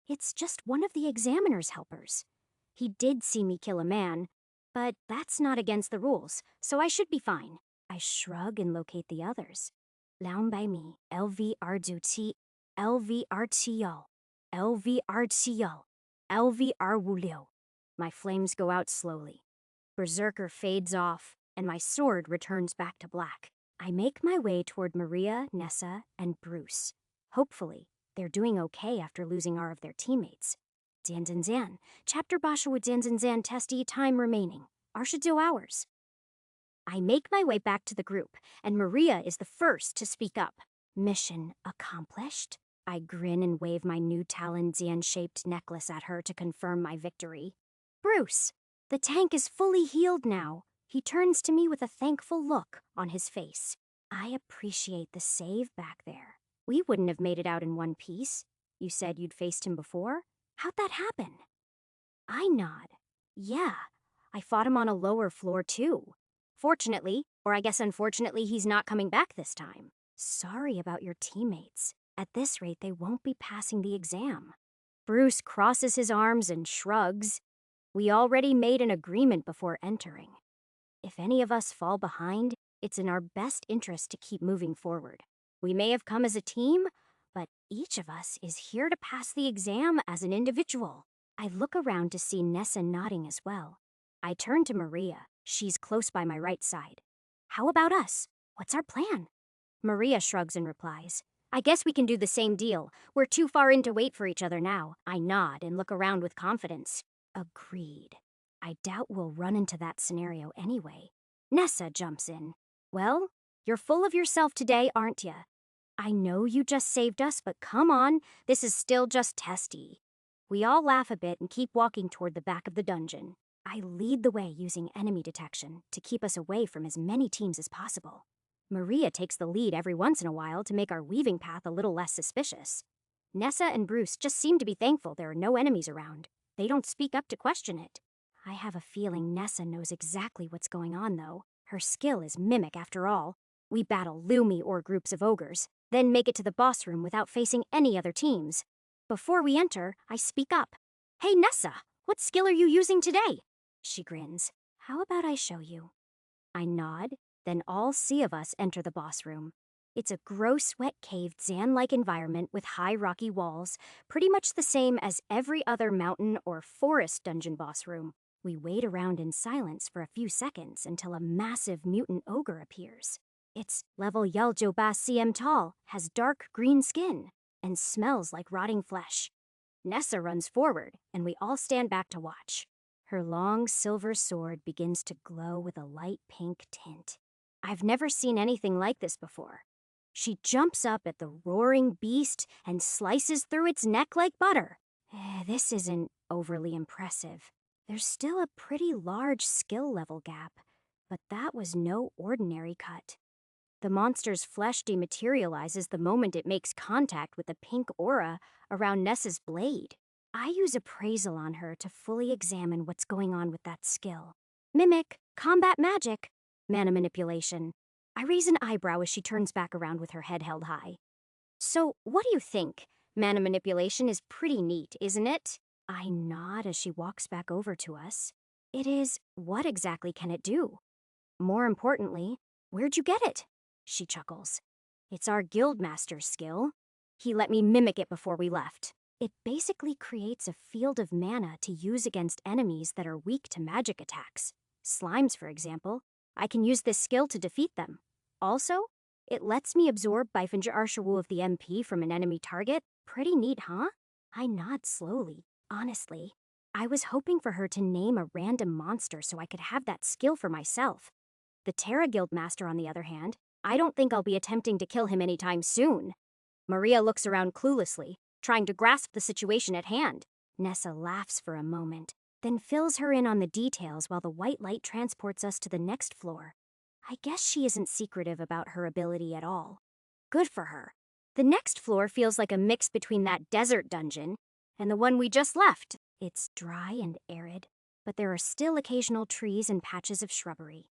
Speaker 1: It's just one of the examiner's helpers. He did see me kill a man, but that's not against the rules, so I should be fine. I shrug and locate the others. Laun by me, LVR LVR LVR. My flames go out slowly. Berserker fades off, and my sword returns back to black. I make my way toward Maria, Nessa, and Bruce. Hopefully, they're doing okay after losing our of their teammates. Zan. Chapter Basha with Zan Testi time remaining. Arshadzo hours. I make my way back to the group, and Maria is the first to speak up. Mission accomplished? I grin and wave my new talon Zan-shaped necklace at her to confirm my victory. Bruce, the tank is fully healed now. He turns to me with a thankful look on his face. I appreciate the save back there. We wouldn't have made it out in one piece. You said you'd faced him before? How'd that happen? I nod. Yeah, I fought him on a lower floor too. Fortunately, Or I guess unfortunately he's not coming back this time. Sorry about your teammates. At this rate, they won't be passing the exam. Bruce crosses his arms and shrugs. We already made an agreement before entering. If any of us fall behind, it's in our best interest to keep moving forward. We may have come as a team, but each of us is here to pass the exam as an individual. I look around to see Nessa nodding as well. I turn to Maria. She's close by my right side. How about us? What's our plan? Maria shrugs and replies, I guess we can do the same deal. We're too far in to wait for each other now. I nod and look around with confidence. Agreed. I doubt we'll run into that scenario anyway. Nessa jumps in. Well, you're full of yourself today, aren't ya? I know you just saved us, but come on, this is still just testy. We all laugh a bit and keep walking toward the back of the dungeon. I lead the way using enemy detection to keep us away from as many teams as possible. Maria takes the lead every once in a while to make our weaving path a little less suspicious. Nessa and Bruce just seem to be thankful there are no enemies around. They don't speak up to question it. I have a feeling Nessa knows exactly what's going on, though. Her skill is mimic, after all. We battle Lumi or groups of ogres, then make it to the boss room without facing any other teams. Before we enter, I speak up. Hey, Nessa, what skill are you using today? She grins. How about I show you? I nod, then all C of us enter the boss room. It's a gross, wet-caved, Zan-like environment with high rocky walls, pretty much the same as every other mountain or forest dungeon boss room. We wait around in silence for a few seconds until a massive mutant ogre appears. It's level Yaljoba CM tall, has dark green skin, and smells like rotting flesh. Nessa runs forward, and we all stand back to watch. Her long silver sword begins to glow with a light pink tint. I've never seen anything like this before. She jumps up at the roaring beast and slices through its neck like butter. This isn't overly impressive. There's still a pretty large skill level gap, but that was no ordinary cut. The monster's flesh dematerializes the moment it makes contact with the pink aura around Nessa's blade. I use appraisal on her to fully examine what's going on with that skill. Mimic, combat magic, mana manipulation. I raise an eyebrow as she turns back around with her head held high. So, what do you think? Mana manipulation is pretty neat, isn't it? I nod as she walks back over to us. It is. What exactly can it do? More importantly, where'd you get it? She chuckles. It's our guildmaster's skill. He let me mimic it before we left. It basically creates a field of mana to use against enemies that are weak to magic attacks. Slimes, for example. I can use this skill to defeat them. Also, it lets me absorb Bifenja Arshawu of the MP from an enemy target. Pretty neat, huh? I nod slowly. Honestly, I was hoping for her to name a random monster so I could have that skill for myself. The Terra Guildmaster, on the other hand, I don't think I'll be attempting to kill him anytime soon. Maria looks around cluelessly, trying to grasp the situation at hand. Nessa laughs for a moment, then fills her in on the details while the white light transports us to the next floor. I guess she isn't secretive about her ability at all. Good for her. The next floor feels like a mix between that desert dungeon and the one we just left. It's dry and arid, but there are still occasional trees and patches of shrubbery.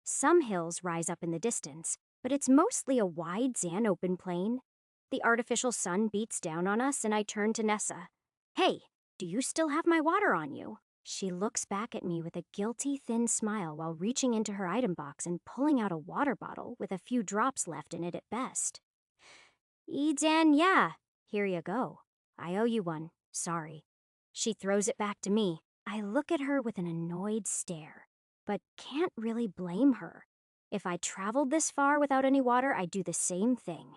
Speaker 1: Some hills rise up in the distance, but it's mostly a wide Zan open plain. The artificial sun beats down on us, and I turn to Nessa. Hey, do you still have my water on you? She looks back at me with a guilty, thin smile while reaching into her item box and pulling out a water bottle with a few drops left in it at best. Edan, yeah. Here you go. I owe you one. Sorry. She throws it back to me. I look at her with an annoyed stare, but can't really blame her. If I traveled this far without any water, I'd do the same thing.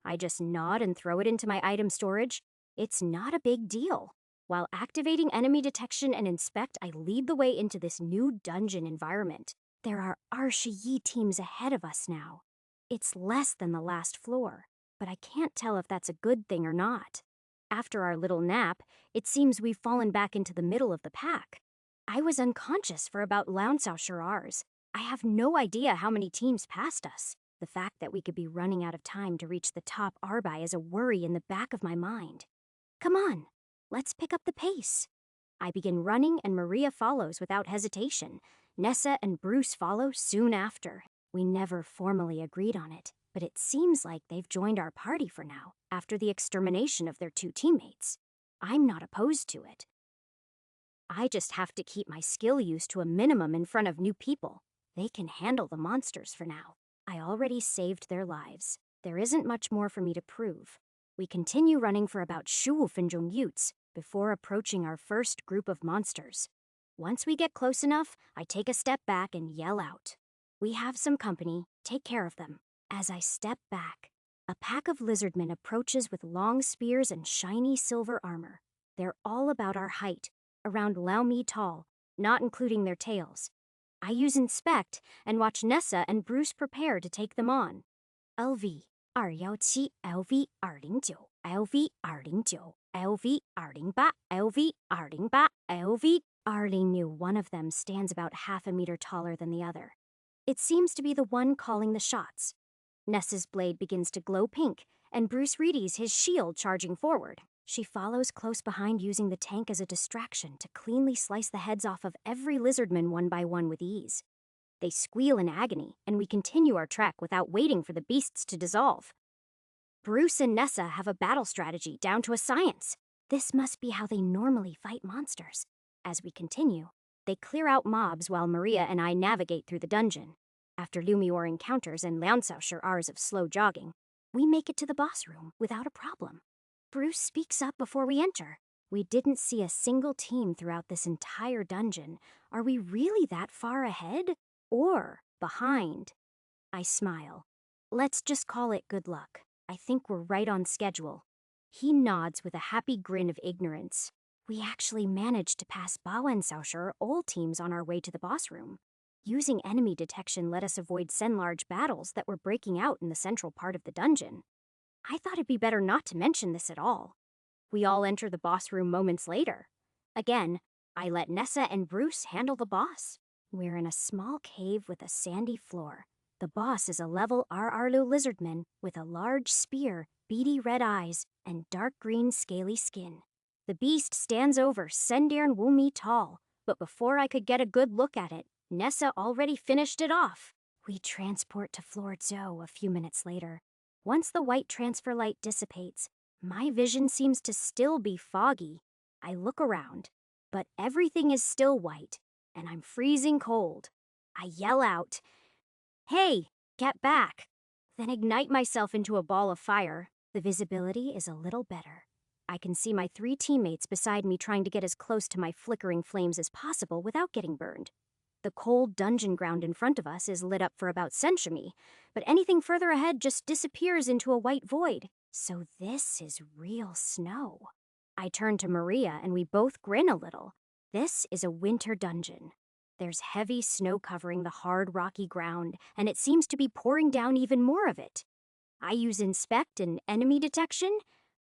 Speaker 1: I just nod and throw it into my item storage. It's not a big deal. While activating enemy detection and inspect, I lead the way into this new dungeon environment. There are Arshayi teams ahead of us now. It's less than the last floor, but I can't tell if that's a good thing or not. After our little nap, it seems we've fallen back into the middle of the pack. I was unconscious for about Launsau Shirars. I have no idea how many teams passed us. The fact that we could be running out of time to reach the top Arbai is a worry in the back of my mind. Come on, let's pick up the pace. I begin running and Maria follows without hesitation. Nessa and Bruce follow soon after. We never formally agreed on it, but it seems like they've joined our party for now, after the extermination of their 2 teammates. I'm not opposed to it. I just have to keep my skill use to a minimum in front of new people. They can handle the monsters for now. I already saved their lives. There isn't much more for me to prove. We continue running for about 15 分钟 Utes before approaching our first group of monsters. Once we get close enough, I take a step back and yell out. We have some company. Take care of them. As I step back, a pack of lizardmen approaches with long spears and shiny silver armor. They're all about our height, around Lao Mi tall, not including their tails. I use Inspect and watch Nessa and Bruce prepare to take them on. LV 217, LV 209, LV 209, LV 208, LV 208, LV. Arlie knew one of them stands about half a meter taller than the other. It seems to be the one calling the shots. Nessa's blade begins to glow pink, and Bruce Reedy's his shield charging forward. She follows close behind, using the tank as a distraction to cleanly slice the heads off of every lizardman one by one with ease. They squeal in agony, and we continue our trek without waiting for the beasts to dissolve. Bruce and Nessa have a battle strategy down to a science. This must be how they normally fight monsters. As we continue, they clear out mobs while Maria and I navigate through the dungeon. After Lumior encounters and Liansausher hours of slow jogging, we make it to the boss room without a problem. Bruce speaks up before we enter. We didn't see a single team throughout this entire dungeon. Are we really that far ahead? Or behind? I smile. Let's just call it good luck. I think we're right on schedule. He nods with a happy grin of ignorance. We actually managed to pass Baoensausher all teams on our way to the boss room. Using enemy detection let us avoid large battles that were breaking out in the central part of the dungeon. I thought it'd be better not to mention this at all. We all enter the boss room moments later. Again, I let Nessa and Bruce handle the boss. We're in a small cave with a sandy floor. The boss is a level Ararlu lizardman with a large spear, beady red eyes, and dark green scaly skin. The beast stands over Sendirn Wumi tall, but before I could get a good look at it, Nessa already finished it off. We transport to Floor Zhou a few minutes later. Once the white transfer light dissipates, my vision seems to still be foggy. I look around, but everything is still white, and I'm freezing cold. I yell out, "Hey, get back!" Then ignite myself into a ball of fire. The visibility is a little better. I can see my 3 teammates beside me trying to get as close to my flickering flames as possible without getting burned. The cold dungeon ground in front of us is lit up for about Senshimi, but anything further ahead just disappears into a white void. So this is real snow. I turn to Maria and we both grin a little. This is a winter dungeon. There's heavy snow covering the hard, rocky ground, and it seems to be pouring down even more of it. I use Inspect and enemy detection,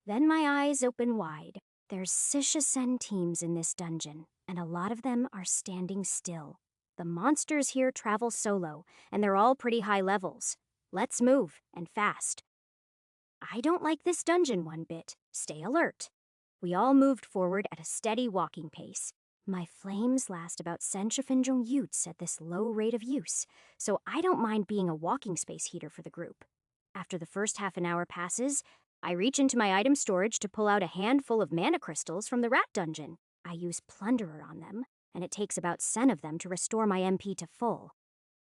Speaker 1: then my eyes open wide. There's Sisha-sen teams in this dungeon, and a lot of them are standing still. The monsters here travel solo, and they're all pretty high levels. Let's move, and fast. I don't like this dungeon one bit. Stay alert. We all moved forward at a steady walking pace. My flames last about Senshifenjong Utes at this low rate of use, so I don't mind being a walking space heater for the group. After the first half an hour passes, I reach into my item storage to pull out a handful of mana crystals from the rat dungeon. I use Plunderer on them, and it takes about 10 of them to restore my MP to full.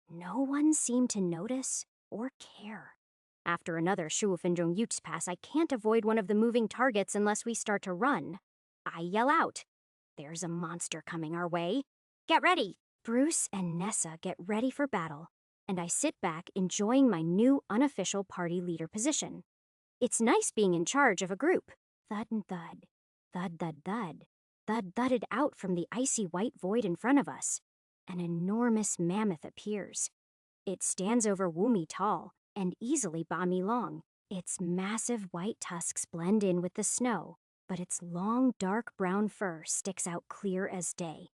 Speaker 1: No one seemed to notice or care. After another Shuofinjong Utes pass, I can't avoid one of the moving targets unless we start to run. I yell out, "There's a monster coming our way. Get ready!" Bruce and Nessa get ready for battle, and I sit back enjoying my new unofficial party leader position. It's nice being in charge of a group. Thud and thud, thud, thud, thud. Thud thudded out from the icy white void in front of us. An enormous mammoth appears. It stands over Wumi tall and easily Bami long. Its massive white tusks blend in with the snow, but its long dark brown fur sticks out clear as day.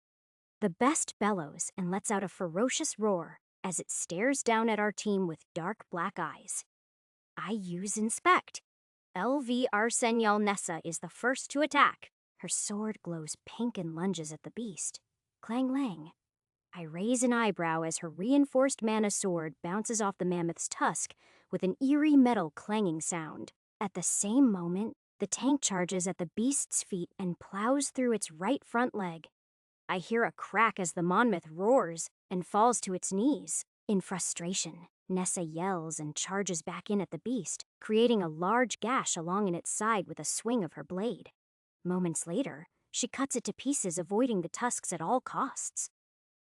Speaker 1: The best bellows and lets out a ferocious roar as it stares down at our team with dark black eyes. I use Inspect. LV Arsenyal Nessa is the first to attack. Her sword glows pink and lunges at the beast. Clang lang. I raise an eyebrow as her reinforced mana sword bounces off the mammoth's tusk with an eerie metal clanging sound. At the same moment, the tank charges at the beast's feet and plows through its right front leg. I hear a crack as the monmouth roars and falls to its knees. In frustration, Nessa yells and charges back in at the beast, creating a large gash along in its side with a swing of her blade. Moments later, she cuts it to pieces, avoiding the tusks at all costs.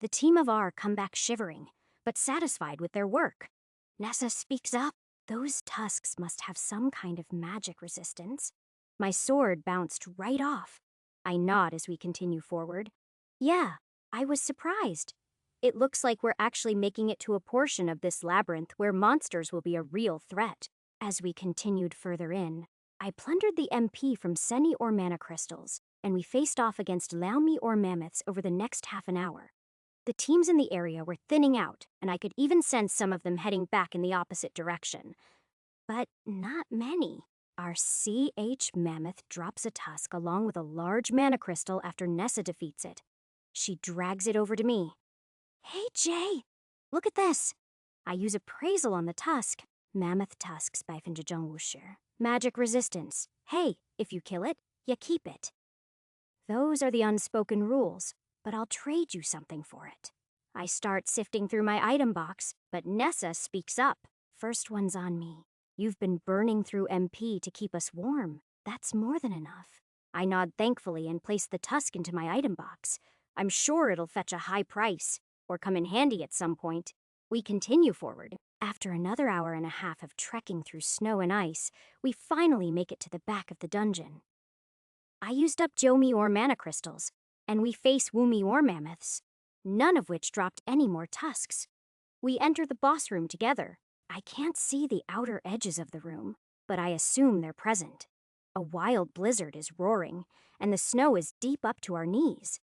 Speaker 1: The team of R come back shivering, but satisfied with their work. Nessa speaks up. Those tusks must have some kind of magic resistance. My sword bounced right off. I nod as we continue forward. Yeah, I was surprised. It looks like we're actually making it to a portion of this labyrinth where monsters will be a real threat. As we continued further in, I plundered the MP from Seni or mana crystals, and we faced off against Laomi or mammoths over the next half an hour. The teams in the area were thinning out, and I could even sense some of them heading back in the opposite direction. But not many. Our CH mammoth drops a tusk along with a large mana crystal after Nessa defeats it. She drags it over to me. Hey, Jay, look at this. I use appraisal on the tusk. Mammoth tusks by Finjajong. Magic resistance. Hey, if you kill it, you keep it. Those are the unspoken rules, but I'll trade you something for it. I start sifting through my item box, but Nessa speaks up. First one's on me. You've been burning through MP to keep us warm. That's more than enough. I nod thankfully and place the tusk into my item box. I'm sure it'll fetch a high price, or come in handy at some point. We continue forward. After another hour and a half of trekking through snow and ice, we finally make it to the back of the dungeon. I used up Jomi or mana crystals, and we face Woomi or mammoths, none of which dropped any more tusks. We enter the boss room together. I can't see the outer edges of the room, but I assume they're present. A wild blizzard is roaring, and the snow is deep up to our knees.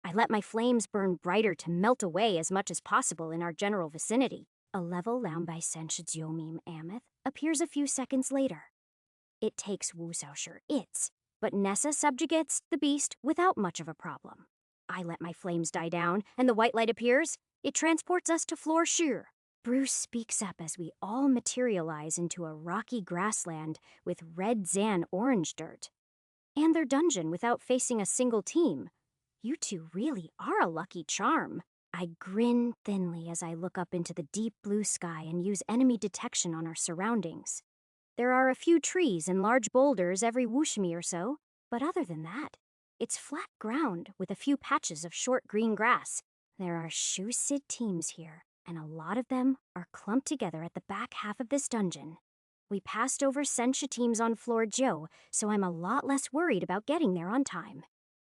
Speaker 1: I let my flames burn brighter to melt away as much as possible in our general vicinity. A level Laombai Senshijomim mammoth appears a few seconds later. It takes Wu Xiaoshi its, but Nessa subjugates the beast without much of a problem. I let my flames die down, and the white light appears. It transports us to Floor Shu. Bruce speaks up as we all materialize into a rocky grassland with red Zan orange dirt. And their dungeon without facing a single team. You two really are a lucky charm. I grin thinly as I look up into the deep blue sky and use enemy detection on our surroundings. There are a few trees and large boulders every wushimi or so, but other than that, it's flat ground with a few patches of short green grass. There are Shu-Sid teams here, and a lot of them are clumped together at the back half of this dungeon. We passed over Sensha teams on floor Joe, so I'm a lot less worried about getting there on time.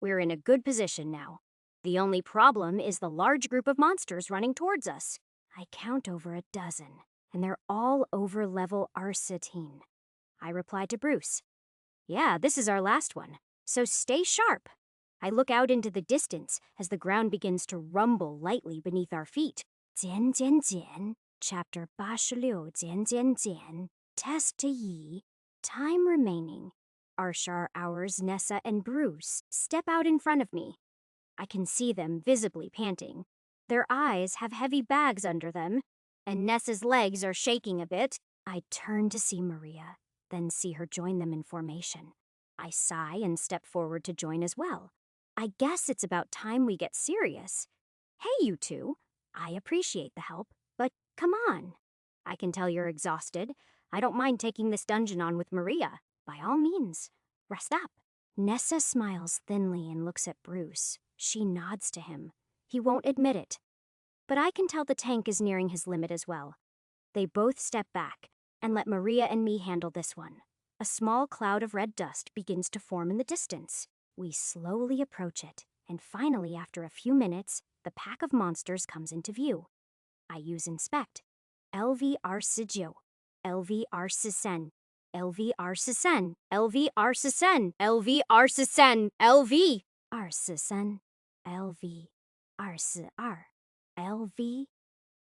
Speaker 1: We're in a good position now. The only problem is the large group of monsters running towards us. I count over a dozen, and they're all over level Arsateen. I reply to Bruce. Yeah, this is our last one, so stay sharp. I look out into the distance as the ground begins to rumble lightly beneath our feet. Jian Jian Jian, Chapter 86, Jian Jian Jian, Test Yi, time remaining. Arshar, Hours, Nessa, and Bruce step out in front of me. I can see them visibly panting. Their eyes have heavy bags under them, and Nessa's legs are shaking a bit. I turn to see Maria, then see her join them in formation. I sigh and step forward to join as well. I guess it's about time we get serious. Hey, you two. I appreciate the help, but come on. I can tell you're exhausted. I don't mind taking this dungeon on with Maria. By all means, rest up. Nessa smiles thinly and looks at Bruce. She nods to him. He won't admit it. But I can tell the tank is nearing his limit as well. They both step back and let Maria and me handle this one. A small cloud of red dust begins to form in the distance. We slowly approach it, and finally, after a few minutes, the pack of monsters comes into view. I use Inspect. LV Arsijo. LV Arsisen. LV Arsisen. LV Arsisen. LV Arsisen. LV Arsisen. LV Arsi-2. LV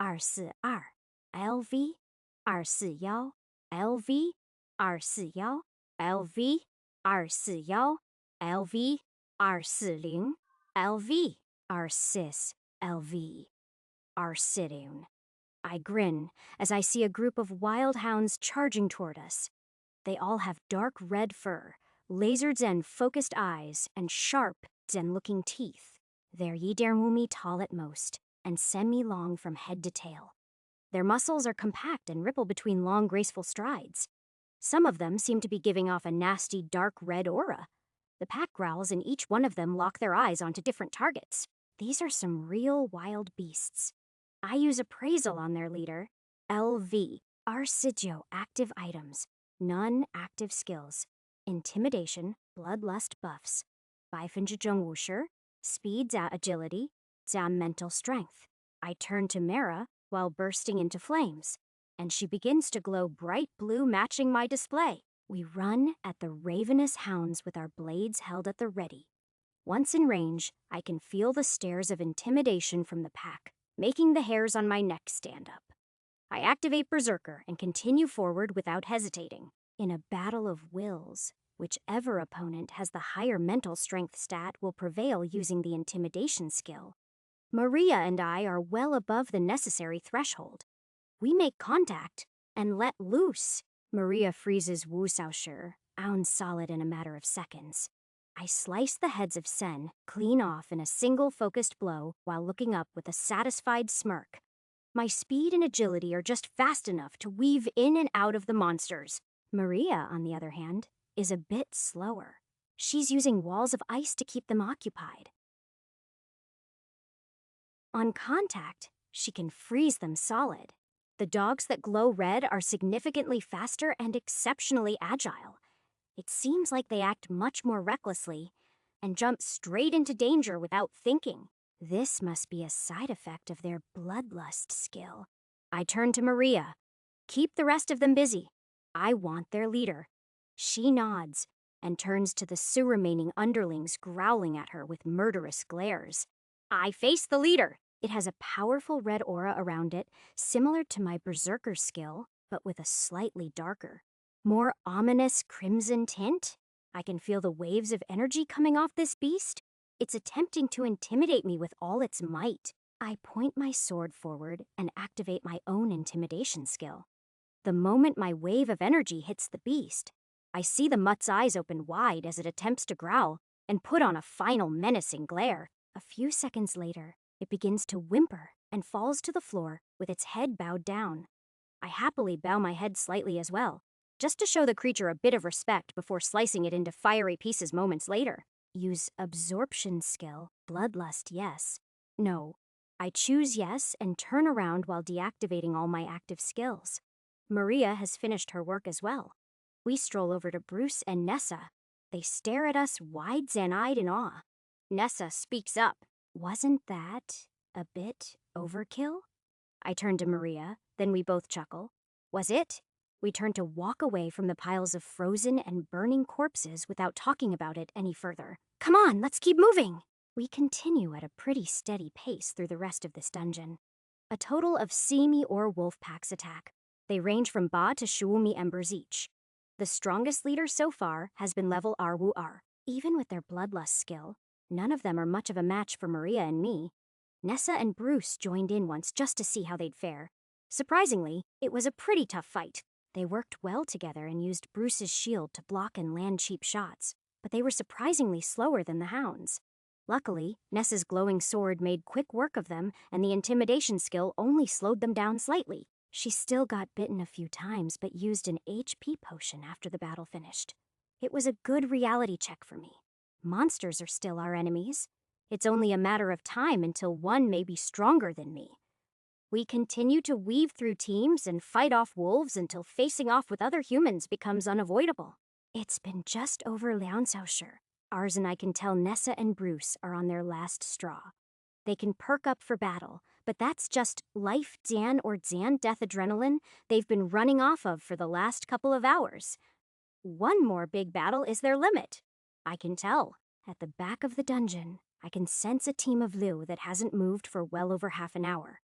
Speaker 1: Arsi-2. LV Arsi-1. LV Arsi-1. LV Arsi-1. LV Arsi-0. LV Arsis. LV. Arsidun. I grin as I see a group of wild hounds charging toward us. They all have dark red fur, laser Zen focused eyes, and sharp Zen looking teeth. They're Yidermumi tall at most, and semi-long from head to tail. Their muscles are compact and ripple between long, graceful strides. Some of them seem to be giving off a nasty, dark red aura. The pack growls and each one of them lock their eyes onto different targets. These are some real wild beasts. I use appraisal on their leader. LV. Arsidjo active items. None active skills. Intimidation, bloodlust buffs. Baifinjijong Wusher. Speed za agility. Za mental strength. I turn to Mara while bursting into flames, and she begins to glow bright blue, matching my display. We run at the ravenous hounds with our blades held at the ready. Once in range, I can feel the stares of intimidation from the pack, making the hairs on my neck stand up. I activate Berserker and continue forward without hesitating. In a battle of wills, whichever opponent has the higher mental strength stat will prevail using the intimidation skill. Maria and I are well above the necessary threshold. We make contact and let loose. Maria freezes Wu Xiaoshi, ounce solid in a matter of seconds. I slice the heads of Sen clean off in a single focused blow while looking up with a satisfied smirk. My speed and agility are just fast enough to weave in and out of the monsters. Maria, on the other hand, is a bit slower. She's using walls of ice to keep them occupied. On contact, she can freeze them solid. The dogs that glow red are significantly faster and exceptionally agile. It seems like they act much more recklessly and jump straight into danger without thinking. This must be a side effect of their bloodlust skill. I turn to Maria. Keep the rest of them busy. I want their leader. She nods and turns to the remaining underlings growling at her with murderous glares. I face the leader. It has a powerful red aura around it, similar to my Berserker skill, but with a slightly darker, more ominous crimson tint. I can feel the waves of energy coming off this beast. It's attempting to intimidate me with all its might. I point my sword forward and activate my own intimidation skill. The moment my wave of energy hits the beast, I see the mutt's eyes open wide as it attempts to growl and put on a final menacing glare. A few seconds later, it begins to whimper and falls to the floor with its head bowed down. I happily bow my head slightly as well, just to show the creature a bit of respect before slicing it into fiery pieces moments later. Use absorption skill, bloodlust yes. No. I choose yes and turn around while deactivating all my active skills. Maria has finished her work as well. We stroll over to Bruce and Nessa. They stare at us wide-eyed in awe. Nessa speaks up. Wasn't that a bit overkill? I turn to Maria, then we both chuckle. Was it? We turn to walk away from the piles of frozen and burning corpses without talking about it any further. Come on, let's keep moving! We continue at a pretty steady pace through the rest of this dungeon. A total of Simi or wolf packs attack. They range from Ba to Shuumi embers each. The strongest leader so far has been level Rwu-R. Even with their bloodlust skill, none of them are much of a match for Maria and me. Nessa and Bruce joined in once just to see how they'd fare. Surprisingly, it was a pretty tough fight. They worked well together and used Bruce's shield to block and land cheap shots, but they were surprisingly slower than the hounds. Luckily, Nessa's glowing sword made quick work of them, and the intimidation skill only slowed them down slightly. She still got bitten a few times, but used an HP potion after the battle finished. It was a good reality check for me. Monsters are still our enemies. It's only a matter of time until one may be stronger than me. We continue to weave through teams and fight off wolves until facing off with other humans becomes unavoidable. It's been just over Lianxiaoshi. Ars and I can tell Nessa and Bruce are on their last straw. They can perk up for battle, but that's just life Dian or Dian death adrenaline they've been running off of for the last couple of hours. One more big battle is their limit. I can tell. At the back of the dungeon, I can sense a team of Liu that hasn't moved for well over half an hour.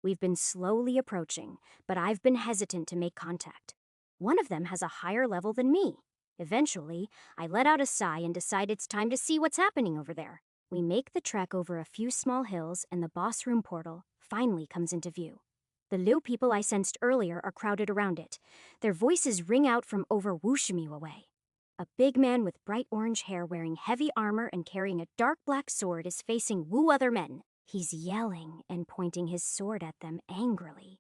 Speaker 1: We've been slowly approaching, but I've been hesitant to make contact. One of them has a higher level than me. Eventually, I let out a sigh and decide it's time to see what's happening over there. We make the trek over a few small hills, and the boss room portal finally comes into view. The Liu people I sensed earlier are crowded around it. Their voices ring out from over Wushimiwa way. A big man with bright orange hair wearing heavy armor and carrying a dark black sword is facing Wu other men. He's yelling and pointing his sword at them angrily.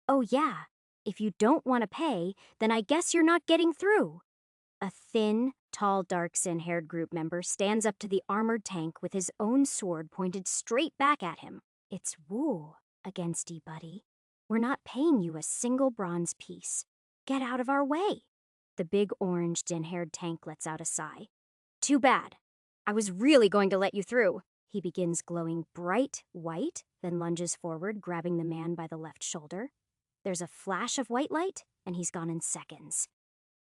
Speaker 1: Oh yeah, if you don't want to pay, then I guess you're not getting through. A thin, tall, dark-haired group member stands up to the armored tank with his own sword pointed straight back at him. It's Wu against buddy. We're not paying you a single bronze piece. Get out of our way. The big orange, haired tank lets out a sigh. Too bad. I was really going to let you through. He begins glowing bright white, then lunges forward, grabbing the man by the left shoulder. There's a flash of white light, and he's gone in seconds.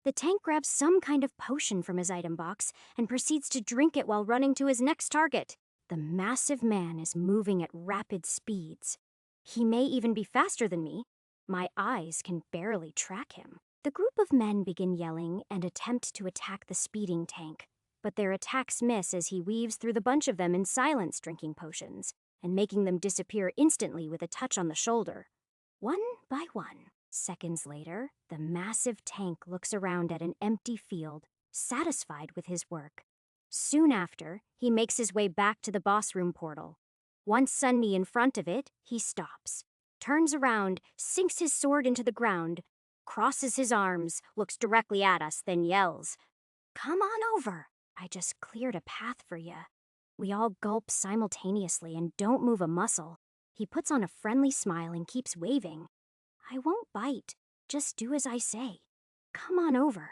Speaker 1: The tank grabs some kind of potion from his item box and proceeds to drink it while running to his next target. The massive man is moving at rapid speeds. He may even be faster than me. My eyes can barely track him. The group of men begin yelling and attempt to attack the speeding tank, but their attacks miss as he weaves through the bunch of them in silence, drinking potions and making them disappear instantly with a touch on the shoulder. One by one. Seconds later, the massive tank looks around at an empty field, satisfied with his work. Soon after, he makes his way back to the boss room portal. Once Sunny in front of it, he stops, turns around, sinks his sword into the ground, crosses his arms, looks directly at us, then yells, "Come on over. I just cleared a path for you." We all gulp simultaneously and don't move a muscle. He puts on a friendly smile and keeps waving. I won't bite. Just do as I say. Come on over.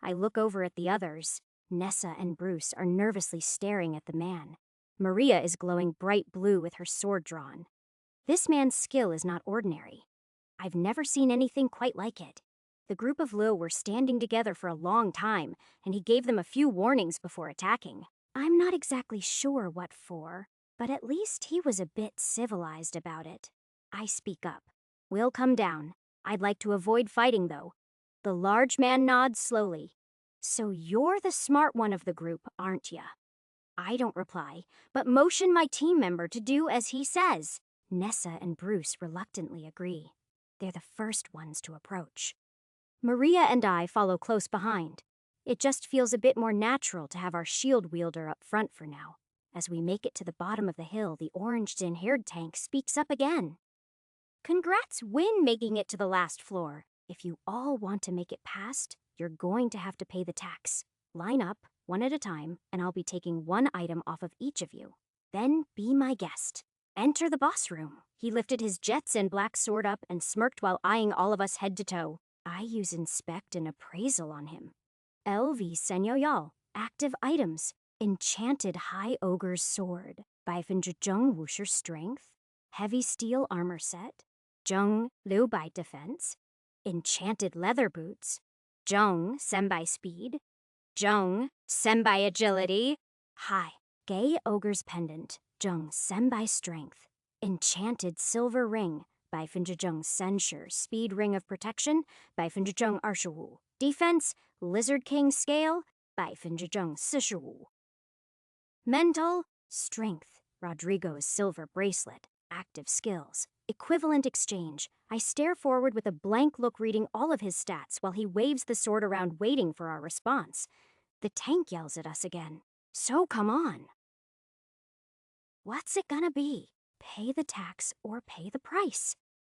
Speaker 1: I look over at the others. Nessa and Bruce are nervously staring at the man. Maria is glowing bright blue with her sword drawn. This man's skill is not ordinary. I've never seen anything quite like it. The group of Liu were standing together for a long time, and he gave them a few warnings before attacking. I'm not exactly sure what for, but at least he was a bit civilized about it. I speak up. We'll come down. I'd like to avoid fighting, though. The large man nods slowly. So you're the smart one of the group, aren't ya? I don't reply, but motion my team member to do as he says. Nessa and Bruce reluctantly agree. They're the first ones to approach. Maria and I follow close behind. It just feels a bit more natural to have our shield wielder up front for now. As we make it to the bottom of the hill, the orange-haired tank speaks up again. Congrats, Win, making it to the last floor. If you all want to make it past, you're going to have to pay the tax. Line up, one at a time, and I'll be taking one item off of each of you. Then be my guest. Enter the boss room. He lifted his Jetson black sword up and smirked while eyeing all of us head to toe. I use inspect and appraisal on him. LV Senyoyal, active items. Enchanted High Ogre's Sword by Finjajung Wusher Strength. Heavy steel armor set. Zheng Liu Bai Defense. Enchanted leather boots. Zheng Senbai Speed. Zheng Senbai Agility. Hi. Gay Ogre's Pendant. Zheng Senbai Strength. Enchanted Silver Ring by Finjajung Censure. Speed Ring of Protection by Finjajung Arshawu. Defense Lizard King Scale by Finjajung Sishawu. Mental Strength. Rodrigo's Silver Bracelet. Active skills. Equivalent exchange. I stare forward with a blank look reading all of his stats while he waves the sword around waiting for our response. The tank yells at us again. So come on. What's it gonna be? Pay the tax or pay the price?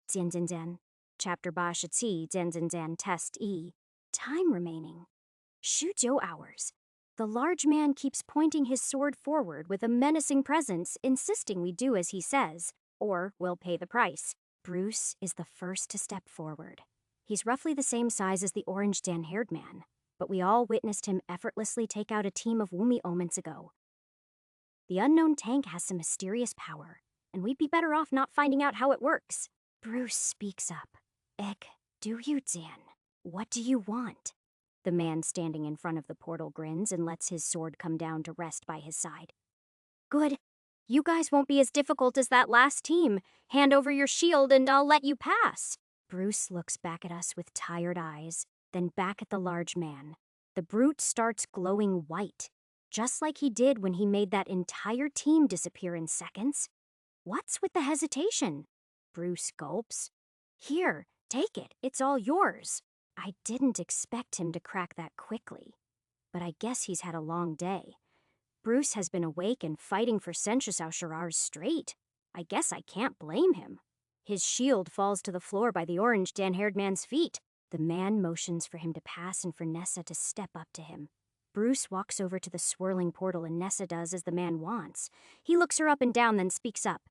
Speaker 1: Jian. Chapter Ba Shi Jian Test E. Time remaining. 19 hours. The large man keeps pointing his sword forward with a menacing presence, insisting we do as he says, or we'll pay the price. Bruce is the first to step forward. He's roughly the same size as the orange-haired man, but we all witnessed him effortlessly take out a team of Wumi moments ago. The unknown tank has some mysterious power, and we'd be better off not finding out how it works. Bruce speaks up. Do you, Jian? What do you want? The man standing in front of the portal grins and lets his sword come down to rest by his side. Good. You guys won't be as difficult as that last team. Hand over your shield and I'll let you pass. Bruce looks back at us with tired eyes, then back at the large man. The brute starts glowing white. just like he did when he made that entire team disappear in seconds. What's with the hesitation? Bruce gulps. Here, take it. It's all yours. I didn't expect him to crack that quickly, but I guess he's had a long day. Bruce has been awake and fighting for Senshusaushur hours straight. I guess I can't blame him. His shield falls to the floor by the orange tan-haired man's feet. The man motions for him to pass and for Nessa to step up to him. Bruce walks over to the swirling portal and Nessa does as the man wants. He looks her up and down, then speaks up.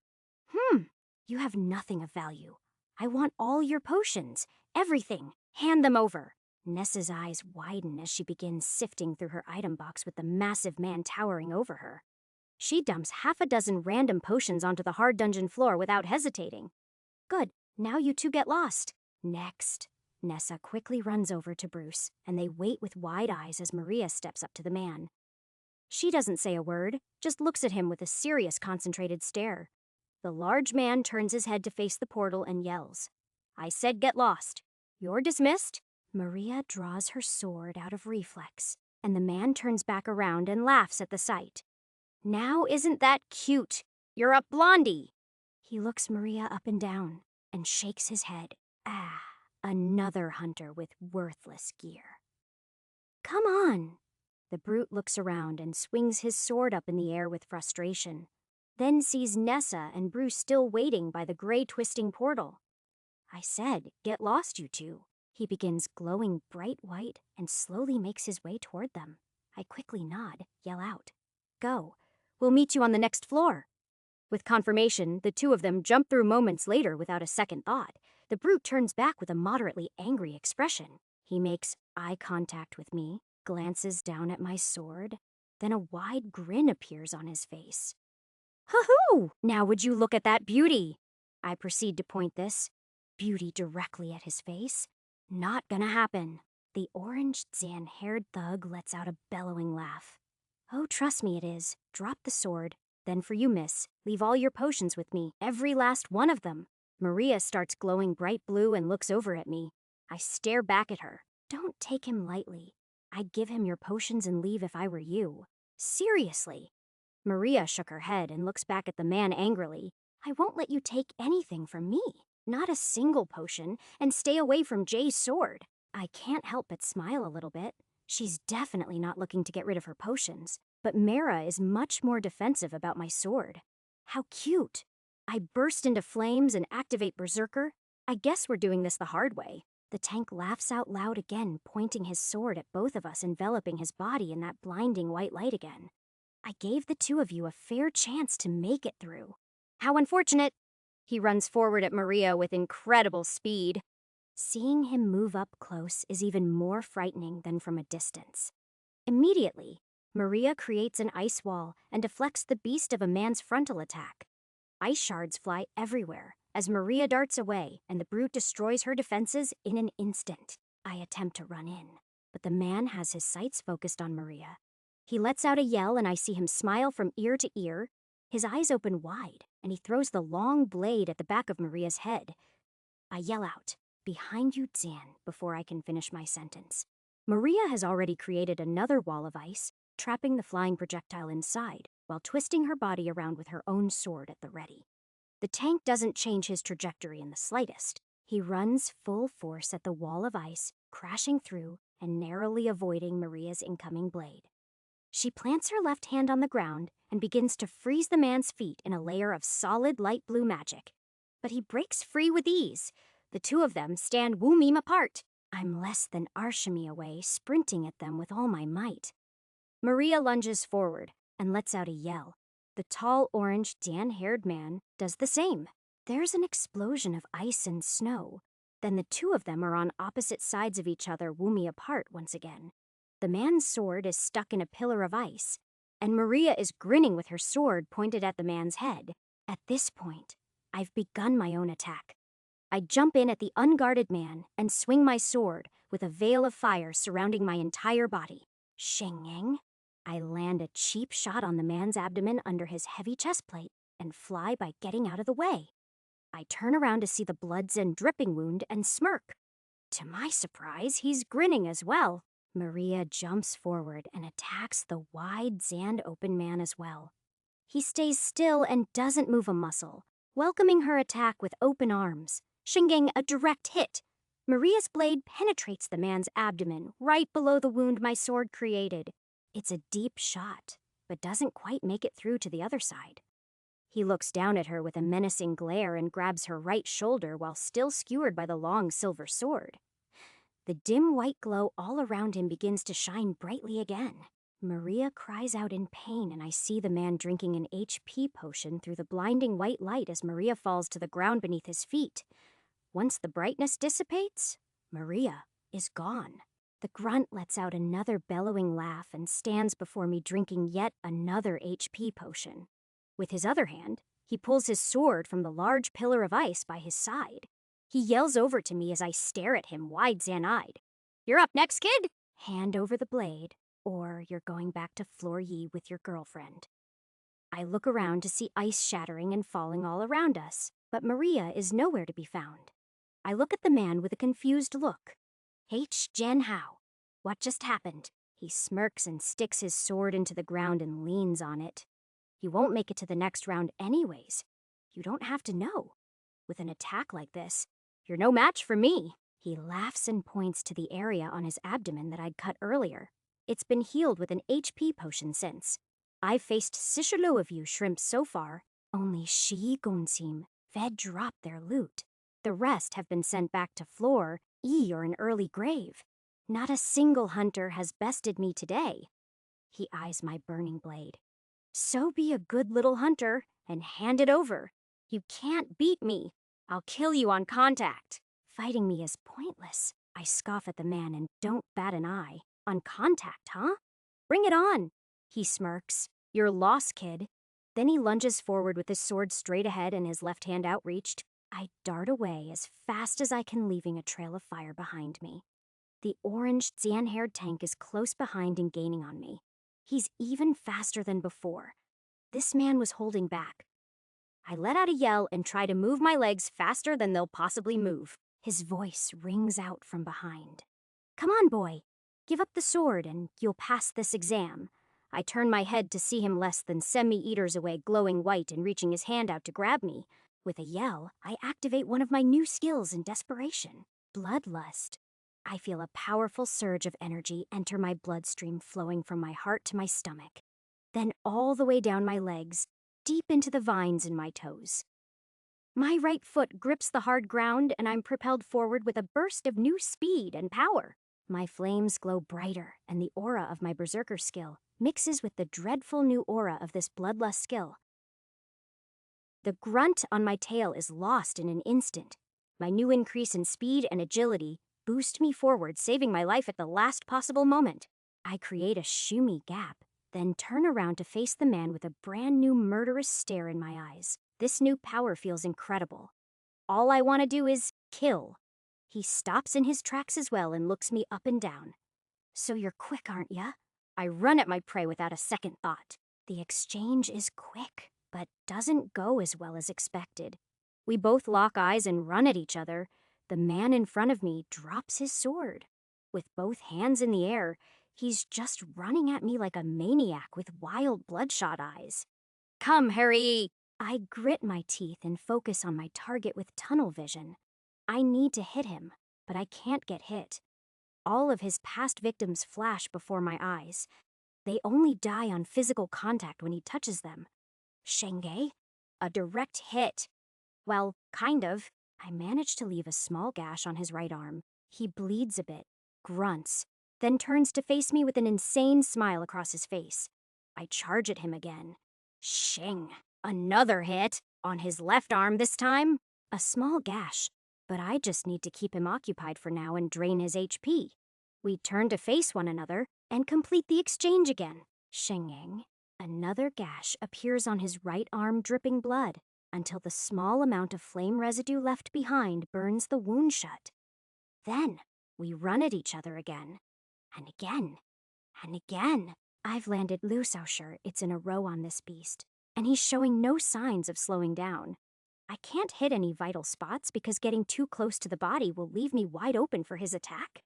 Speaker 1: You have nothing of value. I want all your potions. Everything. Hand them over. Nessa's eyes widen as she begins sifting through her item box with the massive man towering over her. She dumps half a dozen random potions onto the hard dungeon floor without hesitating. Good. Now you two get lost. Next. Nessa quickly runs over to Bruce, and they wait with wide eyes as Maria steps up to the man. She doesn't say a word, just looks at him with a serious, concentrated stare. The large man turns his head to face the portal and yells, I said get lost. You're dismissed. Maria draws her sword out of reflex, and the man turns back around and laughs at the sight. Now isn't that cute? You're a blondie. He looks Maria up and down and shakes his head. Another hunter with worthless gear. Come on. The brute looks around and swings his sword up in the air with frustration, then sees Nessa and Bruce still waiting by the gray twisting portal. I said, get lost, you two. He begins glowing bright white and slowly makes his way toward them. I quickly nod, yell out, Go. We'll meet you on the next floor. With confirmation, the two of them jump through moments later without a second thought. The brute turns back with a moderately angry expression. He makes eye contact with me, glances down at my sword, then a wide grin appears on his face. Hoo-hoo! Now would you look at that beauty? I proceed to point this beauty directly at his face. Not gonna happen. The orange tan-haired thug lets out a bellowing laugh. Oh, trust me it is. Drop the sword. Then for you, miss, leave all your potions with me, every last one of them. Maria starts glowing bright blue and looks over at me. I stare back at her. Don't take him lightly. I'd give him your potions and leave if I were you. Seriously. Maria shook her head and looks back at the man angrily. I won't let you take anything from me. Not a single potion, and stay away from Jay's sword. I can't help but smile a little bit. She's definitely not looking to get rid of her potions, but Mara is much more defensive about my sword. How cute. I burst into flames and activate Berserker. I guess we're doing this the hard way. The tank laughs out loud again, pointing his sword at both of us, enveloping his body in that blinding white light again. I gave the two of you a fair chance to make it through. How unfortunate. He runs forward at Maria with incredible speed. Seeing him move up close is even more frightening than from a distance. Immediately, Maria creates an ice wall and deflects the beast of a man's frontal attack. Ice shards fly everywhere as Maria darts away, and the brute destroys her defenses in an instant. I attempt to run in, but the man has his sights focused on Maria. He lets out a yell, and I see him smile from ear to ear. His eyes open wide, and he throws the long blade at the back of Maria's head. I yell out, "Behind you, Zan," before I can finish my sentence. Maria has already created another wall of ice, trapping the flying projectile inside, while twisting her body around with her own sword at the ready. The tank doesn't change his trajectory in the slightest. He runs full force at the wall of ice, crashing through and narrowly avoiding Maria's incoming blade. She plants her left hand on the ground and begins to freeze the man's feet in a layer of solid light blue magic. But he breaks free with ease. The two of them stand Woomeem apart. I'm less than Arshami away, sprinting at them with all my might. Maria lunges forward and lets out a yell. The tall, orange, tan-haired man does the same. There's an explosion of ice and snow. Then the two of them are on opposite sides of each other, Woomy apart once again. The man's sword is stuck in a pillar of ice, and Maria is grinning with her sword pointed at the man's head. At this point, I've begun my own attack. I jump in at the unguarded man and swing my sword with a veil of fire surrounding my entire body. Sheng-eng. I land a cheap shot on the man's abdomen under his heavy chest plate and fly by getting out of the way. I turn around to see the blood-Zen dripping wound and smirk. To my surprise, he's grinning as well. Maria jumps forward and attacks the wide, Zand-open man as well. He stays still and doesn't move a muscle, welcoming her attack with open arms, shinging a direct hit. Maria's blade penetrates the man's abdomen, right below the wound my sword created. It's a deep shot, but doesn't quite make it through to the other side. He looks down at her with a menacing glare and grabs her right shoulder while still skewered by the long silver sword. The dim white glow all around him begins to shine brightly again. Maria cries out in pain, and I see the man drinking an HP potion through the blinding white light as Maria falls to the ground beneath his feet. Once the brightness dissipates, Maria is gone. The grunt lets out another bellowing laugh and stands before me drinking yet another HP potion. With his other hand, he pulls his sword from the large pillar of ice by his side. He yells over to me as I stare at him wide-eyed. "You're up next, kid!" Hand over the blade, or you're going back to Flor Yi with your girlfriend. I look around to see ice shattering and falling all around us, but Maria is nowhere to be found. I look at the man with a confused look. H. Jen Hao. What just happened? He smirks and sticks his sword into the ground and leans on it. You won't make it to the next round anyways. You don't have to know. With an attack like this, you're no match for me. He laughs and points to the area on his abdomen that I'd cut earlier. It's been healed with an HP potion since. I've faced Sishilu of you shrimps so far. Only Shi Gonsim, Fed dropped their loot. The rest have been sent back to Flor, E or an early grave. Not a single hunter has bested me today. He eyes my burning blade. So be a good little hunter and hand it over. You can't beat me. I'll kill you on contact. Fighting me is pointless. I scoff at the man and don't bat an eye. On contact, huh? Bring it on. He smirks. You're lost, kid. Then he lunges forward with his sword straight ahead and his left hand outreached. I dart away as fast as I can, leaving a trail of fire behind me. The orange Xian-haired tank is close behind and gaining on me. He's even faster than before. This man was holding back. I let out a yell and try to move my legs faster than they'll possibly move. His voice rings out from behind. Come on, boy. Give up the sword and you'll pass this exam. I turn my head to see him less than semi-meters away, glowing white and reaching his hand out to grab me. With a yell, I activate one of my new skills in desperation, Bloodlust. I feel a powerful surge of energy enter my bloodstream, flowing from my heart to my stomach, then all the way down my legs, deep into the vines in my toes. My right foot grips the hard ground and I'm propelled forward with a burst of new speed and power. My flames glow brighter and the aura of my berserker skill mixes with the dreadful new aura of this bloodlust skill. The grunt on my tail is lost in an instant. My new increase in speed and agility boost me forward, saving my life at the last possible moment. I create a shoomy gap, then turn around to face the man with a brand new murderous stare in my eyes. This new power feels incredible. All I want to do is kill. He stops in his tracks as well and looks me up and down. So you're quick, aren't ya? I run at my prey without a second thought. The exchange is quick, but doesn't go as well as expected. We both lock eyes and run at each other. The man in front of me drops his sword. With both hands in the air, he's just running at me like a maniac with wild bloodshot eyes. Come, Harry! I grit my teeth and focus on my target with tunnel vision. I need to hit him, but I can't get hit. All of his past victims flash before my eyes. They only die on physical contact when he touches them. Shenge? A direct hit. Well, kind of. I manage to leave a small gash on his right arm. He bleeds a bit, grunts, then turns to face me with an insane smile across his face. I charge at him again. Shing! Another hit! On his left arm this time. A small gash, but I just need to keep him occupied for now and drain his HP. We turn to face one another and complete the exchange again. Shinging. Another gash appears on his right arm, dripping blood, until the small amount of flame residue left behind burns the wound shut. Then we run at each other again. And again. And again. I've landed Lusauscher. It's in a row on this beast, and he's showing no signs of slowing down. I can't hit any vital spots because getting too close to the body will leave me wide open for his attack.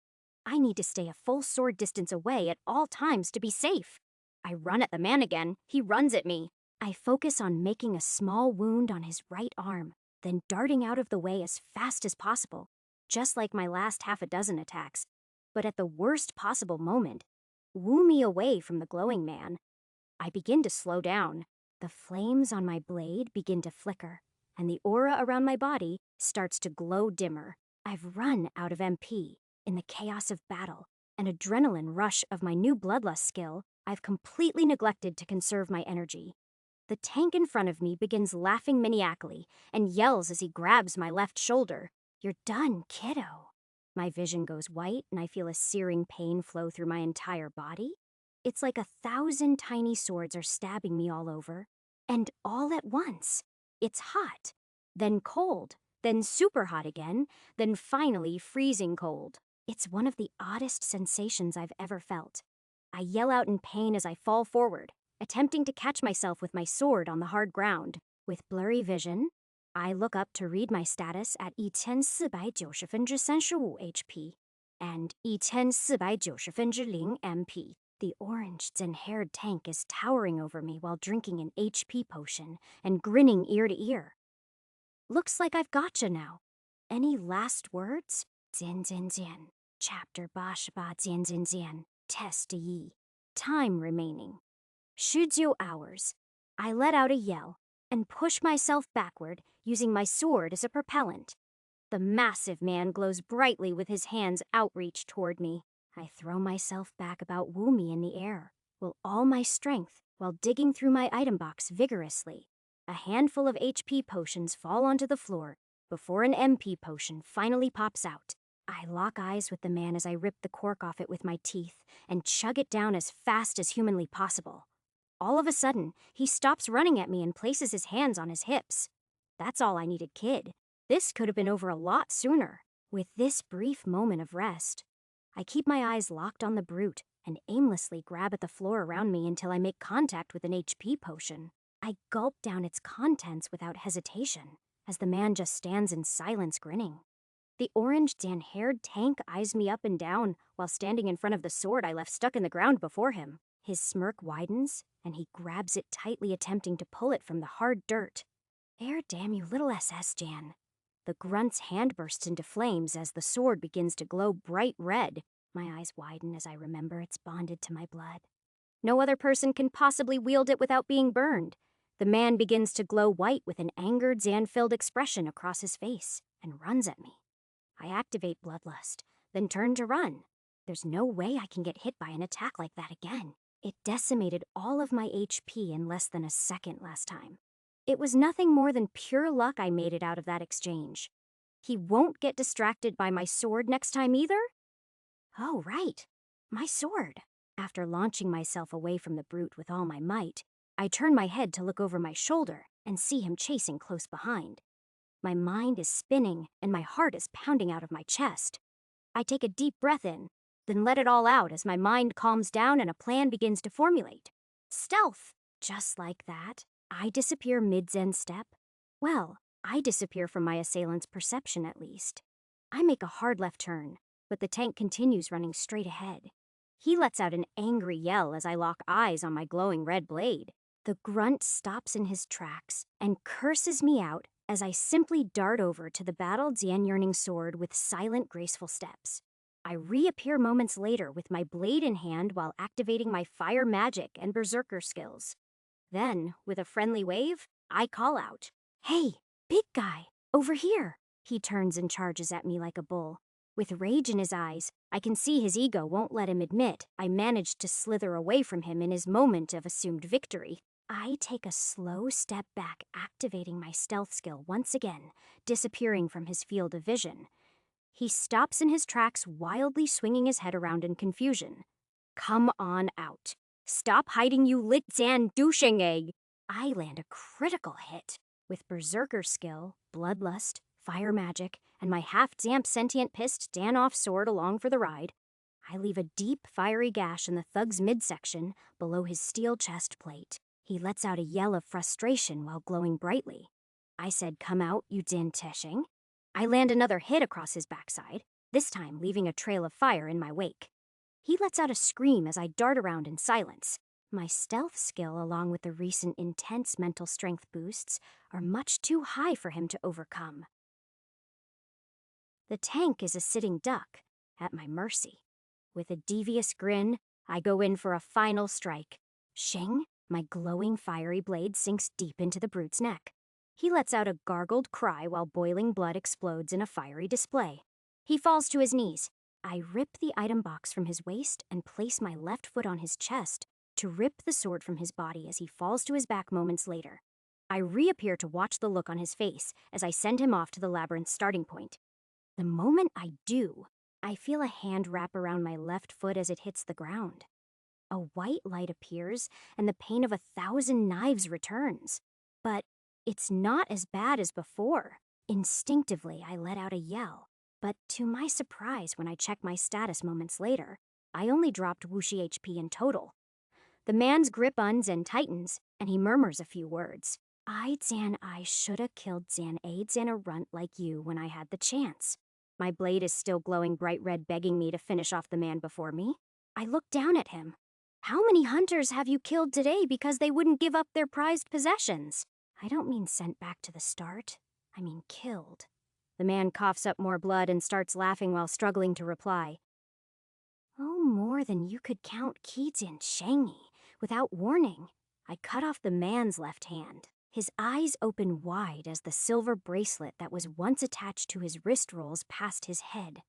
Speaker 1: I need to stay a full sword distance away at all times to be safe. I run at the man again. He runs at me. I focus on making a small wound on his right arm, then darting out of the way as fast as possible, just like my last half a dozen attacks. But at the worst possible moment, woo me away from the glowing man. I begin to slow down. The flames on my blade begin to flicker, and the aura around my body starts to glow dimmer. I've run out of MP. In the chaos of battle, an adrenaline rush of my new bloodlust skill, I've completely neglected to conserve my energy. The tank in front of me begins laughing maniacally and yells as he grabs my left shoulder. "You're done, kiddo." My vision goes white and I feel a searing pain flow through my entire body. It's like 1,000 tiny swords are stabbing me all over, and all at once. It's hot, then cold, then super hot again, then finally freezing cold. It's one of the oddest sensations I've ever felt. I yell out in pain as I fall forward, attempting to catch myself with my sword on the hard ground. With blurry vision, I look up to read my status at 1490%35 HP and 1490% MP. The orange zen-haired tank is towering over me while drinking an HP potion and grinning ear to ear. Looks like I've gotcha now. Any last words? Jian Jian Jian. Chapter Ba Shiba Jian Jian Jian. Test Yi. Time remaining. 19 hours. I let out a yell and push myself backward using my sword as a propellant. The massive man glows brightly with his hands outreached toward me. I throw myself back about Woomy in the air, with all my strength, while digging through my item box vigorously. A handful of HP potions fall onto the floor before an MP potion finally pops out. I lock eyes with the man as I rip the cork off it with my teeth and chug it down as fast as humanly possible. All of a sudden, he stops running at me and places his hands on his hips. That's all I needed, kid. This could have been over a lot sooner. With this brief moment of rest, I keep my eyes locked on the brute and aimlessly grab at the floor around me until I make contact with an HP potion. I gulp down its contents without hesitation, as the man just stands in silence grinning. The orange tan-haired tank eyes me up and down while standing in front of the sword I left stuck in the ground before him. His smirk widens, and he grabs it tightly, attempting to pull it from the hard dirt. Damn you, little SS Jan. The grunt's hand bursts into flames as the sword begins to glow bright red. My eyes widen as I remember it's bonded to my blood. No other person can possibly wield it without being burned. The man begins to glow white with an angered, Zan-filled expression across his face and runs at me. I activate Bloodlust, then turn to run. There's no way I can get hit by an attack like that again. It decimated all of my HP in less than a second last time. It was nothing more than pure luck I made it out of that exchange. He won't get distracted by my sword next time either? Oh, right. My sword. After launching myself away from the brute with all my might, I turn my head to look over my shoulder and see him chasing close behind. My mind is spinning and my heart is pounding out of my chest. I take a deep breath in, then let it all out as my mind calms down and a plan begins to formulate. Stealth! Just like that, I disappear mid-zen step. Well, I disappear from my assailant's perception at least. I make a hard left turn, but the tank continues running straight ahead. He lets out an angry yell as I lock eyes on my glowing red blade. The grunt stops in his tracks and curses me out as I simply dart over to the battled Xian-yearning sword with silent, graceful steps. I reappear moments later with my blade in hand while activating my fire magic and berserker skills. Then, with a friendly wave, I call out, "Hey, big guy, over here!" He turns and charges at me like a bull. With rage in his eyes, I can see his ego won't let him admit I managed to slither away from him in his moment of assumed victory. I take a slow step back, activating my stealth skill once again, disappearing from his field of vision. He stops in his tracks, wildly swinging his head around in confusion. "Come on out. Stop hiding, you lit Zan douching egg." I land a critical hit. With berserker skill, bloodlust, fire magic, and my half-damp sentient pissed Danoff sword along for the ride, I leave a deep, fiery gash in the thug's midsection below his steel chest plate. He lets out a yell of frustration while glowing brightly. I said, "Come out, you din teshing." I land another hit across his backside. this time leaving a trail of fire in my wake. He lets out a scream as I dart around in silence. My stealth skill, along with the recent intense mental strength boosts, are much too high for him to overcome. The tank is a sitting duck, at my mercy. With a devious grin, I go in for a final strike. Shing, my glowing fiery blade sinks deep into the brute's neck. He lets out a gargled cry while boiling blood explodes in a fiery display. He falls to his knees. I rip the item box from his waist and place my left foot on his chest to rip the sword from his body as he falls to his back moments later. I reappear to watch the look on his face as I send him off to the labyrinth's starting point. The moment I do, I feel a hand wrap around my left foot as it hits the ground. A white light appears, and the pain of 1,000 knives returns. But it's not as bad as before. Instinctively, I let out a yell. But to my surprise, when I check my status moments later, I only dropped Wuxi HP in total. The man's grip and tightens, and he murmurs a few words. I shoulda killed Zan a runt like you when I had the chance. My blade is still glowing bright red, begging me to finish off the man before me. I look down at him. How many hunters have you killed today because they wouldn't give up their prized possessions? I don't mean sent back to the start. I mean killed. The man coughs up more blood and starts laughing while struggling to reply. Oh, more than you could count Qizhan Shangyi. Without warning, I cut off the man's left hand. His eyes open wide as the silver bracelet that was once attached to his wrist rolls past his head.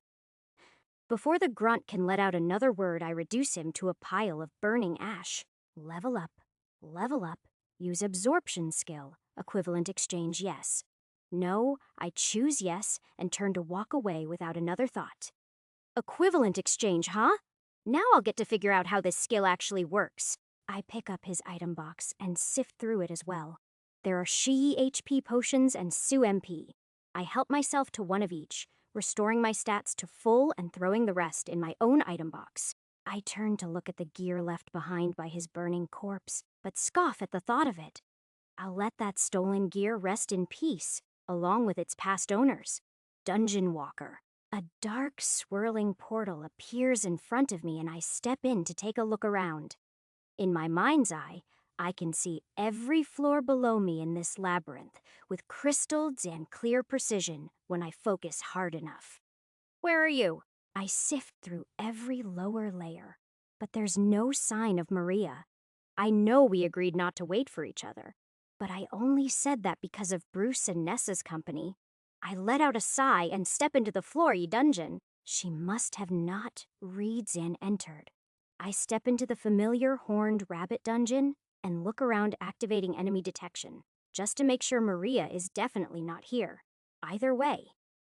Speaker 1: Before the grunt can let out another word, I reduce him to a pile of burning ash. Level up, use absorption skill, equivalent exchange yes. No, I choose yes and turn to walk away without another thought. Equivalent exchange, huh? Now I'll get to figure out how this skill actually works. I pick up his item box and sift through it as well. There are Shi HP potions and Su MP. I help myself to one of each, restoring my stats to full and throwing the rest in my own item box. I turn to look at the gear left behind by his burning corpse, but scoff at the thought of it. I'll let that stolen gear rest in peace, along with its past owners. Dungeon Walker. A dark, swirling portal appears in front of me and I step in to take a look around. In my mind's eye, I can see every floor below me in this labyrinth with crystal and clear precision when I focus hard enough. Where are you? I sift through every lower layer, but there's no sign of Maria. I know we agreed not to wait for each other, but I only said that because of Bruce and Nessa's company. I let out a sigh and step into the Flory dungeon. She must have not Zan entered. I step into the familiar horned rabbit dungeon and look around activating enemy detection, just to make sure Maria is definitely not here. Either way,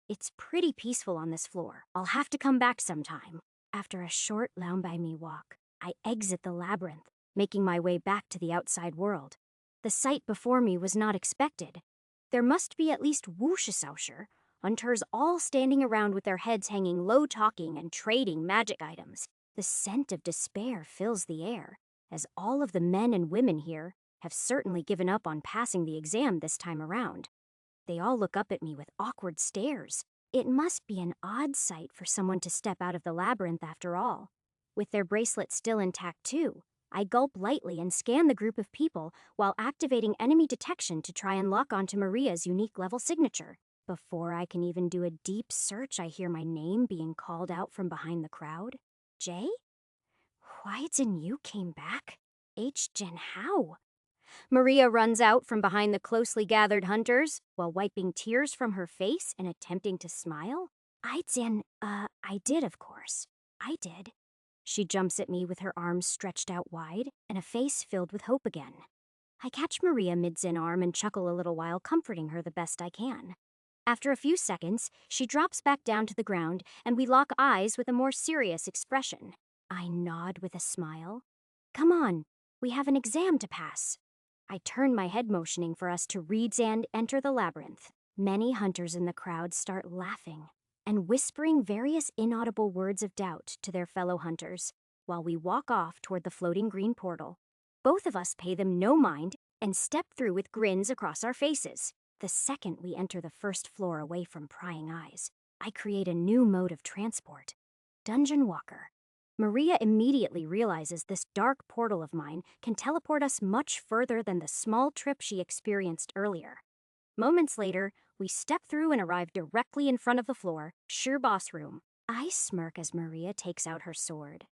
Speaker 1: it's pretty peaceful on this floor. I'll have to come back sometime. After a short lounge-by-me walk, I exit the labyrinth, making my way back to the outside world. The sight before me was not expected. There must be at least Wuxi hunters all standing around with their heads hanging low, talking and trading magic items. The scent of despair fills the air, as all of the men and women here have certainly given up on passing the exam this time around. They all look up at me with awkward stares. It must be an odd sight for someone to step out of the labyrinth after all. With their bracelets still intact too, I gulp lightly and scan the group of people while activating enemy detection to try and lock onto Maria's unique level signature. Before I can even do a deep search, I hear my name being called out from behind the crowd. Jay? Huaizhen Yu came back? H-Gen how? Maria runs out from behind the closely gathered hunters while wiping tears from her face and attempting to smile. I did, of course. I did. She jumps at me with her arms stretched out wide and a face filled with hope again. I catch Maria mid-Zen arm and chuckle a little while, comforting her the best I can. After a few seconds, she drops back down to the ground and we lock eyes with a more serious expression. I nod with a smile. Come on, we have an exam to pass. I turn my head motioning for us to read and enter the labyrinth. Many hunters in the crowd start laughing and whispering various inaudible words of doubt to their fellow hunters while we walk off toward the floating green portal. Both of us pay them no mind and step through with grins across our faces. The second we enter the first floor away from prying eyes, I create a new mode of transport. Dungeon Walker. Maria immediately realizes this dark portal of mine can teleport us much further than the small trip she experienced earlier. Moments later, we step through and arrive directly in front of the floor, Shi Boss room. I smirk as Maria takes out her sword.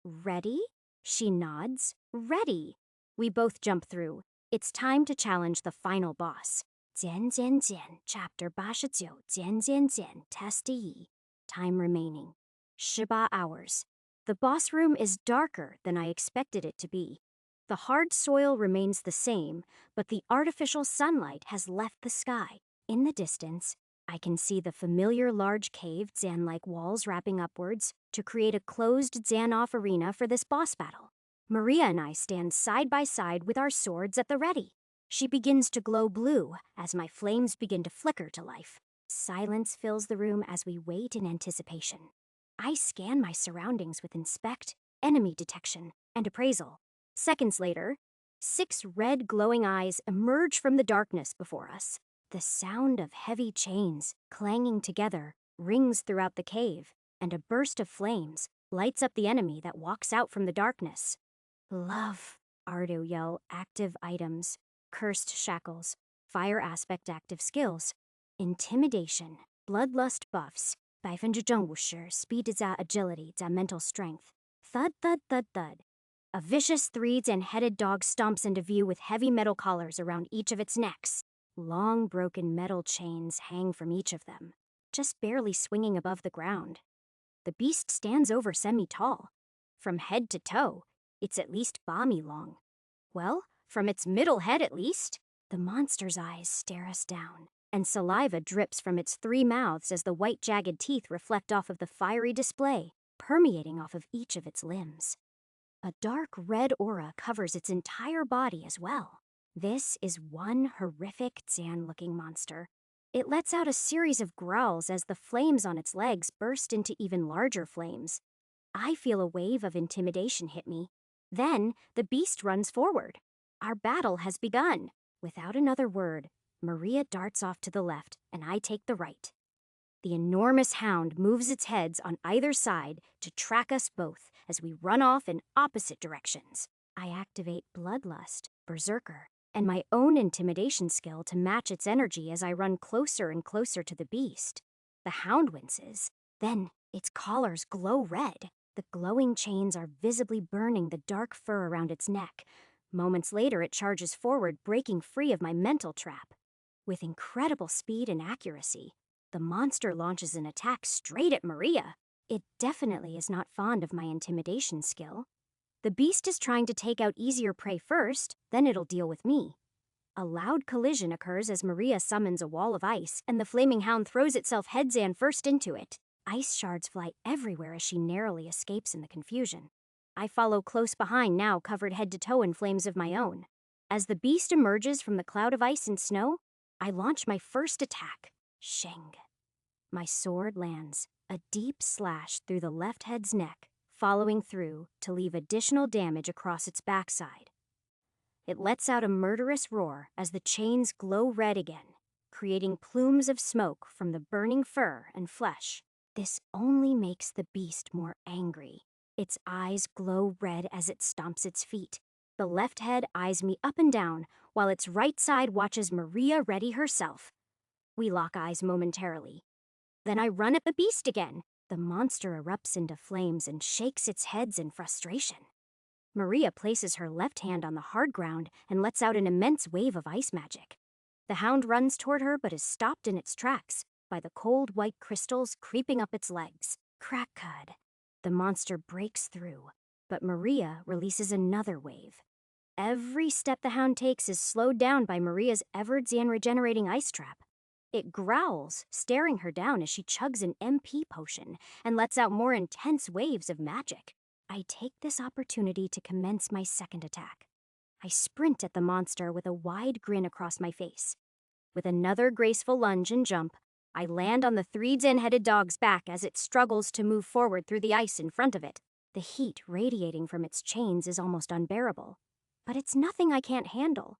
Speaker 1: Ready? She nods. Ready. We both jump through. It's time to challenge the final boss. Jian Jian Jian, Chapter 89, Jian Jian Jian, Test 1. Time remaining. 18 hours. The boss room is darker than I expected it to be. The hard soil remains the same, but the artificial sunlight has left the sky. In the distance, I can see the familiar large cave Zan-like walls wrapping upwards to create a closed Zan-off arena for this boss battle. Maria and I stand side by side with our swords at the ready. She begins to glow blue as my flames begin to flicker to life. Silence fills the room as we wait in anticipation. I scan my surroundings with inspect, enemy detection, and appraisal. Seconds later, 6 red glowing eyes emerge from the darkness before us. The sound of heavy chains clanging together rings throughout the cave, and a burst of flames lights up the enemy that walks out from the darkness. Love, Ardo yell active items, cursed shackles, fire aspect active skills, intimidation, bloodlust buffs, 50% speed 加 agility 加 mental strength. Thud, thud, thud, thud. A vicious 3-headed dog stomps into view with heavy metal collars around each of its necks. Long broken metal chains hang from each of them, just barely swinging above the ground. The beast stands over semi-tall. From head to toe, it's at least Bami long. Well, from its middle head at least. The monster's eyes stare us down, and saliva drips from its 3 mouths as the white jagged teeth reflect off of the fiery display, permeating off of each of its limbs. A dark red aura covers its entire body as well. This is one horrific Zan-looking monster. It lets out a series of growls as the flames on its legs burst into even larger flames. I feel a wave of intimidation hit me. Then, the beast runs forward. Our battle has begun. Without another word, Maria darts off to the left, and I take the right. The enormous hound moves its heads on either side to track us both as we run off in opposite directions. I activate Bloodlust, Berserker, and my own intimidation skill to match its energy as I run closer and closer to the beast. The hound winces. Then, its collars glow red. The glowing chains are visibly burning the dark fur around its neck. Moments later, it charges forward, breaking free of my mental trap. With incredible speed and accuracy, the monster launches an attack straight at Maria. It definitely is not fond of my intimidation skill. The beast is trying to take out easier prey first, then it'll deal with me. A loud collision occurs as Maria summons a wall of ice, and the flaming hound throws itself head-on first into it. Ice shards fly everywhere as she narrowly escapes in the confusion. I follow close behind now, covered head to toe in flames of my own. As the beast emerges from the cloud of ice and snow, I launch my first attack, Sheng. My sword lands, a deep slash through the left head's neck, following through to leave additional damage across its backside. It lets out a murderous roar as the chains glow red again, creating plumes of smoke from the burning fur and flesh. This only makes the beast more angry. Its eyes glow red as it stomps its feet. The left head eyes me up and down, while its right side watches Maria ready herself. We lock eyes momentarily. Then I run at the beast again. The monster erupts into flames and shakes its heads in frustration. Maria places her left hand on the hard ground and lets out an immense wave of ice magic. The hound runs toward her but is stopped in its tracks by the cold white crystals creeping up its legs. Crack-cud. The monster breaks through, but Maria releases another wave. Every step the hound takes is slowed down by Maria's ever-Zan regenerating ice trap. It growls, staring her down as she chugs an MP potion and lets out more intense waves of magic. I take this opportunity to commence my second attack. I sprint at the monster with a wide grin across my face. With another graceful lunge and jump, I land on the 3-headed dog's back as it struggles to move forward through the ice in front of it. The heat radiating from its chains is almost unbearable, but it's nothing I can't handle.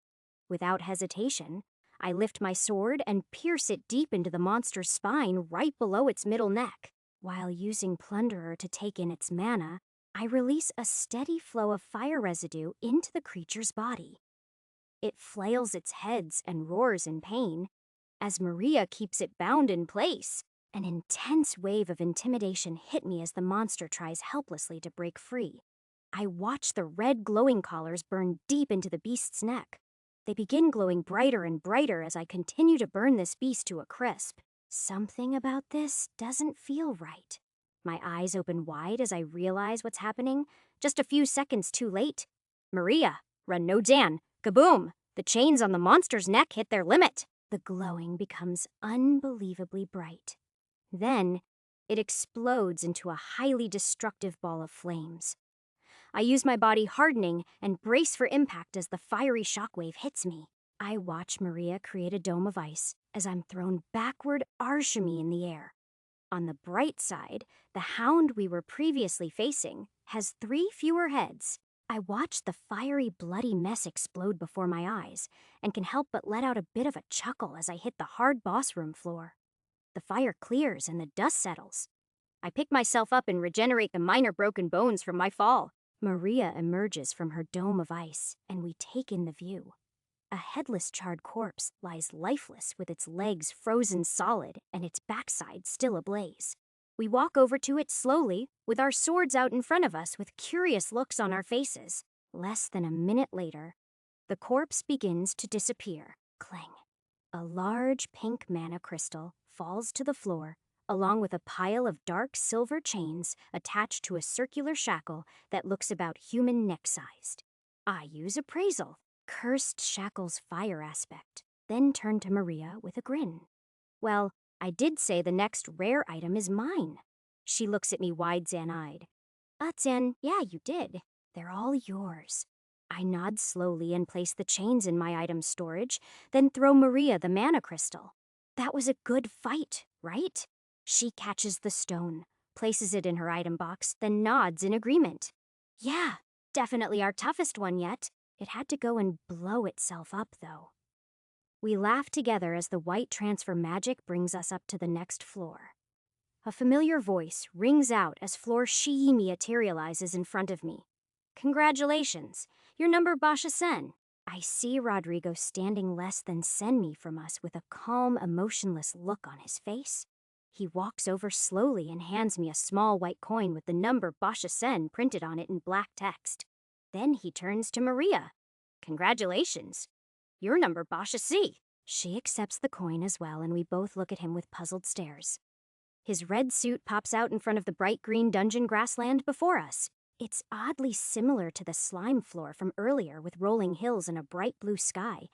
Speaker 1: Without hesitation, I lift my sword and pierce it deep into the monster's spine right below its middle neck. While using Plunderer to take in its mana, I release a steady flow of fire residue into the creature's body. It flails its heads and roars in pain. As Maria keeps it bound in place, an intense wave of intimidation hit me as the monster tries helplessly to break free. I watch the red glowing collars burn deep into the beast's neck. They begin glowing brighter and brighter as I continue to burn this beast to a crisp. Something about this doesn't feel right. My eyes open wide as I realize what's happening. Just a few seconds too late. Maria, run no Dan. Kaboom! The chains on the monster's neck hit their limit. The glowing becomes unbelievably bright. Then, it explodes into a highly destructive ball of flames. I use my body hardening and brace for impact as the fiery shockwave hits me. I watch Maria create a dome of ice as I'm thrown backward arshimi in the air. On the bright side, the hound we were previously facing has 3 fewer heads. I watch the fiery, bloody mess explode before my eyes and can help but let out a bit of a chuckle as I hit the hard boss room floor. The fire clears and the dust settles. I pick myself up and regenerate the minor broken bones from my fall. Maria emerges from her dome of ice, and we take in the view. A headless charred corpse lies lifeless with its legs frozen solid and its backside still ablaze. We walk over to it slowly, with our swords out in front of us with curious looks on our faces. Less than a minute later, the corpse begins to disappear. Clang. A large pink mana crystal falls to the floor, along with a pile of dark silver chains attached to a circular shackle that looks about human neck-sized. I use Appraisal, cursed shackle's fire aspect, then turn to Maria with a grin. Well, I did say the next rare item is mine. She looks at me wide-eyed. Zan, yeah, you did. They're all yours. I nod slowly and place the chains in my item storage, then throw Maria the mana crystal. That was a good fight, right? She catches the stone, places it in her item box, then nods in agreement. Yeah, definitely our toughest one yet. It had to go and blow itself up, though. We laugh together as the white transfer magic brings us up to the next floor. A familiar voice rings out as Floor Shii materializes in front of me. Congratulations, you're number Basha Sen. I see Rodrigo standing less than sen from us with a calm, emotionless look on his face. He walks over slowly and hands me a small white coin with the number Basha Sen printed on it in black text. Then he turns to Maria. Congratulations, you're number Basha C. She accepts the coin as well, and we both look at him with puzzled stares. His red suit pops out in front of the bright green dungeon grassland before us. It's oddly similar to the slime floor from earlier with rolling hills and a bright blue sky,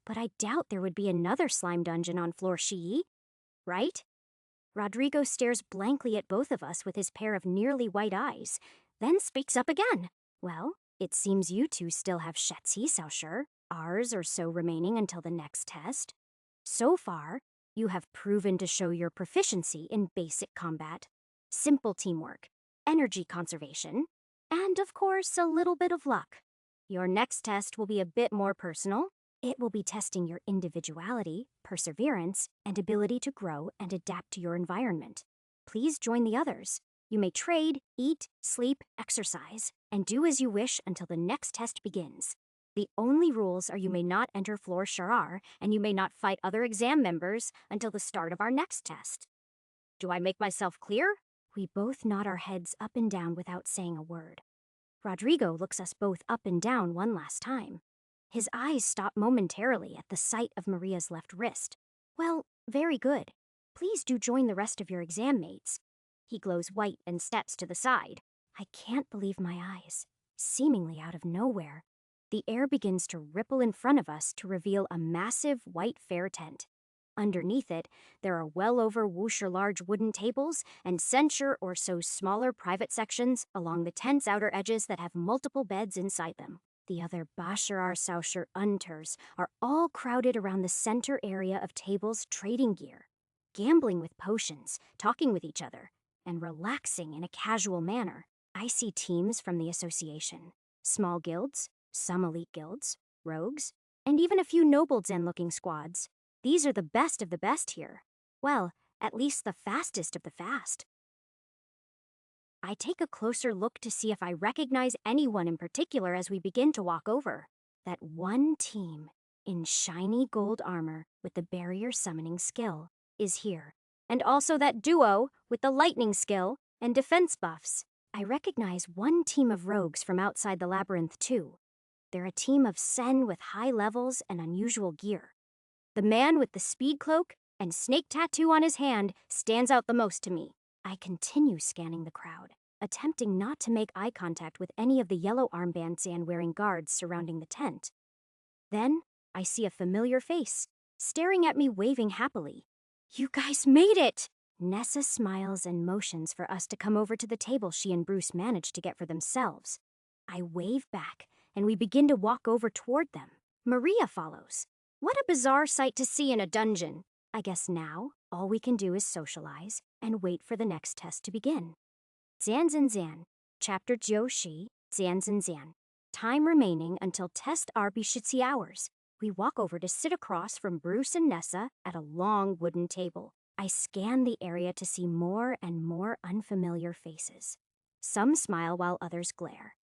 Speaker 1: but I doubt there would be another slime dungeon on Floor Shii, right? Rodrigo stares blankly at both of us with his pair of nearly white eyes, then speaks up again. Well, it seems you two still have Shetsi Xiaoshi, ours or so remaining until the next test. So far, you have proven to show your proficiency in basic combat, simple teamwork, energy conservation, and of course, a little bit of luck. Your next test will be a bit more personal. It will be testing your individuality, perseverance, and ability to grow and adapt to your environment. Please join the others. You may trade, eat, sleep, exercise, and do as you wish until the next test begins. The only rules are you may not enter Floor Sharar, and you may not fight other exam members until the start of our next test. Do I make myself clear? We both nod our heads up and down without saying a word. Rodrigo looks us both up and down one last time. His eyes stop momentarily at the sight of Maria's left wrist. Well, very good. Please do join the rest of your exam mates. He glows white and steps to the side. I can't believe my eyes. Seemingly out of nowhere, the air begins to ripple in front of us to reveal a massive white fair tent. Underneath it, there are well over whoosher large wooden tables and censure or so smaller private sections along the tent's outer edges that have multiple beds inside them. The other Bashar Sausher Unters are all crowded around the center area of tables trading gear, gambling with potions, talking with each other, and relaxing in a casual manner. I see teams from the association, small guilds, some elite guilds, rogues, and even a few noble Zen-looking squads. These are the best of the best here. Well, at least the fastest of the fast. I take a closer look to see if I recognize anyone in particular as we begin to walk over. That one team in shiny gold armor with the barrier summoning skill is here. And also that duo with the lightning skill and defense buffs. I recognize one team of rogues from outside the labyrinth too. They're a team of Sen with high levels and unusual gear. The man with the speed cloak and snake tattoo on his hand stands out the most to me. I continue scanning the crowd, attempting not to make eye contact with any of the yellow armbands and wearing guards surrounding the tent. Then, I see a familiar face, staring at me waving happily. "You guys made it!" Nessa smiles and motions for us to come over to the table she and Bruce managed to get for themselves. I wave back, and we begin to walk over toward them. Maria follows. What a bizarre sight to see in a dungeon. I guess now, all we can do is socialize and wait for the next test to begin. Zanzan, Chapter Joshi, Zanzan. Time remaining until test Arbishitsi hours. We walk over to sit across from Bruce and Nessa at a long wooden table. I scan the area to see more and more unfamiliar faces. Some smile while others glare.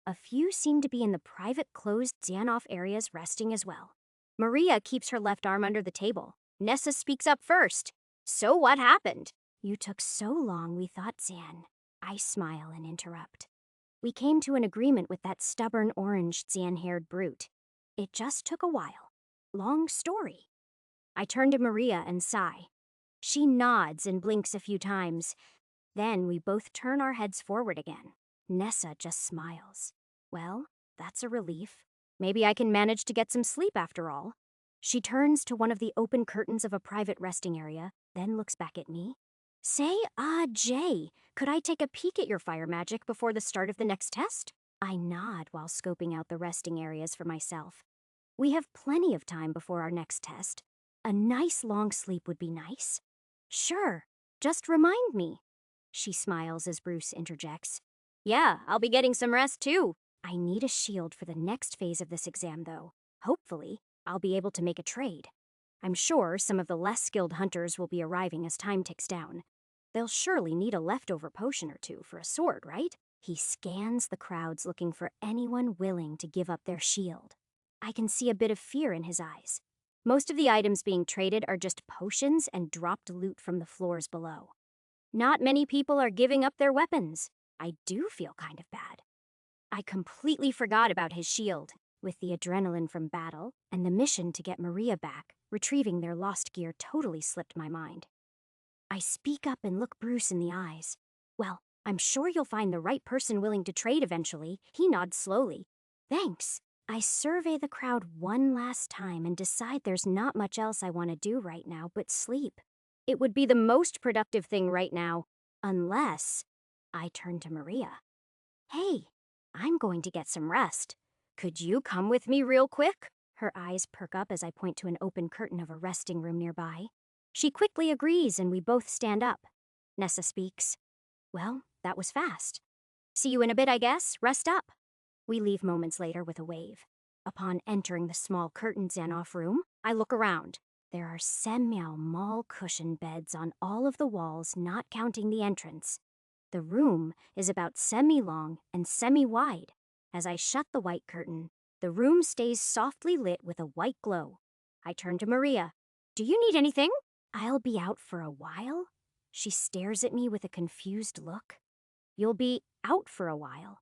Speaker 1: A few seem to be in the private closed Zanoff areas resting as well. Maria keeps her left arm under the table. Nessa speaks up first. "So what happened?" "You took so long we thought Zan." I smile and interrupt. "We came to an agreement with that stubborn orange Zan-haired brute. It just took a while. Long story." I turn to Maria and sigh. She nods and blinks a few times. Then we both turn our heads forward again. Nessa just smiles. Well, that's a relief. Maybe I can manage to get some sleep after all. She turns to one of the open curtains of a private resting area, then looks back at me. "Say, Jay, could I take a peek at your fire magic before the start of the next test?" I nod while scoping out the resting areas for myself. We have plenty of time before our next test. A nice long sleep would be nice. "Sure, just remind me." She smiles as Bruce interjects. "Yeah, I'll be getting some rest too." I need a shield for the next phase of this exam though. Hopefully, I'll be able to make a trade. I'm sure some of the less skilled hunters will be arriving as time ticks down. They'll surely need a leftover potion or two for a sword, right? He scans the crowds looking for anyone willing to give up their shield. I can see a bit of fear in his eyes. Most of the items being traded are just potions and dropped loot from the floors below. Not many people are giving up their weapons. I do feel kind of bad. I completely forgot about his shield. With the adrenaline from battle and the mission to get Maria back, retrieving their lost gear totally slipped my mind. I speak up and look Bruce in the eyes. "Well, I'm sure you'll find the right person willing to trade eventually." He nods slowly. "Thanks." I survey the crowd one last time and decide there's not much else I want to do right now but sleep. It would be the most productive thing right now, unless I turn to Maria. "Hey, I'm going to get some rest. Could you come with me real quick?" Her eyes perk up as I point to an open curtain of a resting room nearby. She quickly agrees and we both stand up. Nessa speaks. "Well, that was fast. See you in a bit, I guess. Rest up." We leave moments later with a wave. Upon entering the small curtained Zanoff room, I look around. There are Semyao mall cushion beds on all of the walls, not counting the entrance. The room is about semi-long and semi-wide. As I shut the white curtain, the room stays softly lit with a white glow. I turn to Maria. "Do you need anything?" "I'll be out for a while." She stares at me with a confused look. "You'll be out for a while."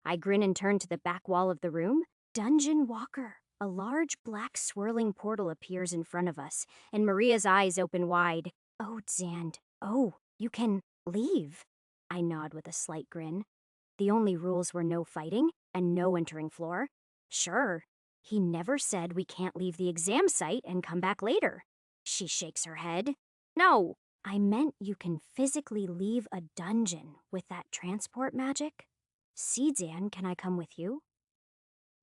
Speaker 1: I grin and turn to the back wall of the room. Dungeon Walker. A large black swirling portal appears in front of us, and Maria's eyes open wide. "Oh, Zand. Oh, you can leave." I nod with a slight grin. The only rules were no fighting and no entering floor. Sure. He never said we can't leave the exam site and come back later. She shakes her head. "No." "I meant you can physically leave a dungeon with that transport magic." "See, Zan, can I come with you?"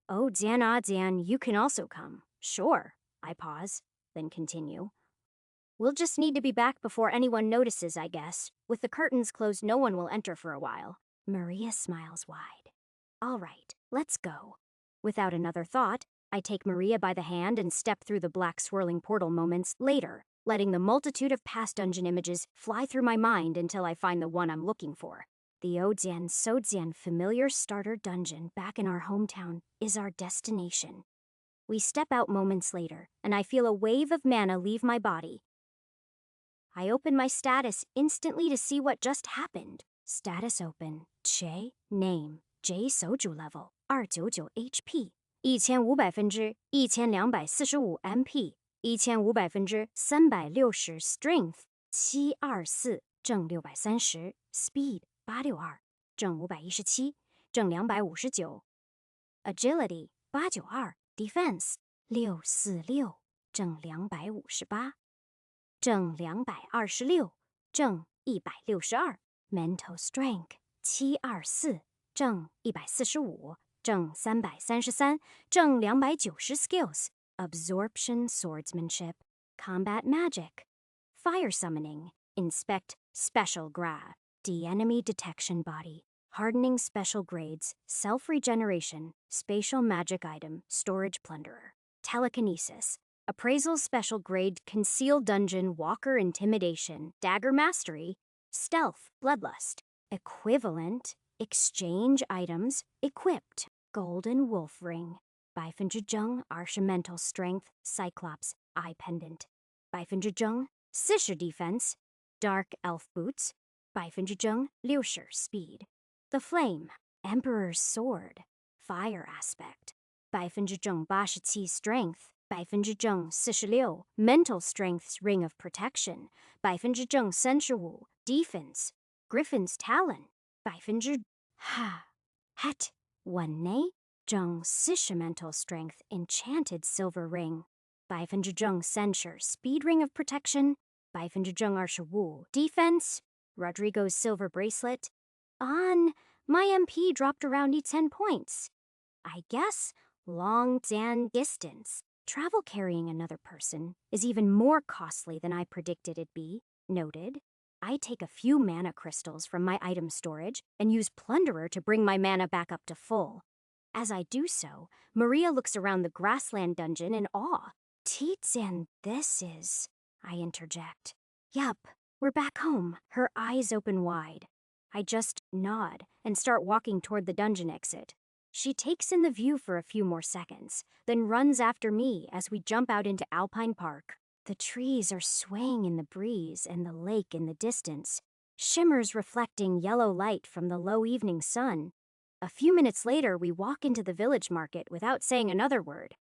Speaker 1: "Oh, Zan, you can also come." "Sure." I pause, then continue. "We'll just need to be back before anyone notices, I guess. With the curtains closed, no one will enter for a while." Maria smiles wide. "All right, let's go." Without another thought, I take Maria by the hand and step through the black swirling portal moments later, letting the multitude of past dungeon images fly through my mind until I find the one I'm looking for. The Ojian Sojian familiar starter dungeon back in our hometown is our destination. We step out moments later, and I feel a wave of mana leave my body. I open my status instantly to see what just happened. Status open. Che, name, J Soju level, 299 HP, 1500%1245 MP, 1500%360 Strength, 724正630 Speed, 862正517正259 Agility, 892 Defense, 646正258正226正162 Mental Strength, 724正145正333正290 Skills, Absorption Swordsmanship, Combat Magic, Fire Summoning, Inspect Special Gra, De-Enemy Detection Body, Hardening Special Grades, Self-Regeneration, Spatial Magic Item, Storage Plunderer, Telekinesis, Appraisal Special Grade, Concealed Dungeon, Walker Intimidation, Dagger Mastery, Stealth, Bloodlust, Equivalent, Exchange Items, Equipped, Golden Wolf Ring, 百分之正 Archamental Strength, Cyclops, Eye Pendant, 百分之正 Sisher Defense, Dark Elf Boots, 百分之正 60 Speed, The Flame, Emperor's Sword, Fire Aspect, 百分之正 87 Strength, 百分之正 46 Mental Strength's Ring of Protection, 百分之正 35 Defense, Griffin's Talon, 百分之 Het, 1 正 Mental Strength Enchanted Silver Ring, 百分之正 Censure Speed Ring of Protection, 百分之正 25 Defense, Rodrigo's Silver Bracelet. On, my MP dropped around 10 points. I guess long than distance. Travel carrying another person is even more costly than I predicted it'd be. Noted. I take a few mana crystals from my item storage and use Plunderer to bring my mana back up to full. As I do so, Maria looks around the grassland dungeon in awe. Tizian, this is... I interject. Yup, we're back home. Her eyes open wide. I just nod and start walking toward the dungeon exit. She takes in the view for a few more seconds, then runs after me as we jump out into Alpine Park. The trees are swaying in the breeze and the lake in the distance, shimmers reflecting yellow light from the low evening sun. A few minutes later, we walk into the village market without saying another word.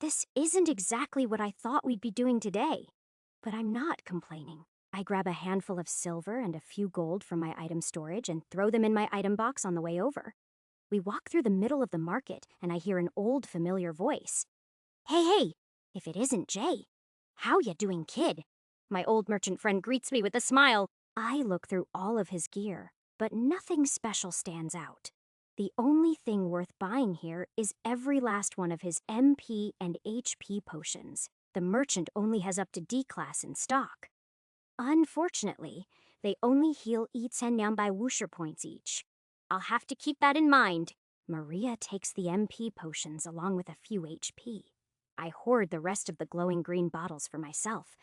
Speaker 1: This isn't exactly what I thought we'd be doing today, but I'm not complaining. I grab a handful of silver and a few gold from my item storage and throw them in my item box on the way over. We walk through the middle of the market, and I hear an old familiar voice. Hey, if it isn't Jay. How ya doing, kid? My old merchant friend greets me with a smile. I look through all of his gear, but nothing special stands out. The only thing worth buying here is every last one of his MP and HP potions. The merchant only has up to D class in stock. Unfortunately, they only heal 1200 Wusher points each. I'll have to keep that in mind. Maria takes the MP potions along with a few HP. I hoard the rest of the glowing green bottles for myself.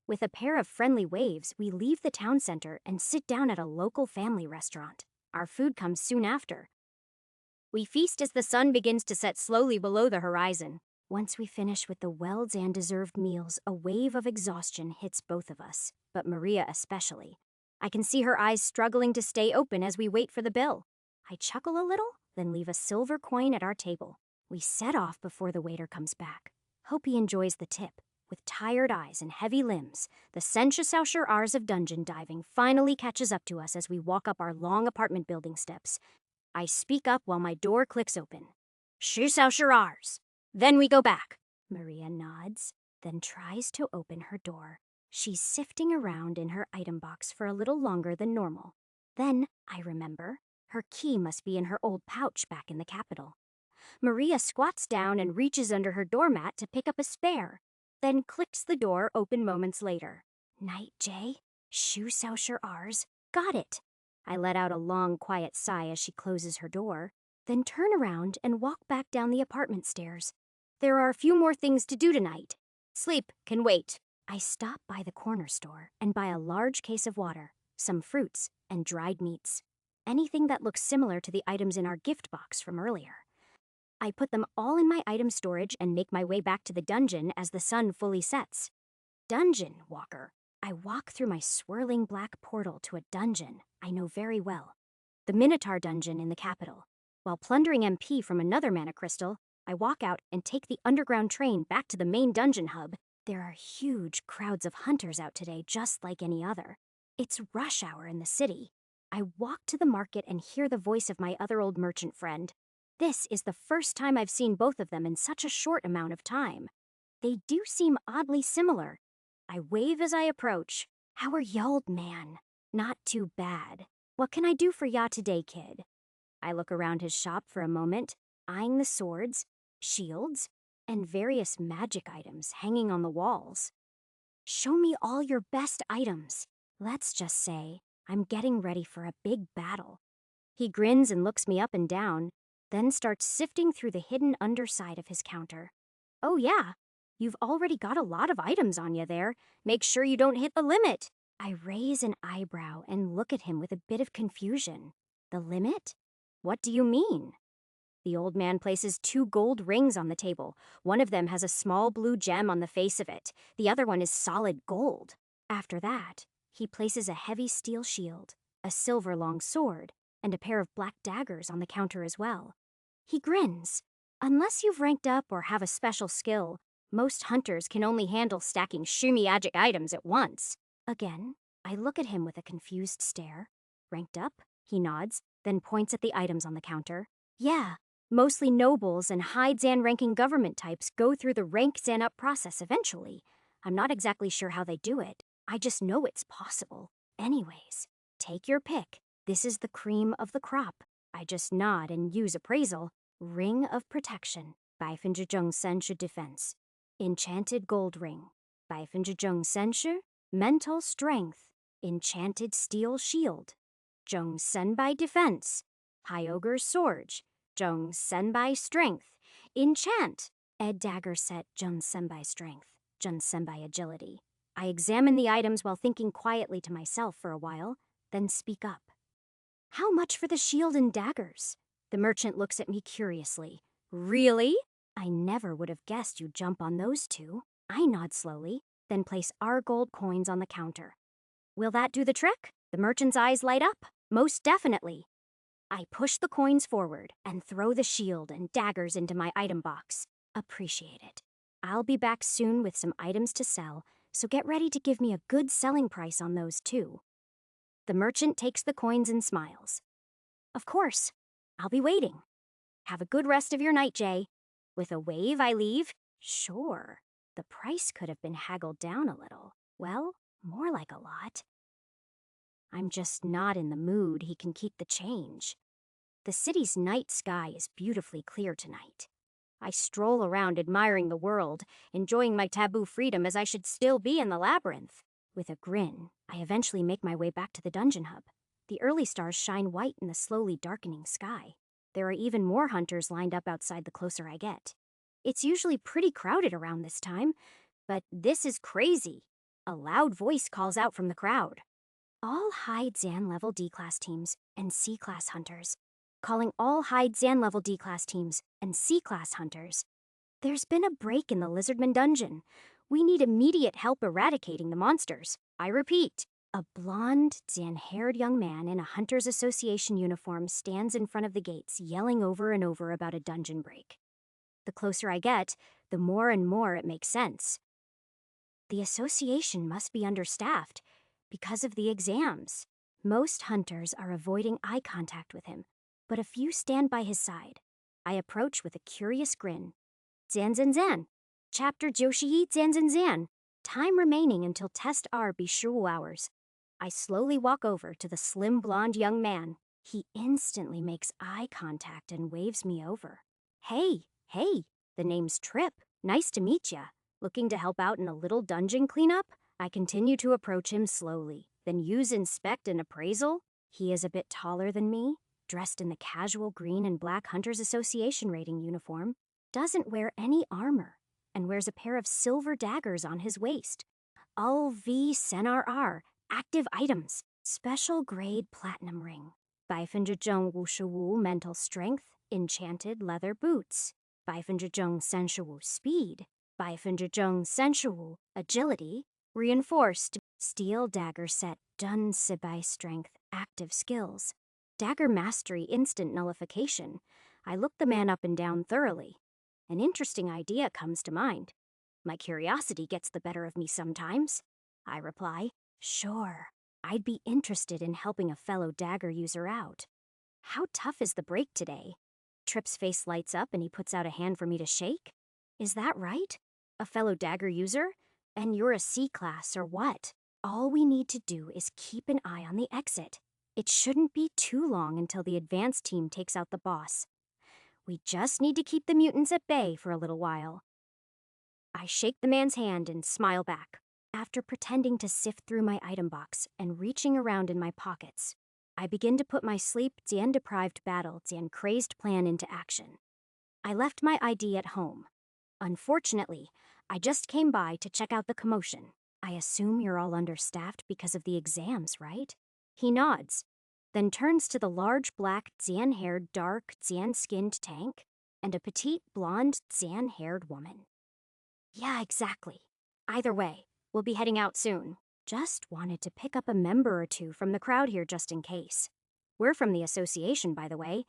Speaker 1: With a pair of friendly waves, we leave the town center and sit down at a local family restaurant. Our food comes soon after. We feast as the sun begins to set slowly below the horizon. Once we finish with the well-deserved meals, a wave of exhaustion hits both of us, but Maria especially. I can see her eyes struggling to stay open as we wait for the bill. I chuckle a little, then leave a silver coin at our table. We set off before the waiter comes back. Hope he enjoys the tip. With tired eyes and heavy limbs, the Sensauscher Ars of dungeon diving finally catches up to us as we walk up our long apartment building steps. I speak up while my door clicks open. Sensauscher Ars. Then we go back. Maria nods, then tries to open her door. She's sifting around in her item box for a little longer than normal. Then, I remember, her key must be in her old pouch back in the capital. Maria squats down and reaches under her doormat to pick up a spare, then clicks the door open moments later. Night, Jay. Sensauscher Ars. Got it. I let out a long, quiet sigh as she closes her door, then turn around and walk back down the apartment stairs. There are a few more things to do tonight. Sleep can wait. I stop by the corner store and buy a large case of water, some fruits, and dried meats. Anything that looks similar to the items in our gift box from earlier. I put them all in my item storage and make my way back to the dungeon as the sun fully sets. Dungeon walker. I walk through my swirling black portal to a dungeon I know very well. The Minotaur dungeon in the capital. While plundering MP from another mana crystal, I walk out and take the underground train back to the main dungeon hub. There are huge crowds of hunters out today, just like any other. It's rush hour in the city. I walk to the market and hear the voice of my other old merchant friend. This is the first time I've seen both of them in such a short amount of time. They do seem oddly similar. I wave as I approach. How are ya, old man? Not too bad. What can I do for ya today, kid? I look around his shop for a moment, eyeing the swords, shields, and various magic items hanging on the walls. Show me all your best items. Let's just say I'm getting ready for a big battle. He grins and looks me up and down, then starts sifting through the hidden underside of his counter. Oh yeah, you've already got a lot of items on you there. Make sure you don't hit the limit. I raise an eyebrow and look at him with a bit of confusion. The limit? What do you mean? The old man places 2 gold rings on the table. One of them has a small blue gem on the face of it. The other one is solid gold. After that, he places a heavy steel shield, a silver long sword, and a pair of black daggers on the counter as well. He grins. Unless you've ranked up or have a special skill, most hunters can only handle stacking shumi-magic items at once. Again, I look at him with a confused stare. Ranked up? He nods, then points at the items on the counter. Yeah, mostly nobles and high Zan-ranking government types go through the rank Zan-up process eventually. I'm not exactly sure how they do it. I just know it's possible. Anyways, take your pick. This is the cream of the crop. I just nod and use appraisal. Ring of Protection, Baifenjijeng Senshu Defense. Enchanted Gold Ring, Baifenjijeng Senshu, Mental Strength. Enchanted Steel Shield, Zheng Senbai Defense. High Ogre Sword, Zheng Senbai Strength. Enchant, Ed Dagger Set Zheng Senbai Strength, Zheng Senbai Agility. I examine the items while thinking quietly to myself for a while, then speak up. How much for the shield and daggers? The merchant looks at me curiously. Really? I never would have guessed you'd jump on those 2. I nod slowly, then place our gold coins on the counter. Will that do the trick? The merchant's eyes light up. Most definitely. I push the coins forward and throw the shield and daggers into my item box. Appreciate it. I'll be back soon with some items to sell, so get ready to give me a good selling price on those too. The merchant takes the coins and smiles. Of course. I'll be waiting. Have a good rest of your night, Jay. With a wave, I leave. Sure, the price could have been haggled down a little. Well, more like a lot. I'm just not in the mood he can keep the change. The city's night sky is beautifully clear tonight. I stroll around admiring the world, enjoying my taboo freedom as I should still be in the labyrinth. With a grin, I eventually make my way back to the dungeon hub. The early stars shine white in the slowly darkening sky. There are even more hunters lined up outside the closer I get. It's usually pretty crowded around this time, but this is crazy. A loud voice calls out from the crowd. All high Zan level D-class teams and C-class hunters. Calling all high Zan level D-class teams and C-class hunters. There's been a break in the Lizardman dungeon. We need immediate help eradicating the monsters. I repeat. A blonde, Zan-haired young man in a Hunters Association uniform stands in front of the gates, yelling over and over about a dungeon break. The closer I get, the more and more it makes sense. The association must be understaffed because of the exams. Most hunters are avoiding eye contact with him, but a few stand by his side. I approach with a curious grin. Zan Zan Zan. Chapter Joshi Zan Zan Zan. Time remaining until test R be shu hours. I slowly walk over to the slim blonde young man. He instantly makes eye contact and waves me over. Hey, the name's Trip. Nice to meet ya. Looking to help out in a little dungeon cleanup? I continue to approach him slowly, then use inspect and appraisal. He is a bit taller than me, dressed in the casual green and black Hunters Association rating uniform. doesn't wear any armor and wears a pair of silver daggers on his waist. All V Senar R, active items, special grade platinum ring. 55%mental strength, enchanted leather boots. 55%speed. 55%agility, reinforced steel dagger set, dun Sibai strength, active skills. Dagger mastery, instant nullification. I look the man up and down thoroughly. An interesting idea comes to mind. My curiosity gets the better of me sometimes. I reply, sure, I'd be interested in helping a fellow dagger user out. How tough is the break today? Trip's face lights up and he puts out a hand for me to shake. Is that right? A fellow dagger user? And you're a C-class or what? All we need to do is keep an eye on the exit. It shouldn't be too long until the advanced team takes out the boss. We just need to keep the mutants at bay for a little while. I shake the man's hand and smile back. After pretending to sift through my item box and reaching around in my pockets, I begin to put my sleep-deprived battle-crazed plan into action. I left my ID at home. Unfortunately, I just came by to check out the commotion. I assume you're all understaffed because of the exams, right? He nods, then turns to the large black Xian-haired, dark Xian-skinned tank and a petite blonde Xian-haired woman. Yeah, exactly. Either way, we'll be heading out soon. Just wanted to pick up a member or two from the crowd here just in case. We're from the association, by the way.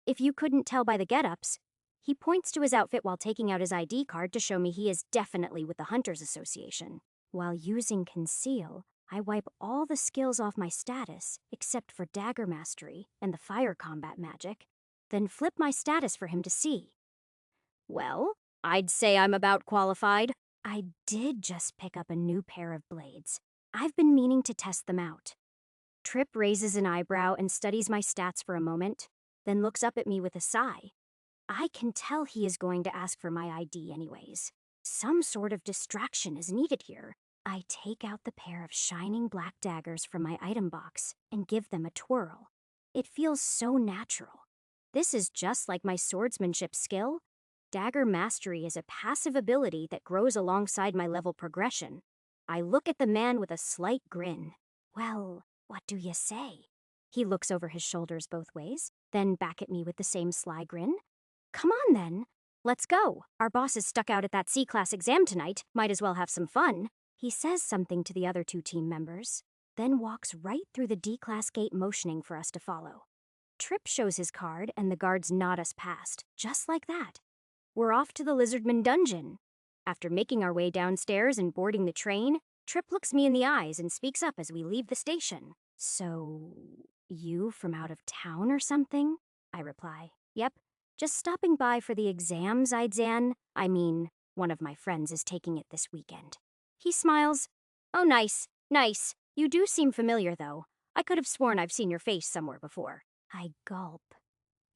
Speaker 1: If you couldn't tell by the get-ups. He points to his outfit while taking out his ID card to show me he is definitely with the Hunters Association. While using Conceal, I wipe all the skills off my status, except for Dagger Mastery and the Fire Combat Magic, then flip my status for him to see. Well, I'd say I'm about qualified. I did just pick up a new pair of blades. I've been meaning to test them out. Trip raises an eyebrow and studies my stats for a moment, then looks up at me with a sigh. I can tell he is going to ask for my ID anyways. Some sort of distraction is needed here. I take out the pair of shining black daggers from my item box and give them a twirl. It feels so natural. This is just like my swordsmanship skill. Dagger Mastery is a passive ability that grows alongside my level progression. I look at the man with a slight grin. Well, what do you say? He looks over his shoulders both ways, then back at me with the same sly grin. Come on then. Let's go. Our boss is stuck out at that C-class exam tonight. Might as well have some fun. He says something to the other two team members, then walks right through the D-class gate motioning for us to follow. Trip shows his card and the guards nod us past, just like that. We're off to the Lizardman dungeon. After making our way downstairs and boarding the train, Trip looks me in the eyes and speaks up as we leave the station. So, you from out of town or something? I reply. Yep, just stopping by for the exams, I mean, one of my friends is taking it this weekend. He smiles. Oh, nice, nice. You do seem familiar, though. I could have sworn I've seen your face somewhere before. I gulp.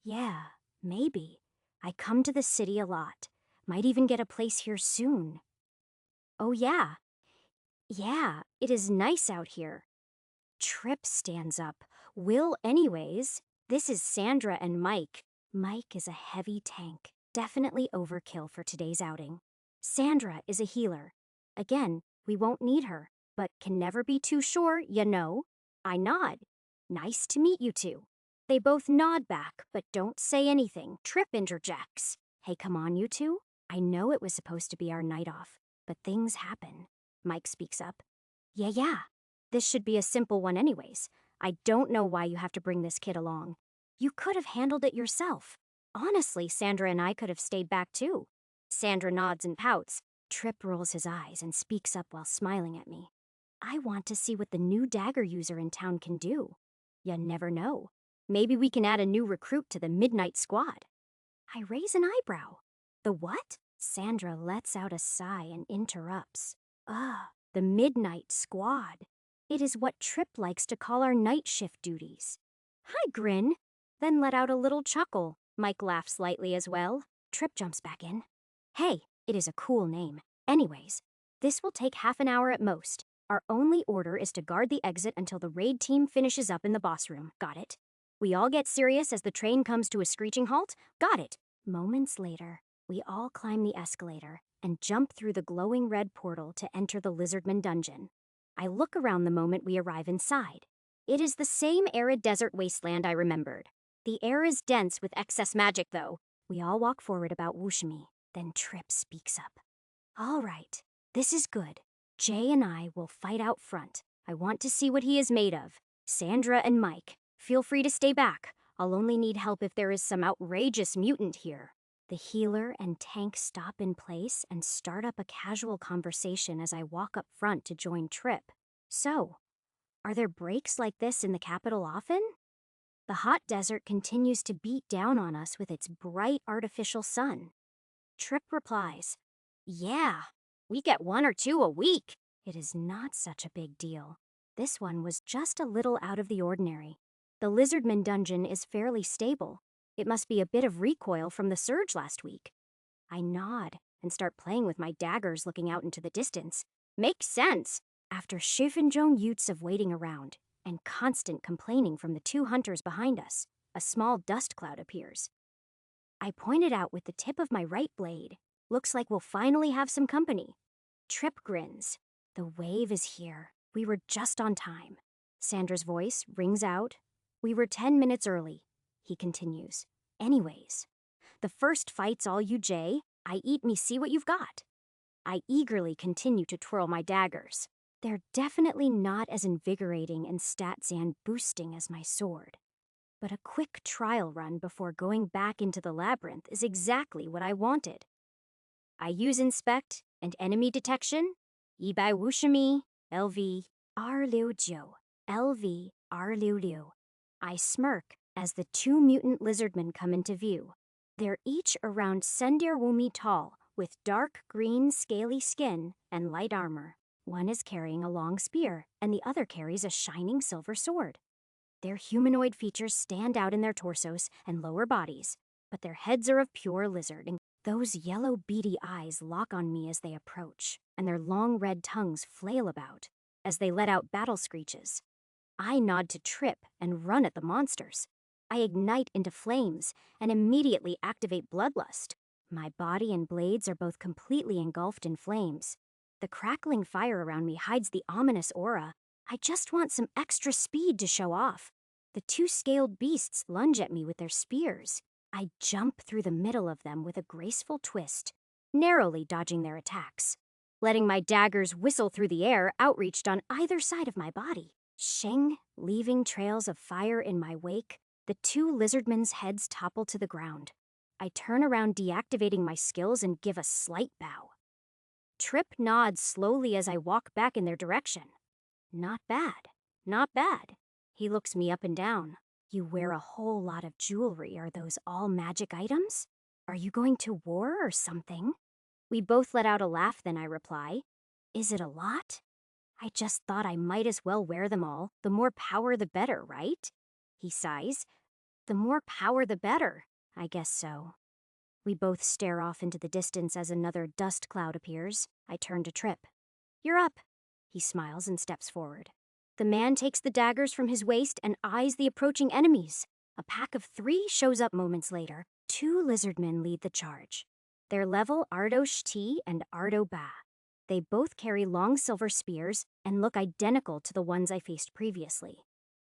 Speaker 1: Yeah, maybe. I come to the city a lot. Might even get a place here soon. Oh, yeah. Yeah, it is nice out here. Trip stands up. Will anyways. This is Sandra and Mike. Mike is a heavy tank. Definitely overkill for today's outing. Sandra is a healer. Again, we won't need her, but can never be too sure, you know. I nod. Nice to meet you two. They both nod back, but don't say anything. Trip interjects. Hey, come on, you two. I know it was supposed to be our night off, but things happen. Mike speaks up. Yeah. This should be a simple one anyways. I don't know why you have to bring this kid along. You could have handled it yourself. Honestly, Sandra and I could have stayed back too. Sandra nods and pouts. Trip rolls his eyes and speaks up while smiling at me. I want to see what the new dagger user in town can do. You never know. Maybe we can add a new recruit to the Midnight Squad. I raise an eyebrow. The what? Sandra lets out a sigh and interrupts. The Midnight Squad. It is what Trip likes to call our night shift duties. I grin, then let out a little chuckle. Mike laughs lightly as well. Trip jumps back in. Hey, it is a cool name. Anyways, this will take half an hour at most. Our only order is to guard the exit until the raid team finishes up in the boss room. Got it? We all get serious as the train comes to a screeching halt. Got it. Moments later. We all climb the escalator and jump through the glowing red portal to enter the Lizardman dungeon. I look around the moment we arrive inside. It is the same arid desert wasteland I remembered. The air is dense with excess magic, though. We all walk forward about Wushimi. Then Trip speaks up. All right, this is good. Jay and I will fight out front. I want to see what he is made of. Sandra and Mike, feel free to stay back. I'll only need help if there is some outrageous mutant here. The healer and tank stop in place and start up a casual conversation as I walk up front to join Trip. So, are there breaks like this in the capital often? The hot desert continues to beat down on us with its bright artificial sun. Trip replies, Yeah, we get 1 or 2 a week. It is not such a big deal. This one was just a little out of the ordinary. The Lizardman dungeon is fairly stable. It must be a bit of recoil from the surge last week. I nod and start playing with my daggers looking out into the distance. Makes sense. After Shifinjong Yutes of waiting around and constant complaining from the 2 hunters behind us, a small dust cloud appears. I point it out with the tip of my right blade. Looks like we'll finally have some company. Trip grins. The wave is here. We were just on time. Sandra's voice rings out. We were 10 minutes early, he continues. Anyways, the first fight's all you, Jay. I eat me see what you've got. I eagerly continue to twirl my daggers. They're definitely not as invigorating and stat-zan boosting as my sword. But a quick trial run before going back into the labyrinth is exactly what I wanted. I use Inspect and Enemy Detection, Ibai Wushimi, LV, R Liu Jiu, LV, R Liu Liu. I smirk as the 2 mutant lizardmen come into view. They're each around Sendir Wumi tall, with dark green scaly skin and light armor. One is carrying a long spear, and the other carries a shining silver sword. Their humanoid features stand out in their torsos and lower bodies, but their heads are of pure lizard, and those yellow beady eyes lock on me as they approach, and their long red tongues flail about as they let out battle screeches. I nod to Trip and run at the monsters. I ignite into flames and immediately activate Bloodlust. My body and blades are both completely engulfed in flames. The crackling fire around me hides the ominous aura. I just want some extra speed to show off. The 2 scaled beasts lunge at me with their spears. I jump through the middle of them with a graceful twist, narrowly dodging their attacks. Letting my daggers whistle through the air outreached on either side of my body. Shing, leaving trails of fire in my wake, the 2 lizardmen's heads topple to the ground. I turn around, deactivating my skills, and give a slight bow. Trip nods slowly as I walk back in their direction. Not bad, not bad. He looks me up and down. You wear a whole lot of jewelry. Are those all magic items? Are you going to war or something? We both let out a laugh, then I reply, Is it a lot? I just thought I might as well wear them all. The more power, the better, right? He sighs. The more power, the better. I guess so. We both stare off into the distance as another dust cloud appears. I turn to Trip. You're up. He smiles and steps forward. The man takes the daggers from his waist and eyes the approaching enemies. A pack of 3 shows up moments later. 2 lizardmen lead the charge. They're level Ardosh T and Ardo Ba. They both carry long silver spears and look identical to the ones I faced previously.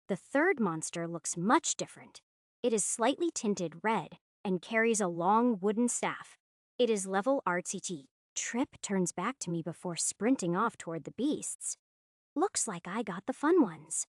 Speaker 1: The third monster looks much different. It is slightly tinted red and carries a long wooden staff. It is level RTT. Trip turns back to me before sprinting off toward the beasts. Looks like I got the fun ones.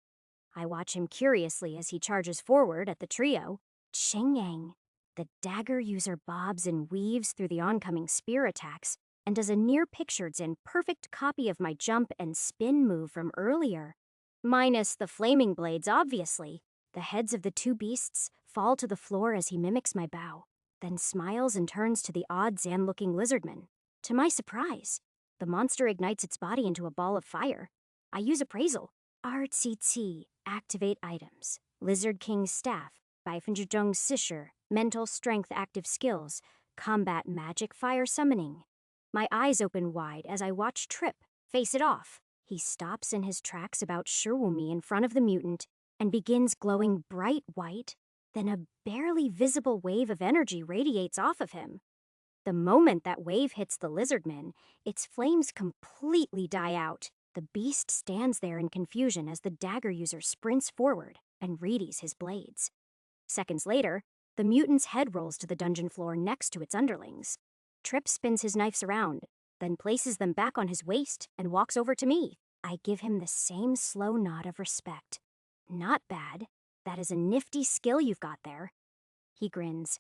Speaker 1: I watch him curiously as he charges forward at the trio. Cheng Yang. The dagger user bobs and weaves through the oncoming spear attacks and does a near-pictured and perfect copy of my jump and spin move from earlier. Minus the flaming blades, obviously. The heads of the 2 beasts fall to the floor as he mimics my bow, then smiles and turns to the odd Zan-looking lizardman. To my surprise, the monster ignites its body into a ball of fire. I use appraisal. RTT, activate items. Lizard King's staff, Baifenjuzhong Sisher, mental strength active skills, combat magic fire summoning. My eyes open wide as I watch Trip face it off. He stops in his tracks about Shirwumi in front of the mutant and begins glowing bright white. Then a barely visible wave of energy radiates off of him. The moment that wave hits the lizardman, its flames completely die out. The beast stands there in confusion as the dagger user sprints forward and readies his blades. Seconds later, the mutant's head rolls to the dungeon floor next to its underlings. Trip spins his knives around, then places them back on his waist and walks over to me. I give him the same slow nod of respect. Not bad. That is a nifty skill you've got there. He grins.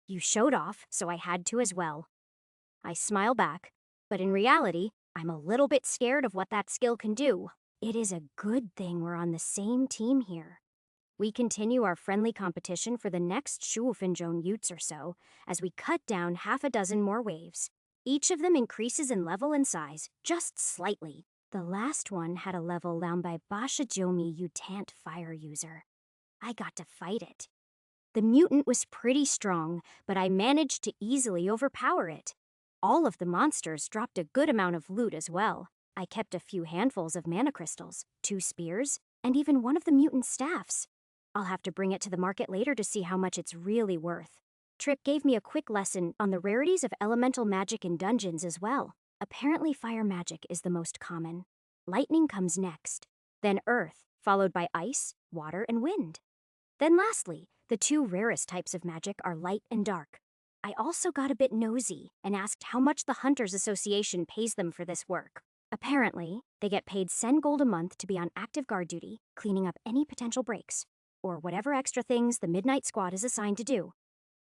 Speaker 1: You showed off, so I had to as well. I smile back, but in reality, I'm a little bit scared of what that skill can do. It is a good thing we're on the same team here. We continue our friendly competition for the next Shuofinjong Utes or so as we cut down half a dozen more waves. Each of them increases in level and size, just slightly. The last one had a level down by Bashajomi Utant Fire User. I got to fight it. The mutant was pretty strong, but I managed to easily overpower it. All of the monsters dropped a good amount of loot as well. I kept a few handfuls of mana crystals, 2 spears, and even one of the mutant staffs. I'll have to bring it to the market later to see how much it's really worth. Trip gave me a quick lesson on the rarities of elemental magic in dungeons as well. Apparently fire magic is the most common. Lightning comes next, then earth, followed by ice, water, and wind. Then lastly, the 2 rarest types of magic are light and dark. I also got a bit nosy and asked how much the Hunters Association pays them for this work. Apparently, they get paid 10 gold a month to be on active guard duty, cleaning up any potential breaks, or whatever extra things the Midnight Squad is assigned to do.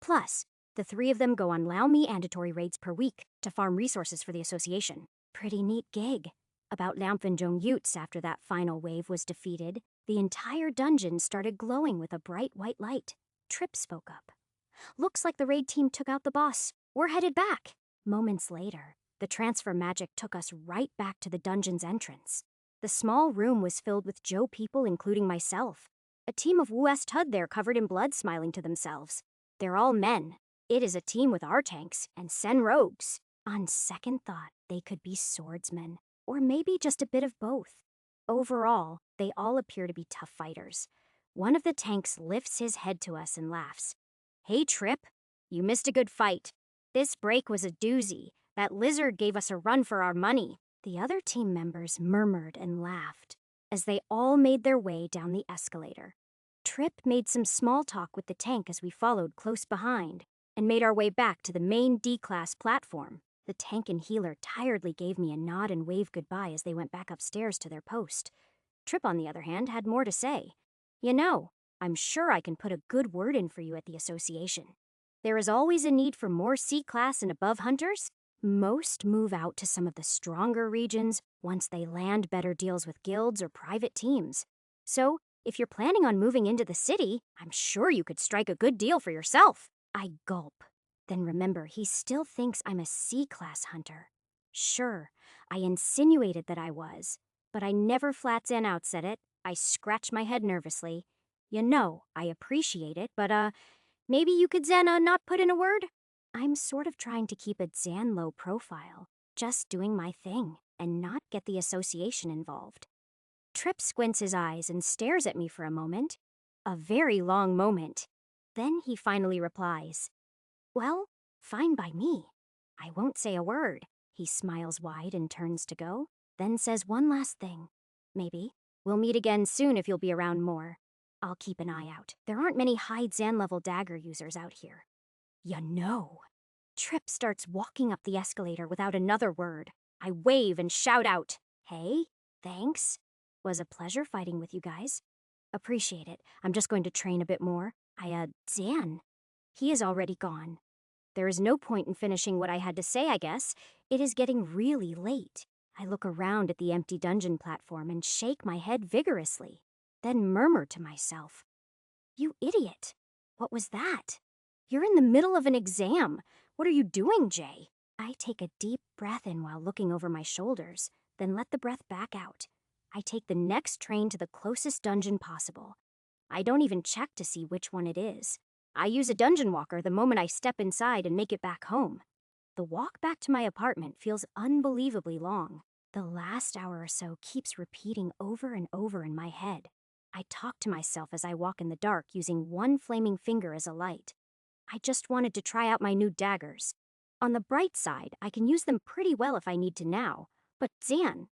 Speaker 1: Plus, the 3 of them go on Lao Mi andatory raids per week to farm resources for the association. Pretty neat gig. About Lamphinjong Utes after that final wave was defeated, the entire dungeon started glowing with a bright white light. Trip spoke up. Looks like the raid team took out the boss. We're headed back. Moments later, the transfer magic took us right back to the dungeon's entrance. The small room was filled with Joe people, including myself. A team of West Hud there covered in blood smiling to themselves. They're all men. It is a team with our tanks and Sen rogues. On second thought, they could be swordsmen, or maybe just a bit of both. Overall, they all appear to be tough fighters. One of the tanks lifts his head to us and laughs. Hey, Trip, you missed a good fight. This break was a doozy. That lizard gave us a run for our money. The other team members murmured and laughed as they all made their way down the escalator. Trip made some small talk with the tank as we followed close behind and made our way back to the main D-class platform. The tank and healer tiredly gave me a nod and waved goodbye as they went back upstairs to their post. Trip, on the other hand, had more to say. You know, I'm sure I can put a good word in for you at the association. There is always a need for more C-class and above hunters. Most move out to some of the stronger regions once they land better deals with guilds or private teams. So, if you're planning on moving into the city, I'm sure you could strike a good deal for yourself. I gulp. Then remember, he still thinks I'm a C-class hunter. Sure, I insinuated that I was, but I never flats and out said it. I scratch my head nervously. You know, I appreciate it, but maybe you could not put in a word? I'm sort of trying to keep a Zan low profile, just doing my thing, and not get the association involved. Trip squints his eyes and stares at me for a moment. A very long moment. Then he finally replies, Well, fine by me. I won't say a word. He smiles wide and turns to go, then says one last thing. Maybe. We'll meet again soon if you'll be around more. I'll keep an eye out. There aren't many high Zan level dagger users out here. You know. Trip starts walking up the escalator without another word. I wave and shout out, Hey, thanks. Was a pleasure fighting with you guys. Appreciate it. I'm just going to train a bit more. Zan. He is already gone. There is no point in finishing what I had to say, I guess. It is getting really late. I look around at the empty dungeon platform and shake my head vigorously, then murmur to myself, You idiot. What was that? You're in the middle of an exam. What are you doing, Jay? I take a deep breath in while looking over my shoulders, then let the breath back out. I take the next train to the closest dungeon possible. I don't even check to see which one it is. I use a dungeon walker the moment I step inside and make it back home. The walk back to my apartment feels unbelievably long. The last hour or so keeps repeating over and over in my head. I talk to myself as I walk in the dark using one flaming finger as a light. I just wanted to try out my new daggers. On the bright side, I can use them pretty well if I need to now. But Zan,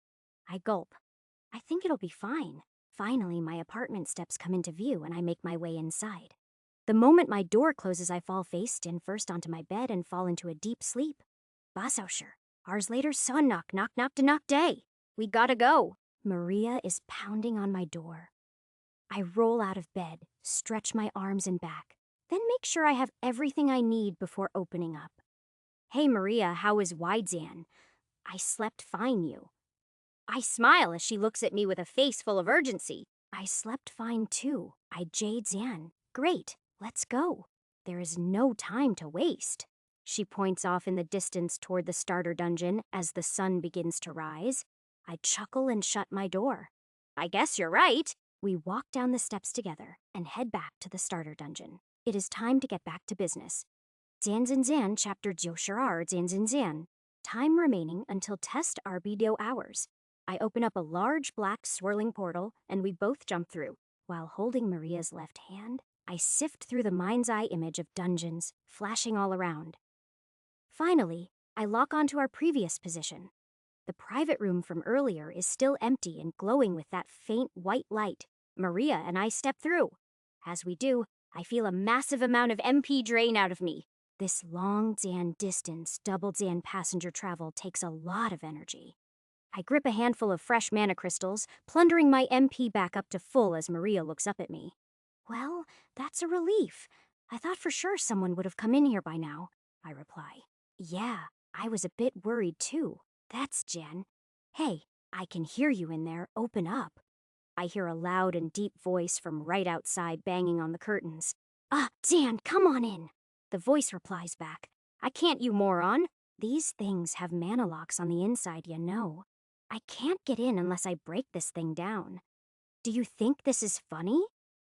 Speaker 1: I gulp. I think it'll be fine. Finally, my apartment steps come into view and I make my way inside. The moment my door closes, I fall face in first onto my bed and fall into a deep sleep. Basauscher, hours later, son knock knock knock to knock day. We gotta go. Maria is pounding on my door. I roll out of bed, stretch my arms and back, then make sure I have everything I need before opening up. Hey Maria, how is Zan? I slept fine, you. I smile as she looks at me with a face full of urgency. I slept fine too. I jade Zan. Great, let's go. There is no time to waste. She points off in the distance toward the starter dungeon as the sun begins to rise. I chuckle and shut my door. I guess you're right. We walk down the steps together and head back to the starter dungeon. It is time to get back to business. Zan chapter 92 Zan. Time remaining until test Arbido hours. I open up a large black swirling portal and we both jump through. While holding Maria's left hand, I sift through the mind's eye image of dungeons, flashing all around. Finally, I lock onto our previous position. The private room from earlier is still empty and glowing with that faint white light. Maria and I step through. As we do, I feel a massive amount of MP drain out of me. This long Zan distance, double Zan passenger travel takes a lot of energy. I grip a handful of fresh mana crystals, plundering my MP back up to full as Maria looks up at me. Well, that's a relief. I thought for sure someone would have come in here by now, I reply. Yeah, I was a bit worried too. That's Jen. Hey, I can hear you in there. Open up. I hear a loud and deep voice from right outside banging on the curtains. Zan, come on in. The voice replies back. I can't, you moron. These things have mana locks on the inside, you know. I can't get in unless I break this thing down. Do you think this is funny?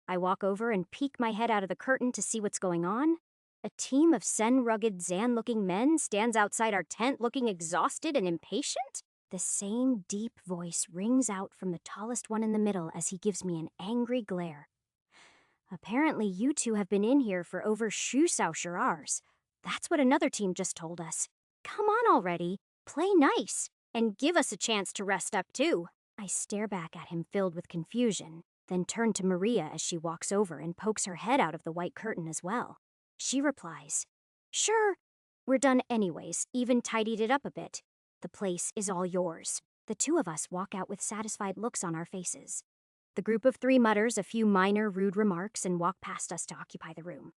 Speaker 1: I walk over and peek my head out of the curtain to see what's going on. A team of rugged Zan-looking men stands outside our tent looking exhausted and impatient. The same deep voice rings out from the tallest one in the middle as he gives me an angry glare. Apparently you two have been in here for over Schusauscher hours. That's what another team just told us. Come on already, play nice, and give us a chance to rest up too. I stare back at him filled with confusion, then turn to Maria as she walks over and pokes her head out of the white curtain as well. She replies, Sure, we're done anyways, even tidied it up a bit. The place is all yours. The two of us walk out with satisfied looks on our faces. The group of three mutters a few minor rude remarks and walk past us to occupy the room.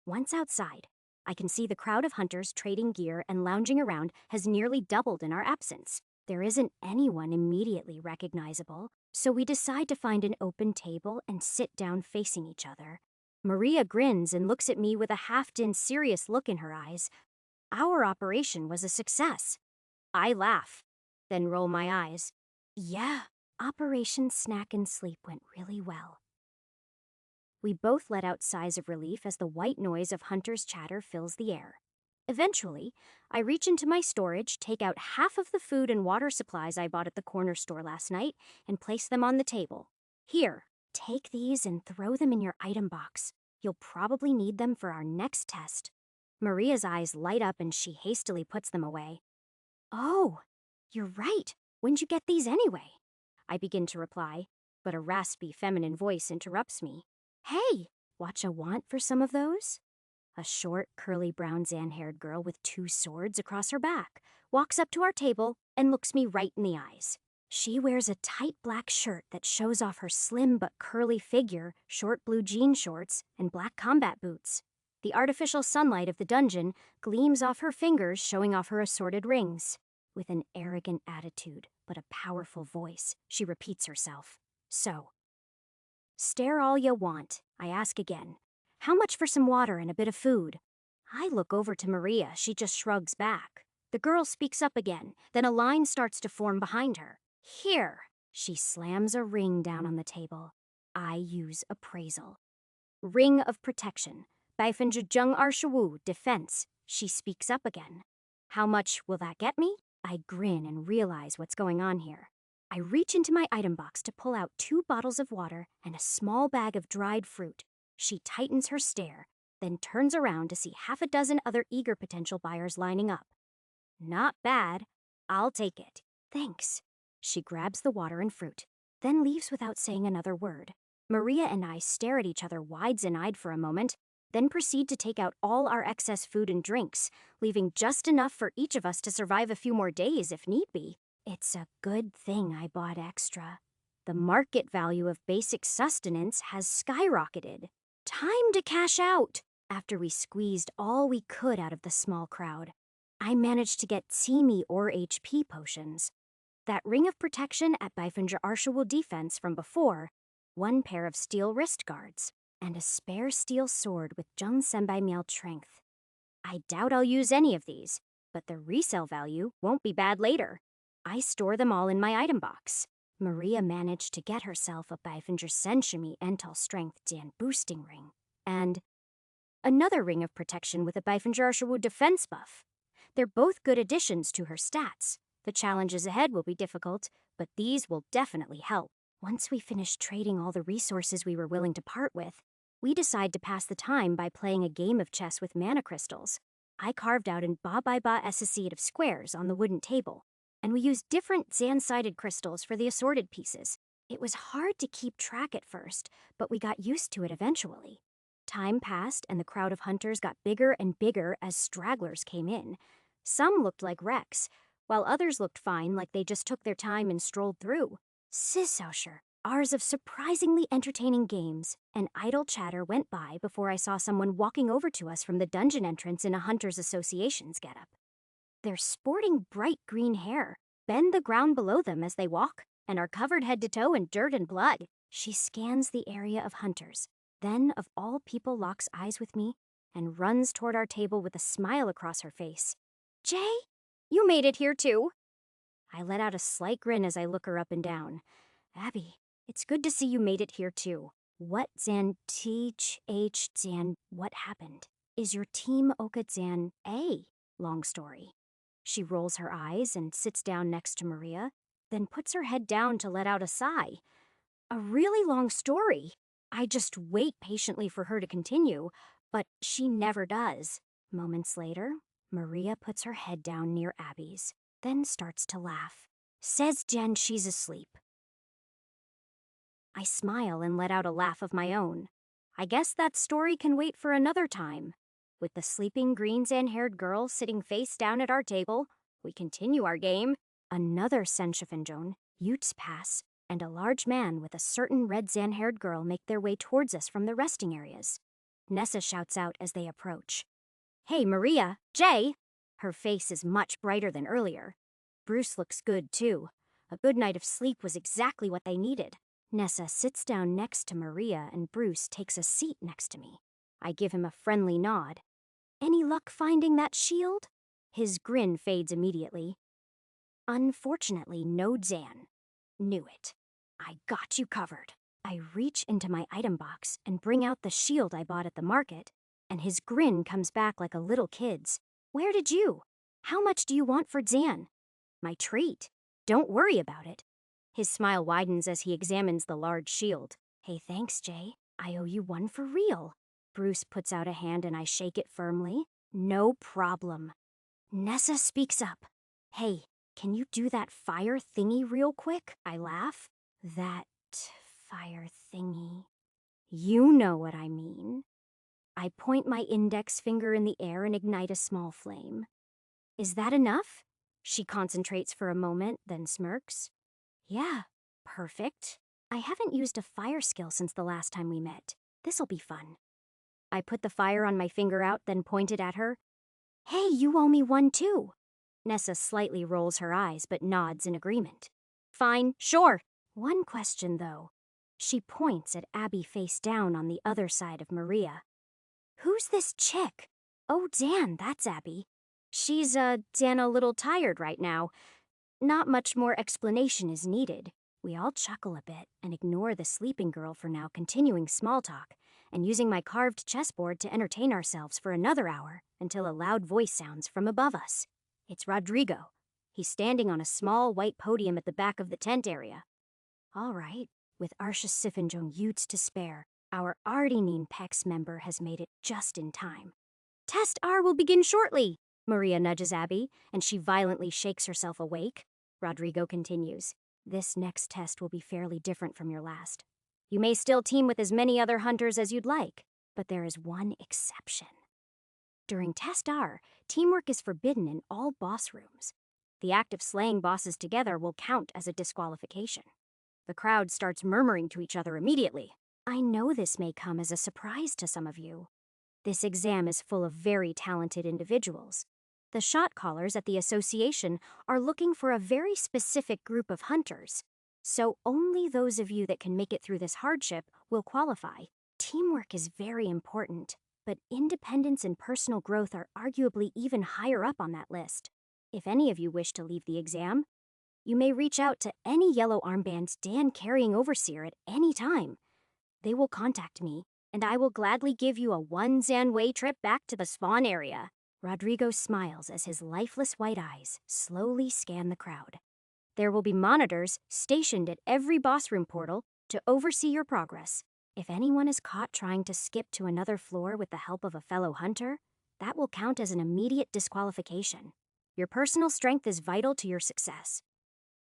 Speaker 1: Once outside, I can see the crowd of hunters trading gear and lounging around has nearly doubled in our absence. There isn't anyone immediately recognizable, so we decide to find an open table and sit down facing each other. Maria grins and looks at me with a half-in serious look in her eyes. Our operation was a success. I laugh, then roll my eyes. Yeah, Operation Snack and Sleep went really well. We both let out sighs of relief as the white noise of hunters' chatter fills the air. Eventually, I reach into my storage, take out half of the food and water supplies I bought at the corner store last night, and place them on the table. Here, take these and throw them in your item box. You'll probably need them for our next test. Maria's eyes light up and she hastily puts them away. Oh, you're right. When'd you get these anyway? I begin to reply, but a raspy feminine voice interrupts me. Hey, watcha want for some of those? A short, curly brown Zan-haired girl with two swords across her back walks up to our table and looks me right in the eyes. She wears a tight black shirt that shows off her slim but curly figure, short blue jean shorts, and black combat boots. The artificial sunlight of the dungeon gleams off her fingers, showing off her assorted rings. With an arrogant attitude, but a powerful voice, she repeats herself. So, stare all you want, I ask again. How much for some water and a bit of food? I look over to Maria, she just shrugs back. The girl speaks up again, then a line starts to form behind her. Here, she slams a ring down on the table. I use appraisal. Ring of protection. Baifenjung Arshawu, defense. She speaks up again. How much will that get me? I grin and realize what's going on here. I reach into my item box to pull out 2 bottles of water and a small bag of dried fruit. She tightens her stare. then turns around to see half a dozen other eager potential buyers lining up. Not bad. I'll take it. Thanks. She grabs the water and fruit, then leaves without saying another word. Maria and I stare at each other wide-eyed for a moment, then proceed to take out all our excess food and drinks, leaving just enough for each of us to survive a few more days if need be. It's a good thing I bought extra. The market value of basic sustenance has skyrocketed. Time to cash out! After we squeezed all we could out of the small crowd, I managed to get Teamy or HP potions, that ring of protection at Bifenjar Arshawul defense from before, one pair of steel wrist guards, and a spare steel sword with Jung Senbai Miel strength. I doubt I'll use any of these, but the resale value won't be bad later. I store them all in my item box. Maria managed to get herself a Bifenjar Senshimi Ental Strength Dan boosting ring, and another ring of protection with a Bifenjar Arshawul defense buff. They're both good additions to her stats. The challenges ahead will be difficult, but these will definitely help. Once we finish trading all the resources we were willing to part with, we decide to pass the time by playing a game of chess with mana crystals. I carved out an Ba by Ba associate of squares on the wooden table, and we used different Zan-sided crystals for the assorted pieces. It was hard to keep track at first, but we got used to it eventually. Time passed, and the crowd of hunters got bigger and bigger as stragglers came in. Some looked like wrecks, while others looked fine, like they just took their time and strolled through. Sissausher, hours of surprisingly entertaining games and idle chatter went by before I saw someone walking over to us from the dungeon entrance in a Hunters Association's getup. They're sporting bright green hair, bend the ground below them as they walk, and are covered head to toe in dirt and blood. She scans the area of hunters, then of all people locks eyes with me and runs toward our table with a smile across her face. Jay, you made it here too. I let out a slight grin as I look her up and down. Abby, it's good to see you made it here too. What Zan teach H Zan what happened? Is your team Oka Zan A? Long story. She rolls her eyes and sits down next to Maria, then puts her head down to let out a sigh. A really long story. I just wait patiently for her to continue, but she never does. Moments later, Maria puts her head down near Abby's, then starts to laugh. Says Jen she's asleep. I smile and let out a laugh of my own. I guess that story can wait for another time. With the sleeping green Zan-haired girl sitting face down at our table, we continue our game. Another Senshifinjon, Utes pass, and a large man with a certain red Zan-haired girl make their way towards us from the resting areas. Nessa shouts out as they approach. Hey, Maria, Jay! Her face is much brighter than earlier. Bruce looks good, too. A good night of sleep was exactly what they needed. Nessa sits down next to Maria and Bruce takes a seat next to me. I give him a friendly nod. Any luck finding that shield? His grin fades immediately. Unfortunately, no Zan. Knew it. I got you covered. I reach into my item box and bring out the shield I bought at the market, and his grin comes back like a little kid's. Where did you? How much do you want for Zan? My treat. Don't worry about it. His smile widens as he examines the large shield. Hey, thanks, Jay. I owe you one for real. Bruce puts out a hand and I shake it firmly. No problem. Nessa speaks up. Hey, can you do that fire thingy real quick? I laugh. That fire thingy. You know what I mean. I point my index finger in the air and ignite a small flame. Is that enough? She concentrates for a moment, then smirks. Yeah, perfect. I haven't used a fire skill since the last time we met. This'll be fun. I put the fire on my finger out, then pointed at her. Hey, you owe me one too. Nessa slightly rolls her eyes, but nods in agreement. Fine, sure. One question, though. She points at Abby face down on the other side of Maria. Who's this chick? Oh, Dan, that's Abby. She's, Dan, a little tired right now. Not much more explanation is needed. We all chuckle a bit and ignore the sleeping girl for now, continuing small talk and using my carved chessboard to entertain ourselves for another hour until a loud voice sounds from above us. It's Rodrigo. He's standing on a small white podium at the back of the tent area. All right, with Arsha Sifinjong Utes to spare, Our Ardenine PEX member has made it just in time. Test R will begin shortly. Maria nudges Abby, and she violently shakes herself awake. Rodrigo continues. This next test will be fairly different from your last. You may still team with as many other hunters as you'd like, but there is one exception. During Test R, teamwork is forbidden in all boss rooms. The act of slaying bosses together will count as a disqualification. The crowd starts murmuring to each other immediately. I know this may come as a surprise to some of you. This exam is full of very talented individuals. The shot callers at the association are looking for a very specific group of hunters, so only those of you that can make it through this hardship will qualify. Teamwork is very important, but independence and personal growth are arguably even higher up on that list. If any of you wish to leave the exam, you may reach out to any yellow armband Dan carrying overseer at any time. They will contact me, and I will gladly give you a one Zanwei trip back to the spawn area. Rodrigo smiles as his lifeless white eyes slowly scan the crowd. There will be monitors stationed at every boss room portal to oversee your progress. If anyone is caught trying to skip to another floor with the help of a fellow hunter, that will count as an immediate disqualification. Your personal strength is vital to your success.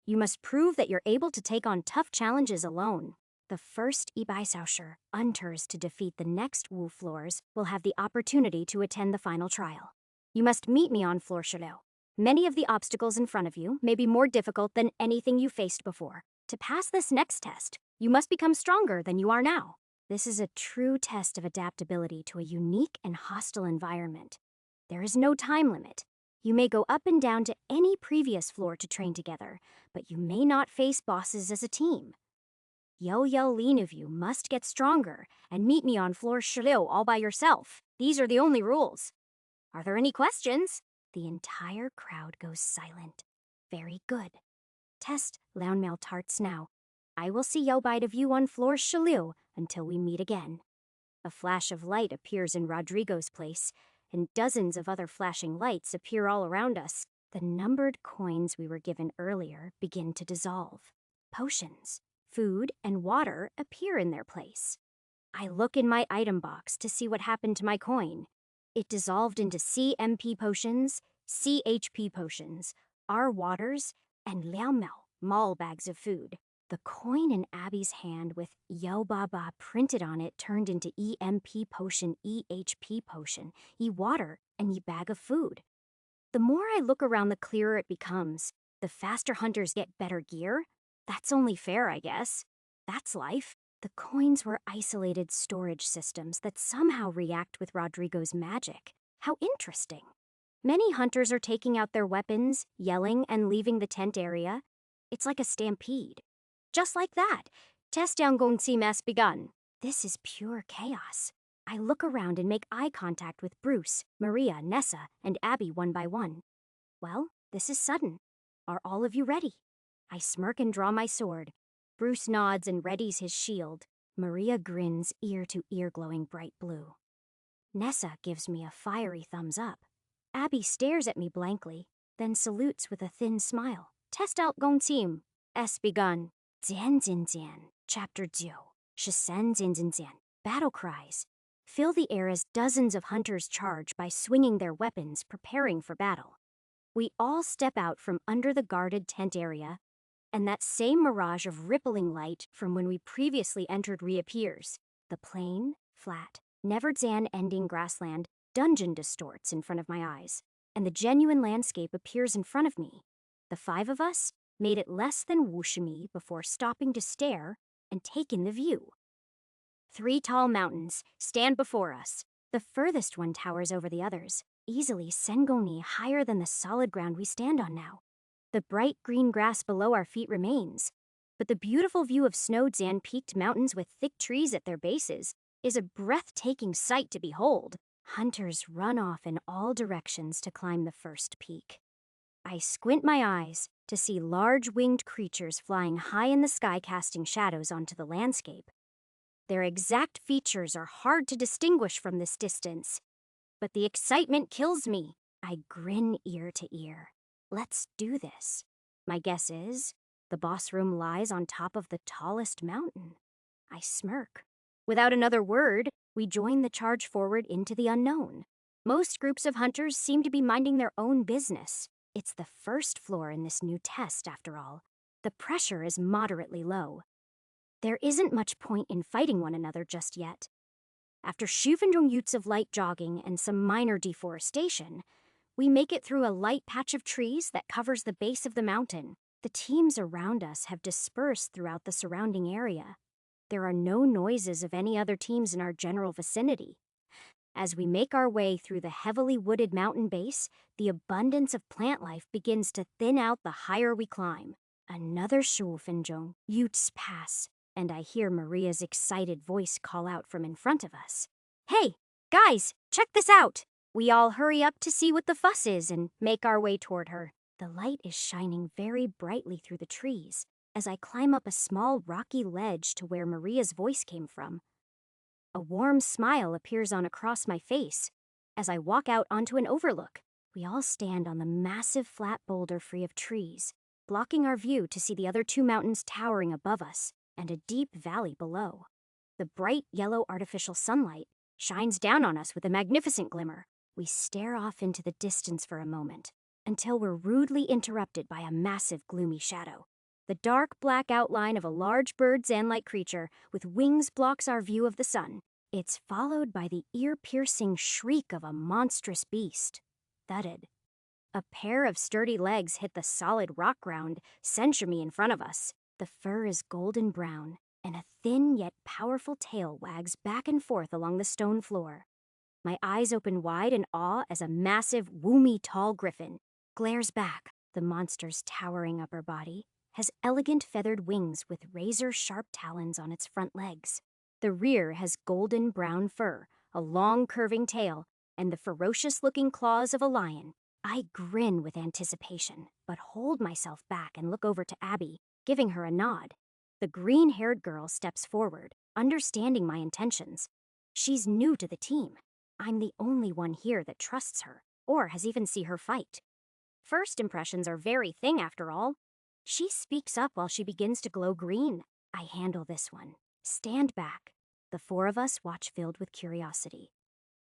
Speaker 1: You must prove that you're able to take on tough challenges alone. The first Ibaisausher hunters to defeat the next Wu floors will have the opportunity to attend the final trial. You must meet me on Floor Chalot. Many of the obstacles in front of you may be more difficult than anything you faced before. To pass this next test, you must become stronger than you are now. This is a true test of adaptability to a unique and hostile environment. There is no time limit. You may go up and down to any previous floor to train together, but you may not face bosses as a team. Yo-Yo Lean of you must get stronger and meet me on Floor Chalot all by yourself. These are the only rules. Are there any questions? The entire crowd goes silent. Very good. Test Launmail Tarts now. I will see Yobite of you on Floor Chalot until we meet again. A flash of light appears in Rodrigo's place, and dozens of other flashing lights appear all around us. The numbered coins we were given earlier begin to dissolve. Potions, food, and water appear in their place. I look in my item box to see what happened to my coin. It dissolved into CMP potions, CHP potions, R waters, and Liaomao, mall bags of food. The coin in Abby's hand with Yo Baba printed on it turned into EMP potion, EHP potion, E-water, and E-bag of food. The more I look around, the clearer it becomes. The faster hunters get better gear. That's only fair, I guess. That's life. The coins were isolated storage systems that somehow react with Rodrigo's magic. How interesting. Many hunters are taking out their weapons, yelling, and leaving the tent area. It's like a stampede. Just like that, Test Yangongjim has begun. This is pure chaos. I look around and make eye contact with Bruce, Maria, Nessa, and Abby one by one. Well, this is sudden. Are all of you ready? I smirk and draw my sword. Bruce nods and readies his shield. Maria grins, ear to ear glowing bright blue. Nessa gives me a fiery thumbs up. Abby stares at me blankly, then salutes with a thin smile. Test out Gongqim. S begun. Jian Jin Jian, Chapter 2. Shisen Jin Jin Jian. Battle cries. Fill the air as dozens of hunters charge by swinging their weapons, preparing for battle. We all step out from under the guarded tent area, and that same mirage of rippling light from when we previously entered reappears. The plain, flat, never Zan-ending grassland dungeon distorts in front of my eyes, and the genuine landscape appears in front of me. The five of us made it less than Wushimi before stopping to stare and take in the view. 3 tall mountains stand before us. The furthest one towers over the others, easily Sengoni higher than the solid ground we stand on now. The bright green grass below our feet remains, but the beautiful view of snow-peaked mountains with thick trees at their bases is a breathtaking sight to behold. Hunters run off in all directions to climb the first peak. I squint my eyes to see large winged creatures flying high in the sky, casting shadows onto the landscape. Their exact features are hard to distinguish from this distance, but the excitement kills me. I grin ear to ear. Let's do this. My guess is the boss room lies on top of the tallest mountain. I smirk. Without another word, we join the charge forward into the unknown. Most groups of hunters seem to be minding their own business. It's the first floor in this new test, after all. The pressure is moderately low. There isn't much point in fighting one another just yet. After 7-Utes of light jogging and some minor deforestation, we make it through a light patch of trees that covers the base of the mountain. The teams around us have dispersed throughout the surrounding area. There are no noises of any other teams in our general vicinity. As we make our way through the heavily wooded mountain base, the abundance of plant life begins to thin out the higher we climb. Another 7-Utes pass, and I hear Maria's excited voice call out from in front of us. "Hey, guys, check this out!" We all hurry up to see what the fuss is and make our way toward her. The light is shining very brightly through the trees as I climb up a small rocky ledge to where Maria's voice came from. A warm smile appears across my face as I walk out onto an overlook. We all stand on the massive flat boulder free of trees, blocking our view to see the other two mountains towering above us and a deep valley below. The bright yellow artificial sunlight shines down on us with a magnificent glimmer. We stare off into the distance for a moment until we're rudely interrupted by a massive gloomy shadow. The dark black outline of a large bird-like creature with wings blocks our view of the sun. It's followed by the ear-piercing shriek of a monstrous beast. Thudded. A pair of sturdy legs hit the solid rock ground century in front of us. The fur is golden brown, and a thin yet powerful tail wags back and forth along the stone floor. My eyes open wide in awe as a massive, woomy tall griffin glares back. The monster's towering upper body has elegant feathered wings with razor-sharp talons on its front legs. The rear has golden brown fur, a long curving tail, and the ferocious-looking claws of a lion. I grin with anticipation, but hold myself back and look over to Abby, giving her a nod. The green-haired girl steps forward, understanding my intentions. She's new to the team. I'm the only one here that trusts her, or has even seen her fight. First impressions are very thing, after all. She speaks up while she begins to glow green. I handle this one. Stand back. The four of us watch filled with curiosity.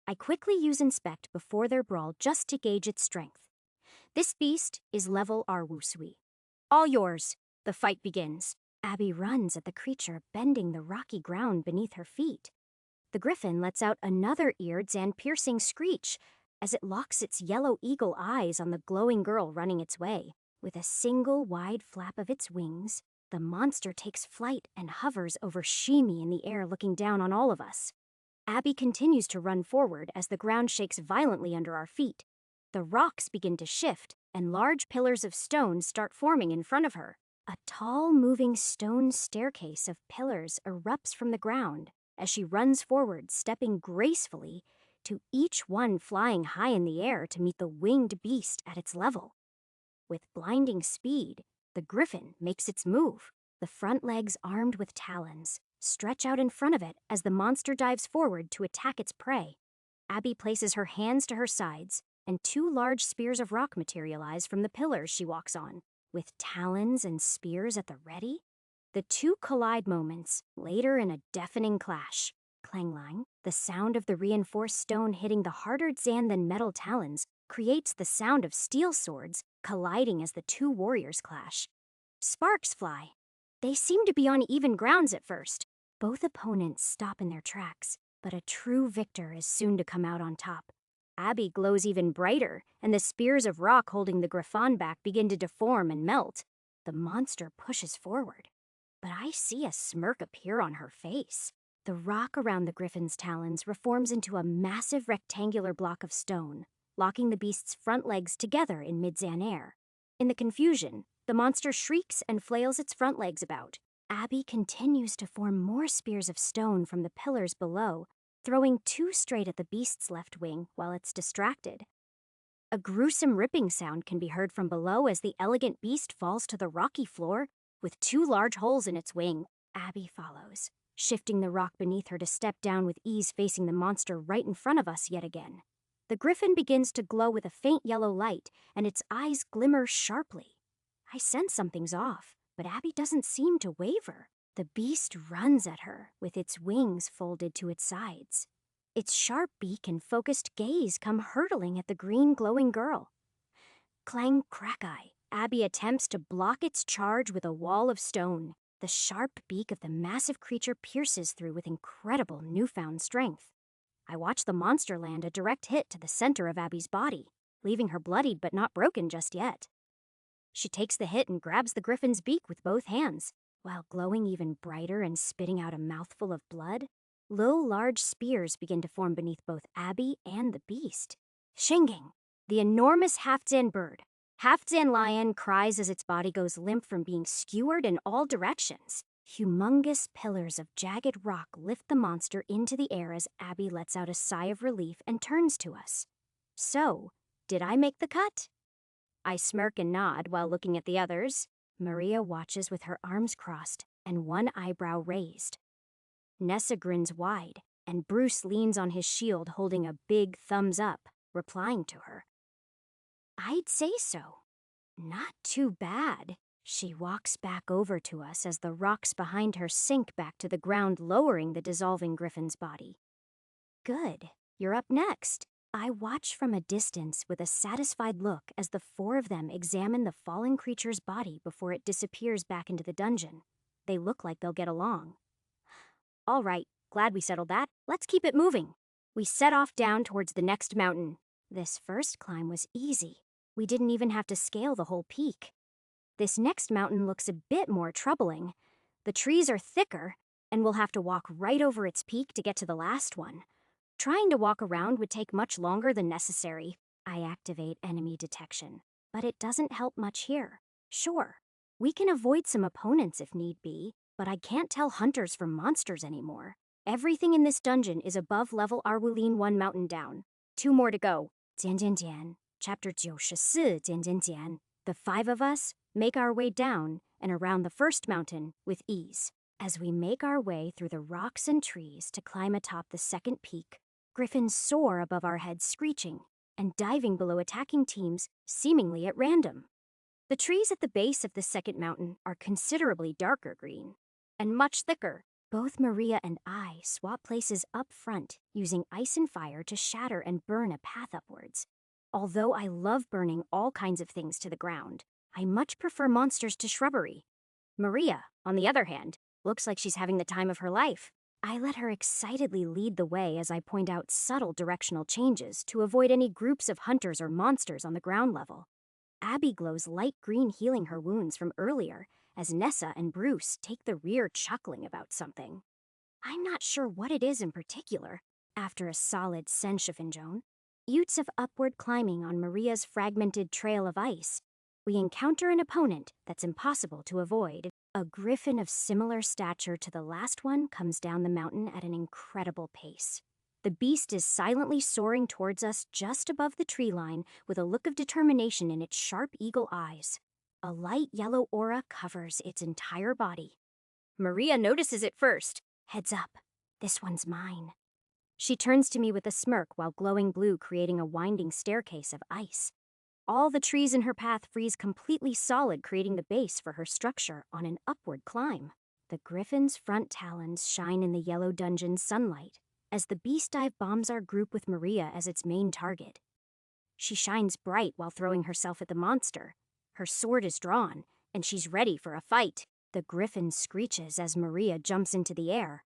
Speaker 1: I quickly use Inspect before their brawl just to gauge its strength. This beast is level Arwusui. All yours. The fight begins. Abby runs at the creature, bending the rocky ground beneath her feet. The griffin lets out another eared and piercing screech as it locks its yellow eagle eyes on the glowing girl running its way. With a single wide flap of its wings, the monster takes flight and hovers over Shimi in the air, looking down on all of us. Abby continues to run forward as the ground shakes violently under our feet. The rocks begin to shift, and large pillars of stone start forming in front of her. A tall, moving stone staircase of pillars erupts from the ground as she runs forward, stepping gracefully, to each one flying high in the air to meet the winged beast at its level. With blinding speed, the griffin makes its move. The front legs, armed with talons, stretch out in front of it as the monster dives forward to attack its prey. Abby places her hands to her sides, and two large spears of rock materialize from the pillars she walks on. With talons and spears at the ready, the two collide moments later in a deafening clash. Clang-lang, the sound of the reinforced stone hitting the harder Zan than metal talons, creates the sound of steel swords colliding as the two warriors clash. Sparks fly. They seem to be on even grounds at first. Both opponents stop in their tracks, but a true victor is soon to come out on top. Abby glows even brighter, and the spears of rock holding the griffon back begin to deform and melt. The monster pushes forward, but I see a smirk appear on her face. The rock around the griffin's talons reforms into a massive rectangular block of stone, locking the beast's front legs together in mid-Zan air. In the confusion, the monster shrieks and flails its front legs about. Abby continues to form more spears of stone from the pillars below, throwing two straight at the beast's left wing while it's distracted. A gruesome ripping sound can be heard from below as the elegant beast falls to the rocky floor with two large holes in its wing. Abby follows, shifting the rock beneath her to step down with ease, facing the monster right in front of us yet again. The griffin begins to glow with a faint yellow light, and its eyes glimmer sharply. I sense something's off, but Abby doesn't seem to waver. The beast runs at her with its wings folded to its sides. Its sharp beak and focused gaze come hurtling at the green glowing girl. Clang crack-eye, Abby attempts to block its charge with a wall of stone. The sharp beak of the massive creature pierces through with incredible newfound strength. I watch the monster land a direct hit to the center of Abby's body, leaving her bloodied but not broken just yet. She takes the hit and grabs the griffin's beak with both hands, while glowing even brighter and spitting out a mouthful of blood. Little large spears begin to form beneath both Abby and the beast. Shinging, the enormous half-Zan bird, half-Zan lion cries as its body goes limp from being skewered in all directions. Humongous pillars of jagged rock lift the monster into the air as Abby lets out a sigh of relief and turns to us. So, did I make the cut? I smirk and nod while looking at the others. Maria watches with her arms crossed and one eyebrow raised. Nessa grins wide, and Bruce leans on his shield holding a big thumbs up, replying to her. I'd say so. Not too bad. She walks back over to us as the rocks behind her sink back to the ground, lowering the dissolving griffin's body. Good. You're up next. I watch from a distance with a satisfied look as the four of them examine the fallen creature's body before it disappears back into the dungeon. They look like they'll get along. All right, glad we settled that. Let's keep it moving. We set off down towards the next mountain. This first climb was easy. We didn't even have to scale the whole peak. This next mountain looks a bit more troubling. The trees are thicker, and we'll have to walk right over its peak to get to the last one. Trying to walk around would take much longer than necessary. I activate enemy detection, but it doesn't help much here. Sure, we can avoid some opponents if need be, but I can't tell hunters from monsters anymore. Everything in this dungeon is above level Arwulin 1 mountain down. 2 more to go. Jian Jian Jian, Chapter 94, Jian Jian Jian. The 5 of us make our way down and around the first mountain with ease. As we make our way through the rocks and trees to climb atop the second peak, griffins soar above our heads screeching and diving below attacking teams seemingly at random. The trees at the base of the second mountain are considerably darker green and much thicker. Both Maria and I swap places up front, using ice and fire to shatter and burn a path upwards. Although I love burning all kinds of things to the ground, I much prefer monsters to shrubbery. Maria, on the other hand, looks like she's having the time of her life. I let her excitedly lead the way as I point out subtle directional changes to avoid any groups of hunters or monsters on the ground level. Abby glows light green, healing her wounds from earlier, as Nessa and Bruce take the rear chuckling about something. I'm not sure what it is in particular. After a solid Senshifinjone, Utes of upward climbing on Maria's fragmented trail of ice, we encounter an opponent that's impossible to avoid. A griffin of similar stature to the last one comes down the mountain at an incredible pace. The beast is silently soaring towards us just above the tree line with a look of determination in its sharp eagle eyes. A light yellow aura covers its entire body. Maria notices it first. Heads up. This one's mine. She turns to me with a smirk while glowing blue creating a winding staircase of ice. All the trees in her path freeze completely solid, creating the base for her structure on an upward climb. The griffin's front talons shine in the yellow dungeon's sunlight as the beast dive bombs our group with Maria as its main target. She shines bright while throwing herself at the monster. Her sword is drawn, and she's ready for a fight. The griffin screeches as Maria jumps into the air,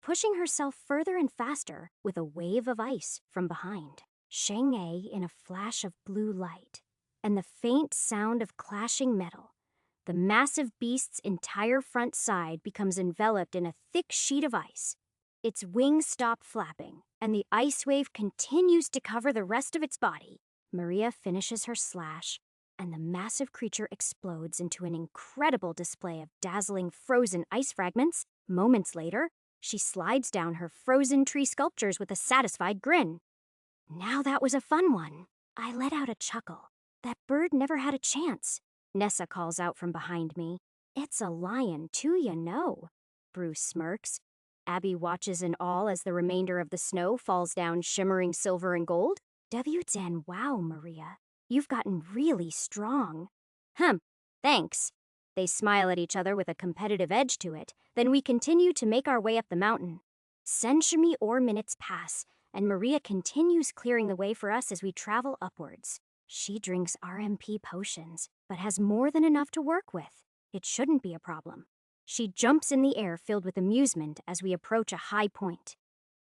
Speaker 1: pushing herself further and faster with a wave of ice from behind. Shang-Ei in a flash of blue light, and the faint sound of clashing metal. The massive beast's entire front side becomes enveloped in a thick sheet of ice. Its wings stop flapping, and the ice wave continues to cover the rest of its body. Maria finishes her slash, and the massive creature explodes into an incredible display of dazzling frozen ice fragments. Moments later, she slides down her frozen tree sculptures with a satisfied grin. Now that was a fun one. I let out a chuckle. That bird never had a chance. Nessa calls out from behind me. It's a lion too, you know. Bruce smirks. Abby watches in awe as the remainder of the snow falls down shimmering silver and gold. W-10, wow, Maria. You've gotten really strong. Thanks. They smile at each other with a competitive edge to it. Then we continue to make our way up the mountain. Century or minutes pass, and Maria continues clearing the way for us as we travel upwards. She drinks RMP potions, but has more than enough to work with. It shouldn't be a problem. She jumps in the air filled with amusement as we approach a high point.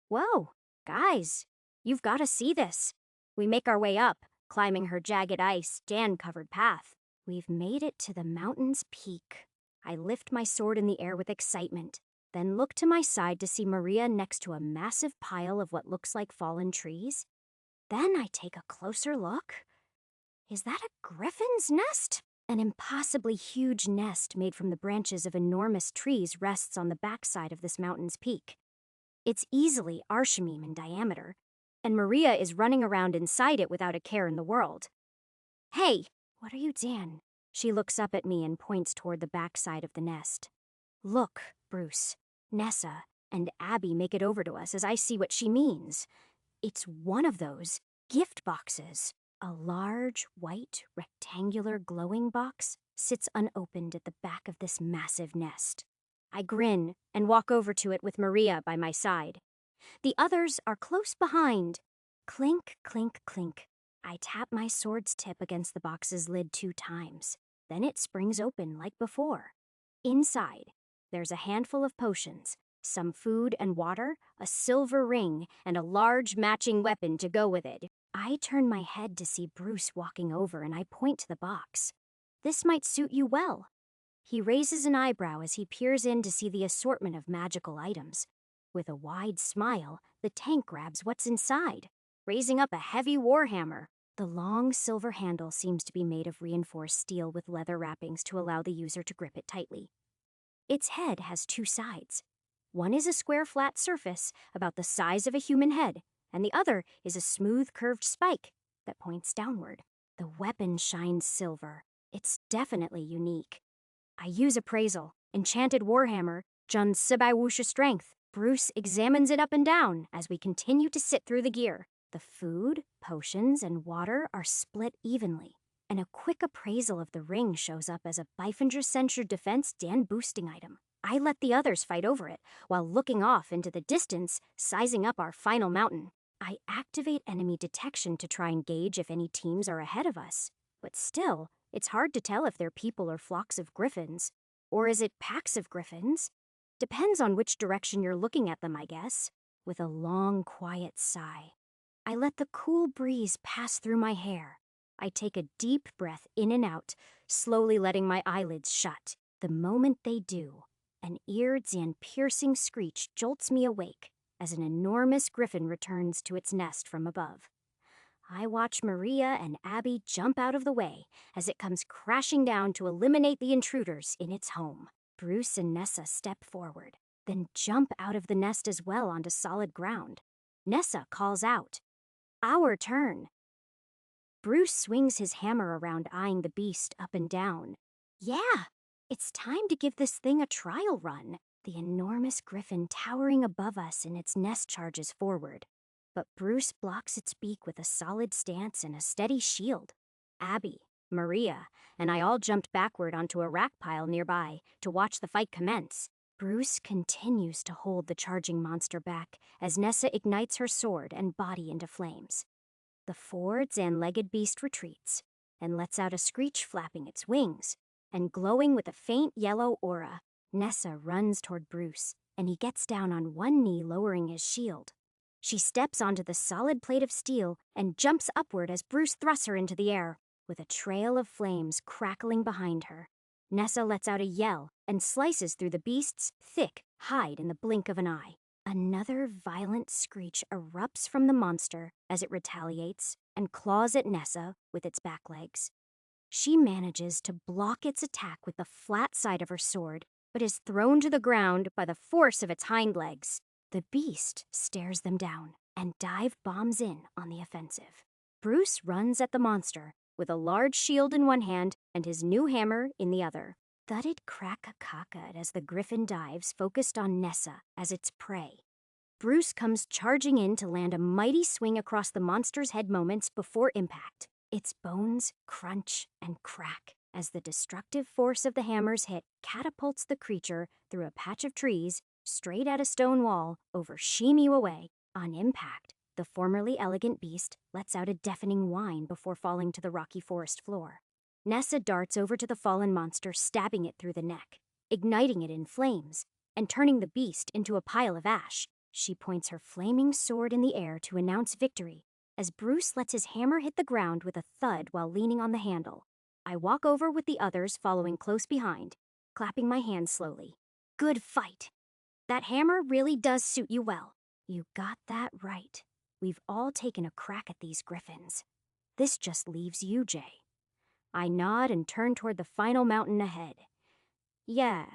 Speaker 1: Whoa, guys, you've got to see this. We make our way up, climbing her jagged ice, Dan-covered path. We've made it to the mountain's peak. I lift my sword in the air with excitement, then look to my side to see Maria next to a massive pile of what looks like fallen trees. Then I take a closer look. Is that a griffin's nest? An impossibly huge nest made from the branches of enormous trees rests on the backside of this mountain's peak. It's easily Arshimim in diameter, and Maria is running around inside it without a care in the world. Hey, what are you, Dan? She looks up at me and points toward the backside of the nest. Look, Bruce. Nessa and Abby make it over to us as I see what she means. It's one of those gift boxes. A large, white, rectangular glowing box sits unopened at the back of this massive nest. I grin and walk over to it with Maria by my side. The others are close behind. Clink, clink, clink. I tap my sword's tip against the box's lid 2 times. Then it springs open like before. Inside, there's a handful of potions, some food and water, a silver ring, and a large matching weapon to go with it. I turn my head to see Bruce walking over and I point to the box. This might suit you well. He raises an eyebrow as he peers in to see the assortment of magical items. With a wide smile, the tank grabs what's inside, raising up a heavy warhammer. The long silver handle seems to be made of reinforced steel with leather wrappings to allow the user to grip it tightly. Its head has 2 sides. One is a square flat surface about the size of a human head, and the other is a smooth curved spike that points downward. The weapon shines silver. It's definitely unique. I use appraisal, enchanted warhammer, Jun Sibaiwusha strength. Bruce examines it up and down as we continue to sit through the gear. The food, potions, and water are split evenly, and a quick appraisal of the ring shows up as a Bifenger Censure Defense Dan boosting item. I let the others fight over it, while looking off into the distance, sizing up our final mountain. I activate enemy detection to try and gauge if any teams are ahead of us. But still, it's hard to tell if they're people or flocks of griffins. Or is it packs of griffins? Depends on which direction you're looking at them, I guess. With a long, quiet sigh, I let the cool breeze pass through my hair. I take a deep breath in and out, slowly letting my eyelids shut. The moment they do, an eared and piercing screech jolts me awake as an enormous griffin returns to its nest from above. I watch Maria and Abby jump out of the way as it comes crashing down to eliminate the intruders in its home. Bruce and Nessa step forward, then jump out of the nest as well onto solid ground. Nessa calls out, "Our turn." Bruce swings his hammer around, eyeing the beast up and down. Yeah, it's time to give this thing a trial run. The enormous griffin towering above us in its nest charges forward. But Bruce blocks its beak with a solid stance and a steady shield. Abby, Maria, and I all jumped backward onto a rack pile nearby to watch the fight commence. Bruce continues to hold the charging monster back as Nessa ignites her sword and body into flames. The 4-legged beast retreats and lets out a screech flapping its wings, and glowing with a faint yellow aura, Nessa runs toward Bruce, and he gets down on one knee, lowering his shield. She steps onto the solid plate of steel and jumps upward as Bruce thrusts her into the air, with a trail of flames crackling behind her. Nessa lets out a yell and slices through the beast's thick hide in the blink of an eye. Another violent screech erupts from the monster as it retaliates and claws at Nessa with its back legs. She manages to block its attack with the flat side of her sword, but is thrown to the ground by the force of its hind legs. The beast stares them down and dive bombs in on the offensive. Bruce runs at the monster with a large shield in one hand and his new hammer in the other. Thudded crack-a-caca as the griffin dives, focused on Nessa as its prey. Bruce comes charging in to land a mighty swing across the monster's head moments before impact. Its bones crunch and crack as the destructive force of the hammer's hit catapults the creature through a patch of trees, straight at a stone wall, over Shimiu away. On impact, the formerly elegant beast lets out a deafening whine before falling to the rocky forest floor. Nessa darts over to the fallen monster, stabbing it through the neck, igniting it in flames, and turning the beast into a pile of ash. She points her flaming sword in the air to announce victory, as Bruce lets his hammer hit the ground with a thud while leaning on the handle. I walk over with the others following close behind, clapping my hands slowly. Good fight. That hammer really does suit you well. You got that right. We've all taken a crack at these griffins. This just leaves you, Jay. I nod and turn toward the final mountain ahead. Yeah,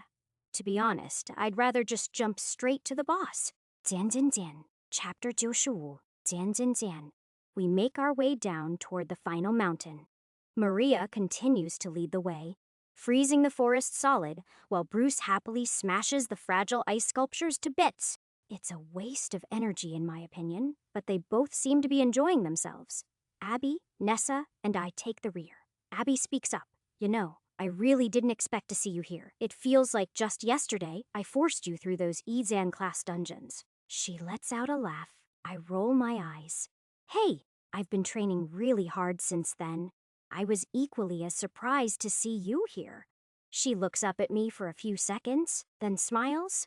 Speaker 1: to be honest, I'd rather just jump straight to the boss. Jian Jian Jian, Chapter 95, Jian Jian Jian. We make our way down toward the final mountain. Maria continues to lead the way, freezing the forest solid, while Bruce happily smashes the fragile ice sculptures to bits. It's a waste of energy, in my opinion, but they both seem to be enjoying themselves. Abby, Nessa, and I take the rear. Abby speaks up. You know, I really didn't expect to see you here. It feels like just yesterday I forced you through those Ezan-class dungeons. She lets out a laugh. I roll my eyes. Hey, I've been training really hard since then. I was equally as surprised to see you here. She looks up at me for a few seconds, then smiles.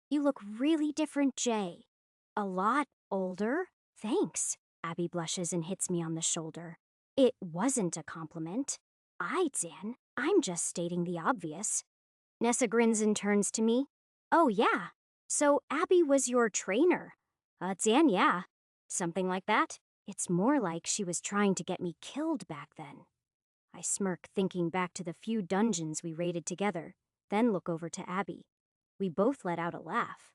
Speaker 1: You look really different, Jay. A lot older? Thanks. Abby blushes and hits me on the shoulder. It wasn't a compliment. Zan, I'm just stating the obvious. Nessa grins and turns to me. Oh, yeah. So Abby was your trainer. Zan, yeah. Something like that. It's more like she was trying to get me killed back then. I smirk, thinking back to the few dungeons we raided together, then look over to Abby. We both let out a laugh.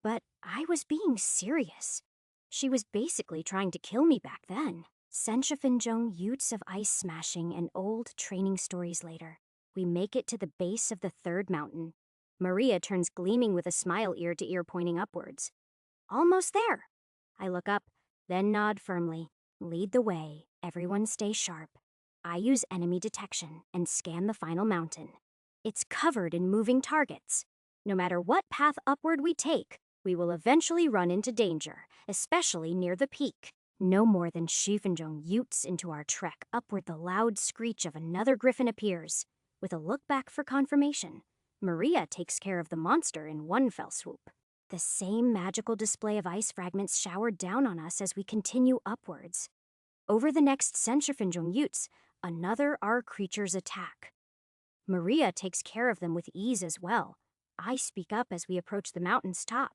Speaker 1: But I was being serious. She was basically trying to kill me back then. Senchafinjong Utes of ice smashing and old training stories later. We make it to the base of the third mountain. Maria turns gleaming with a smile ear to ear pointing upwards. Almost there. I look up, then nod firmly. Lead the way. Everyone stay sharp. I use enemy detection and scan the final mountain. It's covered in moving targets. No matter what path upward we take, we will eventually run into danger, especially near the peak. No more than Shifanjong Utes into our trek upward, the loud screech of another griffin appears. With a look back for confirmation, Maria takes care of the monster in one fell swoop. The same magical display of ice fragments showered down on us as we continue upwards. Over the next Senchafinjong Utes, another our creatures attack. Maria takes care of them with ease as well. I speak up as we approach the mountain's top.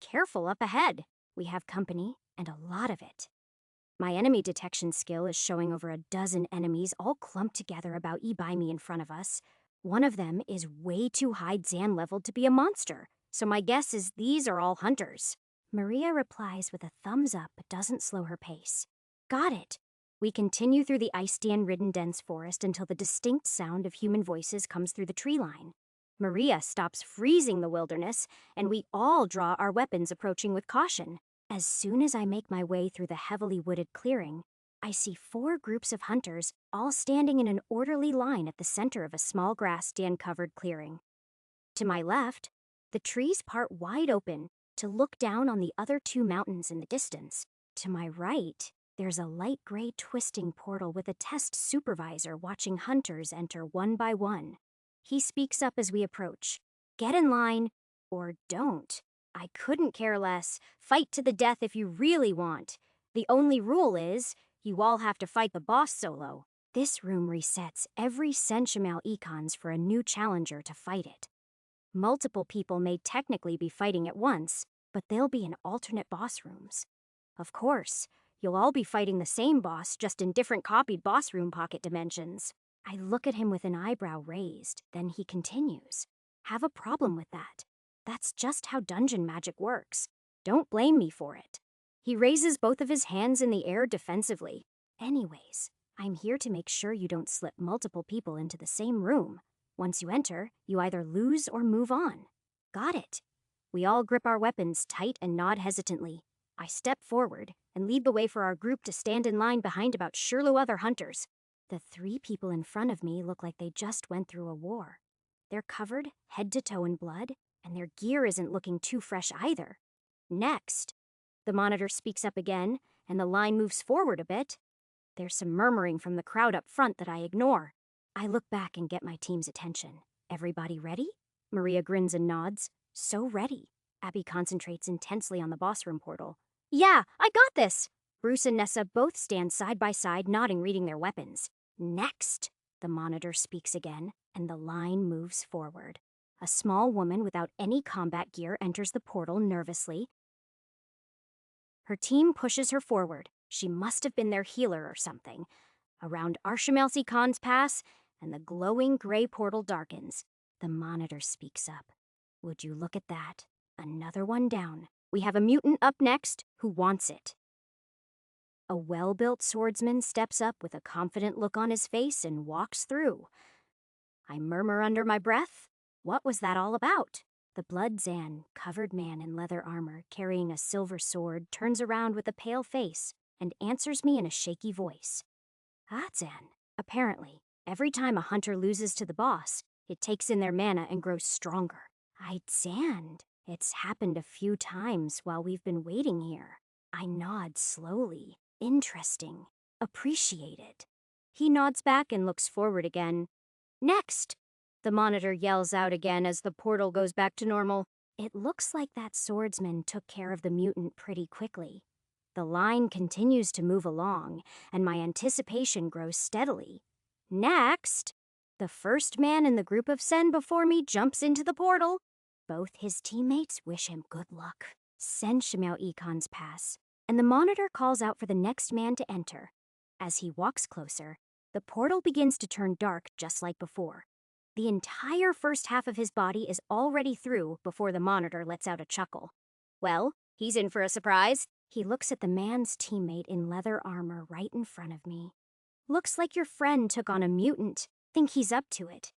Speaker 1: Careful up ahead. We have company, and a lot of it. My enemy detection skill is showing over a dozen enemies all clumped together about by me in front of us. One of them is way too high Zan leveled to be a monster, so my guess is these are all hunters. Maria replies with a thumbs up but doesn't slow her pace. Got it. We continue through the Icedan-ridden dense forest until the distinct sound of human voices comes through the tree line. Maria stops freezing the wilderness, and we all draw our weapons, approaching with caution. As soon as I make my way through the heavily wooded clearing, I see 4 groups of hunters, all standing in an orderly line at the center of a small grass-covered clearing. To my left, the trees part wide open to look down on the other 2 mountains in the distance. To my right, there's a light gray twisting portal with a test supervisor watching hunters enter one by one. He speaks up as we approach. Get in line, or don't. I couldn't care less. Fight to the death if you really want. The only rule is, you all have to fight the boss solo. This room resets every Senshimal econs for a new challenger to fight it. Multiple people may technically be fighting at once, but they'll be in alternate boss rooms. Of course, you'll all be fighting the same boss, just in different copied boss room pocket dimensions. I look at him with an eyebrow raised, then he continues. Have a problem with that. That's just how dungeon magic works. Don't blame me for it. He raises both of his hands in the air defensively. Anyways, I'm here to make sure you don't slip multiple people into the same room. Once you enter, you either lose or move on. Got it. We all grip our weapons tight and nod hesitantly. I step forward and lead the way for our group to stand in line behind about Shirlu other hunters. The 3 people in front of me look like they just went through a war. They're covered head to toe in blood, and their gear isn't looking too fresh either. Next, the monitor speaks up again, and the line moves forward a bit. There's some murmuring from the crowd up front that I ignore. I look back and get my team's attention. Everybody ready? Maria grins and nods. So ready. Abby concentrates intensely on the boss room portal. Yeah, I got this! Bruce and Nessa both stand side by side, nodding, reading their weapons. Next, the monitor speaks again, and the line moves forward. A small woman without any combat gear enters the portal nervously. Her team pushes her forward. She must have been their healer or something. Around Arshamelsi Khan's pass, and the glowing gray portal darkens. The monitor speaks up. Would you look at that? Another one down. We have a mutant up next who wants it. A well-built swordsman steps up with a confident look on his face and walks through. I murmur under my breath. What was that all about? The Blood Zan, covered man in leather armor, carrying a silver sword, turns around with a pale face and answers me in a shaky voice. Zan. Apparently, every time a hunter loses to the boss, it takes in their mana and grows stronger. Zand. It's happened a few times while we've been waiting here. I nod slowly. Interesting. Appreciated. He nods back and looks forward again. Next! The monitor yells out again as the portal goes back to normal. It looks like that swordsman took care of the mutant pretty quickly. The line continues to move along, and my anticipation grows steadily. Next! The first man in the group of Sen before me jumps into the portal. Both his teammates wish him good luck. Sen Shimao Ikon's pass, and the monitor calls out for the next man to enter. As he walks closer, the portal begins to turn dark just like before. The entire first half of his body is already through before the monitor lets out a chuckle. Well, he's in for a surprise. He looks at the man's teammate in leather armor right in front of me. Looks like your friend took on a mutant. Think he's up to it.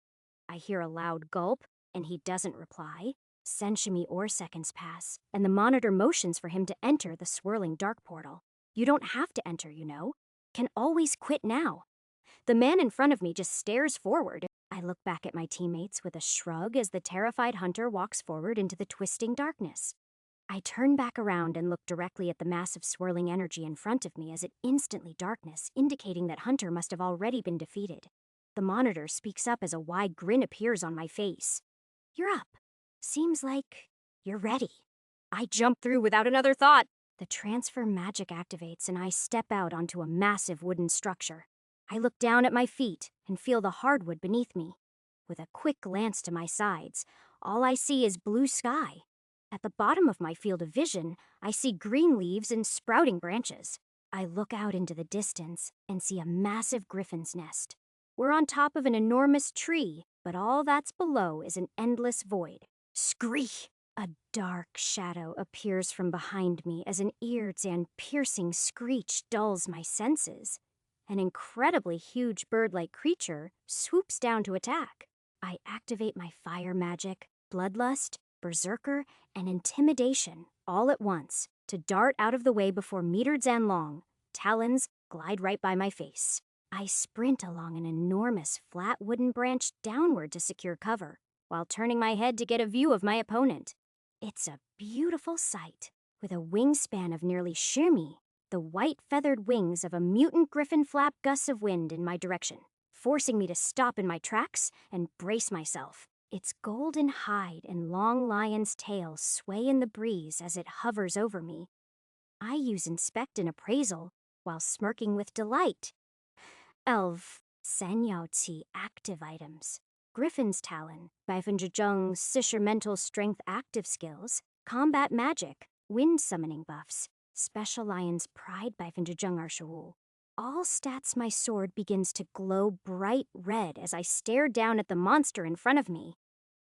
Speaker 1: I hear a loud gulp, and he doesn't reply. Senshimi or seconds pass, and the monitor motions for him to enter the swirling dark portal. You don't have to enter, you know. Can always quit now. The man in front of me just stares forward. I look back at my teammates with a shrug as the terrified hunter walks forward into the twisting darkness. I turn back around and look directly at the massive swirling energy in front of me as it instantly darkness, indicating that Hunter must have already been defeated. The monitor speaks up as a wide grin appears on my face. You're up. Seems like you're ready. I jump through without another thought. The transfer magic activates and I step out onto a massive wooden structure. I look down at my feet and feel the hardwood beneath me. With a quick glance to my sides, all I see is blue sky. At the bottom of my field of vision, I see green leaves and sprouting branches. I look out into the distance and see a massive griffin's nest. We're on top of an enormous tree, but all that's below is an endless void. Screech! A dark shadow appears from behind me as an ears and piercing screech dulls my senses. An incredibly huge bird-like creature swoops down to attack. I activate my fire magic, bloodlust, berserker, and intimidation all at once to dart out of the way before metered Zanlong. Talons glide right by my face. I sprint along an enormous flat wooden branch downward to secure cover, while turning my head to get a view of my opponent. It's a beautiful sight. With a wingspan of nearly shimmy, the white feathered wings of a mutant griffin flap gusts of wind in my direction, forcing me to stop in my tracks and brace myself. Its golden hide and long lion's tail sway in the breeze as it hovers over me. I use Inspect and Appraisal while smirking with delight. Elf Sanyaozi active items. Griffin's Talon, Baifenjejung Sisher Mental Strength active skills, Combat Magic, Wind Summoning buffs, Special Lion's Pride Baifenjejung Arshawu. All stats my sword begins to glow bright red as I stare down at the monster in front of me.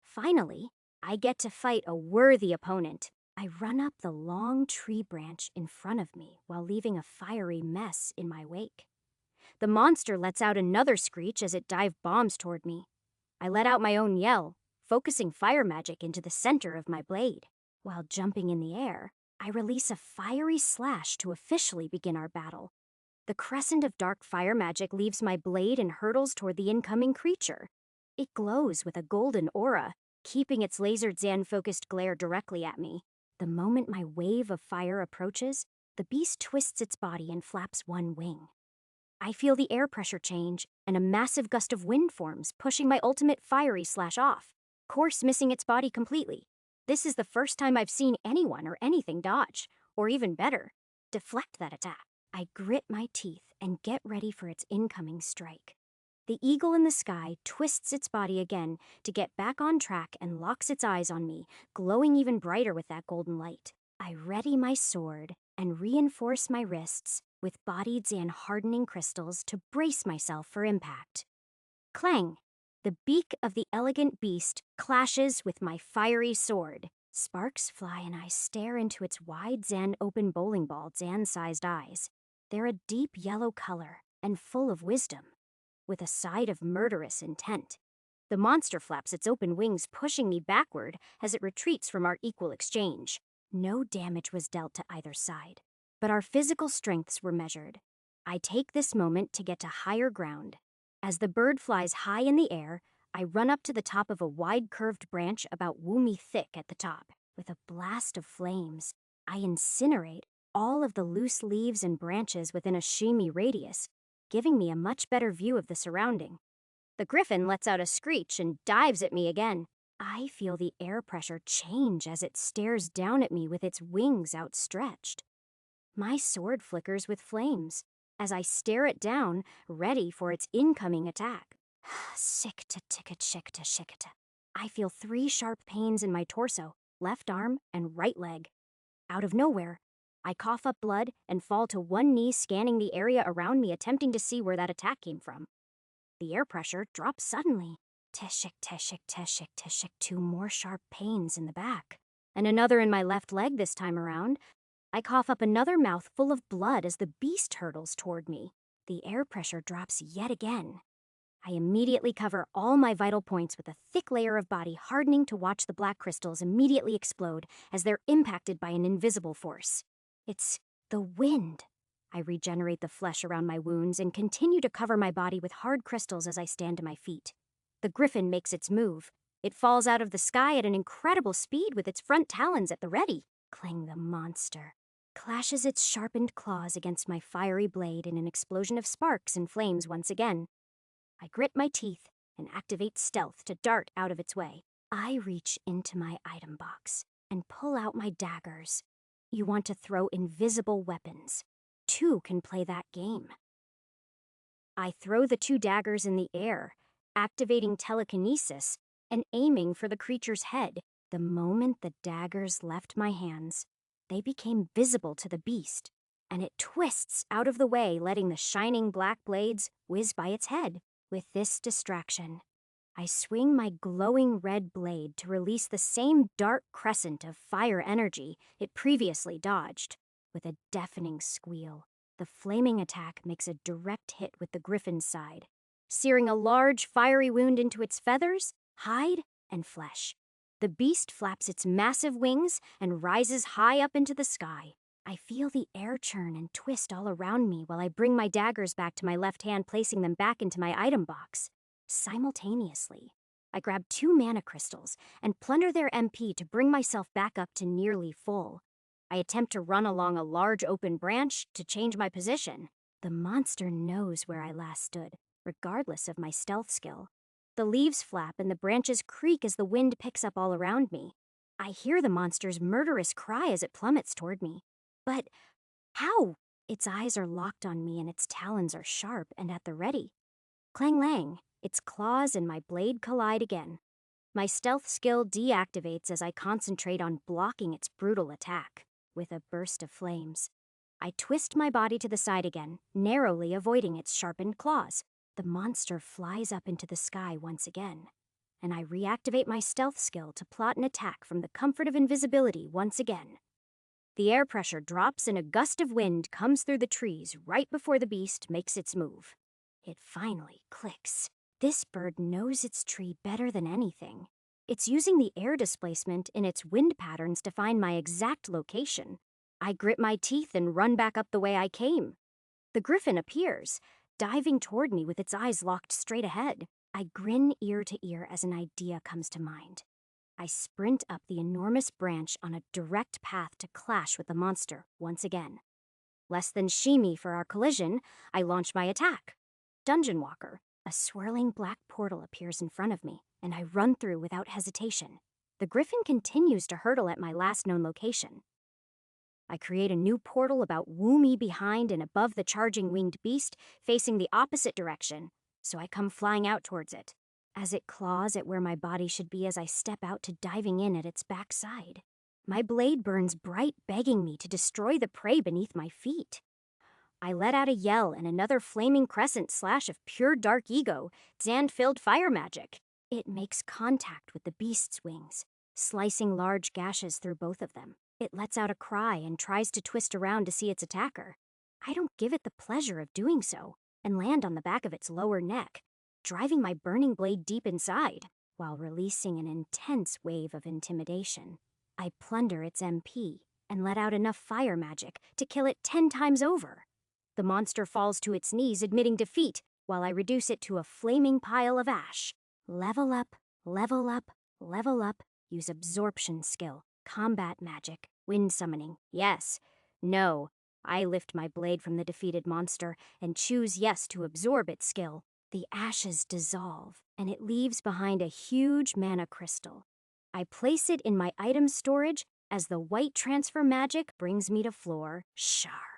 Speaker 1: Finally, I get to fight a worthy opponent. I run up the long tree branch in front of me while leaving a fiery mess in my wake. The monster lets out another screech as it dive bombs toward me. I let out my own yell, focusing fire magic into the center of my blade. While jumping in the air, I release a fiery slash to officially begin our battle. The crescent of dark fire magic leaves my blade and hurtles toward the incoming creature. It glows with a golden aura, keeping its lasered Zan-focused glare directly at me. The moment my wave of fire approaches, the beast twists its body and flaps one wing. I feel the air pressure change, and a massive gust of wind forms, pushing my ultimate fiery slash off, course missing its body completely. This is the first time I've seen anyone or anything dodge, or even better, deflect that attack. I grit my teeth and get ready for its incoming strike. The eagle in the sky twists its body again to get back on track and locks its eyes on me, glowing even brighter with that golden light. I ready my sword and reinforce my wrists with bodied Zan hardening crystals to brace myself for impact. Clang! The beak of the elegant beast clashes with my fiery sword. Sparks fly and I stare into its wide Zan open bowling ball Zan-sized eyes. They're a deep yellow color and full of wisdom, with a side of murderous intent. The monster flaps its open wings, pushing me backward as it retreats from our equal exchange. No damage was dealt to either side, but our physical strengths were measured. I take this moment to get to higher ground. As the bird flies high in the air, I run up to the top of a wide curved branch about woomy thick at the top. With a blast of flames, I incinerate all of the loose leaves and branches within a shimmy radius, giving me a much better view of the surrounding. The griffin lets out a screech and dives at me again. I feel the air pressure change as it stares down at me with its wings outstretched. My sword flickers with flames as I stare it down, ready for its incoming attack. Sick-ta-ticka-chick-ta-shick-ta. I feel 3 sharp pains in my torso, left arm, and right leg. Out of nowhere, I cough up blood and fall to one knee, scanning the area around me, attempting to see where that attack came from. The air pressure drops suddenly. Teshik, teshik, teshik, teshik. 2 more sharp pains in the back, and another in my left leg this time around. I cough up another mouthful of blood as the beast hurtles toward me. The air pressure drops yet again. I immediately cover all my vital points with a thick layer of body hardening to watch the black crystals immediately explode as they're impacted by an invisible force. It's the wind. I regenerate the flesh around my wounds and continue to cover my body with hard crystals as I stand to my feet. The griffin makes its move. It falls out of the sky at an incredible speed with its front talons at the ready. Clang, the monster clashes its sharpened claws against my fiery blade in an explosion of sparks and flames once again. I grit my teeth and activate stealth to dart out of its way. I reach into my item box and pull out my daggers. You want to throw invisible weapons. 2 can play that game. I throw the 2 daggers in the air, activating telekinesis and aiming for the creature's head. The moment the daggers left my hands, they became visible to the beast, and it twists out of the way, letting the shining black blades whiz by its head. With this distraction, I swing my glowing red blade to release the same dark crescent of fire energy it previously dodged. With a deafening squeal, the flaming attack makes a direct hit with the griffin's side, searing a large fiery wound into its feathers, hide, and flesh. The beast flaps its massive wings and rises high up into the sky. I feel the air churn and twist all around me while I bring my daggers back to my left hand, placing them back into my item box. Simultaneously, I grab 2 mana crystals and plunder their MP to bring myself back up to nearly full. I attempt to run along a large open branch to change my position. The monster knows where I last stood, regardless of my stealth skill. The leaves flap and the branches creak as the wind picks up all around me. I hear the monster's murderous cry as it plummets toward me. But how? Its eyes are locked on me and its talons are sharp and at the ready. Clang lang, its claws and my blade collide again. My stealth skill deactivates as I concentrate on blocking its brutal attack. With a burst of flames, I twist my body to the side again, narrowly avoiding its sharpened claws. The monster flies up into the sky once again, and I reactivate my stealth skill to plot an attack from the comfort of invisibility once again. The air pressure drops and a gust of wind comes through the trees right before the beast makes its move. It finally clicks. This bird knows its tree better than anything. It's using the air displacement in its wind patterns to find my exact location. I grit my teeth and run back up the way I came. The griffin appears, diving toward me with its eyes locked straight ahead. I grin ear to ear as an idea comes to mind. I sprint up the enormous branch on a direct path to clash with the monster once again. Less than shimmy for our collision, I launch my attack. Dungeon Walker. A swirling black portal appears in front of me, and I run through without hesitation. The griffin continues to hurtle at my last known location. I create a new portal about woo-me behind and above the charging winged beast, facing the opposite direction, so I come flying out towards it. As it claws at where my body should be as I step out to diving in at its backside. My blade burns bright, begging me to destroy the prey beneath my feet. I let out a yell and another flaming crescent slash of pure dark ego, Xand-filled fire magic. It makes contact with the beast's wings, slicing large gashes through both of them. It lets out a cry and tries to twist around to see its attacker. I don't give it the pleasure of doing so, and land on the back of its lower neck, driving my burning blade deep inside, while releasing an intense wave of intimidation. I plunder its MP and let out enough fire magic to kill it 10 times over. The monster falls to its knees, admitting defeat, while I reduce it to a flaming pile of ash. Level up, level up, level up, use absorption skill, combat magic, wind summoning. Yes, no. I lift my blade from the defeated monster and choose yes to absorb its skill. The ashes dissolve, and it leaves behind a huge mana crystal. I place it in my item storage as the white transfer magic brings me to floor sharp.